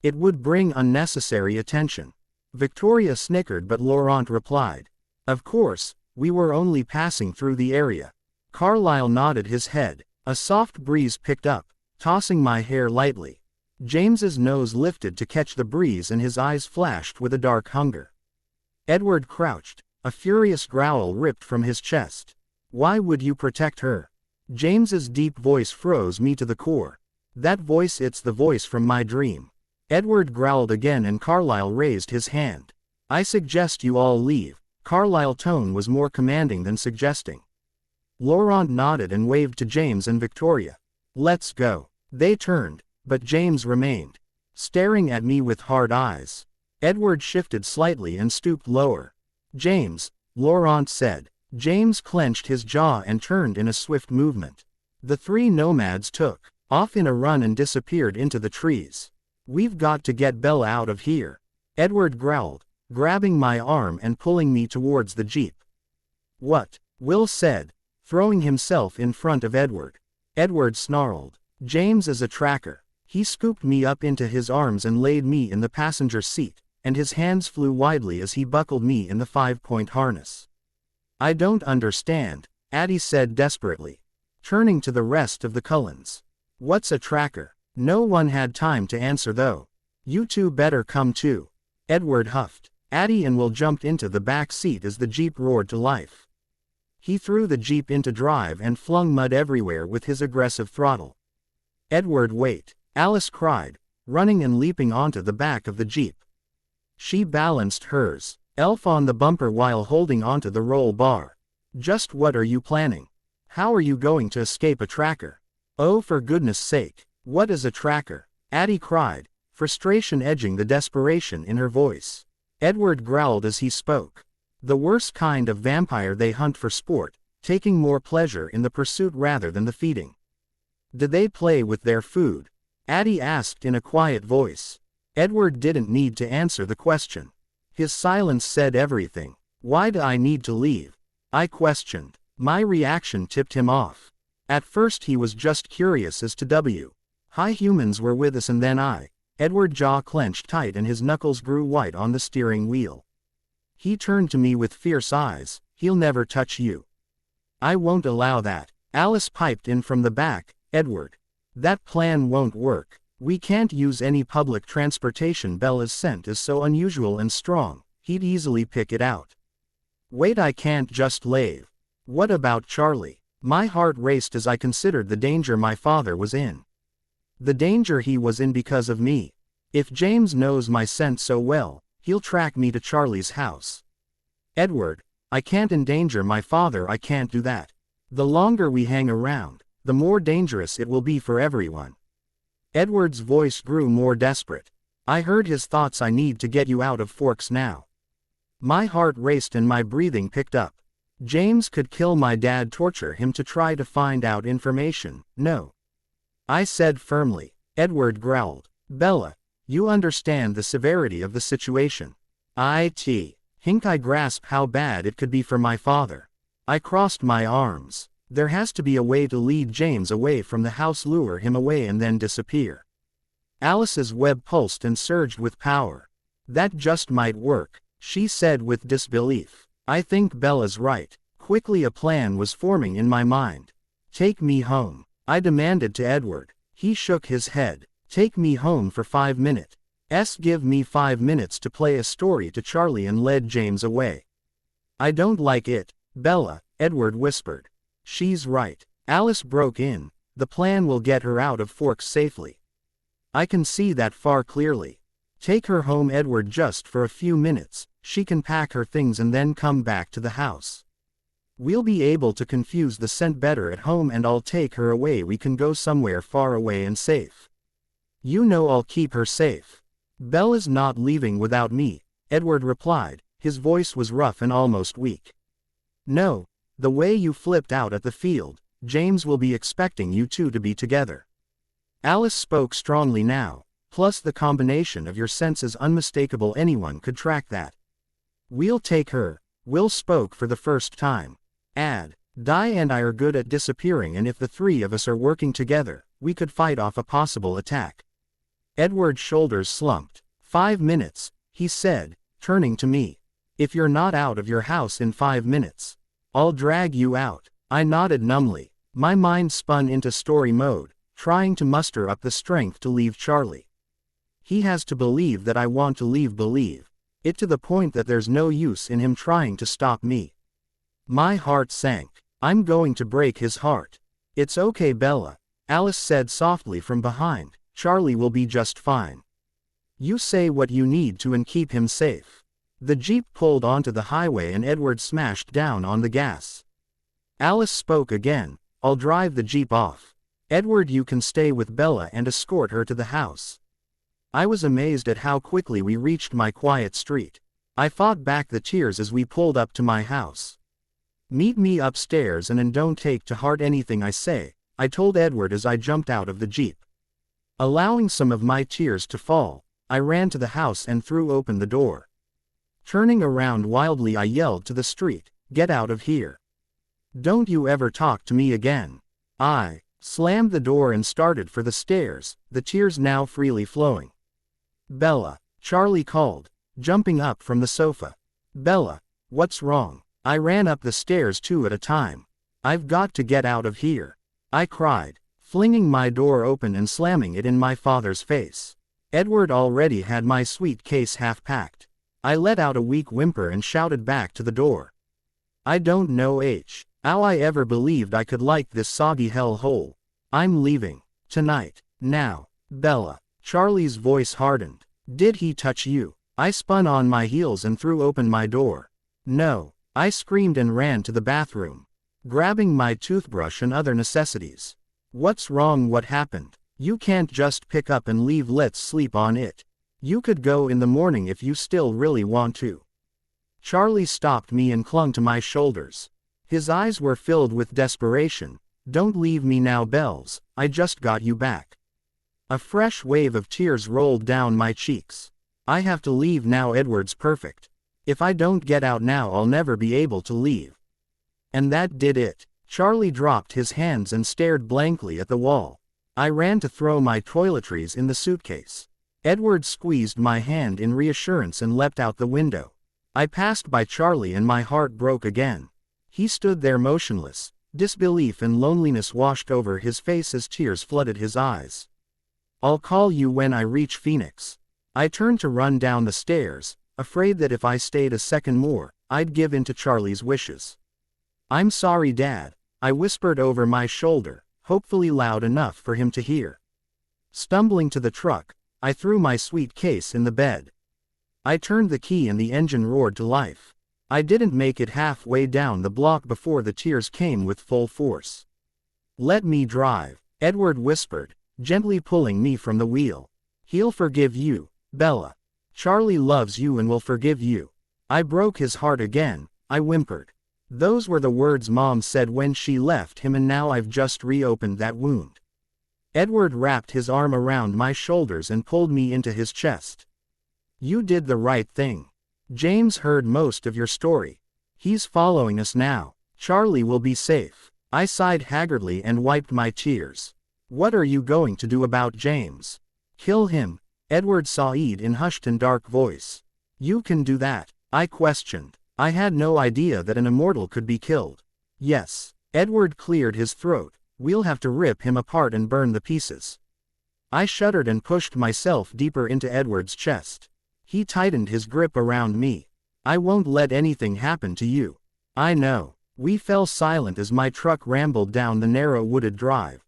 It would bring unnecessary attention. Victoria snickered but Laurent replied. Of course, we were only passing through the area. Carlisle nodded his head. A soft breeze picked up, tossing my hair lightly. James's nose lifted to catch the breeze and his eyes flashed with a dark hunger. Edward crouched. A furious growl ripped from his chest. Why would you protect her? James's deep voice froze me to the core. That voice, it's the voice from my dream. Edward growled again and Carlisle raised his hand. I suggest you all leave. Carlisle's tone was more commanding than suggesting. Laurent nodded and waved to James and Victoria. Let's go. They turned, but James remained, staring at me with hard eyes. Edward shifted slightly and stooped lower. James, Laurent said. James clenched his jaw and turned in a swift movement. The three nomads took off in a run and disappeared into the trees. We've got to get Bella out of here, Edward growled, grabbing my arm and pulling me towards the jeep. What? Will said, throwing himself in front of Edward. Edward snarled. James is a tracker. He scooped me up into his arms and laid me in the passenger seat, and his hands flew widely as he buckled me in the 5-point harness. I don't understand, Addie said desperately, turning to the rest of the Cullens. What's a tracker? No one had time to answer though. You two better come too, Edward huffed. Addie and Will jumped into the back seat as the jeep roared to life. He threw the jeep into drive and flung mud everywhere with his aggressive throttle. Edward, wait, Alice cried, running and leaping onto the back of the jeep. She balanced hers elf on the bumper while holding onto the roll bar. Just what are you planning? How are you going to escape a tracker? Oh, for goodness sake, what is a tracker? Addie cried, frustration edging the desperation in her voice. Edward growled as he spoke. The worst kind of vampire. They hunt for sport, taking more pleasure in the pursuit rather than the feeding. Did they play with their food? Addie asked in a quiet voice. Edward didn't need to answer the question. His silence said everything. Why do I need to leave? I questioned. My reaction tipped him off. At first he was just curious as to why humans were with us, and then Edward's jaw clenched tight and his knuckles grew white on the steering wheel. He turned to me with fierce eyes. He'll never touch you. I won't allow that. Alice piped in from the back. Edward, that plan won't work. We can't use any public transportation. Bella's scent is so unusual and strong, he'd easily pick it out. Wait, I can't just leave. What about Charlie? My heart raced as I considered the danger my father was in. The danger he was in because of me. If James knows my scent so well, he'll track me to Charlie's house. Edward, I can't endanger my father. I can't do that. The longer we hang around, the more dangerous it will be for everyone. Edward's voice grew more desperate. I heard his thoughts. I need to get you out of Forks now. My heart raced and my breathing picked up. James could kill my dad, torture him to try to find out information. No, I said firmly. Edward growled. Bella, you understand the severity of the situation. Think I grasp how bad it could be for my father. I crossed my arms. There has to be a way to lead James away from the house, lure him away and then disappear. Alice's web pulsed and surged with power. That just might work, she said with disbelief. I think Bella's right. Quickly a plan was forming in my mind. Take me home, I demanded to Edward. He shook his head. Take me home for 5 minutes. Give me 5 minutes to play a story to Charlie and led James away. I don't like it, Bella, Edward whispered. She's right. Alice broke in. The plan will get her out of Forks safely. I can see that far clearly. Take her home, Edward, just for a few minutes. She can pack her things and then come back to the house. We'll be able to confuse the scent better at home and I'll take her away. We can go somewhere far away and safe. You know I'll keep her safe. Bella's not leaving without me, Edward replied. His voice was rough and almost weak. No. The way you flipped out at the field, James will be expecting you two to be together. Alice spoke strongly now, plus the combination of your scents is unmistakable. Anyone could track that. We'll take her, Will spoke for the first time. Di and I are good at disappearing, and if the three of us are working together, we could fight off a possible attack. Edward's shoulders slumped. 5 minutes, he said, turning to me. If you're not out of your house in 5 minutes, I'll drag you out. I nodded numbly. My mind spun into story mode, trying to muster up the strength to leave Charlie. He has to believe that I want to leave, believe it to the point that there's no use in him trying to stop me. My heart sank. I'm going to break his heart. It's okay, Bella, Alice said softly from behind. Charlie will be just fine. You say what you need to and keep him safe. The jeep pulled onto the highway and Edward smashed down on the gas. Alice spoke again. I'll drive the jeep off. Edward, you can stay with Bella and escort her to the house. I was amazed at how quickly we reached my quiet street. I fought back the tears as we pulled up to my house. Meet me upstairs and don't take to heart anything I say, I told Edward as I jumped out of the jeep. Allowing some of my tears to fall, I ran to the house and threw open the door. Turning around wildly, I yelled to the street, "Get out of here. Don't you ever talk to me again." I slammed the door and started for the stairs, the tears now freely flowing. "Bella," Charlie called, jumping up from the sofa. "Bella, what's wrong?" I ran up the stairs 2 at a time. "I've got to get out of here," I cried, flinging my door open and slamming it in my father's face. Edward already had my suitcase half packed. I let out a weak whimper and shouted back to the door. "I don't know how I ever believed I could like this soggy hell hole. I'm leaving. Tonight. Now." "Bella." Charlie's voice hardened. "Did he touch you?" I spun on my heels and threw open my door. "No," I screamed and ran to the bathroom, grabbing my toothbrush and other necessities. "What's wrong? What happened? You can't just pick up and leave. Let's sleep on it. You could go in the morning if you still really want to." Charlie stopped me and clung to my shoulders. His eyes were filled with desperation. "Don't leave me now, Bells, I just got you back." A fresh wave of tears rolled down my cheeks. "I have to leave now. Edward's perfect. If I don't get out now, I'll never be able to leave." And that did it. Charlie dropped his hands and stared blankly at the wall. I ran to throw my toiletries in the suitcase. Edward squeezed my hand in reassurance and leapt out the window. I passed by Charlie and my heart broke again. He stood there motionless. Disbelief and loneliness washed over his face as tears flooded his eyes. "I'll call you when I reach Phoenix." I turned to run down the stairs, afraid that if I stayed a second more, I'd give in to Charlie's wishes. "I'm sorry, Dad," I whispered over my shoulder, hopefully loud enough for him to hear. Stumbling to the truck, I threw my suitcase in the bed. I turned the key and the engine roared to life. I didn't make it halfway down the block before the tears came with full force. "Let me drive," Edward whispered, gently pulling me from the wheel. "He'll forgive you, Bella. Charlie loves you and will forgive you." I broke his heart again, I whimpered. Those were the words Mom said when she left him, and now I've just reopened that wound. Edward wrapped his arm around my shoulders and pulled me into his chest. "You did the right thing. James heard most of your story. He's following us now. Charlie will be safe." I sighed haggardly and wiped my tears. "What are you going to do about James?" "Kill him," Edward said in hushed and dark voice. "You can do that?" I questioned. I had no idea that an immortal could be killed. "Yes." Edward cleared his throat. "We'll have to rip him apart and burn the pieces." I shuddered and pushed myself deeper into Edward's chest. He tightened his grip around me. "I won't let anything happen to you." "I know." We fell silent as my truck rambled down the narrow wooded drive.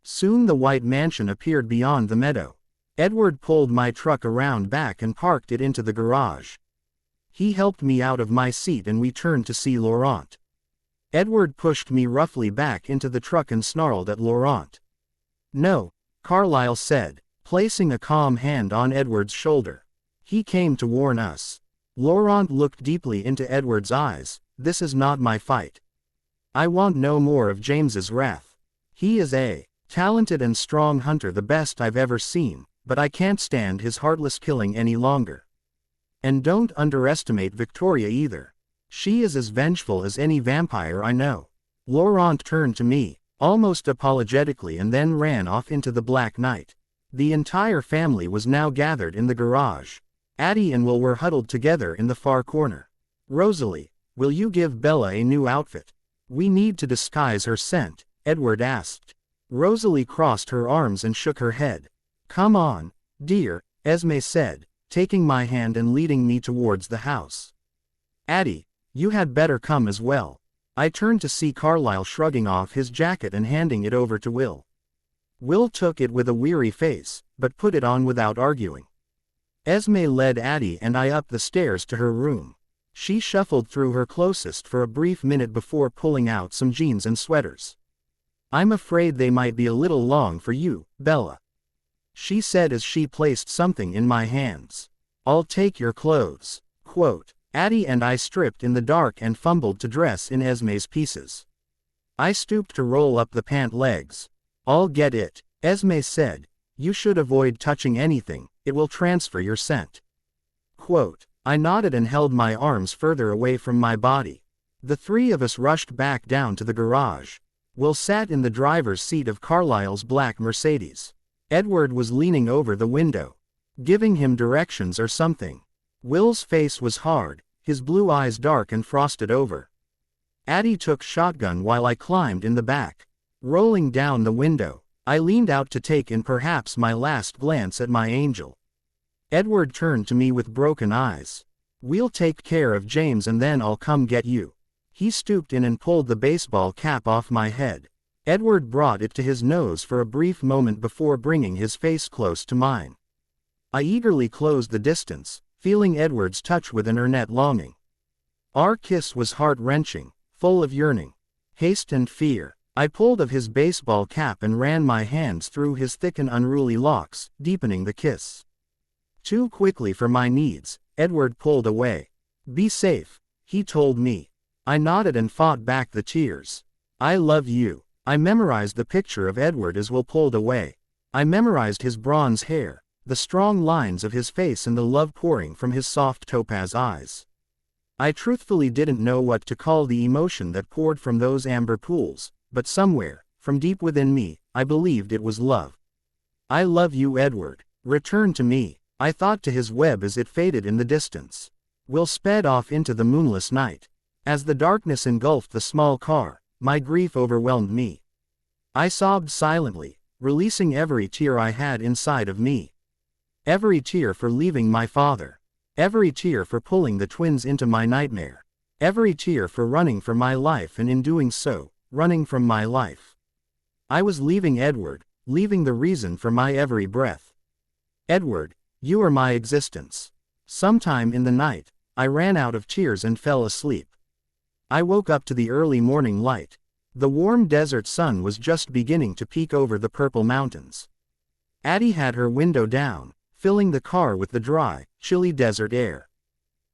Soon the white mansion appeared beyond the meadow. Edward pulled my truck around back and parked it into the garage. He helped me out of my seat and we turned to see Laurent. Edward pushed me roughly back into the truck and snarled at Laurent. "No," Carlyle said, placing a calm hand on Edward's shoulder. "He came to warn us." Laurent looked deeply into Edward's eyes. "This is not my fight. I want no more of James's wrath. He is a talented and strong hunter, the best I've ever seen, but I can't stand his heartless killing any longer. And don't underestimate Victoria either. She is as vengeful as any vampire I know." Laurent turned to me, almost apologetically, and then ran off into the black night. The entire family was now gathered in the garage. Addie and Will were huddled together in the far corner. "Rosalie, will you give Bella a new outfit? We need to disguise her scent," Edward asked. Rosalie crossed her arms and shook her head. "Come on, dear," Esme said, taking my hand and leading me towards the house. "Addie, you had better come as well." I turned to see Carlyle shrugging off his jacket and handing it over to Will. Will took it with a weary face, but put it on without arguing. Esme led Addie and I up the stairs to her room. She shuffled through her closest for a brief minute before pulling out some jeans and sweaters. I'm afraid they might be a little long for you, Bella, she said as she placed something in my hands. I'll take your clothes. Quote. Addie and I stripped in the dark and fumbled to dress in Esme's pieces. I stooped to roll up the pant legs. I'll get it, Esme said. You should avoid touching anything, it will transfer your scent. Quote. I nodded and held my arms further away from my body. The three of us rushed back down to the garage. Will sat in the driver's seat of Carlisle's black Mercedes. Edward was leaning over the window, giving him directions or something. Will's face was hard, his blue eyes dark and frosted over. Addie took shotgun while I climbed in the back. Rolling down the window, I leaned out to take in perhaps my last glance at my angel. Edward turned to me with broken eyes. We'll take care of James and then I'll come get you. He stooped in and pulled the baseball cap off my head. Edward brought it to his nose for a brief moment before bringing his face close to mine. I eagerly closed the distance, feeling Edward's touch with an earnest longing. Our kiss was heart-wrenching, full of yearning, haste and fear. I pulled off his baseball cap and ran my hands through his thick and unruly locks, deepening the kiss. Too quickly for my needs, Edward pulled away. Be safe, he told me. I nodded and fought back the tears. I love you. I memorized the picture of Edward as Will pulled away. I memorized his bronze hair, the strong lines of his face and the love pouring from his soft topaz eyes. I truthfully didn't know what to call the emotion that poured from those amber pools, but somewhere, from deep within me, I believed it was love. I love you, Edward. Return to me, I thought to his web as it faded in the distance. Will sped off into the moonless night. As the darkness engulfed the small car, my grief overwhelmed me. I sobbed silently, releasing every tear I had inside of me. Every tear for leaving my father. Every tear for pulling the twins into my nightmare. Every tear for running for my life and in doing so, running from my life. I was leaving Edward, leaving the reason for my every breath. Edward, you are my existence. Sometime in the night, I ran out of tears and fell asleep. I woke up to the early morning light. The warm desert sun was just beginning to peek over the purple mountains. Addie had her window down, filling the car with the dry, chilly desert air.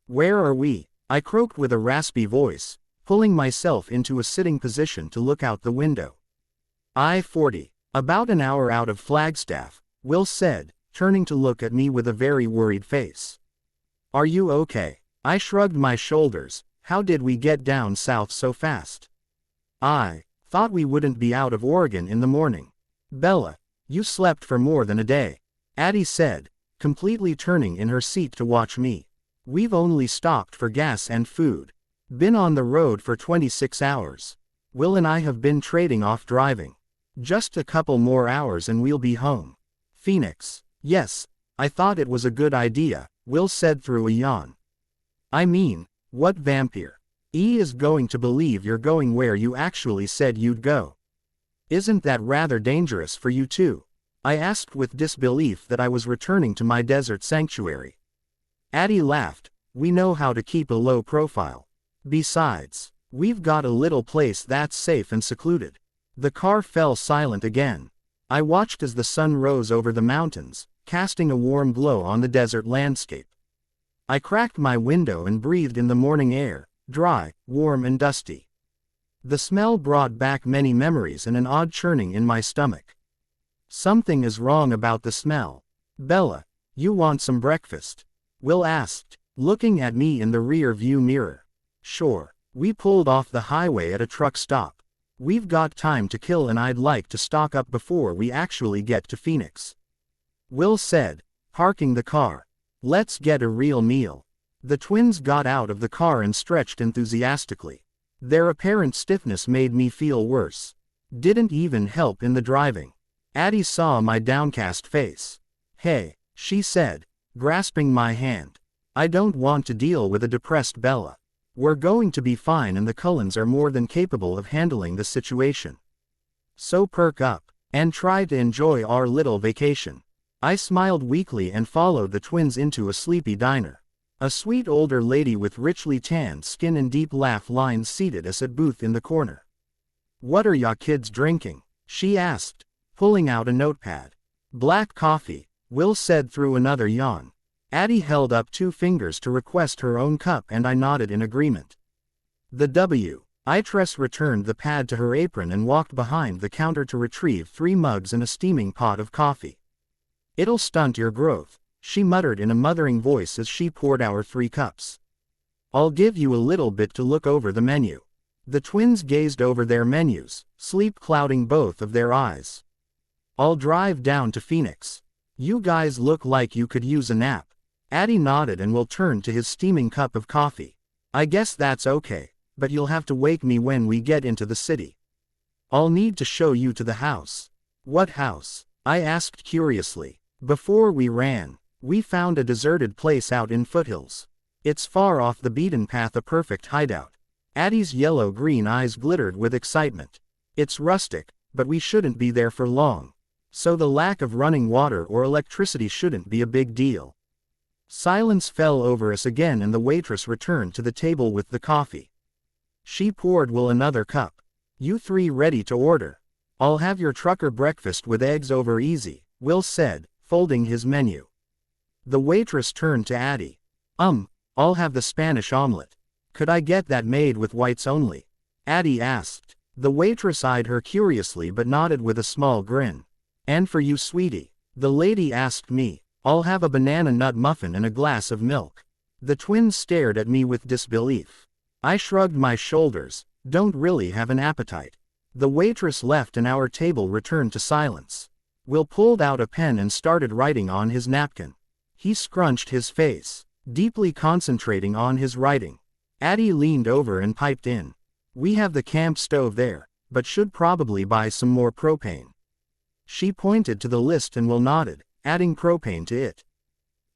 Where are we? I croaked with a raspy voice, pulling myself into a sitting position to look out the window. I-40. About an hour out of Flagstaff, Will said, turning to look at me with a very worried face. Are you okay? I shrugged my shoulders. How did we get down south so fast? I thought we wouldn't be out of Oregon in the morning. Bella, you slept for more than a day, Addie said, completely turning in her seat to watch me. We've only stopped for gas and food. Been on the road for 26 hours. Will and I have been trading off driving. Just a couple more hours and we'll be home. Phoenix. Yes, I thought it was a good idea, Will said through a yawn. I mean, what vampire? E is going to believe you're going where you actually said you'd go. Isn't that rather dangerous for you too? I asked with disbelief that I was returning to my desert sanctuary. Addie laughed. We know how to keep a low profile. Besides, we've got a little place that's safe and secluded. The car fell silent again. I watched as the sun rose over the mountains, casting a warm glow on the desert landscape. I cracked my window and breathed in the morning air, dry, warm and dusty. The smell brought back many memories and an odd churning in my stomach. Something is wrong about the smell. Bella, you want some breakfast? Will asked, looking at me in the rear view mirror. Sure. We pulled off the highway at a truck stop. We've got time to kill and I'd like to stock up before we actually get to Phoenix. Will said, parking the car. Let's get a real meal. The twins got out of the car and stretched enthusiastically. Their apparent stiffness made me feel worse. Didn't even help in the driving. Addie saw my downcast face. Hey, she said, grasping my hand. I don't want to deal with a depressed Bella. We're going to be fine and the Cullens are more than capable of handling the situation. So perk up, and try to enjoy our little vacation. I smiled weakly and followed the twins into a sleepy diner. A sweet older lady with richly tanned skin and deep laugh lines seated us at booth in the corner. "What are ya kids drinking?" she asked, pulling out a notepad. "Black coffee," Will said through another yawn. Addie held up 2 fingers to request her own cup and I nodded in agreement. The waitress returned the pad to her apron and walked behind the counter to retrieve 3 mugs and a steaming pot of coffee. "It'll stunt your growth," she muttered in a mothering voice as she poured our 3 cups. "I'll give you a little bit to look over the menu." The twins gazed over their menus, sleep clouding both of their eyes. "I'll drive down to Phoenix. You guys look like you could use a nap." Addie nodded and Will turned to his steaming cup of coffee. "I guess that's okay, but you'll have to wake me when we get into the city. I'll need to show you to the house." "What house?" I asked curiously. Before we ran, we found a deserted place out in foothills. It's far off the beaten path, a perfect hideout. Addie's yellow-green eyes glittered with excitement. "It's rustic, but we shouldn't be there for long. So the lack of running water or electricity shouldn't be a big deal." Silence fell over us again and the waitress returned to the table with the coffee. She poured Will another cup. "You 3 ready to order?" "I'll have your trucker breakfast with eggs over easy," Will said, folding his menu. The waitress turned to Addie. I'll have the Spanish omelet. Could I get that made with whites only?" Addie asked. The waitress eyed her curiously but nodded with a small grin. "And for you, sweetie?" the lady asked me. "I'll have a banana nut muffin and a glass of milk." The twins stared at me with disbelief. I shrugged my shoulders. "Don't really have an appetite." The waitress left and our table returned to silence. Will pulled out a pen and started writing on his napkin. He scrunched his face, deeply concentrating on his writing. Addie leaned over and piped in. "We have the camp stove there, but should probably buy some more propane." She pointed to the list and Will nodded, adding propane to it.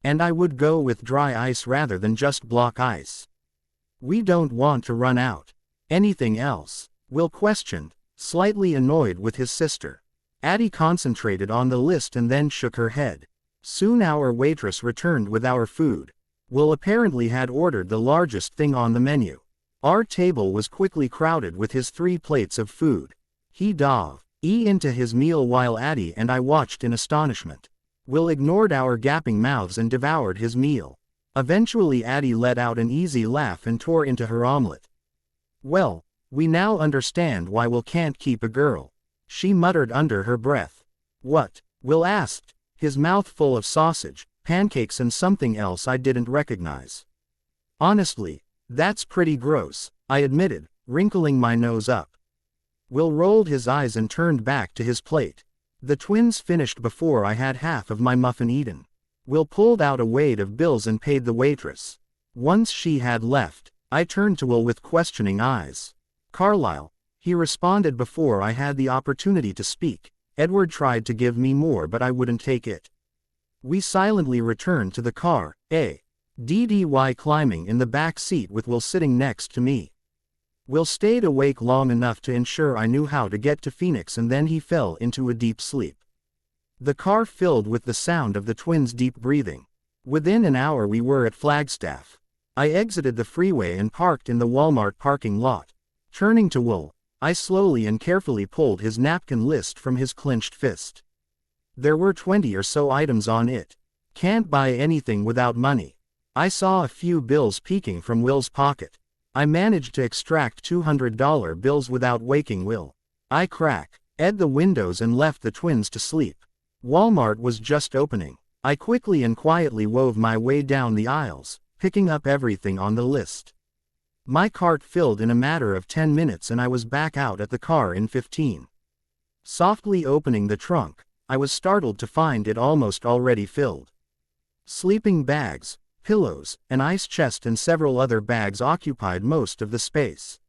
"And I would go with dry ice rather than just block ice. We don't want to run out." "Anything else?" Will questioned, slightly annoyed with his sister. Addie concentrated on the list and then shook her head. Soon our waitress returned with our food. Will apparently had ordered the largest thing on the menu. Our table was quickly crowded with his 3 plates of food. He dove into his meal while Addie and I watched in astonishment. Will ignored our gaping mouths and devoured his meal. Eventually Addie let out an easy laugh and tore into her omelet. "Well, we now understand why Will can't keep a girl," she muttered under her breath. "What?" Will asked, his mouth full of sausage, pancakes and something else I didn't recognize. "Honestly, that's pretty gross," I admitted, wrinkling my nose up. Will rolled his eyes and turned back to his plate. The twins finished before I had half of my muffin eaten. Will pulled out a wad of bills and paid the waitress. Once she had left, I turned to Will with questioning eyes. "Carlisle," he responded before I had the opportunity to speak. "Edward tried to give me more but I wouldn't take it." We silently returned to the car, Ddy climbing in the back seat with Will sitting next to me. Will stayed awake long enough to ensure I knew how to get to Phoenix and then he fell into a deep sleep. The car filled with the sound of the twins' deep breathing. Within an hour we were at Flagstaff. I exited the freeway and parked in the Walmart parking lot. Turning to Will, I slowly and carefully pulled his napkin list from his clenched fist. There were 20 or so items on it. "Can't buy anything without money." I saw a few bills peeking from Will's pocket. I managed to extract $200 bills without waking Will. I cracked the windows and left the twins to sleep. Walmart was just opening. I quickly and quietly wove my way down the aisles, picking up everything on the list. My cart filled in a matter of 10 minutes and I was back out at the car in 15. Softly opening the trunk, I was startled to find it almost already filled. Sleeping bags, pillows, an ice chest and several other bags occupied most of the space.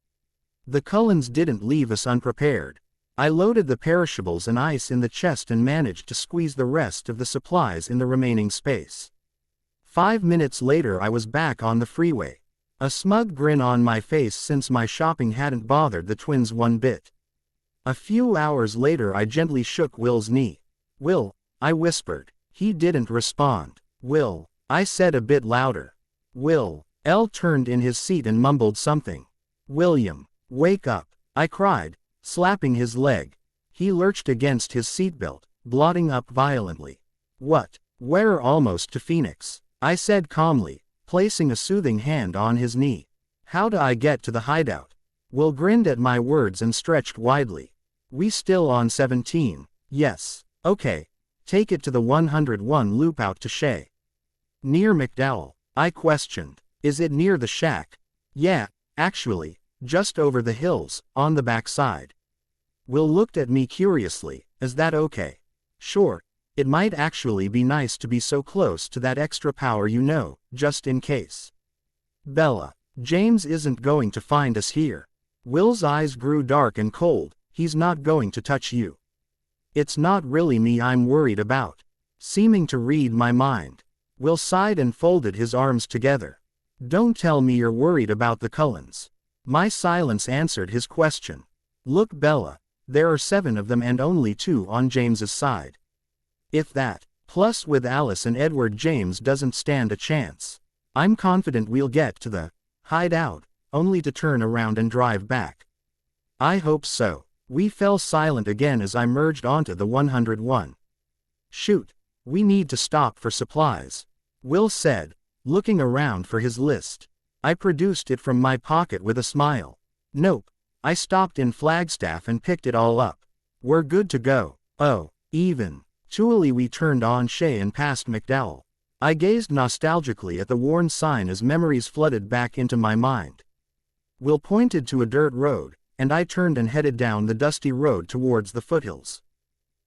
The Cullens didn't leave us unprepared. I loaded the perishables and ice in the chest and managed to squeeze the rest of the supplies in the remaining space. 5 minutes later I was back on the freeway. A smug grin on my face since my shopping hadn't bothered the twins one bit. A few hours later I gently shook Will's knee. "Will," I whispered. He didn't respond. "Will," I said a bit louder. Will. L turned in his seat and mumbled something. William, wake up, I cried, slapping his leg. He lurched against his seatbelt, blotting up violently. What? We're almost to Phoenix, I said calmly, placing a soothing hand on his knee. How do I get to the hideout? Will grinned at my words and stretched widely. We still on 17? Yes. Okay. Take it to the 101 loop out to Shea. Near McDowell? I questioned. Is it near the shack? Yeah, actually, just over the hills, on the back side. Will looked at me curiously. Is that okay? Sure. It might actually be nice to be so close to that extra power, you know, just in case. Bella, James isn't going to find us here. Will's eyes grew dark and cold. He's not going to touch you. It's not really me I'm worried about. Seeming to read my mind, Will sighed and folded his arms together. Don't tell me you're worried about the Cullens. My silence answered his question. Look, Bella, there are 7 of them and only 2 on James's side. If that, plus with Alice and Edward, James doesn't stand a chance. I'm confident we'll get to the hideout, only to turn around and drive back. I hope so. We fell silent again as I merged onto the 101. Shoot, we need to stop for supplies, Will said, looking around for his list. I produced it from my pocket with a smile. Nope, I stopped in Flagstaff and picked it all up. We're good to go. Oh, even. Tually we turned on Shea and past McDowell. I gazed nostalgically at the worn sign as memories flooded back into my mind. Will pointed to a dirt road, and I turned and headed down the dusty road towards the foothills.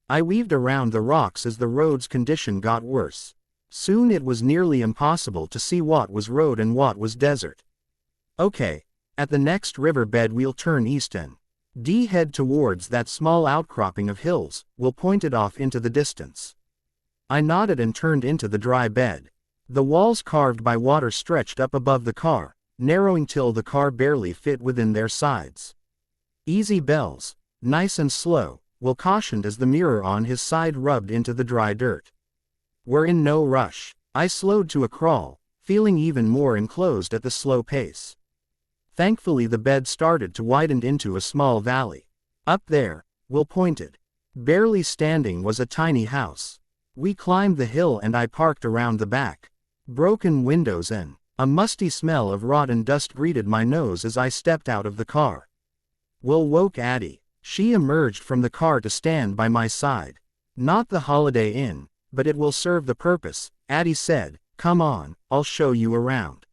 I weaved around the rocks as the road's condition got worse. Soon it was nearly impossible to see what was road and what was desert. Okay, at the next riverbed we'll turn east and head towards that small outcropping of hills. Will pointed off into the distance. I nodded and turned into the dry bed. The walls carved by water stretched up above the car, narrowing till the car barely fit within their sides. Easy bells, nice and slow, Will cautioned as the mirror on his side rubbed into the dry dirt. We're in no rush. I slowed to a crawl, feeling even more enclosed at the slow pace. Thankfully the bed started to widen into a small valley. Up there, Will pointed. Barely standing was a tiny house. We climbed the hill and I parked around the back. Broken windows and a musty smell of rotten dust greeted my nose as I stepped out of the car. Will woke Addie. She emerged from the car to stand by my side. Not the Holiday Inn, but it will serve the purpose, Addie said. Come on, I'll show you around.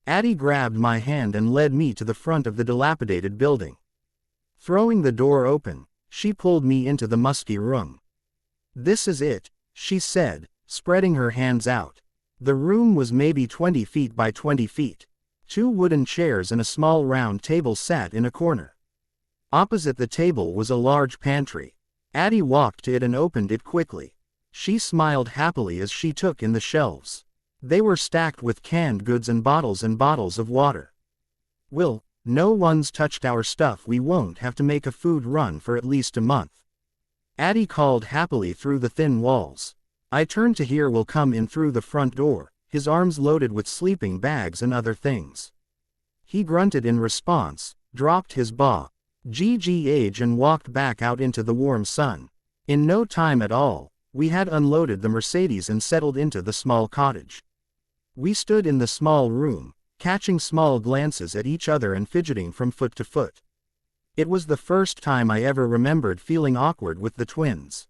Addie grabbed my hand and led me to the front of the dilapidated building. Throwing the door open, she pulled me into the musty room. This is it, she said, spreading her hands out. The room was maybe 20 feet by 20 feet. 2 wooden chairs and a small round table sat in a corner. Opposite the table was a large pantry. Addie walked to it and opened it quickly. She smiled happily as she took in the shelves. They were stacked with canned goods and bottles of water. Will, no one's touched our stuff. We won't have to make a food run for at least a month. Addie called happily through the thin walls. I turned to hear Will come in through the front door, his arms loaded with sleeping bags and other things. He grunted in response, dropped his GGH and walked back out into the warm sun. In no time at all, we had unloaded the Mercedes and settled into the small cottage. We stood in the small room, catching small glances at each other and fidgeting from foot to foot. It was the first time I ever remembered feeling awkward with the twins.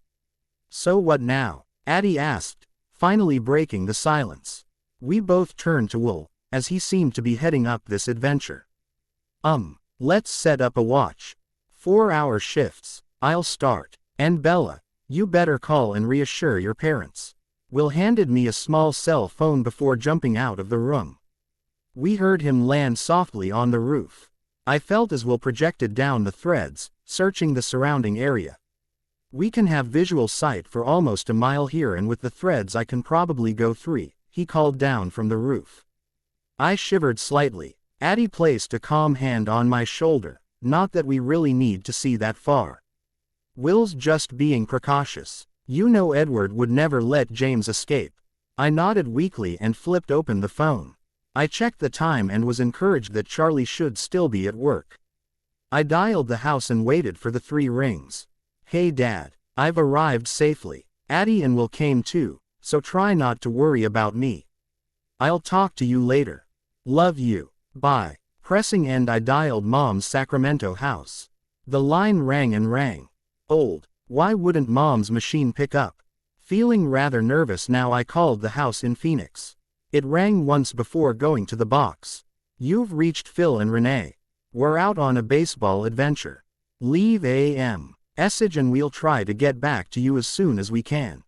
So what now? Addie asked, finally breaking the silence. We both turned to Will, as he seemed to be heading up this adventure. Let's set up a watch. 4-hour shifts. I'll start. And Bella, you better call and reassure your parents. Will handed me a small cell phone before jumping out of the room. We heard him land softly on the roof. I felt as Will projected down the threads, searching the surrounding area. We can have visual sight for almost a mile here, and with the threads I can probably go 3, he called down from the roof. I shivered slightly. Addie placed a calm hand on my shoulder. Not that we really need to see that far. Will's just being precautious. You know Edward would never let James escape. I nodded weakly and flipped open the phone. I checked the time and was encouraged that Charlie should still be at work. I dialed the house and waited for the 3 rings. Hey Dad, I've arrived safely. Addie and Will came too, so try not to worry about me. I'll talk to you later. Love you. Bye. Pressing end, I dialed Mom's Sacramento house. The line rang and rang. Why wouldn't Mom's machine pick up? Feeling rather nervous now, I called the house in Phoenix. It rang once before going to the box. You've reached Phil and Renee. We're out on a baseball adventure. Leave a message and we'll try to get back to you as soon as we can.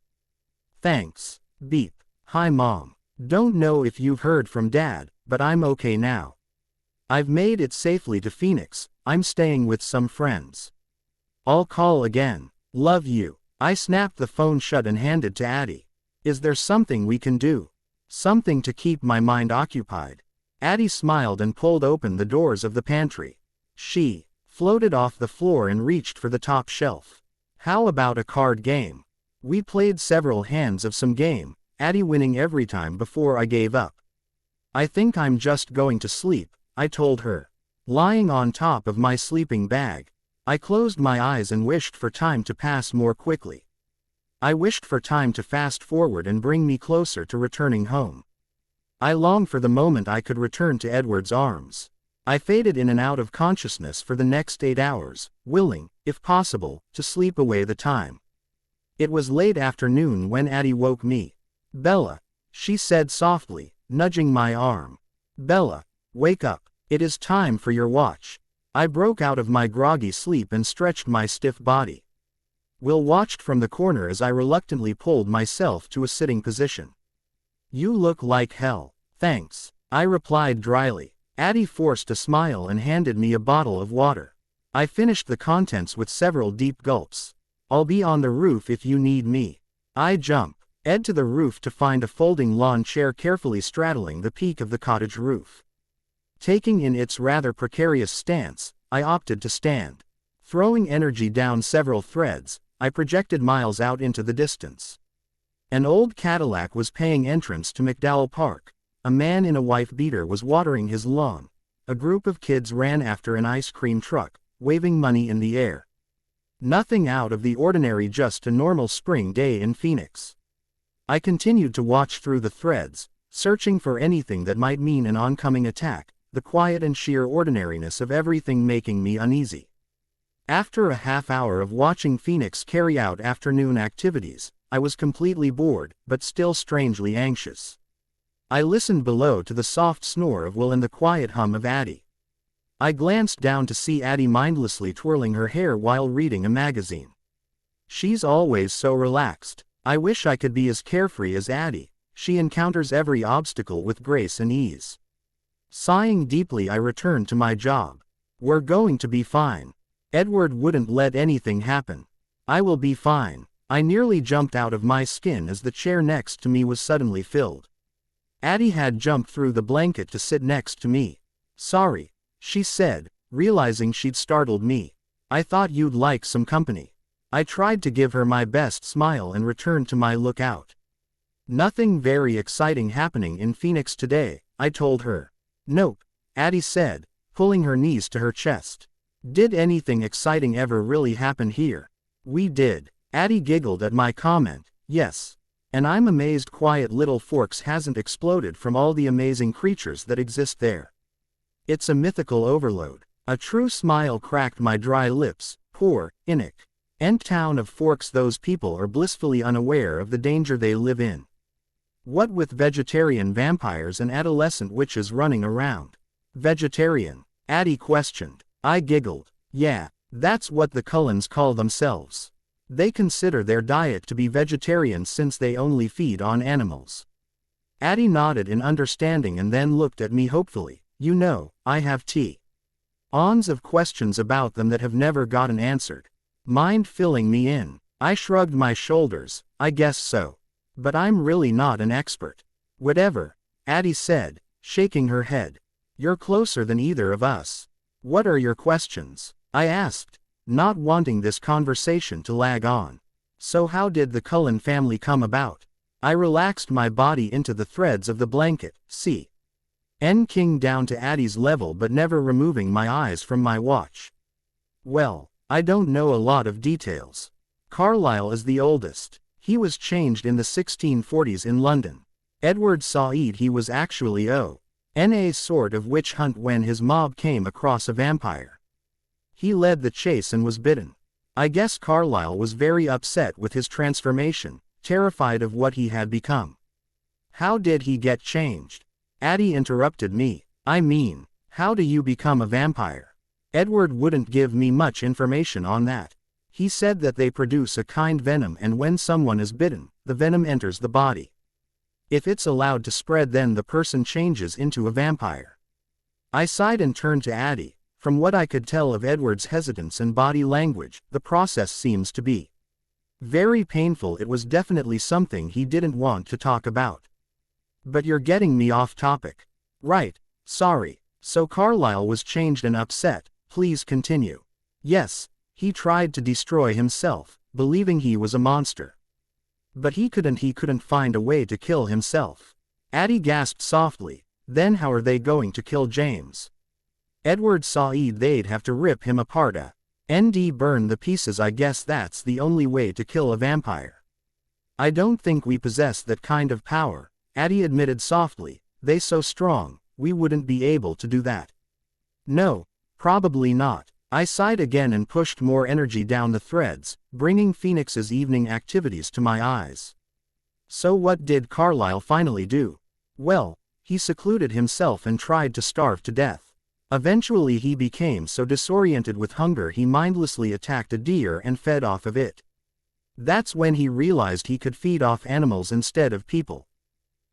Thanks. Beep. Hi Mom. Don't know if you've heard from Dad, but I'm okay now. I've made it safely to Phoenix. I'm staying with some friends. I'll call again. Love you. I snapped the phone shut and handed to Addie. Is there something we can do? Something to keep my mind occupied. Addie smiled and pulled open the doors of the pantry. She floated off the floor and reached for the top shelf. How about a card game? We played several hands of some game, Addie winning every time before I gave up. I think I'm just going to sleep, I told her. Lying on top of my sleeping bag, I closed my eyes and wished for time to pass more quickly. I wished for time to fast forward and bring me closer to returning home. I longed for the moment I could return to Edward's arms. I faded in and out of consciousness for the next 8 hours, willing, if possible, to sleep away the time. It was late afternoon when Addie woke me. Bella, she said softly, nudging my arm. Bella, wake up. It is time for your watch. I broke out of my groggy sleep and stretched my stiff body. Will watched from the corner as I reluctantly pulled myself to a sitting position. You look like hell. Thanks, I replied dryly. Addie forced a smile and handed me a bottle of water. I finished the contents with several deep gulps. I'll be on the roof if you need me. I jumped to the roof to find a folding lawn chair carefully straddling the peak of the cottage roof. Taking in its rather precarious stance, I opted to stand. Throwing energy down several threads, I projected miles out into the distance. An old Cadillac was paying entrance to McDowell Park. A man in a wife beater was watering his lawn. A group of kids ran after an ice cream truck, waving money in the air. Nothing out of the ordinary, just a normal spring day in Phoenix. I continued to watch through the threads, searching for anything that might mean an oncoming attack, the quiet and sheer ordinariness of everything making me uneasy. After a half hour of watching Phoenix carry out afternoon activities, I was completely bored, but still strangely anxious. I listened below to the soft snore of Will and the quiet hum of Addie. I glanced down to see Addie mindlessly twirling her hair while reading a magazine. She's always so relaxed. I wish I could be as carefree as Addie. She encounters every obstacle with grace and ease. Sighing deeply, I returned to my job. We're going to be fine. Edward wouldn't let anything happen. I will be fine. I nearly jumped out of my skin as the chair next to me was suddenly filled. Addie had jumped through the blanket to sit next to me. Sorry, she said, realizing she'd startled me. I thought you'd like some company. I tried to give her my best smile and returned to my lookout. Nothing very exciting happening in Phoenix today, I told her. Nope, Addie said, pulling her knees to her chest. Did anything exciting ever really happen here? We did. Addie giggled at my comment. Yes. And I'm amazed quiet little Forks hasn't exploded from all the amazing creatures that exist there. It's a overload. A true smile cracked my dry lips. Poor, Innick. Town of Forks, those people are blissfully unaware of the danger they live in. What with vegetarian vampires and adolescent witches running around. Vegetarian? Addie questioned. I giggled. Yeah, that's what the Cullens call themselves. They consider their diet to be vegetarian since they only feed on animals. Addie nodded in understanding and then looked at me hopefully. You know, I have tons of questions about them that have never gotten answered. Mind filling me in? I shrugged my shoulders. I guess so. But I'm really not an expert. Whatever, Addie said, shaking her head. You're closer than either of us. What are your questions? I asked, not wanting this conversation to lag on. So how did the Cullen family come about? I relaxed my body into the threads of the blanket. See. King down to Addie's level but never removing my eyes from my watch. Well, I don't know a lot of details. Carlyle is the oldest. He was changed in the 1640s in London. Edward Said he was actually a sort of witch hunt when his mob came across a vampire. He led the chase and was bitten. I guess Carlyle was very upset with his transformation, terrified of what he had become. How did he get changed? Addie interrupted me. I mean, how do you become a vampire? Edward wouldn't give me much information on that. He said that they produce a kind venom and when someone is bitten, the venom enters the body. If it's allowed to spread then the person changes into a vampire. I sighed and turned to Addie. From what I could tell of Edward's hesitance and body language, the process seems to be very painful. It was definitely something he didn't want to talk about. But you're getting me off topic. Right, sorry. So Carlyle was changed and upset, please continue. Yes, he tried to destroy himself, believing he was a monster. But he couldn't find a way to kill himself. Addie gasped softly, then how are they going to kill James? Edward Said they'd have to rip him apart and burn the pieces. I guess that's the only way to kill a vampire. I don't think we possess that kind of power, Addie admitted softly. They so strong, we wouldn't be able to do that. No, probably not. I sighed again and pushed more energy down the threads, bringing Phoenix's evening activities to my eyes. So what did Carlyle finally do? Well, he secluded himself and tried to starve to death. Eventually he became so disoriented with hunger he mindlessly attacked a deer and fed off of it. That's when he realized he could feed off animals instead of people.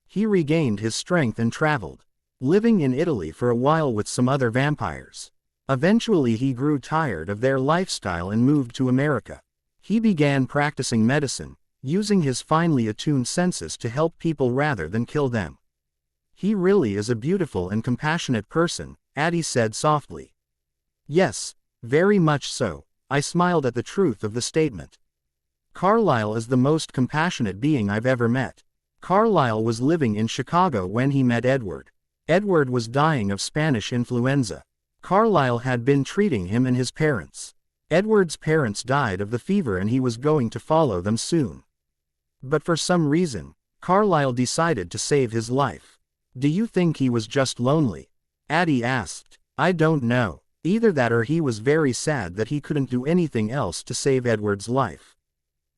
He regained his strength and traveled, living in Italy for a while with some other vampires. Eventually he grew tired of their lifestyle and moved to America. He began practicing medicine, using his finely attuned senses to help people rather than kill them. He really is a beautiful and compassionate person, Addie said softly. Yes, very much so. I smiled at the truth of the statement. Carlyle is the most compassionate being I've ever met. Carlyle was living in Chicago when he met Edward. Edward was dying of Spanish influenza. Carlyle had been treating him and his parents. Edward's parents died of the fever and he was going to follow them soon. But for some reason, Carlyle decided to save his life. Do you think he was just lonely? Addie asked. I don't know. Either that or he was very sad that he couldn't do anything else to save Edward's life.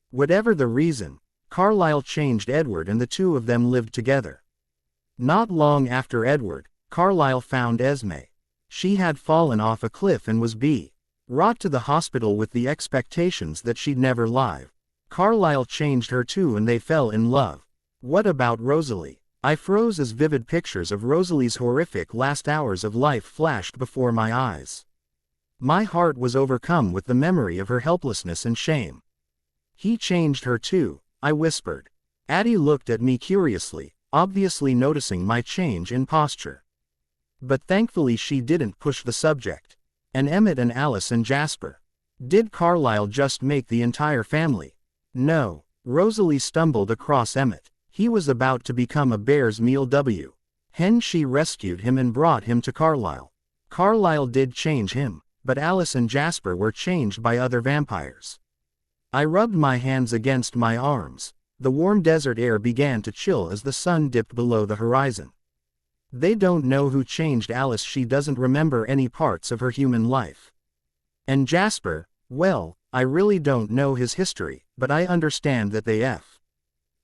Whatever the reason, Carlyle changed Edward and the two of them lived together. Not long after Edward, Carlyle found Esme. She had fallen off a cliff and was brought to the hospital with the expectations that she'd never live. Carlyle changed her too and they fell in love. What about Rosalie? I froze as vivid pictures of Rosalie's horrific last hours of life flashed before my eyes. My heart was overcome with the memory of her helplessness and shame. He changed her too, I whispered. Addie looked at me curiously, obviously noticing my change in posture. But thankfully she didn't push the subject. And Emmett and Alice and Jasper. Did Carlyle just make the entire family? No. Rosalie stumbled across Emmett. He was about to become a bear's meal she rescued him and brought him to Carlyle. Carlyle did change him, but Alice and Jasper were changed by other vampires. I rubbed my hands against my arms. The warm desert air began to chill as the sun dipped below the horizon. They don't know who changed Alice. She doesn't remember any parts of her human life. And Jasper, well, I really don't know his history, but I understand that they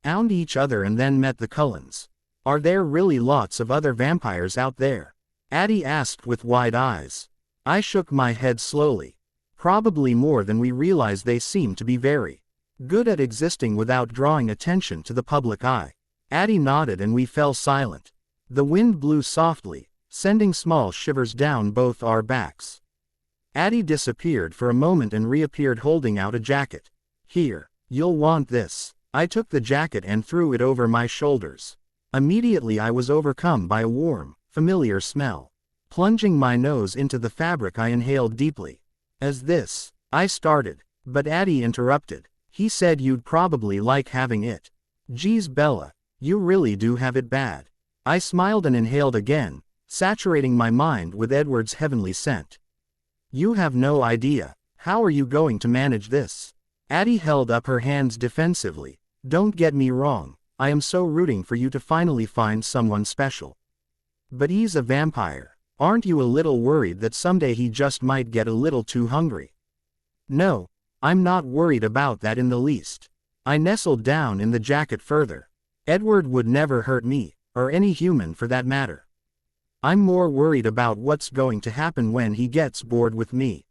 found each other and then met the Cullens. Are there really lots of other vampires out there? Addie asked with wide eyes. I shook my head slowly. Probably more than we realize. They seem to be very good at existing without drawing attention to the public eye. Addie nodded and we fell silent. The wind blew softly, sending small shivers down both our backs. Addie disappeared for a moment and reappeared holding out a jacket. Here, you'll want this. I took the jacket and threw it over my shoulders. Immediately I was overcome by a warm, familiar smell. Plunging my nose into the fabric I inhaled deeply. I started, but Addie interrupted. He said you'd probably like having it. Geez Bella, you really do have it bad. I smiled and inhaled again, saturating my mind with Edward's heavenly scent. You have no idea. How are you going to manage this? Addie held up her hands defensively. Don't get me wrong, I am so rooting for you to finally find someone special. But he's a vampire. Aren't you a little worried that someday he just might get a little too hungry? No, I'm not worried about that in the least. I nestled down in the jacket further. Edward would never hurt me, or any human for that matter. I'm more worried about what's going to happen when he gets bored with me.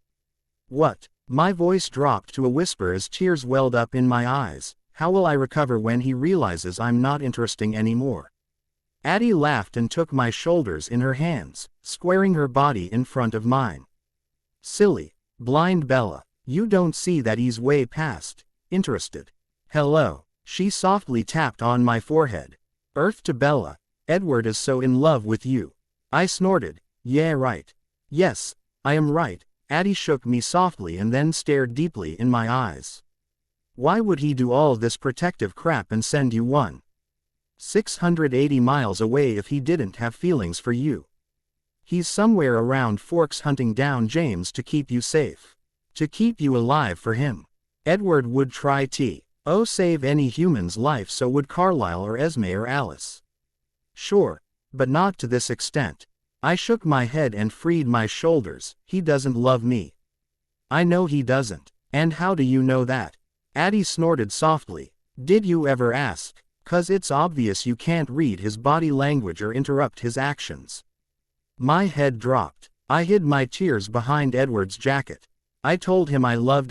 What? My voice dropped to a whisper as tears welled up in my eyes. How will I recover when he realizes I'm not interesting anymore? Addie laughed and took my shoulders in her hands, squaring her body in front of mine. Silly, blind Bella, you don't see that he's way past interested. Hello, she softly tapped on my forehead. Earth to Bella, Edward is so in love with you. I snorted, yeah right. Yes, I am right. Addie shook me softly and then stared deeply in my eyes. Why would he do all this protective crap and send you 680 miles away if he didn't have feelings for you? He's somewhere around Forks hunting down James to keep you safe. To keep you alive for him. Edward would try to save any human's life, so would Carlisle or Esme or Alice. Sure, but not to this extent. I shook my head and freed my shoulders. He doesn't love me. I know he doesn't. And how do you know that? Addie snorted softly. Did you ever ask? 'Cause it's obvious you can't read his body language or interrupt his actions. My head dropped. I hid my tears behind Edward's jacket. I told him I loved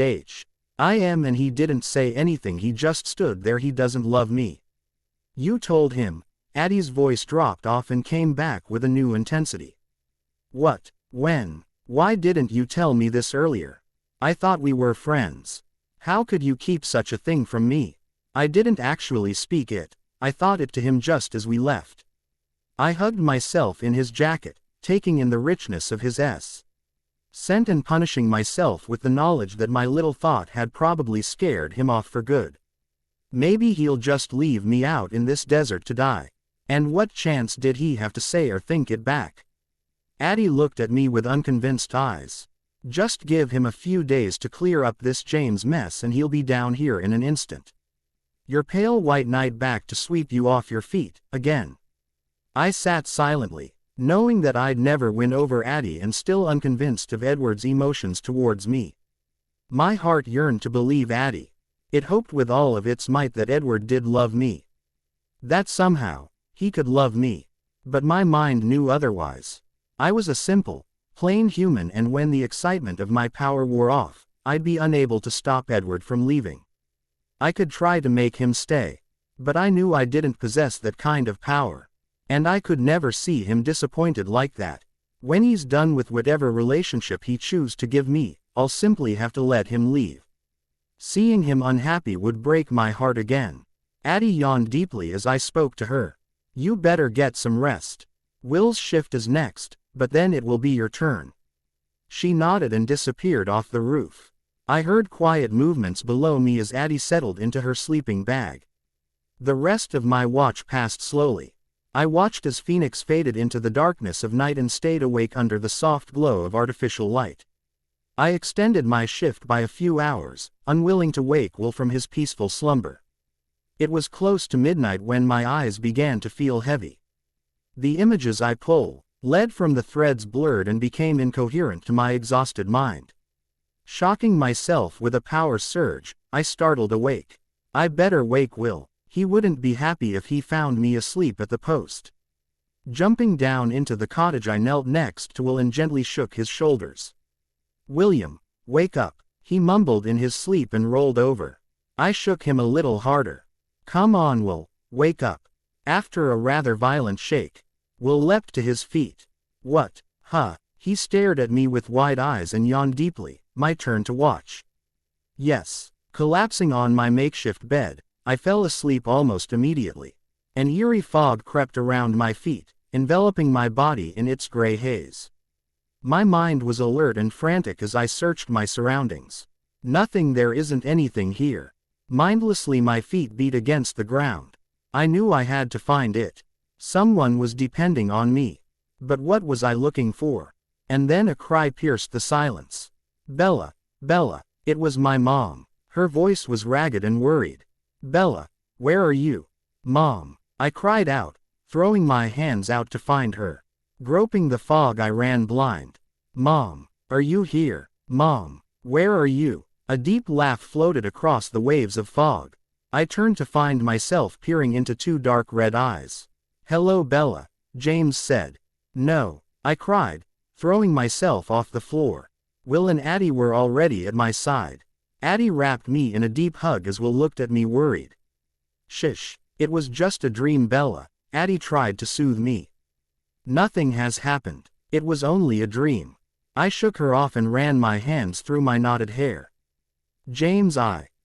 him and he didn't say anything, he just stood there. He doesn't love me. You told him? Addie's voice dropped off and came back with a new intensity. What? When? Why didn't you tell me this earlier? I thought we were friends. How could you keep such a thing from me? I didn't actually speak it. I thought it to him just as we left. I hugged myself in his jacket, taking in the richness of his scent and punishing myself with the knowledge that my little thought had probably scared him off for good. Maybe he'll just leave me out in this desert to die. And what chance did he have to say or think it back? Addie looked at me with unconvinced eyes. Just give him a few days to clear up this James mess and he'll be down here in an instant. Your pale white night back to sweep you off your feet, again. I sat silently, knowing that I'd never win over Addie and still unconvinced of Edward's emotions towards me. My heart yearned to believe Addie. It hoped with all of its might that Edward did love me. That somehow, he could love me. But my mind knew otherwise. I was a simple, plain human, and when the excitement of my power wore off, I'd be unable to stop Edward from leaving. I could try to make him stay. But I knew I didn't possess that kind of power. And I could never see him disappointed like that. When he's done with whatever relationship he chooses to give me, I'll simply have to let him leave. Seeing him unhappy would break my heart again. Addie yawned deeply as I spoke to her. You better get some rest. Will's shift is next, but then it will be your turn. She nodded and disappeared off the roof. I heard quiet movements below me as Addie settled into her sleeping bag. The rest of my watch passed slowly. I watched as Phoenix faded into the darkness of night and stayed awake under the soft glow of artificial light. I extended my shift by a few hours, unwilling to wake Will from his peaceful slumber. It was close to midnight when my eyes began to feel heavy. The images I led from the threads blurred and became incoherent to my exhausted mind. Shocking myself with a power surge, I startled awake. I better wake Will. He wouldn't be happy if he found me asleep at the post. Jumping down into the cottage, I knelt next to Will and gently shook his shoulders. William, wake up, he mumbled in his sleep and rolled over. I shook him a little harder. Come on, Will, wake up. After a rather violent shake, Will leapt to his feet. What? Huh? He stared at me with wide eyes and yawned deeply. My turn to watch. Yes. Collapsing on my makeshift bed, I fell asleep almost immediately. An eerie fog crept around my feet, enveloping my body in its gray haze. My mind was alert and frantic as I searched my surroundings. Nothing, there isn't anything here. Mindlessly my feet beat against the ground. I knew I had to find it. Someone was depending on me. But what was I looking for? And then a cry pierced the silence. Bella, Bella, it was my mom. Her voice was ragged and worried. Bella, where are you? Mom, I cried out, throwing my hands out to find her. Groping the fog, I ran blind. Mom, are you here? Mom, where are you? A deep laugh floated across the waves of fog. I turned to find myself peering into two dark red eyes. Hello, Bella, James said. No, I cried, throwing myself off the floor. Will and Addie were already at my side. Addie wrapped me in a deep hug as Will looked at me worried. Shish, it was just a dream, Bella, Addie tried to soothe me. Nothing has happened. It was only a dream. I shook her off and ran my hands through my knotted hair. James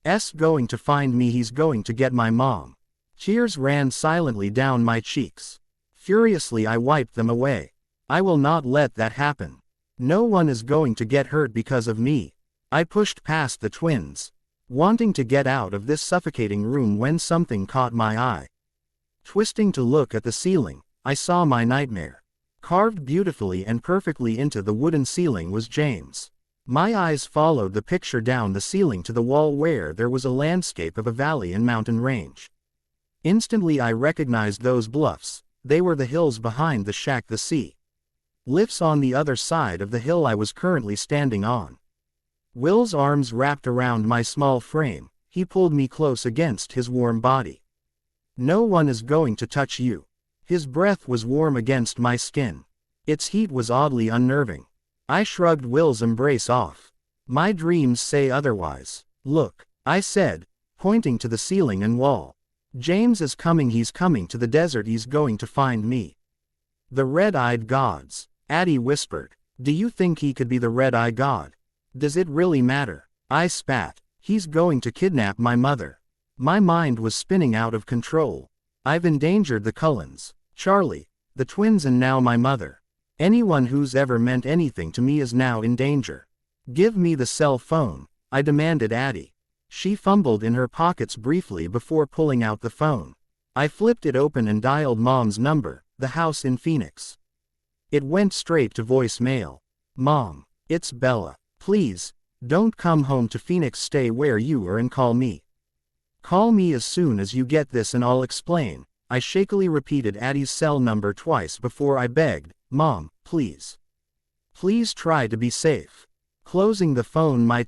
is going to find me, he's going to get my mom. Tears ran silently down my cheeks. Furiously I wiped them away. I will not let that happen. No one is going to get hurt because of me. I pushed past the twins, wanting to get out of this suffocating room when something caught my eye. Twisting to look at the ceiling, I saw my nightmare. Carved beautifully and perfectly into the wooden ceiling was James. My eyes followed the picture down the ceiling to the wall where there was a landscape of a valley and mountain range. Instantly I recognized those bluffs. They were the hills behind the shack, the sea. Lifts on the other side of the hill I was currently standing on. Will's arms wrapped around my small frame. He pulled me close against his warm body. No one is going to touch you. His breath was warm against my skin. Its heat was oddly unnerving. I shrugged Will's embrace off. My dreams say otherwise. Look, I said, pointing to the ceiling and wall. James is coming, he's coming to the desert, he's going to find me. The red-eyed gods, Addie whispered. Do you think he could be the red-eye god? Does it really matter? I spat. He's going to kidnap my mother. My mind was spinning out of control. I've endangered the Cullens, Charlie, the twins, and now my mother. Anyone who's ever meant anything to me is now in danger. Give me the cell phone, I demanded Addie. She fumbled in her pockets briefly before pulling out the phone. I flipped it open and dialed Mom's number, the house in Phoenix. It went straight to voicemail. Mom, it's Bella. Please, don't come home to Phoenix, stay where you are and call me. Call me as soon as you get this and I'll explain. I shakily repeated Addie's cell number twice before I begged, Mom, please. Please try to be safe. Closing the phone, my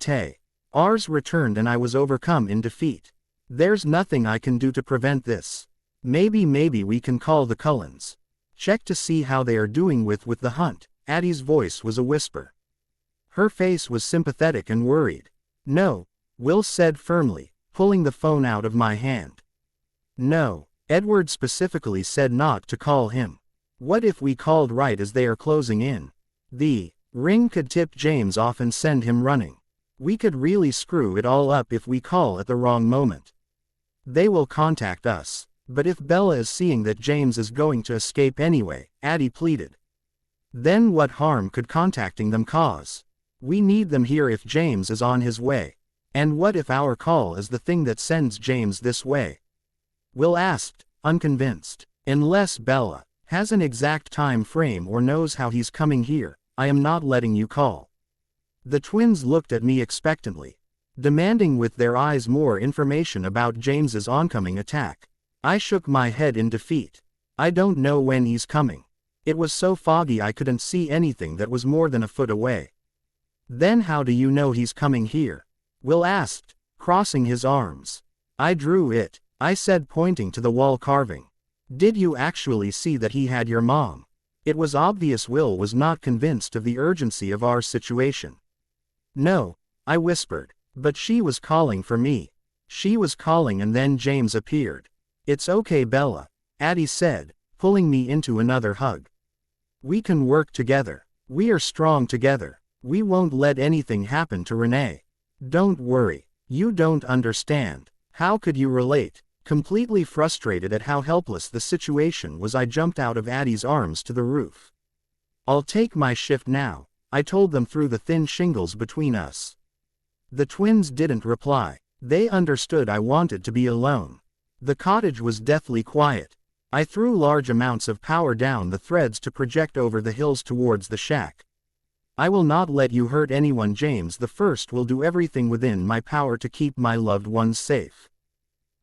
ours returned and I was overcome in defeat. There's nothing I can do to prevent this. Maybe we can call the Cullens. Check to see how they are doing with the hunt. Addie's voice was a whisper. Her face was sympathetic and worried. No, Will said firmly, pulling the phone out of my hand. No, Edward specifically said not to call him. What if we called right as they are closing in? The ring could tip James off and send him running. We could really screw it all up if we call at the wrong moment. They will contact us. But if Bella is seeing that James is going to escape anyway, Addie pleaded. Then what harm could contacting them cause? We need them here if James is on his way. And what if our call is the thing that sends James this way? Will asked, unconvinced. Unless Bella has an exact time frame or knows how he's coming here, I am not letting you call. The twins looked at me expectantly, demanding with their eyes more information about James's oncoming attack. I shook my head in defeat. I don't know when he's coming. It was so foggy I couldn't see anything that was more than a foot away. Then how do you know he's coming here? Will asked, crossing his arms. I drew it, I said, pointing to the wall carving. Did you actually see that he had your mom? It was obvious Will was not convinced of the urgency of our situation. No, I whispered, but she was calling for me. She was calling and then James appeared. It's okay, Bella, Addie said, pulling me into another hug. We can work together. We are strong together. We won't let anything happen to Renee. Don't worry. You don't understand. How could you relate? Completely frustrated at how helpless the situation was, I jumped out of Addie's arms to the roof. I'll take my shift now, I told them through the thin shingles between us. The twins didn't reply. They understood I wanted to be alone. The cottage was deathly quiet. I threw large amounts of power down the threads to project over the hills towards the shack. I will not let you hurt anyone. James the First will do everything within my power to keep my loved ones safe.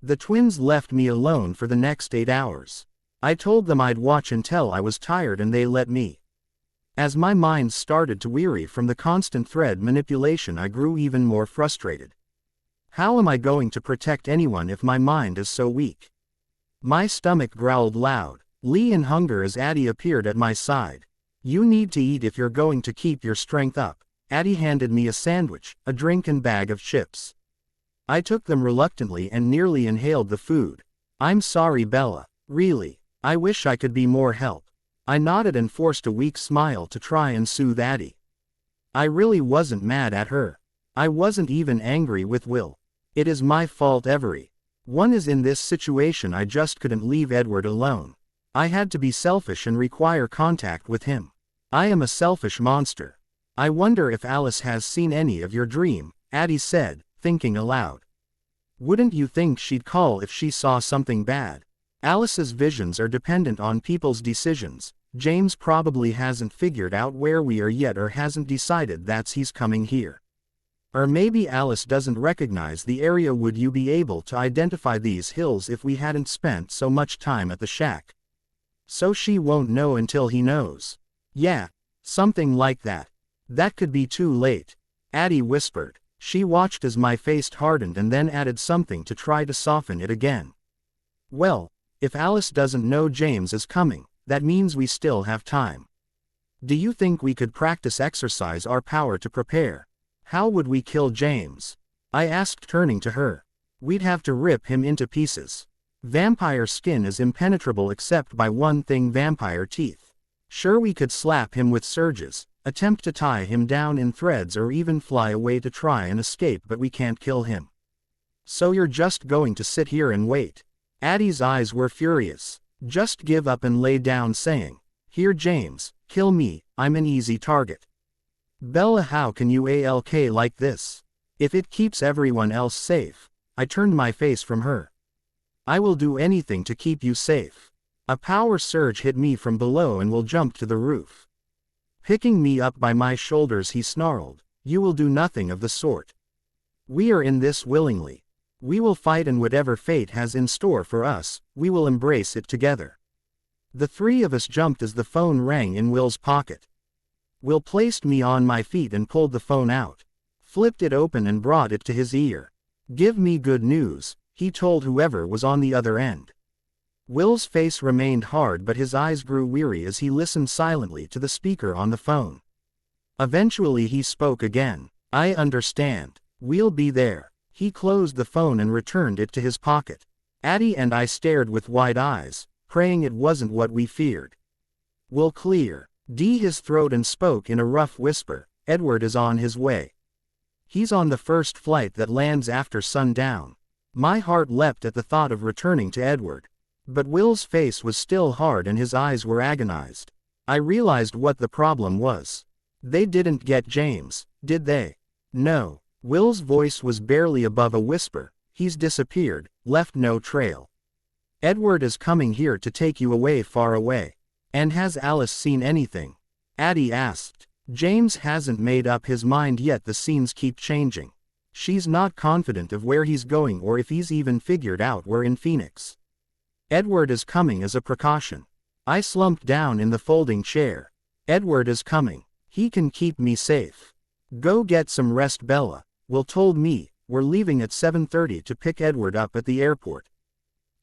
The twins left me alone for the next 8 hours. I told them I'd watch until I was tired and they let me. As my mind started to weary from the constant thread manipulation, I grew even more frustrated. How am I going to protect anyone if my mind is so weak? My stomach growled loud. Lee in hunger as Addie appeared at my side. You need to eat if you're going to keep your strength up. Addie handed me a sandwich, a drink and bag of chips. I took them reluctantly and nearly inhaled the food. I'm sorry, Bella. Really. I wish I could be more help. I nodded and forced a weak smile to try and soothe Addie. I really wasn't mad at her. I wasn't even angry with Will. It is my fault every one is in this situation. I just couldn't leave Edward alone. I had to be selfish and require contact with him. I am a selfish monster. I wonder if Alice has seen any of your dream, Addie said, thinking aloud. Wouldn't you think she'd call if she saw something bad? Alice's visions are dependent on people's decisions. James probably hasn't figured out where we are yet or hasn't decided that he's coming here. Or maybe Alice doesn't recognize the area. Would you be able to identify these hills if we hadn't spent so much time at the shack? So she won't know until he knows. Yeah, something like that. That could be too late, Addie whispered. She watched as my face hardened and then added something to try to soften it again. Well, if Alice doesn't know James is coming, that means we still have time. Do you think we could exercise our power to prepare? How would we kill James? I asked, turning to her. We'd have to rip him into pieces. Vampire skin is impenetrable except by one thing: vampire teeth. Sure, we could slap him with surges, attempt to tie him down in threads, or even fly away to try and escape, but we can't kill him. So you're just going to sit here and wait? Addie's eyes were furious. Just give up and lay down, saying, Here James, kill me, I'm an easy target. Bella, how can you ALK like this? If it keeps everyone else safe. I turned my face from her. I will do anything to keep you safe. A power surge hit me from below and will jump to the roof. Picking me up by my shoulders, he snarled, You will do nothing of the sort. We are in this willingly. We will fight, and whatever fate has in store for us, we will embrace it together. The three of us jumped as the phone rang in Will's pocket. Will placed me on my feet and pulled the phone out, flipped it open and brought it to his ear. Give me good news, he told whoever was on the other end. Will's face remained hard, but his eyes grew weary as he listened silently to the speaker on the phone. Eventually he spoke again. I understand. We'll be there. He closed the phone and returned it to his pocket. Addie and I stared with wide eyes, praying it wasn't what we feared. Will clear his throat and spoke in a rough whisper. Edward is on his way. He's on the first flight that lands after sundown. My heart leapt at the thought of returning to Edward. But Will's face was still hard and his eyes were agonized. I realized what the problem was. They didn't get James, did they? No. Will's voice was barely above a whisper. He's disappeared, left no trail. Edward is coming here to take you away, far away. And has Alice seen anything? Addie asked. James hasn't made up his mind yet. The scenes keep changing. She's not confident of where he's going or if he's even figured out we're in Phoenix. Edward is coming as a precaution. I slumped down in the folding chair. Edward is coming. He can keep me safe. Go get some rest, Bella. Will told me, we're leaving at 7:30 to pick Edward up at the airport.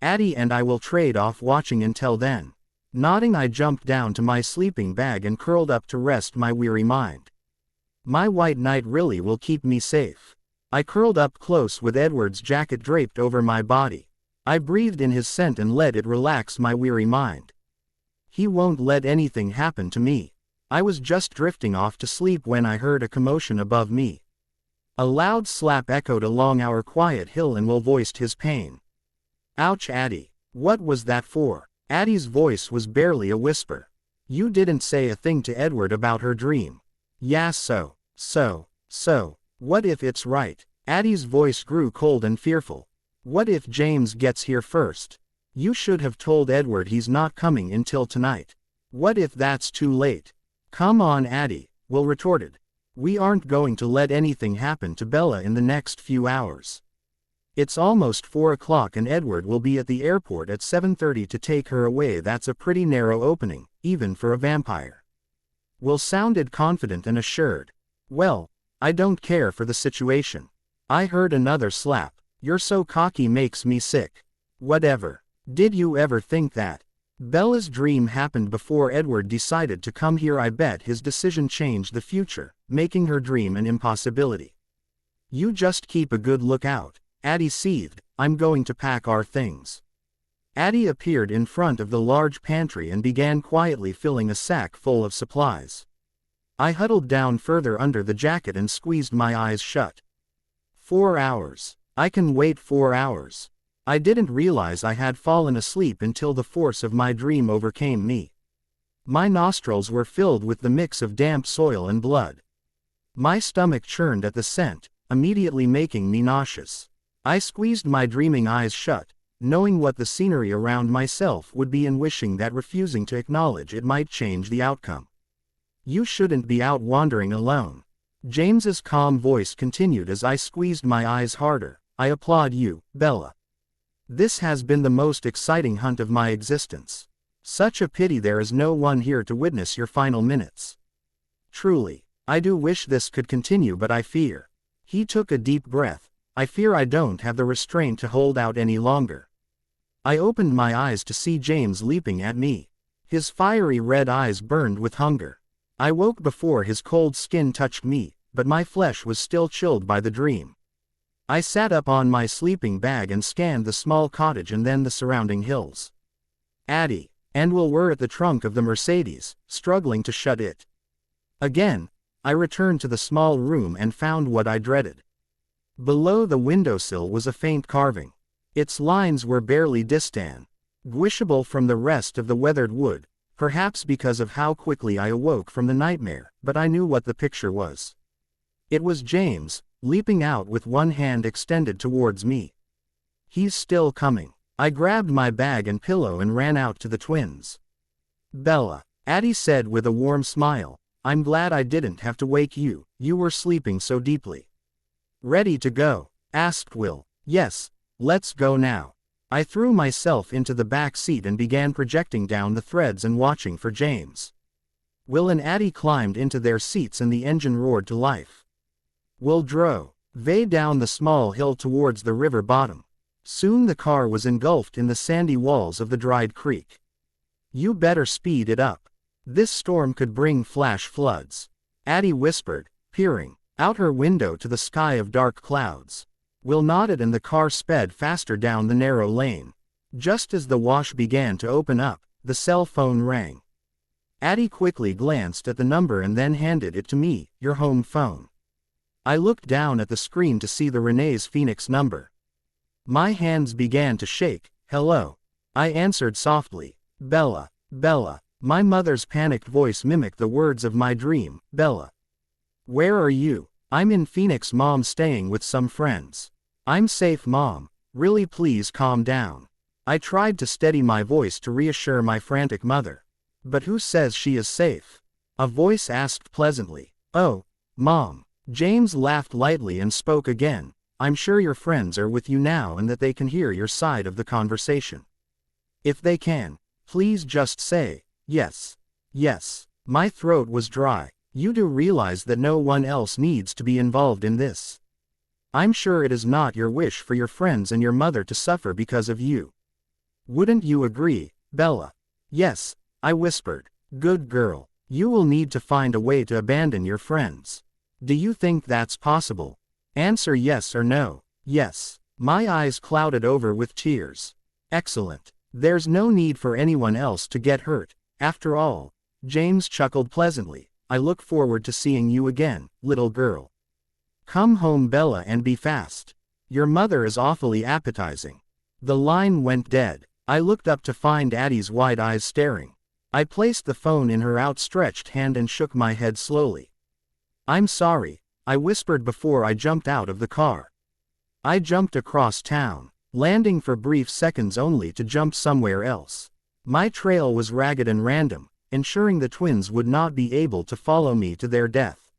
Addie and I will trade off watching until then. Nodding, I jumped down to my sleeping bag and curled up to rest my weary mind. My white night really will keep me safe. I curled up close with Edward's jacket draped over my body. I breathed in his scent and let it relax my weary mind. He won't let anything happen to me. I was just drifting off to sleep when I heard a commotion above me. A loud slap echoed along our quiet hill and Will voiced his pain. Ouch, Addie. What was that for? Addie's voice was barely a whisper. You didn't say a thing to Edward about her dream. Yeah, so, what if it's right? Addie's voice grew cold and fearful. What if James gets here first? You should have told Edward he's not coming until tonight. What if that's too late? Come on, Addie, Will retorted. We aren't going to let anything happen to Bella in the next few hours. It's almost 4 o'clock and Edward will be at the airport at 7:30 to take her away. That's a pretty narrow opening, even for a vampire. Will sounded confident and assured. Well, I don't care for the situation. I heard another slap. You're so cocky makes me sick. Whatever. Did you ever think that Bella's dream happened before Edward decided to come here? I bet his decision changed the future, making her dream an impossibility. You just keep a good lookout. Addie seethed. I'm going to pack our things. Addie appeared in front of the large pantry and began quietly filling a sack full of supplies. I huddled down further under the jacket and squeezed my eyes shut. 4 hours. I can wait 4 hours. I didn't realize I had fallen asleep until the force of my dream overcame me. My nostrils were filled with the mix of damp soil and blood. My stomach churned at the scent, immediately making me nauseous. I squeezed my dreaming eyes shut, knowing what the scenery around myself would be and wishing that refusing to acknowledge it might change the outcome. You shouldn't be out wandering alone. James's calm voice continued as I squeezed my eyes harder. I applaud you, Bella. This has been the most exciting hunt of my existence. Such a pity there is no one here to witness your final minutes. Truly, I do wish this could continue, but I fear. He took a deep breath. I fear I don't have the restraint to hold out any longer. I opened my eyes to see James leaping at me. His fiery red eyes burned with hunger. I woke before his cold skin touched me, but my flesh was still chilled by the dream. I sat up on my sleeping bag and scanned the small cottage and then the surrounding hills. Addie and Will were at the trunk of the Mercedes, struggling to shut it. Again, I returned to the small room and found what I dreaded. Below the windowsill was a faint carving. Its lines were barely distinguishable from the rest of the weathered wood, perhaps because of how quickly I awoke from the nightmare, but I knew what the picture was. It was James, leaping out with one hand extended towards me. He's still coming. I grabbed my bag and pillow and ran out to the twins. Bella, Addie said with a warm smile, I'm glad I didn't have to wake you, you were sleeping so deeply. Ready to go? Asked Will. Yes, let's go now. I threw myself into the back seat and began projecting down the threads and watching for James. Will and Addie climbed into their seats and the engine roared to life. Will drove down the small hill towards the river bottom. Soon the car was engulfed in the sandy walls of the dried creek. You better speed it up. This storm could bring flash floods, Addie whispered, peering out her window to the sky of dark clouds. Will nodded and the car sped faster down the narrow lane. Just as the wash began to open up, the cell phone rang. Addie quickly glanced at the number and then handed it to me. Your home phone. I looked down at the screen to see the Renesmee Phoenix number. My hands began to shake. Hello. I answered softly. Bella. Bella. My mother's panicked voice mimicked the words of my dream. Bella. Where are you? I'm in Phoenix, Mom, staying with some friends. I'm safe, Mom. Really, please calm down. I tried to steady my voice to reassure my frantic mother. But who says she is safe? A voice asked pleasantly. Oh, Mom. James laughed lightly and spoke again. I'm sure your friends are with you now and that they can hear your side of the conversation. If they can, please just say, yes. Yes. My throat was dry. You do realize that no one else needs to be involved in this. I'm sure it is not your wish for your friends and your mother to suffer because of you. Wouldn't you agree, Bella? Yes, I whispered. Good girl. You will need to find a way to abandon your friends. Do you think that's possible? Answer yes or no. Yes. My eyes clouded over with tears. Excellent. There's no need for anyone else to get hurt. After all, James chuckled pleasantly. I look forward to seeing you again, little girl. Come home, Bella, and be fast. Your mother is awfully appetizing. The line went dead. I looked up to find Addie's wide eyes staring. I placed the phone in her outstretched hand and shook my head slowly. I'm sorry, I whispered before I jumped out of the car. I jumped across town. landing for brief seconds only to jump somewhere else. My trail was ragged and random, ensuring the twins would not be able to follow me to their death.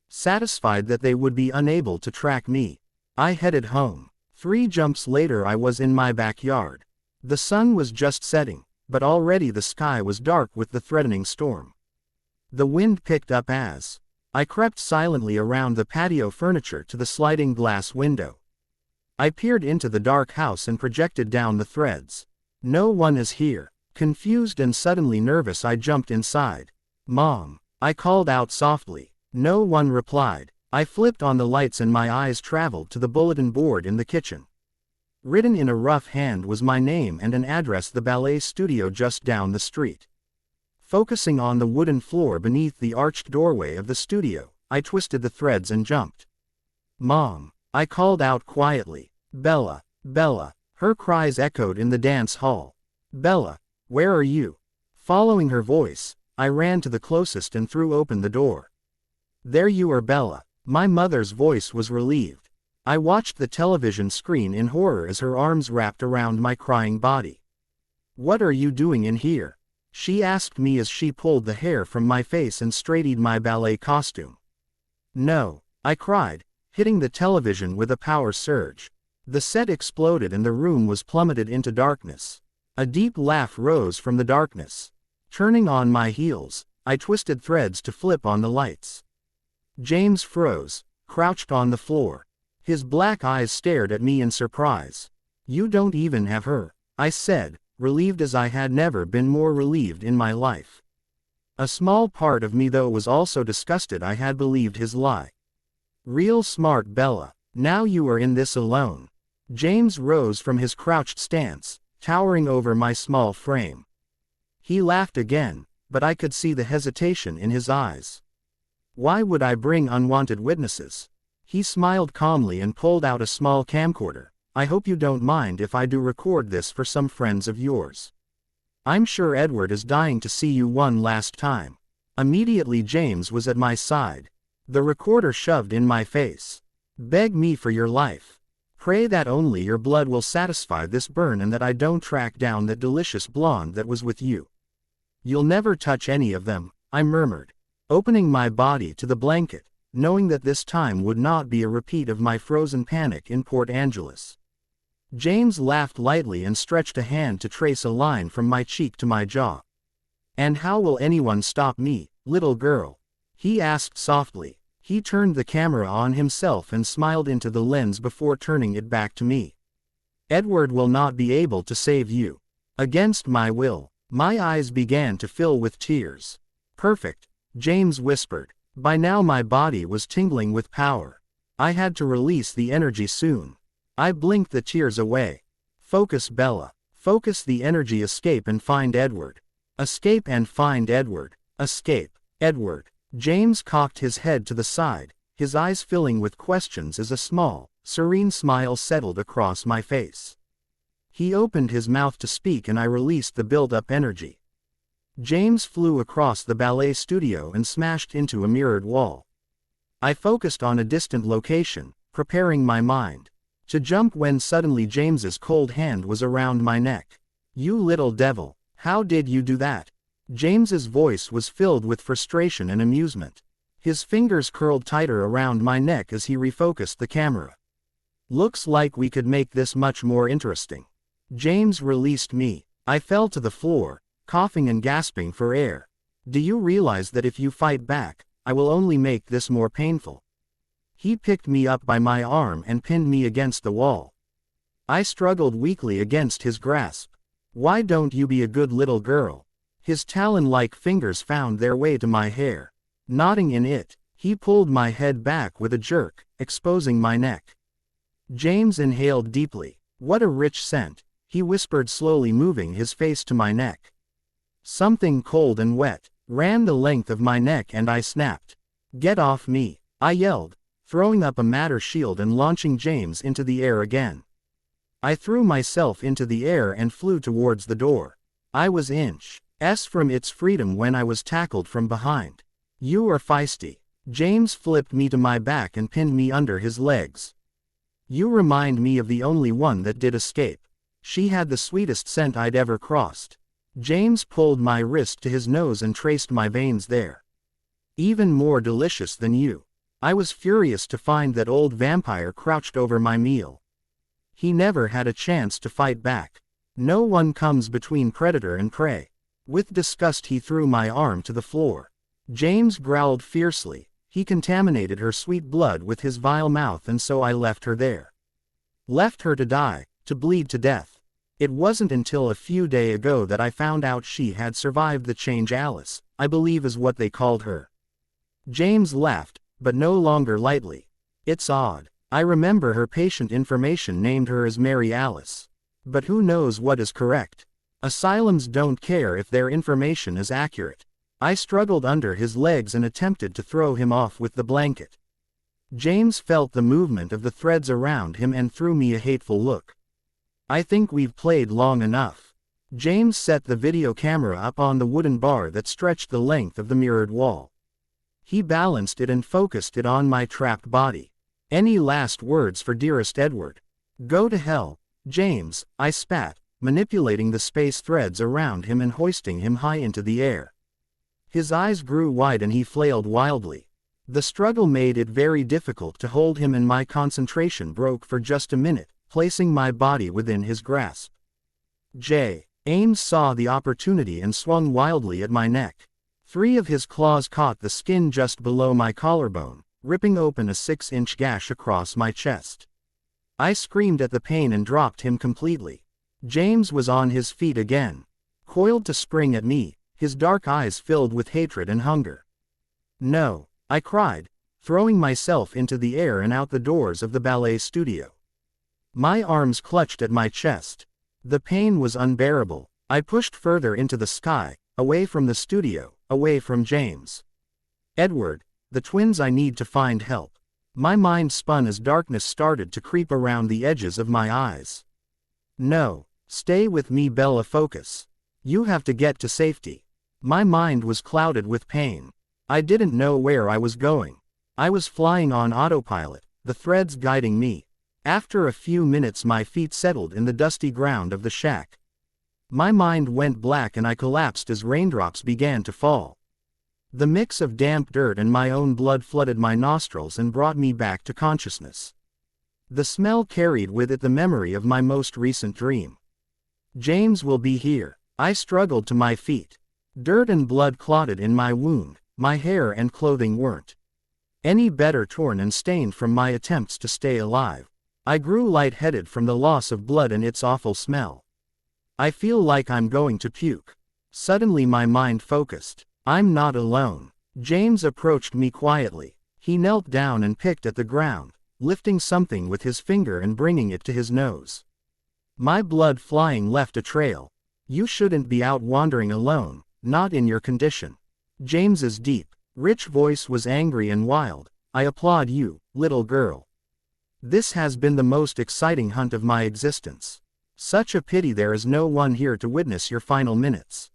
Satisfied that they would be unable to track me, I headed home. 3 jumps later I was in my backyard. The sun was just setting, but already the sky was dark with the threatening storm. The wind picked up as I crept silently around the patio furniture to the sliding glass window. I peered into the dark house and projected down the threads. No one is here. Confused and suddenly nervous, I jumped inside. "Mom," I called out softly. No one replied. I flipped on the lights and my eyes traveled to the bulletin board in the kitchen. Written in a rough hand was my name and an address, the ballet studio just down the street. Focusing on the wooden floor beneath the arched doorway of the studio, I twisted the threads and jumped. "Mom," I called out quietly. "Bella, Bella." Her cries echoed in the dance hall. "Bella, where are you?" Following her voice, I ran to the closest and threw open the door. "There you are, Bella." My mother's voice was relieved. I watched the television screen in horror as her arms wrapped around my crying body. "What are you doing in here?" she asked me as she pulled the hair from my face and straightened my ballet costume. "No," I cried, hitting the television with a power surge. The set exploded and the room was plummeted into darkness. A deep laugh rose from the darkness. Turning on my heels, I twisted threads to flip on the lights. James froze, crouched on the floor. His black eyes stared at me in surprise. "You don't even have her," I said, relieved as I had never been more relieved in my life. A small part of me though was also disgusted I had believed his lie. "Real smart, Bella. Now you are in this alone." James rose from his crouched stance, towering over my small frame. He laughed again, but I could see the hesitation in his eyes. "Why would I bring unwanted witnesses?" He smiled calmly and pulled out a small camcorder. "I hope you don't mind if I do record this for some friends of yours. I'm sure Edward is dying to see you one last time." Immediately James was at my side. The recorder shoved in my face. "Beg me for your life. Pray that only your blood will satisfy this burn and that I don't track down that delicious blonde that was with you." "You'll never touch any of them," I murmured, opening my body to the blanket, knowing that this time would not be a repeat of my frozen panic in Port Angeles. James laughed lightly and stretched a hand to trace a line from my cheek to my jaw. "And how will anyone stop me, little girl?" he asked softly. He turned the camera on himself and smiled into the lens before turning it back to me. "Edward will not be able to save you." Against my will, my eyes began to fill with tears. "Perfect," James whispered. By now my body was tingling with power. I had to release the energy soon. I blinked the tears away. "Focus, Bella. Focus the energy. Escape and find Edward. Escape and find Edward. Escape, Edward." James cocked his head to the side, his eyes filling with questions as a small, serene smile settled across my face. He opened his mouth to speak and I released the built-up energy. James flew across the ballet studio and smashed into a mirrored wall. I focused on a distant location, preparing my mind to jump when suddenly James's cold hand was around my neck. "You little devil, how did you do that?" James's voice was filled with frustration and amusement. His fingers curled tighter around my neck as he refocused the camera. "Looks like we could make this much more interesting." James released me. I fell to the floor, coughing and gasping for air. "Do you realize that if you fight back, I will only make this more painful?" He picked me up by my arm and pinned me against the wall. I struggled weakly against his grasp. "Why don't you be a good little girl?" His talon-like fingers found their way to my hair. Knotting in it, he pulled my head back with a jerk, exposing my neck. James inhaled deeply. "What a rich scent," he whispered, slowly moving his face to my neck. Something cold and wet ran the length of my neck and I snapped. "Get off me," I yelled, throwing up a matter shield and launching James into the air again. I threw myself into the air and flew towards the door. I was inches from its freedom when I was tackled from behind. "You are feisty." James flipped me to my back and pinned me under his legs. You remind me of the only one that did escape. She had the sweetest scent I'd ever crossed. James pulled my wrist to his nose and traced my veins there. Even more delicious than you. I was furious to find that old vampire crouched over my meal. He never had a chance to fight back. No one comes between predator and prey. With disgust he threw my arm to the floor. James growled fiercely. He contaminated her sweet blood with his vile mouth, and so I left her there. Left her to die, to bleed to death. It wasn't until a few days ago that I found out she had survived the change. Alice, I believe, is what they called her. James laughed, but no longer lightly. It's odd. I remember her patient information named her as Mary Alice. But who knows what is correct? Asylums don't care if their information is accurate. I struggled under his legs and attempted to throw him off with the blanket. James felt the movement of the threads around him and threw me a hateful look. I think we've played long enough. James set the video camera up on the wooden bar that stretched the length of the mirrored wall. He balanced it and focused it on my trapped body. Any last words for dearest Edward? Go to hell, James, I spat, manipulating the space threads around him and hoisting him high into the air. His eyes grew wide and he flailed wildly. The struggle made it very difficult to hold him, and my concentration broke for just a minute, placing my body within his grasp. Ames saw the opportunity and swung wildly at my neck. 3 of his claws caught the skin just below my collarbone, ripping open a 6-inch gash across my chest. I screamed at the pain and dropped him completely. James was on his feet again, coiled to spring at me, his dark eyes filled with hatred and hunger. No, I cried, throwing myself into the air and out the doors of the ballet studio. My arms clutched at my chest. The pain was unbearable. I pushed further into the sky, away from the studio, away from James. Edward, the twins, I need to find help. My mind spun as darkness started to creep around the edges of my eyes. No, stay with me, Bella, focus. You have to get to safety. My mind was clouded with pain. I didn't know where I was going. I was flying on autopilot, the threads guiding me. After a few minutes my feet settled in the dusty ground of the shack. My mind went black and I collapsed as raindrops began to fall. The mix of damp dirt and my own blood flooded my nostrils and brought me back to consciousness. The smell carried with it the memory of my most recent dream. James will be here. I struggled to my feet. Dirt and blood clotted in my wound. My hair and clothing weren't any better, torn and stained from my attempts to stay alive. I grew lightheaded from the loss of blood and its awful smell. I feel like I'm going to puke. Suddenly my mind focused. I'm not alone. James approached me quietly. He knelt down and picked at the ground, lifting something with his finger and bringing it to his nose. My blood flying left a trail. You shouldn't be out wandering alone, not in your condition. James's deep, rich voice was angry and wild. I applaud you, little girl. This has been the most exciting hunt of my existence. Such a pity there is no one here to witness your final minutes.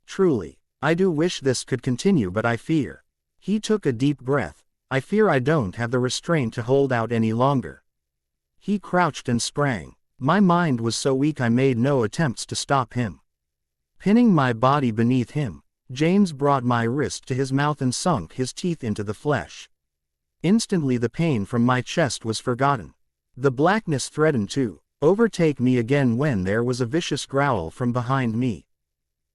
Truly, I do wish this could continue, but I fear. He took a deep breath. I fear I don't have the restraint to hold out any longer. He crouched and sprang. My mind was so weak I made no attempts to stop him. Pinning my body beneath him, James brought my wrist to his mouth and sunk his teeth into the flesh. Instantly the pain from my chest was forgotten. The blackness threatened to overtake me again when there was a vicious growl from behind me.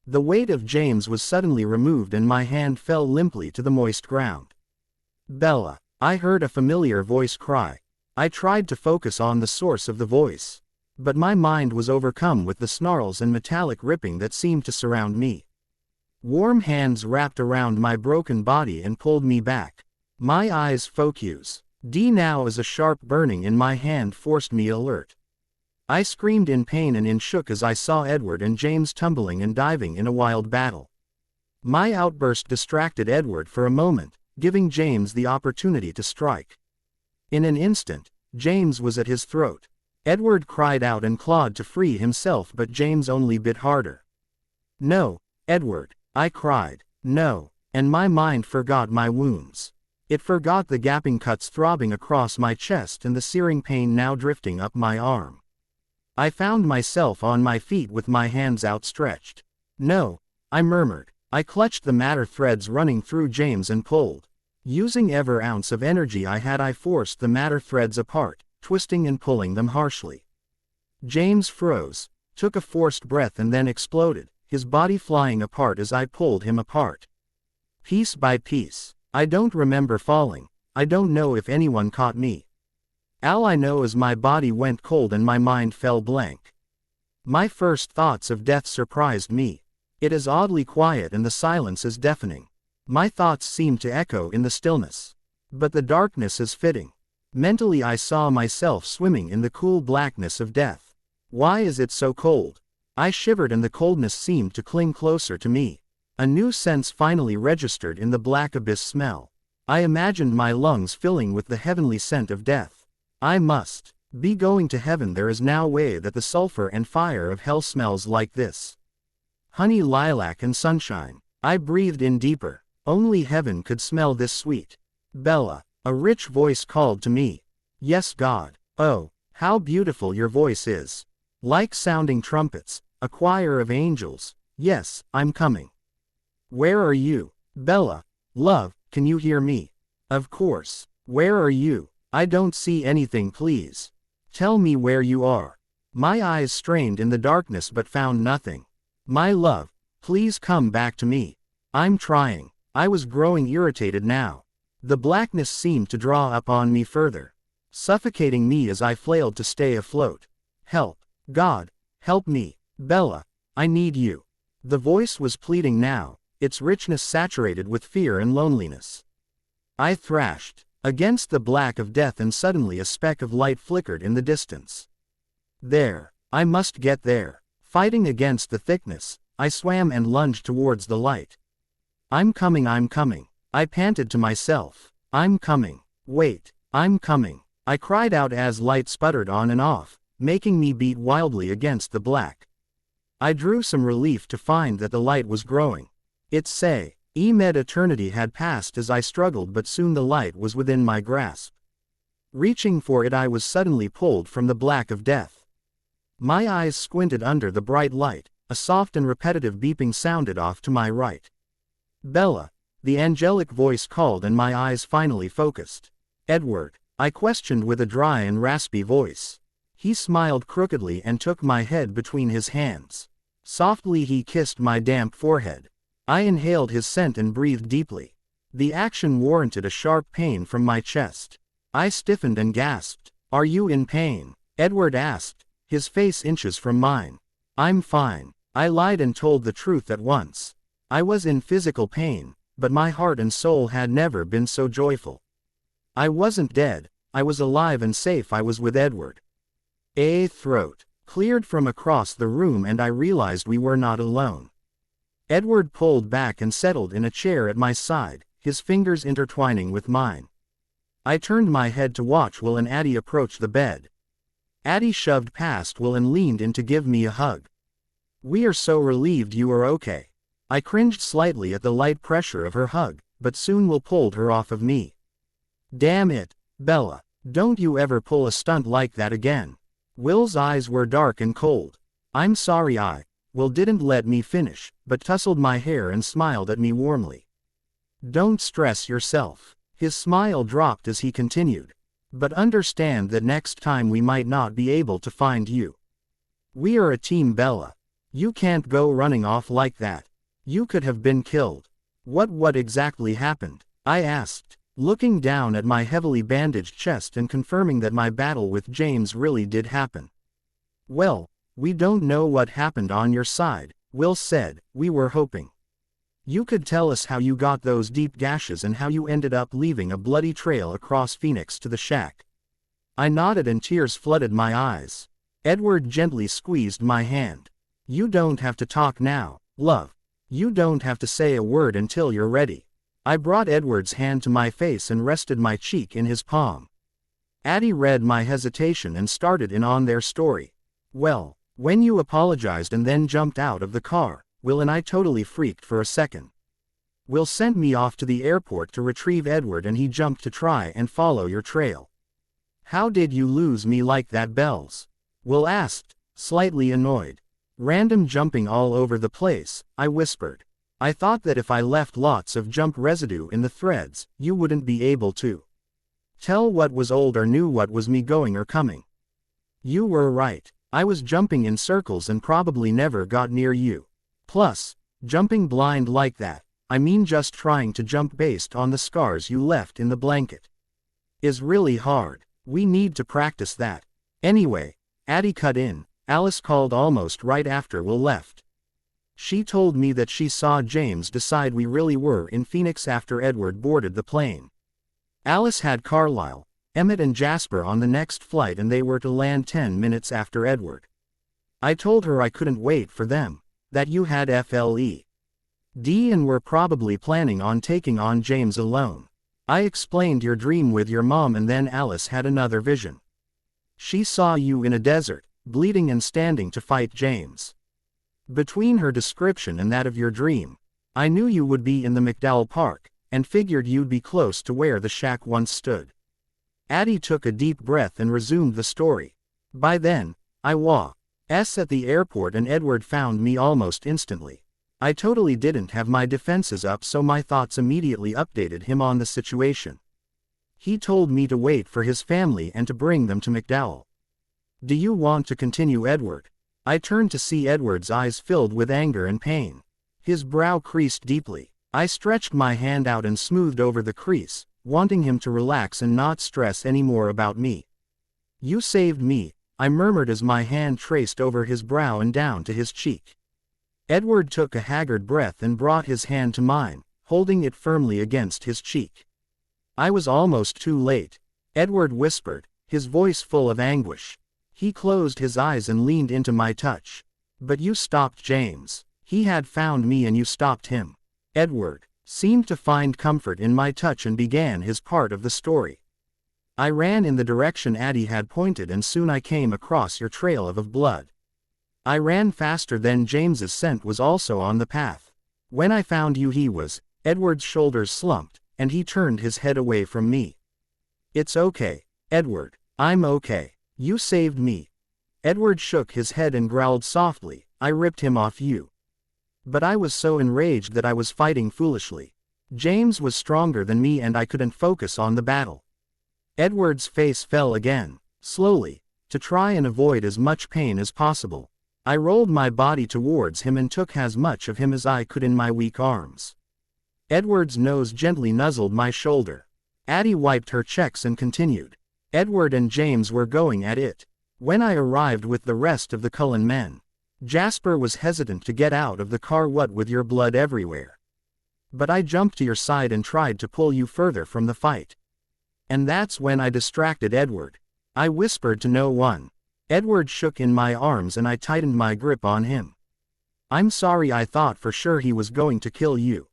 The weight of James was suddenly removed and my hand fell limply to the moist ground. Bella, I heard a familiar voice cry. I tried to focus on the source of the voice, but my mind was overcome with the snarls and metallic ripping that seemed to surround me. Warm hands wrapped around my broken body and pulled me back. My eyes focused. Now as a sharp burning in my hand forced me alert. I screamed in pain and shook as I saw Edward and James tumbling and diving in a wild battle. My outburst distracted Edward for a moment, giving James the opportunity to strike. In an instant, James was at his throat. Edward cried out and clawed to free himself, but James only bit harder. No, Edward, I cried. No, and my mind forgot my wounds. It forgot the gaping cuts throbbing across my chest and the searing pain now drifting up my arm. I found myself on my feet with my hands outstretched. No, I murmured. I clutched the matter threads running through James and pulled. Using every ounce of energy I had, I forced the matter threads apart, twisting and pulling them harshly. James froze, took a forced breath and then exploded, his body flying apart as I pulled him apart. Piece by piece. I don't remember falling. I don't know if anyone caught me. All I know is my body went cold and my mind fell blank. My first thoughts of death surprised me. It is oddly quiet and the silence is deafening. My thoughts seem to echo in the stillness. But the darkness is fitting. Mentally I saw myself swimming in the cool blackness of death. Why is it so cold? I shivered and the coldness seemed to cling closer to me. A new sense finally registered in the black abyss smell. I imagined my lungs filling with the heavenly scent of death. I must be going to heaven. There is no way that the sulfur and fire of hell smells like this. Honey, lilac and sunshine. I breathed in deeper. Only heaven could smell this sweet. Bella, a rich voice called to me. Yes, God. Oh, how beautiful your voice is. Like sounding trumpets, a choir of angels. Yes, I'm coming. Where are you? Bella. Love, can you hear me? Of course. Where are you? I don't see anything, please. Tell me where you are. My eyes strained in the darkness but found nothing. My love, please come back to me. I'm trying. I was growing irritated now. The blackness seemed to draw up on me further, suffocating me as I flailed to stay afloat. Help. God, help me. Bella, I need you. The voice was pleading now, its richness saturated with fear and loneliness. I thrashed against the black of death and suddenly a speck of light flickered in the distance. There. I must get there. Fighting against the thickness, I swam and lunged towards the light. I'm coming, I'm coming. I panted to myself. I'm coming. Wait, I'm coming. I cried out as light sputtered on and off, making me beat wildly against the black. I drew some relief to find that the light was growing. It's say, eternity had passed as I struggled, but soon the light was within my grasp. Reaching for it, I was suddenly pulled from the black of death. My eyes squinted under the bright light, a soft and repetitive beeping sounded off to my right. Bella, the angelic voice called and my eyes finally focused. Edward, I questioned with a dry and raspy voice. He smiled crookedly and took my head between his hands. Softly he kissed my damp forehead. I inhaled his scent and breathed deeply. The action warranted a sharp pain from my chest. I stiffened and gasped. Are you in pain? Edward asked, his face inches from mine. I'm fine. I lied and told the truth at once. I was in physical pain, but my heart and soul had never been so joyful. I wasn't dead, I was alive and safe. I was with Edward. A throat cleared from across the room and I realized we were not alone. Edward pulled back and settled in a chair at my side, his fingers intertwining with mine. I turned my head to watch Will and Addie approach the bed. Addie shoved past Will and leaned in to give me a hug. We are so relieved you are okay. I cringed slightly at the light pressure of her hug, but soon Will pulled her off of me. Damn it, Bella, don't you ever pull a stunt like that again. Will's eyes were dark and cold. I'm sorry. Will didn't let me finish, but tousled my hair and smiled at me warmly. Don't stress yourself. His smile dropped as he continued. But understand that next time we might not be able to find you. We are a team, Bella. You can't go running off like that. You could have been killed. What exactly happened? I asked, looking down at my heavily bandaged chest and confirming that my battle with James really did happen. Well, we don't know what happened on your side, Will said. We were hoping you could tell us how you got those deep gashes and how you ended up leaving a bloody trail across Phoenix to the shack. I nodded and tears flooded my eyes. Edward gently squeezed my hand. You don't have to talk now, love. You don't have to say a word until you're ready. I brought Edward's hand to my face and rested my cheek in his palm. Addie read my hesitation and started in on their story. Well, when you apologized and then jumped out of the car, Will and I totally freaked for a second. Will sent me off to the airport to retrieve Edward and he jumped to try and follow your trail. How did you lose me like that, Bells? Will asked, slightly annoyed. Random jumping all over the place, I whispered. I thought that if I left lots of jump residue in the threads, you wouldn't be able to tell what was old or knew what was me going or coming. You were right. I was jumping in circles and probably never got near you. Plus, jumping blind like that, I mean just trying to jump based on the scars you left in the blanket, is really hard. We need to practice that. Anyway, Addie cut in. Alice called almost right after Will left. She told me that she saw James decide we really were in Phoenix after Edward boarded the plane. Alice had Carlisle, Emmett and Jasper on the next flight and they were to land 10 minutes after Edward. I told her I couldn't wait for them, that you had FLE. D and were probably planning on taking on James alone. I explained your dream with your mom and then Alice had another vision. She saw you in a desert, bleeding and standing to fight James. Between her description and that of your dream, I knew you would be in the McDowell Park, and figured you'd be close to where the shack once stood. Addie took a deep breath and resumed the story. By then, I was at the airport and Edward found me almost instantly. I totally didn't have my defenses up so my thoughts immediately updated him on the situation. He told me to wait for his family and to bring them to McDowell. Do you want to continue, Edward? I turned to see Edward's eyes filled with anger and pain. His brow creased deeply. I stretched my hand out and smoothed over the crease, wanting him to relax and not stress any more about me. You saved me, I murmured as my hand traced over his brow and down to his cheek. Edward took a haggard breath and brought his hand to mine, holding it firmly against his cheek. I was almost too late, Edward whispered, his voice full of anguish. He closed his eyes and leaned into my touch. But you stopped James. He had found me and you stopped him. Edward seemed to find comfort in my touch and began his part of the story. I ran in the direction Addie had pointed and soon I came across your trail of blood. I ran faster than James's scent was also on the path. When I found you Edward's shoulders slumped, and he turned his head away from me. It's okay, Edward, I'm okay. You saved me. Edward shook his head and growled softly, I ripped him off you. But I was so enraged that I was fighting foolishly. James was stronger than me and I couldn't focus on the battle. Edward's face fell again, slowly, to try and avoid as much pain as possible. I rolled my body towards him and took as much of him as I could in my weak arms. Edward's nose gently nuzzled my shoulder. Addie wiped her checks and continued. Edward and James were going at it. When I arrived with the rest of the Cullen men, Jasper was hesitant to get out of the car, what with your blood everywhere. But I jumped to your side and tried to pull you further from the fight. And that's when I distracted Edward. I whispered to no one. Edward shook in my arms and I tightened my grip on him. I'm sorry, I thought for sure he was going to kill you.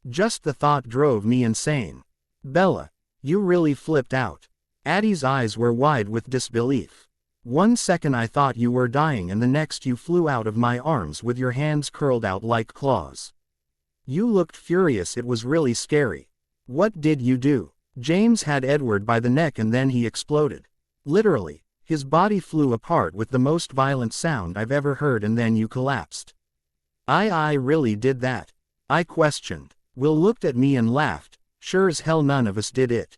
Just the thought drove me insane. Bella, you really flipped out. Addie's eyes were wide with disbelief. 1 second I thought you were dying and the next you flew out of my arms with your hands curled out like claws. You looked furious, it was really scary. What did you do? James had Edward by the neck and then he exploded. Literally, his body flew apart with the most violent sound I've ever heard and then you collapsed. I really did that? I questioned. Will looked at me and laughed, sure as hell none of us did it.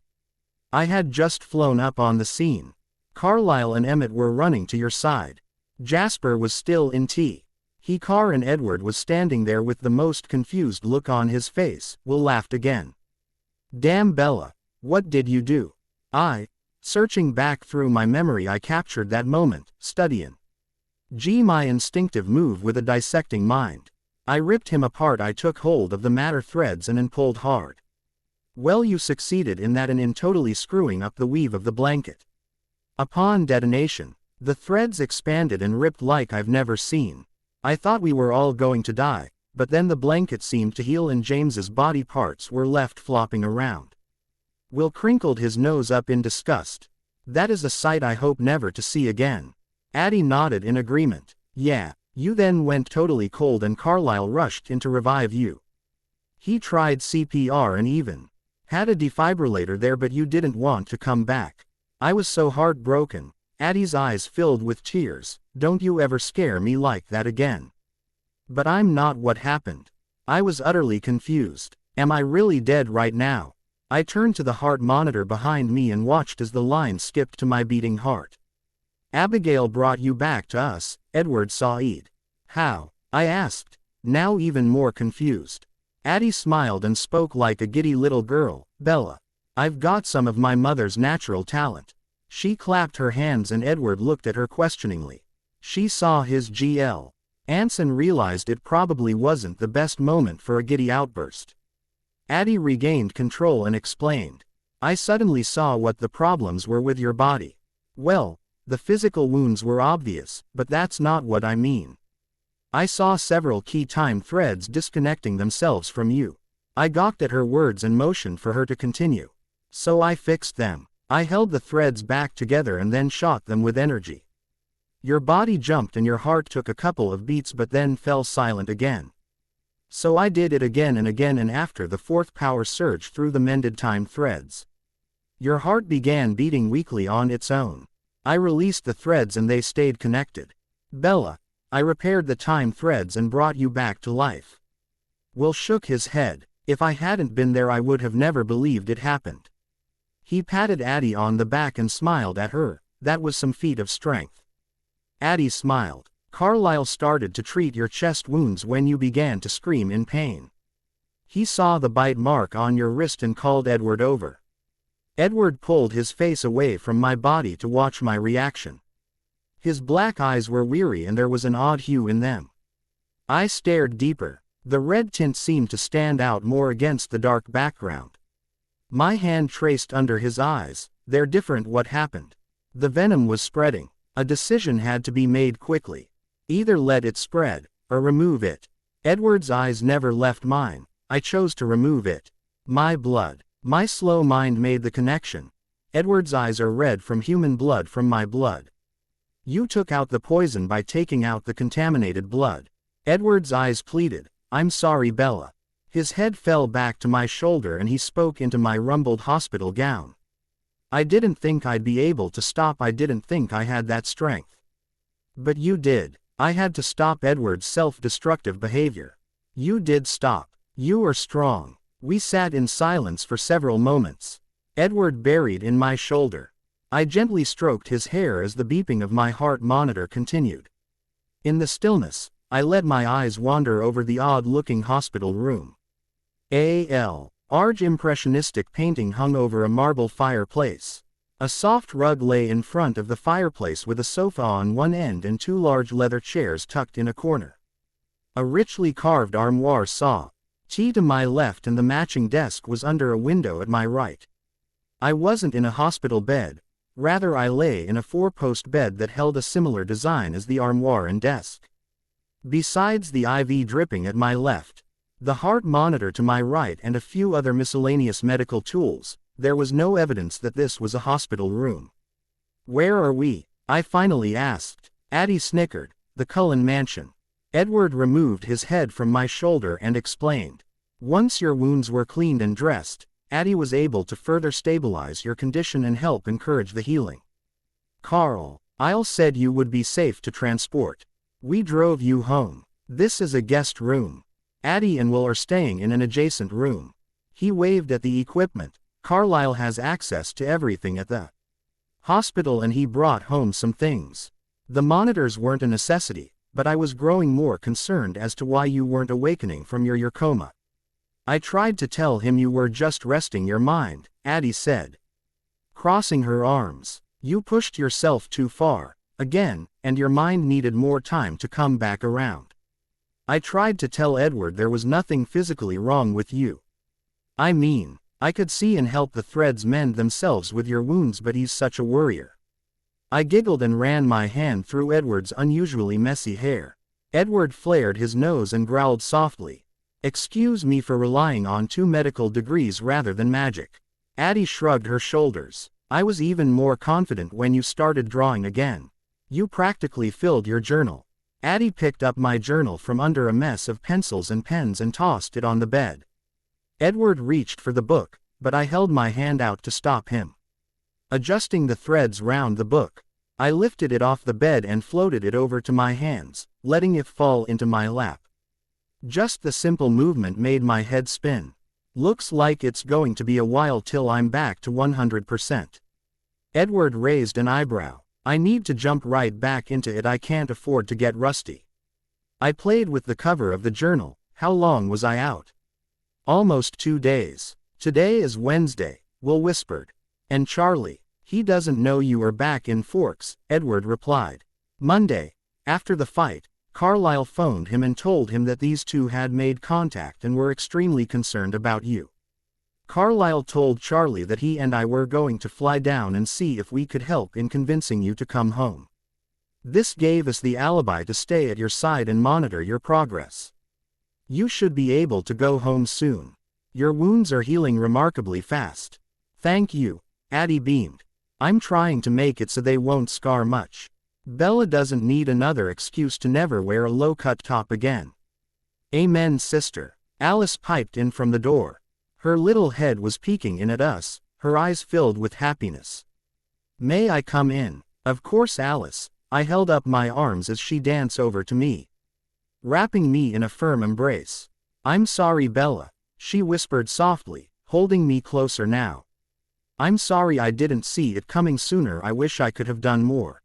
I had just flown up on the scene. Carlisle and Emmett were running to your side. Jasper was still in T. Car and Edward was standing there with the most confused look on his face. Will laughed again. Damn Bella, what did you do? Searching back through my memory I captured that moment, studying. My instinctive move with a dissecting mind. I ripped him apart, I took hold of the matter threads and pulled hard. Well, you succeeded in that and in totally screwing up the weave of the blanket. Upon detonation, the threads expanded and ripped like I've never seen. I thought we were all going to die, but then the blanket seemed to heal and James's body parts were left flopping around. Will crinkled his nose up in disgust. That is a sight I hope never to see again. Addie nodded in agreement. Yeah, you then went totally cold and Carlisle rushed in to revive you. He tried CPR and even had a defibrillator there, but you didn't want to come back. I was so heartbroken." Addie's eyes filled with tears. "Don't you ever scare me like that again." "But I'm not. What happened?" I was utterly confused. "Am I really dead right now?" I turned to the heart monitor behind me and watched as the line skipped to my beating heart. "Abigail brought you back to us," Edward said. "How?" I asked, now even more confused. Addie smiled and spoke like a giddy little girl. "Bella, I've got some of my mother's natural talent." She clapped her hands and Edward looked at her questioningly. She saw his GL. Anson realized it probably wasn't the best moment for a giddy outburst. Addie regained control and explained. "I suddenly saw what the problems were with your body. Well, the physical wounds were obvious, but that's not what I mean. I saw several key time threads disconnecting themselves from you." I gawked at her words and motioned for her to continue. "So I fixed them. I held the threads back together and then shot them with energy. Your body jumped and your heart took a couple of beats but then fell silent again. So I did it again and again, and after the fourth power surge through the mended time threads, your heart began beating weakly on its own. I released the threads and they stayed connected. Bella, I repaired the time threads and brought you back to life." Will shook his head. "If I hadn't been there I would have never believed it happened." He patted Addie on the back and smiled at her. "That was some feat of strength." Addie smiled. "Carlisle started to treat your chest wounds when you began to scream in pain. He saw the bite mark on your wrist and called Edward over." Edward pulled his face away from my body to watch my reaction. His black eyes were weary and there was an odd hue in them. I stared deeper. The red tint seemed to stand out more against the dark background. My hand traced under his eyes. "They're different. What happened?" The venom was spreading. A decision had to be made quickly. Either let it spread, or remove it. Edward's eyes never left mine. I chose to remove it. My blood. My slow mind made the connection. Edward's eyes are red from human blood from my blood. You took out the poison by taking out the contaminated blood. Edward's eyes pleaded. "I'm sorry, Bella." His head fell back to my shoulder and he spoke into my rumpled hospital gown. "I didn't think I'd be able to stop. I didn't think I had that strength. But you did. I had to stop Edward's self-destructive behavior. You did stop. You are strong." We sat in silence for several moments. Edward buried in my shoulder. I gently stroked his hair as the beeping of my heart monitor continued. In the stillness, I let my eyes wander over the odd-looking hospital room. A large impressionistic painting hung over a marble fireplace. A soft rug lay in front of the fireplace with a sofa on one end and two large leather chairs tucked in a corner. A richly carved armoire saw tea to my left and the matching desk was under a window at my right. I wasn't in a hospital bed, rather I lay in a four-post bed that held a similar design as the armoire and desk. Besides the IV dripping at my left, the heart monitor to my right and a few other miscellaneous medical tools, there was no evidence that this was a hospital room. "Where are we?" I finally asked. Addie snickered. "The Cullen Mansion." Edward removed his head from my shoulder and explained. "Once your wounds were cleaned and dressed, Addie was able to further stabilize your condition and help encourage the healing. Carlisle said you would be safe to transport. We drove you home. This is a guest room. Addie and Will are staying in an adjacent room." He waved at the equipment. "Carlisle has access to everything at the hospital and he brought home some things. The monitors weren't a necessity, but I was growing more concerned as to why you weren't awakening from your coma." "I tried to tell him you were just resting your mind," Addie said, crossing her arms. "You pushed yourself too far, again, and your mind needed more time to come back around. I tried to tell Edward there was nothing physically wrong with you. I mean, I could see and help the threads mend themselves with your wounds, but he's such a worrier." I giggled and ran my hand through Edward's unusually messy hair. Edward flared his nose and growled softly. "Excuse me for relying on 2 medical degrees rather than magic." Addie shrugged her shoulders. "I was even more confident when you started drawing again. You practically filled your journal." Addie picked up my journal from under a mess of pencils and pens and tossed it on the bed. Edward reached for the book, but I held my hand out to stop him. Adjusting the threads round the book, I lifted it off the bed and floated it over to my hands, letting it fall into my lap. Just the simple movement made my head spin. Looks like it's going to be a while till I'm back to 100%. Edward raised an eyebrow. I need to jump right back into it. I can't afford to get rusty. I played with the cover of the journal. How long was I out? Almost 2 days. Today is Wednesday, Will whispered. And Charlie, he doesn't know you are back in Forks, Edward replied. Monday, after the fight, Carlisle phoned him and told him that these two had made contact and were extremely concerned about you. Carlisle told Charlie that he and I were going to fly down and see if we could help in convincing you to come home. This gave us the alibi to stay at your side and monitor your progress. You should be able to go home soon. Your wounds are healing remarkably fast. Thank you, Addie beamed. I'm trying to make it so they won't scar much. Bella doesn't need another excuse to never wear a low-cut top again. Amen, sister. Alice piped in from the door. Her little head was peeking in at us, her eyes filled with happiness. May I come in? Of course, Alice. I held up my arms as she danced over to me, wrapping me in a firm embrace. I'm sorry, Bella, she whispered softly, holding me closer now. I'm sorry I didn't see it coming sooner. I wish I could have done more.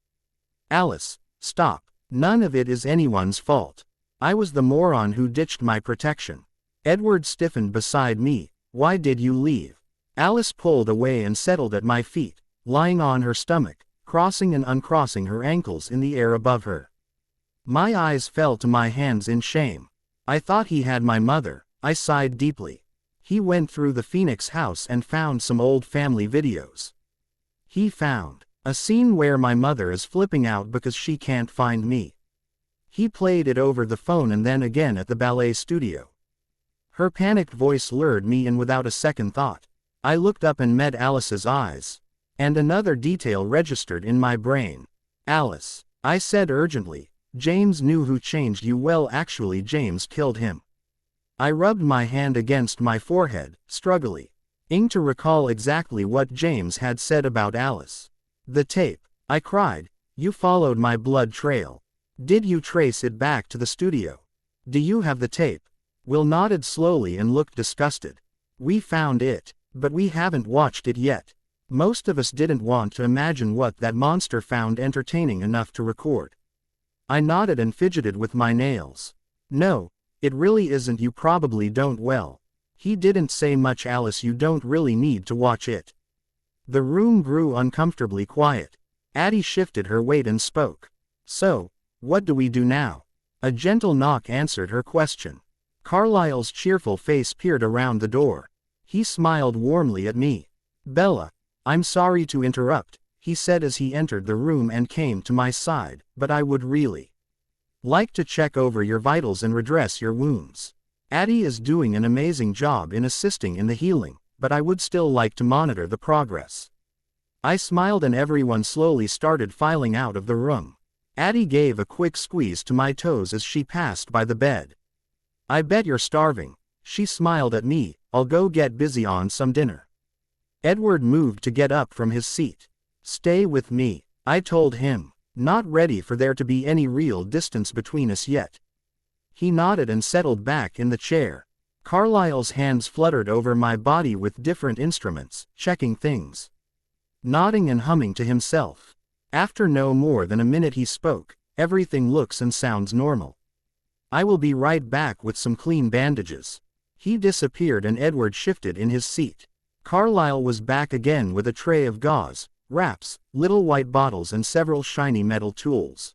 Alice, stop. None of it is anyone's fault. I was the moron who ditched my protection. Edward stiffened beside me. Why did you leave? Alice pulled away and settled at my feet, lying on her stomach, crossing and uncrossing her ankles in the air above her. My eyes fell to my hands in shame. I thought he had my mother. I sighed deeply. He went through the Phoenix house and found some old family videos. He found a scene where my mother is flipping out because she can't find me. He played it over the phone and then again at the ballet studio. Her panicked voice lured me in without a second thought. I looked up and met Alice's eyes. And another detail registered in my brain. Alice, I said urgently, James knew who changed you. Well, actually James killed him. I rubbed my hand against my forehead, struggling to recall exactly what James had said about Alice. The tape, I cried. You followed my blood trail. Did you trace it back to the studio? Do you have the tape? Will nodded slowly and looked disgusted. We found it, but we haven't watched it yet. Most of us didn't want to imagine what that monster found entertaining enough to record. I nodded and fidgeted with my nails. No, it really isn't. You probably don't. Well, he didn't say much, Alice. You don't really need to watch it. The room grew uncomfortably quiet. Addie shifted her weight and spoke. So, what do we do now? A gentle knock answered her question. Carlisle's cheerful face peered around the door. He smiled warmly at me. Bella, I'm sorry to interrupt, he said as he entered the room and came to my side, but I would really like to check over your vitals and redress your wounds. Addie is doing an amazing job in assisting in the healing, but I would still like to monitor the progress. I smiled and everyone slowly started filing out of the room. Addie gave a quick squeeze to my toes as she passed by the bed. I bet you're starving. She smiled at me. I'll go get busy on some dinner. Edward moved to get up from his seat. Stay with me, I told him, not ready for there to be any real distance between us yet. He nodded and settled back in the chair. Carlisle's hands fluttered over my body with different instruments, checking things. Nodding and humming to himself. After no more than a minute he spoke, everything looks and sounds normal. I will be right back with some clean bandages. He disappeared and Edward shifted in his seat. Carlisle was back again with a tray of gauze, wraps, little white bottles and several shiny metal tools.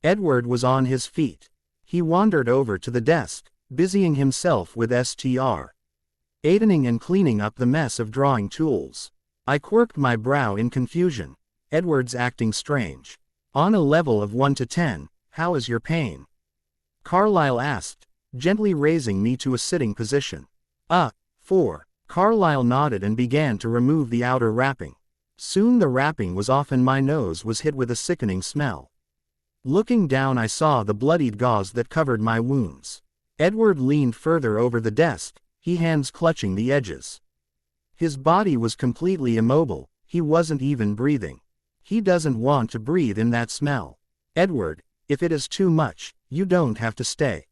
Edward was on his feet. He wandered over to the desk, busying himself with straightening and cleaning up the mess of drawing tools. I quirked my brow in confusion. Edward's acting strange. On a level of 1 to 10, how is your pain? Carlisle asked, gently raising me to a sitting position. 4. Carlisle nodded and began to remove the outer wrapping. Soon the wrapping was off and my nose was hit with a sickening smell. Looking down I saw the bloodied gauze that covered my wounds. Edward leaned further over the desk, he hands clutching the edges. His body was completely immobile, he wasn't even breathing. He doesn't want to breathe in that smell. Edward, if it is too much, you don't have to stay.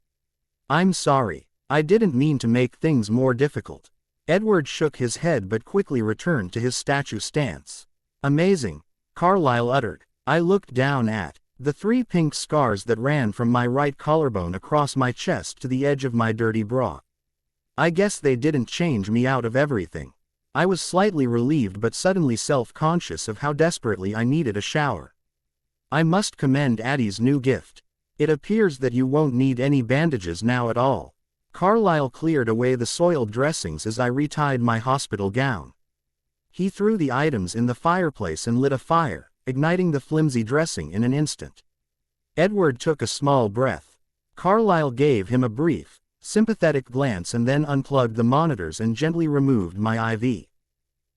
I'm sorry. I didn't mean to make things more difficult. Edward shook his head but quickly returned to his statue stance. Amazing, Carlyle uttered. I looked down at the 3 pink scars that ran from my right collarbone across my chest to the edge of my dirty bra. I guess they didn't change me out of everything. I was slightly relieved but suddenly self-conscious of how desperately I needed a shower. I must commend Addie's new gift. It appears that you won't need any bandages now at all. Carlyle cleared away the soiled dressings as I retied my hospital gown. He threw the items in the fireplace and lit a fire, igniting the flimsy dressing in an instant. Edward took a small breath. Carlyle gave him a brief, sympathetic glance and then unplugged the monitors and gently removed my IV.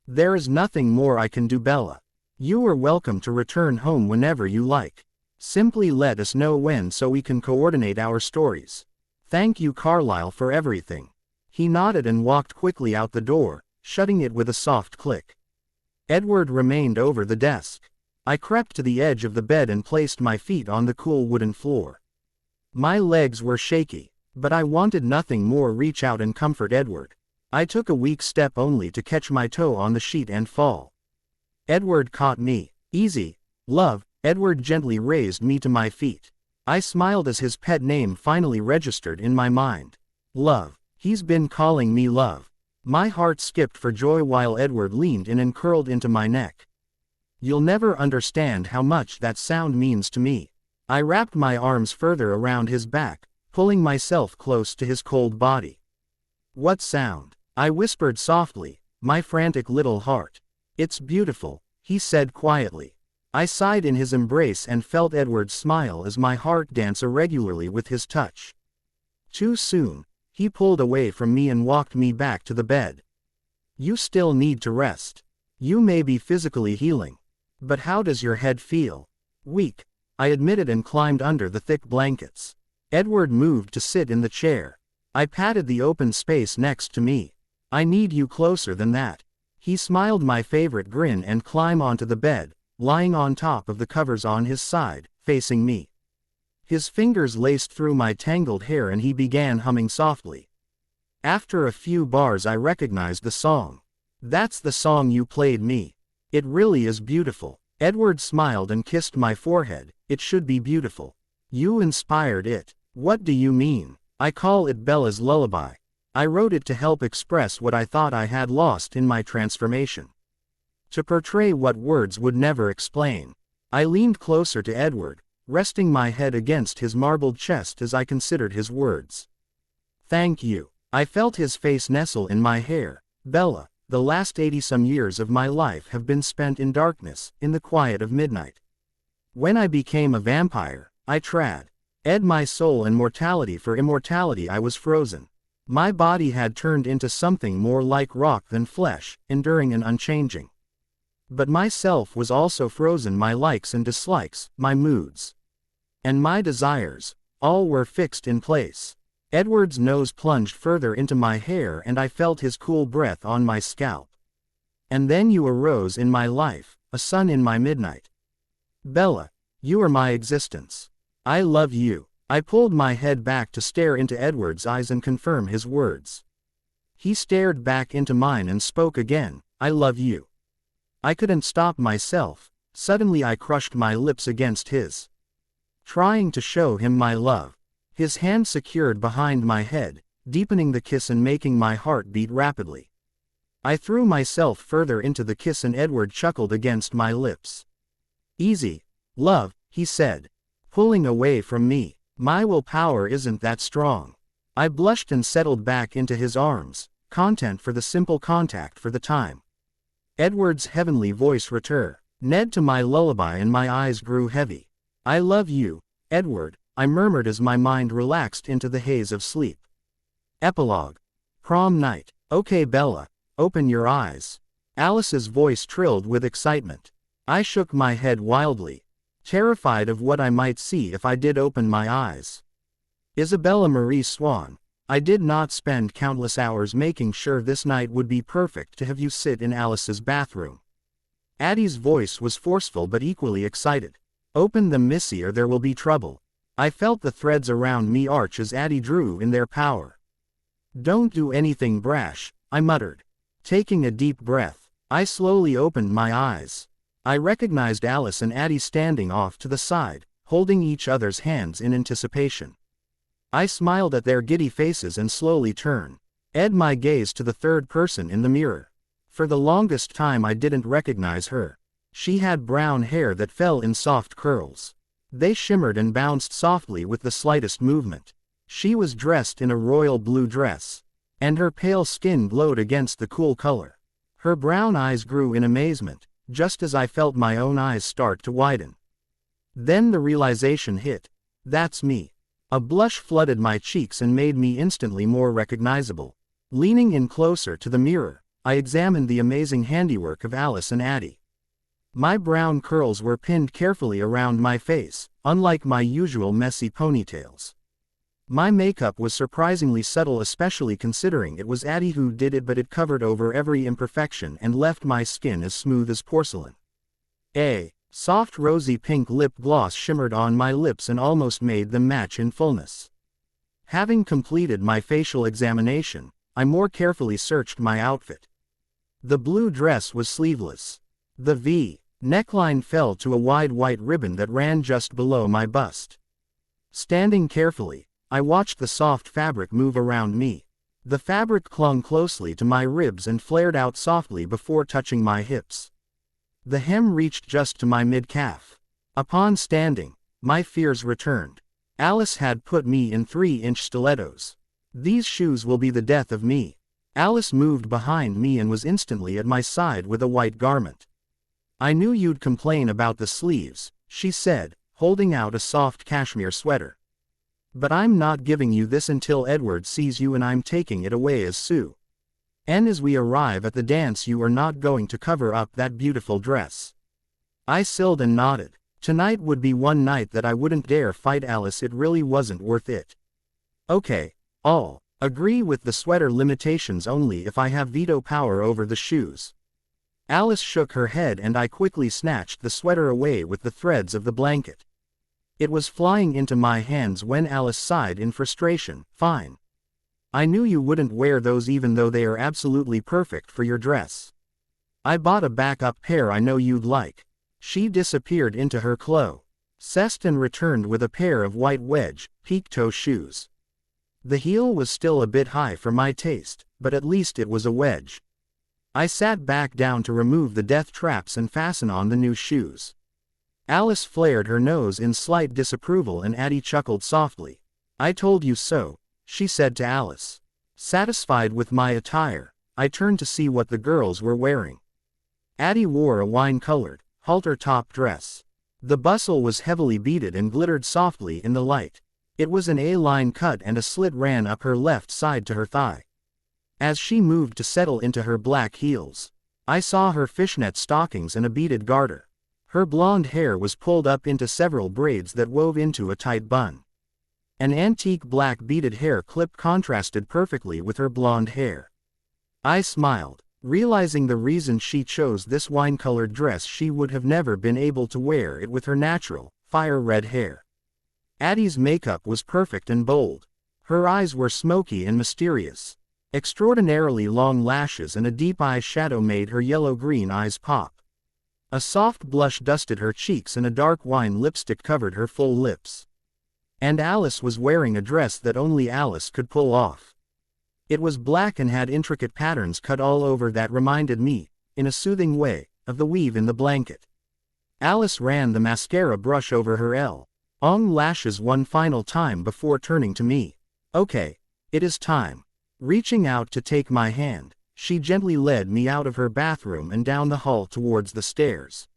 There is nothing more I can do, Bella. You are welcome to return home whenever you like. Simply let us know when so we can coordinate our stories. Thank you, Carlyle, for everything. He nodded and walked quickly out the door, shutting it with a soft click. Edward remained over the desk. I crept to the edge of the bed and placed my feet on the cool wooden floor. My legs were shaky, but I wanted nothing more. Reach out and comfort Edward. I took a weak step only to catch my toe on the sheet and fall. Edward caught me. Easy, love. Edward gently raised me to my feet. I smiled as his pet name finally registered in my mind. Love. He's been calling me love. My heart skipped for joy while Edward leaned in and curled into my neck. You'll never understand how much that sound means to me. I wrapped my arms further around his back, pulling myself close to his cold body. What sound? I whispered softly, my frantic little heart. It's beautiful, he said quietly. I sighed in his embrace and felt Edward smile as my heart danced irregularly with his touch. Too soon, he pulled away from me and walked me back to the bed. You still need to rest. You may be physically healing. But how does your head feel? Weak, I admitted and climbed under the thick blankets. Edward moved to sit in the chair. I patted the open space next to me. I need you closer than that. He smiled my favorite grin and climbed onto the bed, lying on top of the covers on his side, facing me. His fingers laced through my tangled hair and he began humming softly. After a few bars I recognized the song. That's the song you played me. It really is beautiful. Edward smiled and kissed my forehead. It should be beautiful. You inspired it. What do you mean? I call it Bella's Lullaby. I wrote it to help express what I thought I had lost in my transformation. To portray what words would never explain. I leaned closer to Edward, resting my head against his marbled chest as I considered his words. Thank you. I felt his face nestle in my hair. Bella, the last 80-some years of my life have been spent in darkness, in the quiet of midnight. When I became a vampire, I traded my soul and mortality for immortality. I was frozen. My body had turned into something more like rock than flesh, enduring and unchanging. But myself was also frozen. My likes and dislikes, my moods, and my desires, all were fixed in place. Edward's nose plunged further into my hair and I felt his cool breath on my scalp. And then you arose in my life, a sun in my midnight. Bella, you are my existence. I love you. I pulled my head back to stare into Edward's eyes and confirm his words. He stared back into mine and spoke again, I love you. I couldn't stop myself. Suddenly I crushed my lips against his, trying to show him my love. His hand secured behind my head, deepening the kiss and making my heart beat rapidly. I threw myself further into the kiss and Edward chuckled against my lips. Easy, love, he said, pulling away from me. My willpower isn't that strong. I blushed and settled back into his arms, content for the simple contact for the time. Edward's heavenly voice returned to my lullaby and my eyes grew heavy. I love you, Edward, I murmured as my mind relaxed into the haze of sleep. Epilogue. Prom night. Okay Bella, open your eyes. Alice's voice trilled with excitement. I shook my head wildly, terrified of what I might see if I did open my eyes. Isabella Marie Swan. I did not spend countless hours making sure this night would be perfect to have you sit in Alice's bathroom. Addie's voice was forceful but equally excited. Open them, Missy, or there will be trouble. I felt the threads around me arch as Addie drew in their power. Don't do anything brash, I muttered. Taking a deep breath, I slowly opened my eyes. I recognized Alice and Addie standing off to the side, holding each other's hands in anticipation. I smiled at their giddy faces and slowly turned my gaze to the third person in the mirror. For the longest time I didn't recognize her. She had brown hair that fell in soft curls. They shimmered and bounced softly with the slightest movement. She was dressed in a royal blue dress, and her pale skin glowed against the cool color. Her brown eyes grew in amazement, just as I felt my own eyes start to widen. Then the realization hit. That's me. A blush flooded my cheeks and made me instantly more recognizable. Leaning in closer to the mirror, I examined the amazing handiwork of Alice and Addie. My brown curls were pinned carefully around my face, unlike my usual messy ponytails. My makeup was surprisingly subtle, especially considering it was Addie who did it, but it covered over every imperfection and left my skin as smooth as porcelain. A soft rosy pink lip gloss shimmered on my lips and almost made them match in fullness. Having completed my facial examination, I more carefully searched my outfit. The blue dress was sleeveless. The V-neckline fell to a wide white ribbon that ran just below my bust. Standing carefully, I watched the soft fabric move around me. The fabric clung closely to my ribs and flared out softly before touching my hips. The hem reached just to my mid-calf. Upon standing, my fears returned. Alice had put me in 3-inch stilettos. These shoes will be the death of me. Alice moved behind me and was instantly at my side with a white garment. I knew you'd complain about the sleeves, she said, holding out a soft cashmere sweater. But I'm not giving you this until Edward sees you, and I'm taking it away as soon as we arrive at the dance. You are not going to cover up that beautiful dress. I sighed and nodded. Tonight would be one night that I wouldn't dare fight Alice. It really wasn't worth it. Okay, I'll agree with the sweater limitations only if I have veto power over the shoes. Alice shook her head and I quickly snatched the sweater away with the threads of the blanket. It was flying into my hands when Alice sighed in frustration. Fine. I knew you wouldn't wear those even though they are absolutely perfect for your dress. I bought a backup pair I know you'd like. She disappeared into her closet and returned with a pair of white wedge, peak-toe shoes. The heel was still a bit high for my taste, but at least it was a wedge. I sat back down to remove the death traps and fasten on the new shoes. Alice flared her nose in slight disapproval and Addie chuckled softly. I told you so, she said to Alice. Satisfied with my attire, I turned to see what the girls were wearing. Addie wore a wine-colored, halter-top dress. The bustle was heavily beaded and glittered softly in the light. It was an A-line cut and a slit ran up her left side to her thigh. As she moved to settle into her black heels, I saw her fishnet stockings and a beaded garter. Her blonde hair was pulled up into several braids that wove into a tight bun. An antique black beaded hair clip contrasted perfectly with her blonde hair. I smiled, realizing the reason she chose this wine-colored dress. She would have never been able to wear it with her natural, fire-red hair. Addie's makeup was perfect and bold. Her eyes were smoky and mysterious. Extraordinarily long lashes and a deep eyeshadow made her yellow-green eyes pop. A soft blush dusted her cheeks and a dark wine lipstick covered her full lips. And Alice was wearing a dress that only Alice could pull off. It was black and had intricate patterns cut all over that reminded me, in a soothing way, of the weave in the blanket. Alice ran the mascara brush over her long lashes one final time before turning to me. Okay, it is time. Reaching out to take my hand, she gently led me out of her bathroom and down the hall towards the stairs.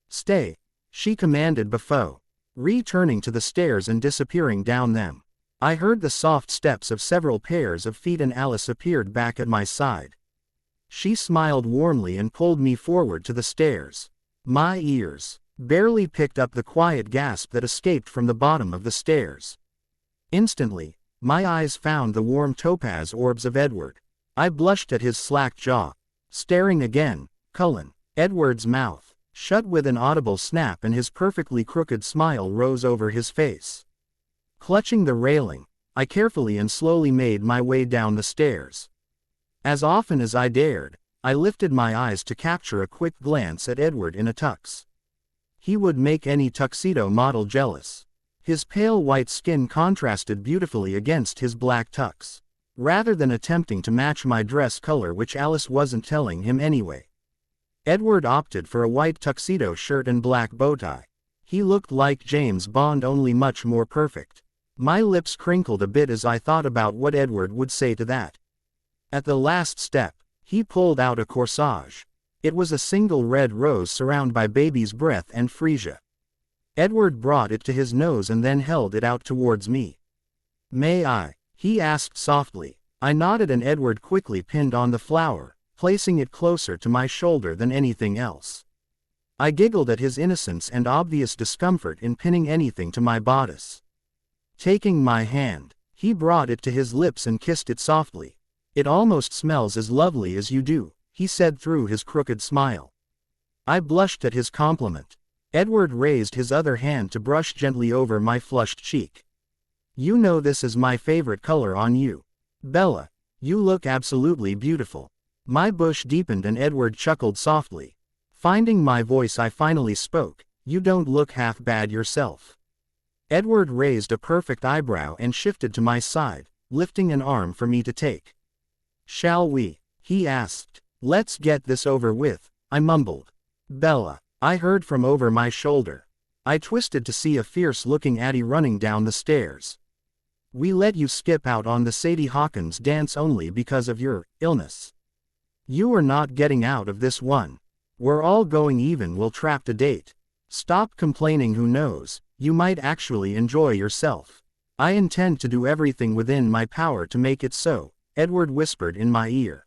Stay, she commanded before returning to the stairs and disappearing down them. I heard the soft steps of several pairs of feet and Alice appeared back at my side. She smiled warmly and pulled me forward to the stairs. My ears barely picked up the quiet gasp that escaped from the bottom of the stairs. Instantly, My eyes found the warm topaz orbs of Edward. I blushed at his slack jaw. Staring again, Cullen. Edward's mouth shut with an audible snap and his perfectly crooked smile rose over his face. Clutching the railing, I carefully and slowly made my way down the stairs. As often as I dared, I lifted my eyes to capture a quick glance at Edward in a tux. He would make any tuxedo model jealous. His pale white skin contrasted beautifully against his black tux. Rather than attempting to match my dress color, which Alice wasn't telling him anyway, Edward opted for a white tuxedo shirt and black bow tie. He looked like James Bond, only much more perfect. My lips crinkled a bit as I thought about what Edward would say to that. At the last step, he pulled out a corsage. It was a single red rose surrounded by baby's breath and freesia. Edward brought it to his nose and then held it out towards me. "May I?" he asked softly. I nodded and Edward quickly pinned on the flower, placing it closer to my shoulder than anything else. I giggled at his innocence and obvious discomfort in pinning anything to my bodice. Taking my hand, he brought it to his lips and kissed it softly. "It almost smells as lovely as you do," he said through his crooked smile. I blushed at his compliment. Edward raised his other hand to brush gently over my flushed cheek. "You know this is my favorite color on you. Bella, you look absolutely beautiful." My blush deepened and Edward chuckled softly. Finding my voice, I finally spoke. "You don't look half bad yourself." Edward raised a perfect eyebrow and shifted to my side, lifting an arm for me to take. "Shall we?" he asked. "Let's get this over with," I mumbled. "Bella," I heard from over my shoulder. I twisted to see a fierce-looking Addie running down the stairs. "We let you skip out on the Sadie Hawkins dance only because of your illness. You are not getting out of this one. We're all going, even we'll trap a date. Stop complaining, who knows, you might actually enjoy yourself. I intend to do everything within my power to make it so," Edward whispered in my ear.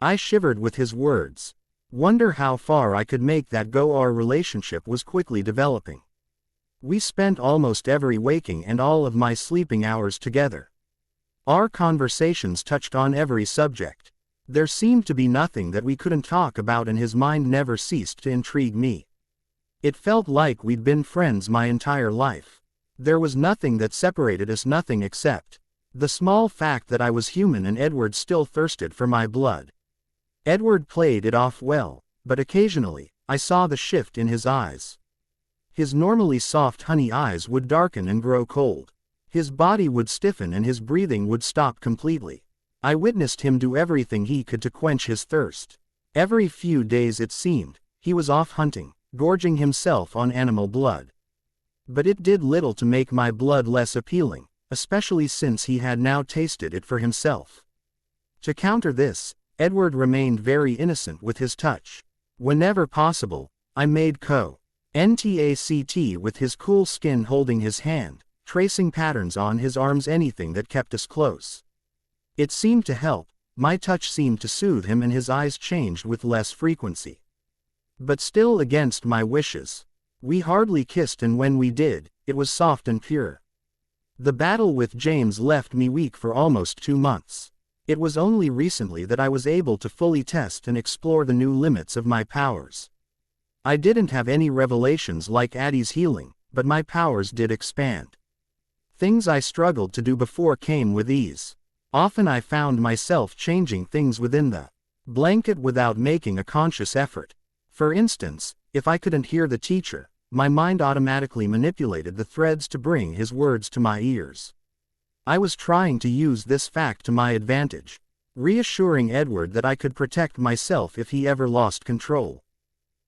I shivered with his words. Wonder how far I could make that go. Our relationship was quickly developing. We spent almost every waking and all of my sleeping hours together. Our conversations touched on every subject. There seemed to be nothing that we couldn't talk about, and his mind never ceased to intrigue me. It felt like we'd been friends my entire life. There was nothing that separated us, nothing except the small fact that I was human and Edward still thirsted for my blood. Edward played it off well, but occasionally, I saw the shift in his eyes. His normally soft honey eyes would darken and grow cold. His body would stiffen and his breathing would stop completely. I witnessed him do everything he could to quench his thirst. Every few days, it seemed, he was off hunting, gorging himself on animal blood. But it did little to make my blood less appealing, especially since he had now tasted it for himself. To counter this, Edward remained very innocent with his touch. Whenever possible, I made contact with his cool skin, holding his hand, tracing patterns on his arms, anything that kept us close. It seemed to help. My touch seemed to soothe him and his eyes changed with less frequency. But still, against my wishes, we hardly kissed, and when we did, it was soft and pure. The battle with James left me weak for almost 2 months. It was only recently that I was able to fully test and explore the new limits of my powers. I didn't have any revelations like Addie's healing, but my powers did expand. Things I struggled to do before came with ease. Often I found myself changing things within the blanket without making a conscious effort. For instance, if I couldn't hear the teacher, my mind automatically manipulated the threads to bring his words to my ears. I was trying to use this fact to my advantage, reassuring Edward that I could protect myself if he ever lost control.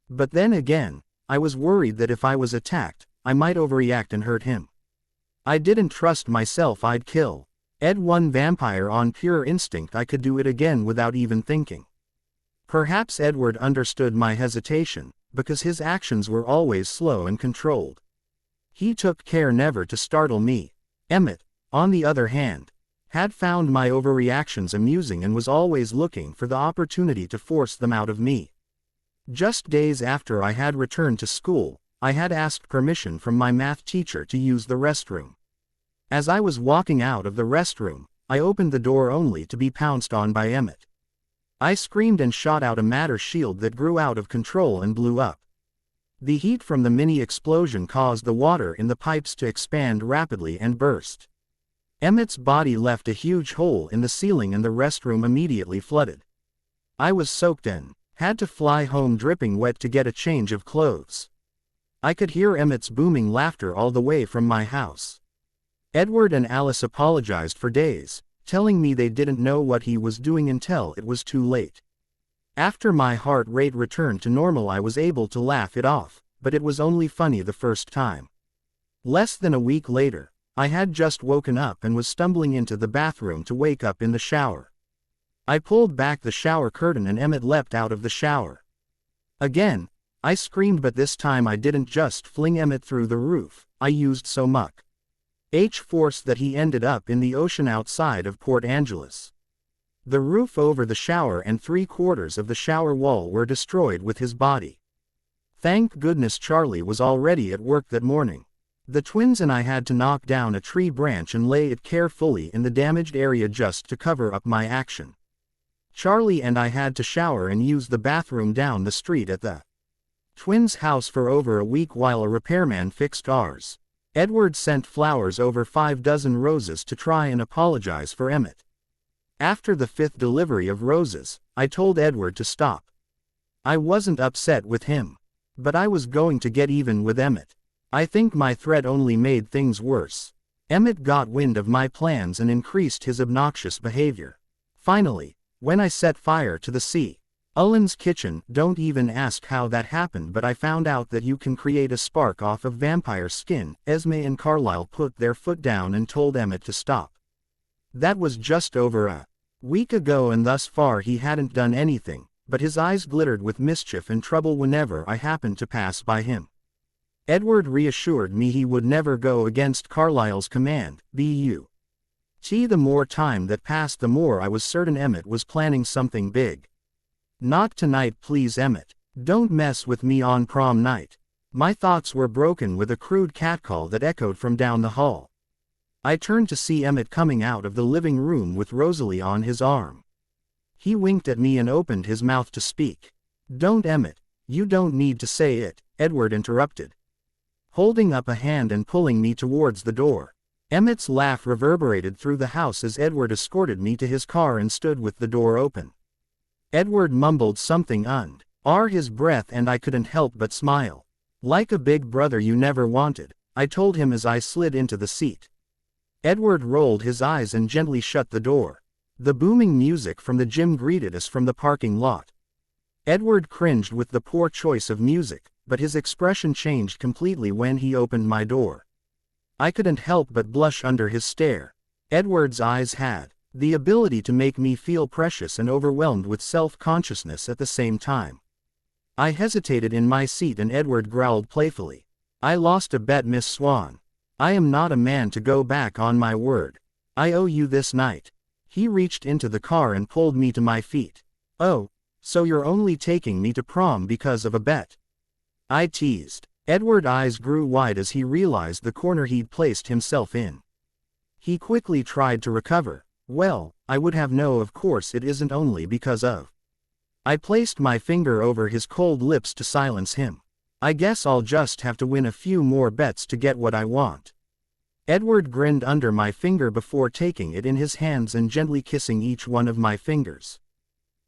But then again, I was worried that if I was attacked, I might overreact and hurt him. I didn't trust myself. I'd kill one vampire on pure instinct. I could do it again without even thinking. Perhaps Edward understood my hesitation, because his actions were always slow and controlled. He took care never to startle me. Emmett, on the other hand, had found my overreactions amusing and was always looking for the opportunity to force them out of me. Just days after I had returned to school, I had asked permission from my math teacher to use the restroom. As I was walking out of the restroom, I opened the door only to be pounced on by Emmett. I screamed and shot out a matter shield that grew out of control and blew up. The heat from the mini explosion caused the water in the pipes to expand rapidly and burst. Emmett's body left a huge hole in the ceiling and the restroom immediately flooded. I was soaked and had to fly home dripping wet to get a change of clothes. I could hear Emmett's booming laughter all the way from my house. Edward and Alice apologized for days, telling me they didn't know what he was doing until it was too late. After my heart rate returned to normal, I was able to laugh it off, but it was only funny the first time. Less than a week later, I had just woken up and was stumbling into the bathroom to wake up in the shower. I pulled back the shower curtain and Emmett leapt out of the shower. Again, I screamed, but this time I didn't just fling Emmett through the roof, I used so much force that he ended up in the ocean outside of Port Angeles. The roof over the shower and 3/4 of the shower wall were destroyed with his body. Thank goodness Charlie was already at work that morning. The twins and I had to knock down a tree branch and lay it carefully in the damaged area just to cover up my action. Charlie and I had to shower and use the bathroom down the street at the twins' house for over a week while a repairman fixed ours. Edward sent flowers, over 5 dozen roses, to try and apologize for Emmett. After the 5th delivery of roses, I told Edward to stop. I wasn't upset with him, but I was going to get even with Emmett. I think my threat only made things worse. Emmett got wind of my plans and increased his obnoxious behavior. Finally, when I set fire to the sea, Ullen's kitchen, don't even ask how that happened, but I found out that you can create a spark off of vampire skin. Esme and Carlisle put their foot down and told Emmett to stop. That was just over a week ago and thus far he hadn't done anything, but his eyes glittered with mischief and trouble whenever I happened to pass by him. Edward reassured me he would never go against Carlisle's command, "Bu." The more time that passed, the more I was certain Emmett was planning something big. "Not tonight, please, Emmett. Don't mess with me on prom night." My thoughts were broken with a crude catcall that echoed from down the hall. I turned to see Emmett coming out of the living room with Rosalie on his arm. He winked at me and opened his mouth to speak. "Don't, Emmett, you don't need to say it," Edward interrupted, holding up a hand and pulling me towards the door. Emmett's laugh reverberated through the house as Edward escorted me to his car and stood with the door open. Edward mumbled something under his breath and I couldn't help but smile. "Like a big brother you never wanted," I told him as I slid into the seat. Edward rolled his eyes and gently shut the door. The booming music from the gym greeted us from the parking lot. Edward cringed with the poor choice of music, but his expression changed completely when he opened my door. I couldn't help but blush under his stare. Edward's eyes had the ability to make me feel precious and overwhelmed with self-consciousness at the same time. I hesitated in my seat and Edward growled playfully, "I lost a bet, Miss Swan. I am not a man to go back on my word. I owe you this night." He reached into the car and pulled me to my feet. "Oh, so you're only taking me to prom because of a bet?" I teased. Edward's eyes grew wide as he realized the corner he'd placed himself in. He quickly tried to recover. "Well, I would have no, of course it isn't only because of." I placed my finger over his cold lips to silence him. "I guess I'll just have to win a few more bets to get what I want." Edward grinned under my finger before taking it in his hands and gently kissing each one of my fingers.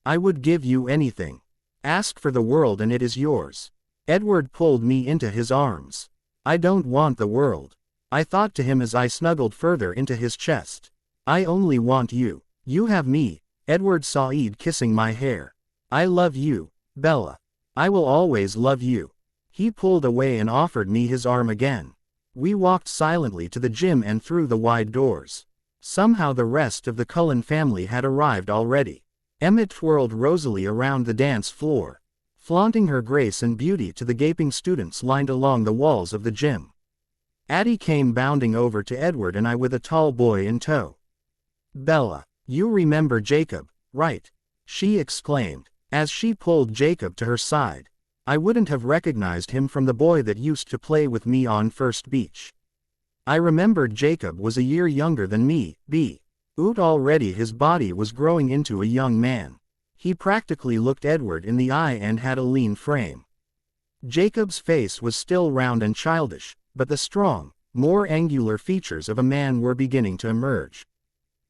"I would give you anything. Ask for the world and it is yours." Edward pulled me into his arms. "I don't want the world," I thought to him as I snuggled further into his chest. "I only want you. You have me." Edward sighed, kissing my hair. "I love you, Bella. I will always love you." He pulled away and offered me his arm again. We walked silently to the gym and through the wide doors. Somehow the rest of the Cullen family had arrived already. Emmett twirled Rosalie around the dance floor, flaunting her grace and beauty to the gaping students lined along the walls of the gym. Addie came bounding over to Edward and I with a tall boy in tow. "Bella, you remember Jacob, right?" she exclaimed, as she pulled Jacob to her side. "I wouldn't have recognized him from the boy that used to play with me on First Beach." I remembered Jacob was a year younger than me, already his body was growing into a young man. He practically looked Edward in the eye and had a lean frame. Jacob's face was still round and childish, but the strong, more angular features of a man were beginning to emerge.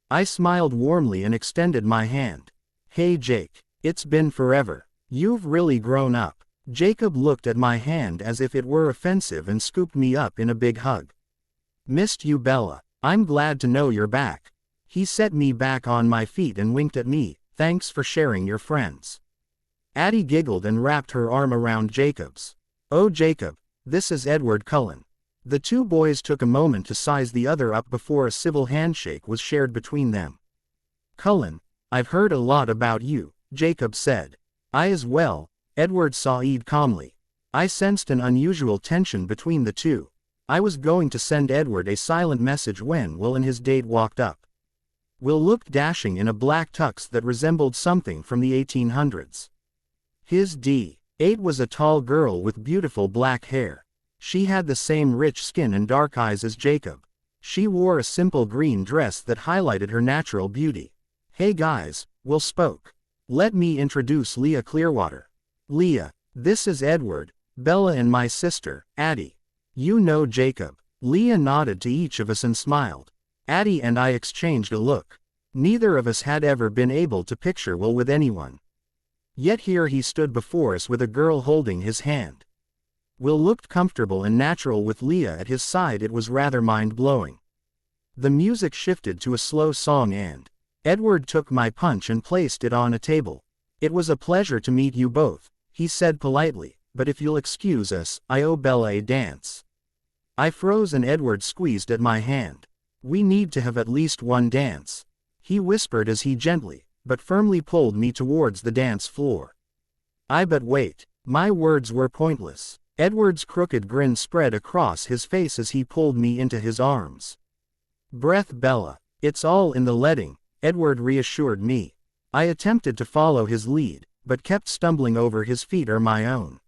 I smiled warmly and extended my hand. "Hey Jake, it's been forever. You've really grown up." Jacob looked at my hand as if it were offensive and scooped me up in a big hug. "Missed you, Bella. I'm glad to know you're back." He set me back on my feet and winked at me. "Thanks for sharing your friends." Addie giggled and wrapped her arm around Jacob's. "Oh Jacob, this is Edward Cullen." The two boys took a moment to size the other up before a civil handshake was shared between them. "Cullen, I've heard a lot about you," Jacob said. "I as well," Edward said calmly. I sensed an unusual tension between the two. I was going to send Edward a silent message when Will and his date walked up. Will looked dashing in a black tux that resembled something from the 1800s. His date was a tall girl with beautiful black hair. She had the same rich skin and dark eyes as Jacob. She wore a simple green dress that highlighted her natural beauty. "Hey guys," Will spoke. "Let me introduce Leah Clearwater. Leah, this is Edward, Bella and my sister, Addie. You know Jacob." Leah nodded to each of us and smiled. Addie and I exchanged a look. Neither of us had ever been able to picture Will with anyone. Yet here he stood before us with a girl holding his hand. Will looked comfortable and natural with Leah at his side. It was rather mind-blowing. The music shifted to a slow song and Edward took my punch and placed it on a table. "It was a pleasure to meet you both," he said politely, "but if you'll excuse us, I owe Bella a dance." I froze and Edward squeezed at my hand. "We need to have at least one dance," he whispered as he gently, but firmly pulled me towards the dance floor. But wait. My words were pointless. Edward's crooked grin spread across his face as he pulled me into his arms. "Breath Bella. It's all in the letting," Edward reassured me. I attempted to follow his lead, but kept stumbling over his feet or my own.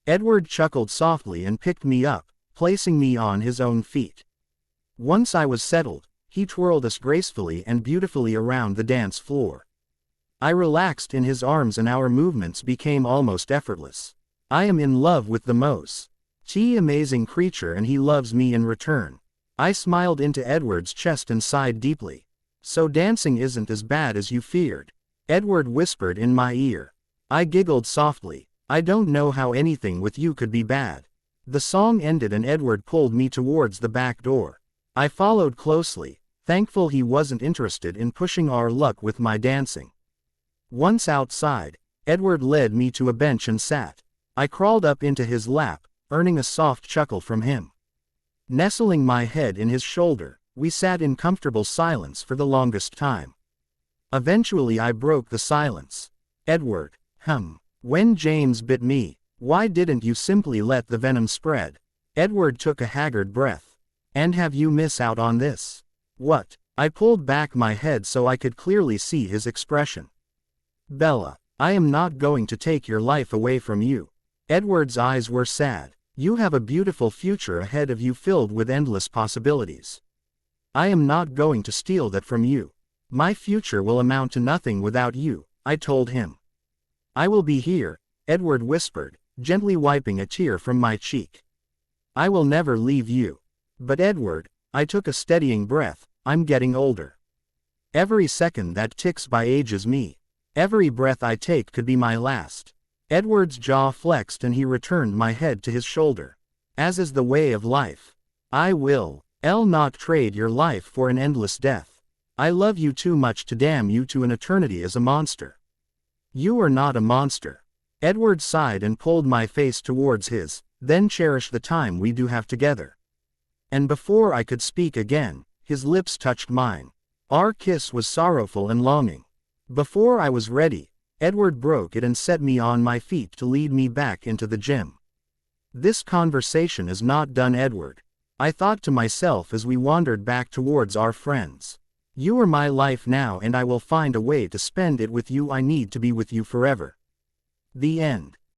Edward chuckled softly and picked me up, placing me on his own feet. Once I was settled, he twirled us gracefully and beautifully around the dance floor. I relaxed in his arms and our movements became almost effortless. I am in love with the most amazing creature and he loves me in return. I smiled into Edward's chest and sighed deeply. "So dancing isn't as bad as you feared," Edward whispered in my ear. I giggled softly. "I don't know how anything with you could be bad." The song ended and Edward pulled me towards the back door. I followed closely, thankful he wasn't interested in pushing our luck with my dancing. Once outside, Edward led me to a bench and sat. I crawled up into his lap, earning a soft chuckle from him. Nestling my head in his shoulder, we sat in comfortable silence for the longest time. Eventually I broke the silence. "Edward, when James bit me, why didn't you simply let the venom spread?" Edward took a haggard breath. "And have you miss out on this?" "What?" I pulled back my head so I could clearly see his expression. "Bella, I am not going to take your life away from you." Edward's eyes were sad. "You have a beautiful future ahead of you filled with endless possibilities. I am not going to steal that from you. My future will amount to nothing without you," I told him. "I will be here," Edward whispered, gently wiping a tear from my cheek. "I will never leave you." "But Edward," I took a steadying breath, "I'm getting older. Every second that ticks by ages me. Every breath I take could be my last." Edward's jaw flexed and he returned my head to his shoulder. "As is the way of life. I will not trade your life for an endless death. I love you too much to damn you to an eternity as a monster." "You are not a monster." Edward sighed and pulled my face towards his. "Then cherish the time we do have together." And before I could speak again, his lips touched mine. Our kiss was sorrowful and longing. Before I was ready, Edward broke it and set me on my feet to lead me back into the gym. "This conversation is not done, Edward," I thought to myself as we wandered back towards our friends. "You are my life now and I will find a way to spend it with you. I need to be with you forever." The end.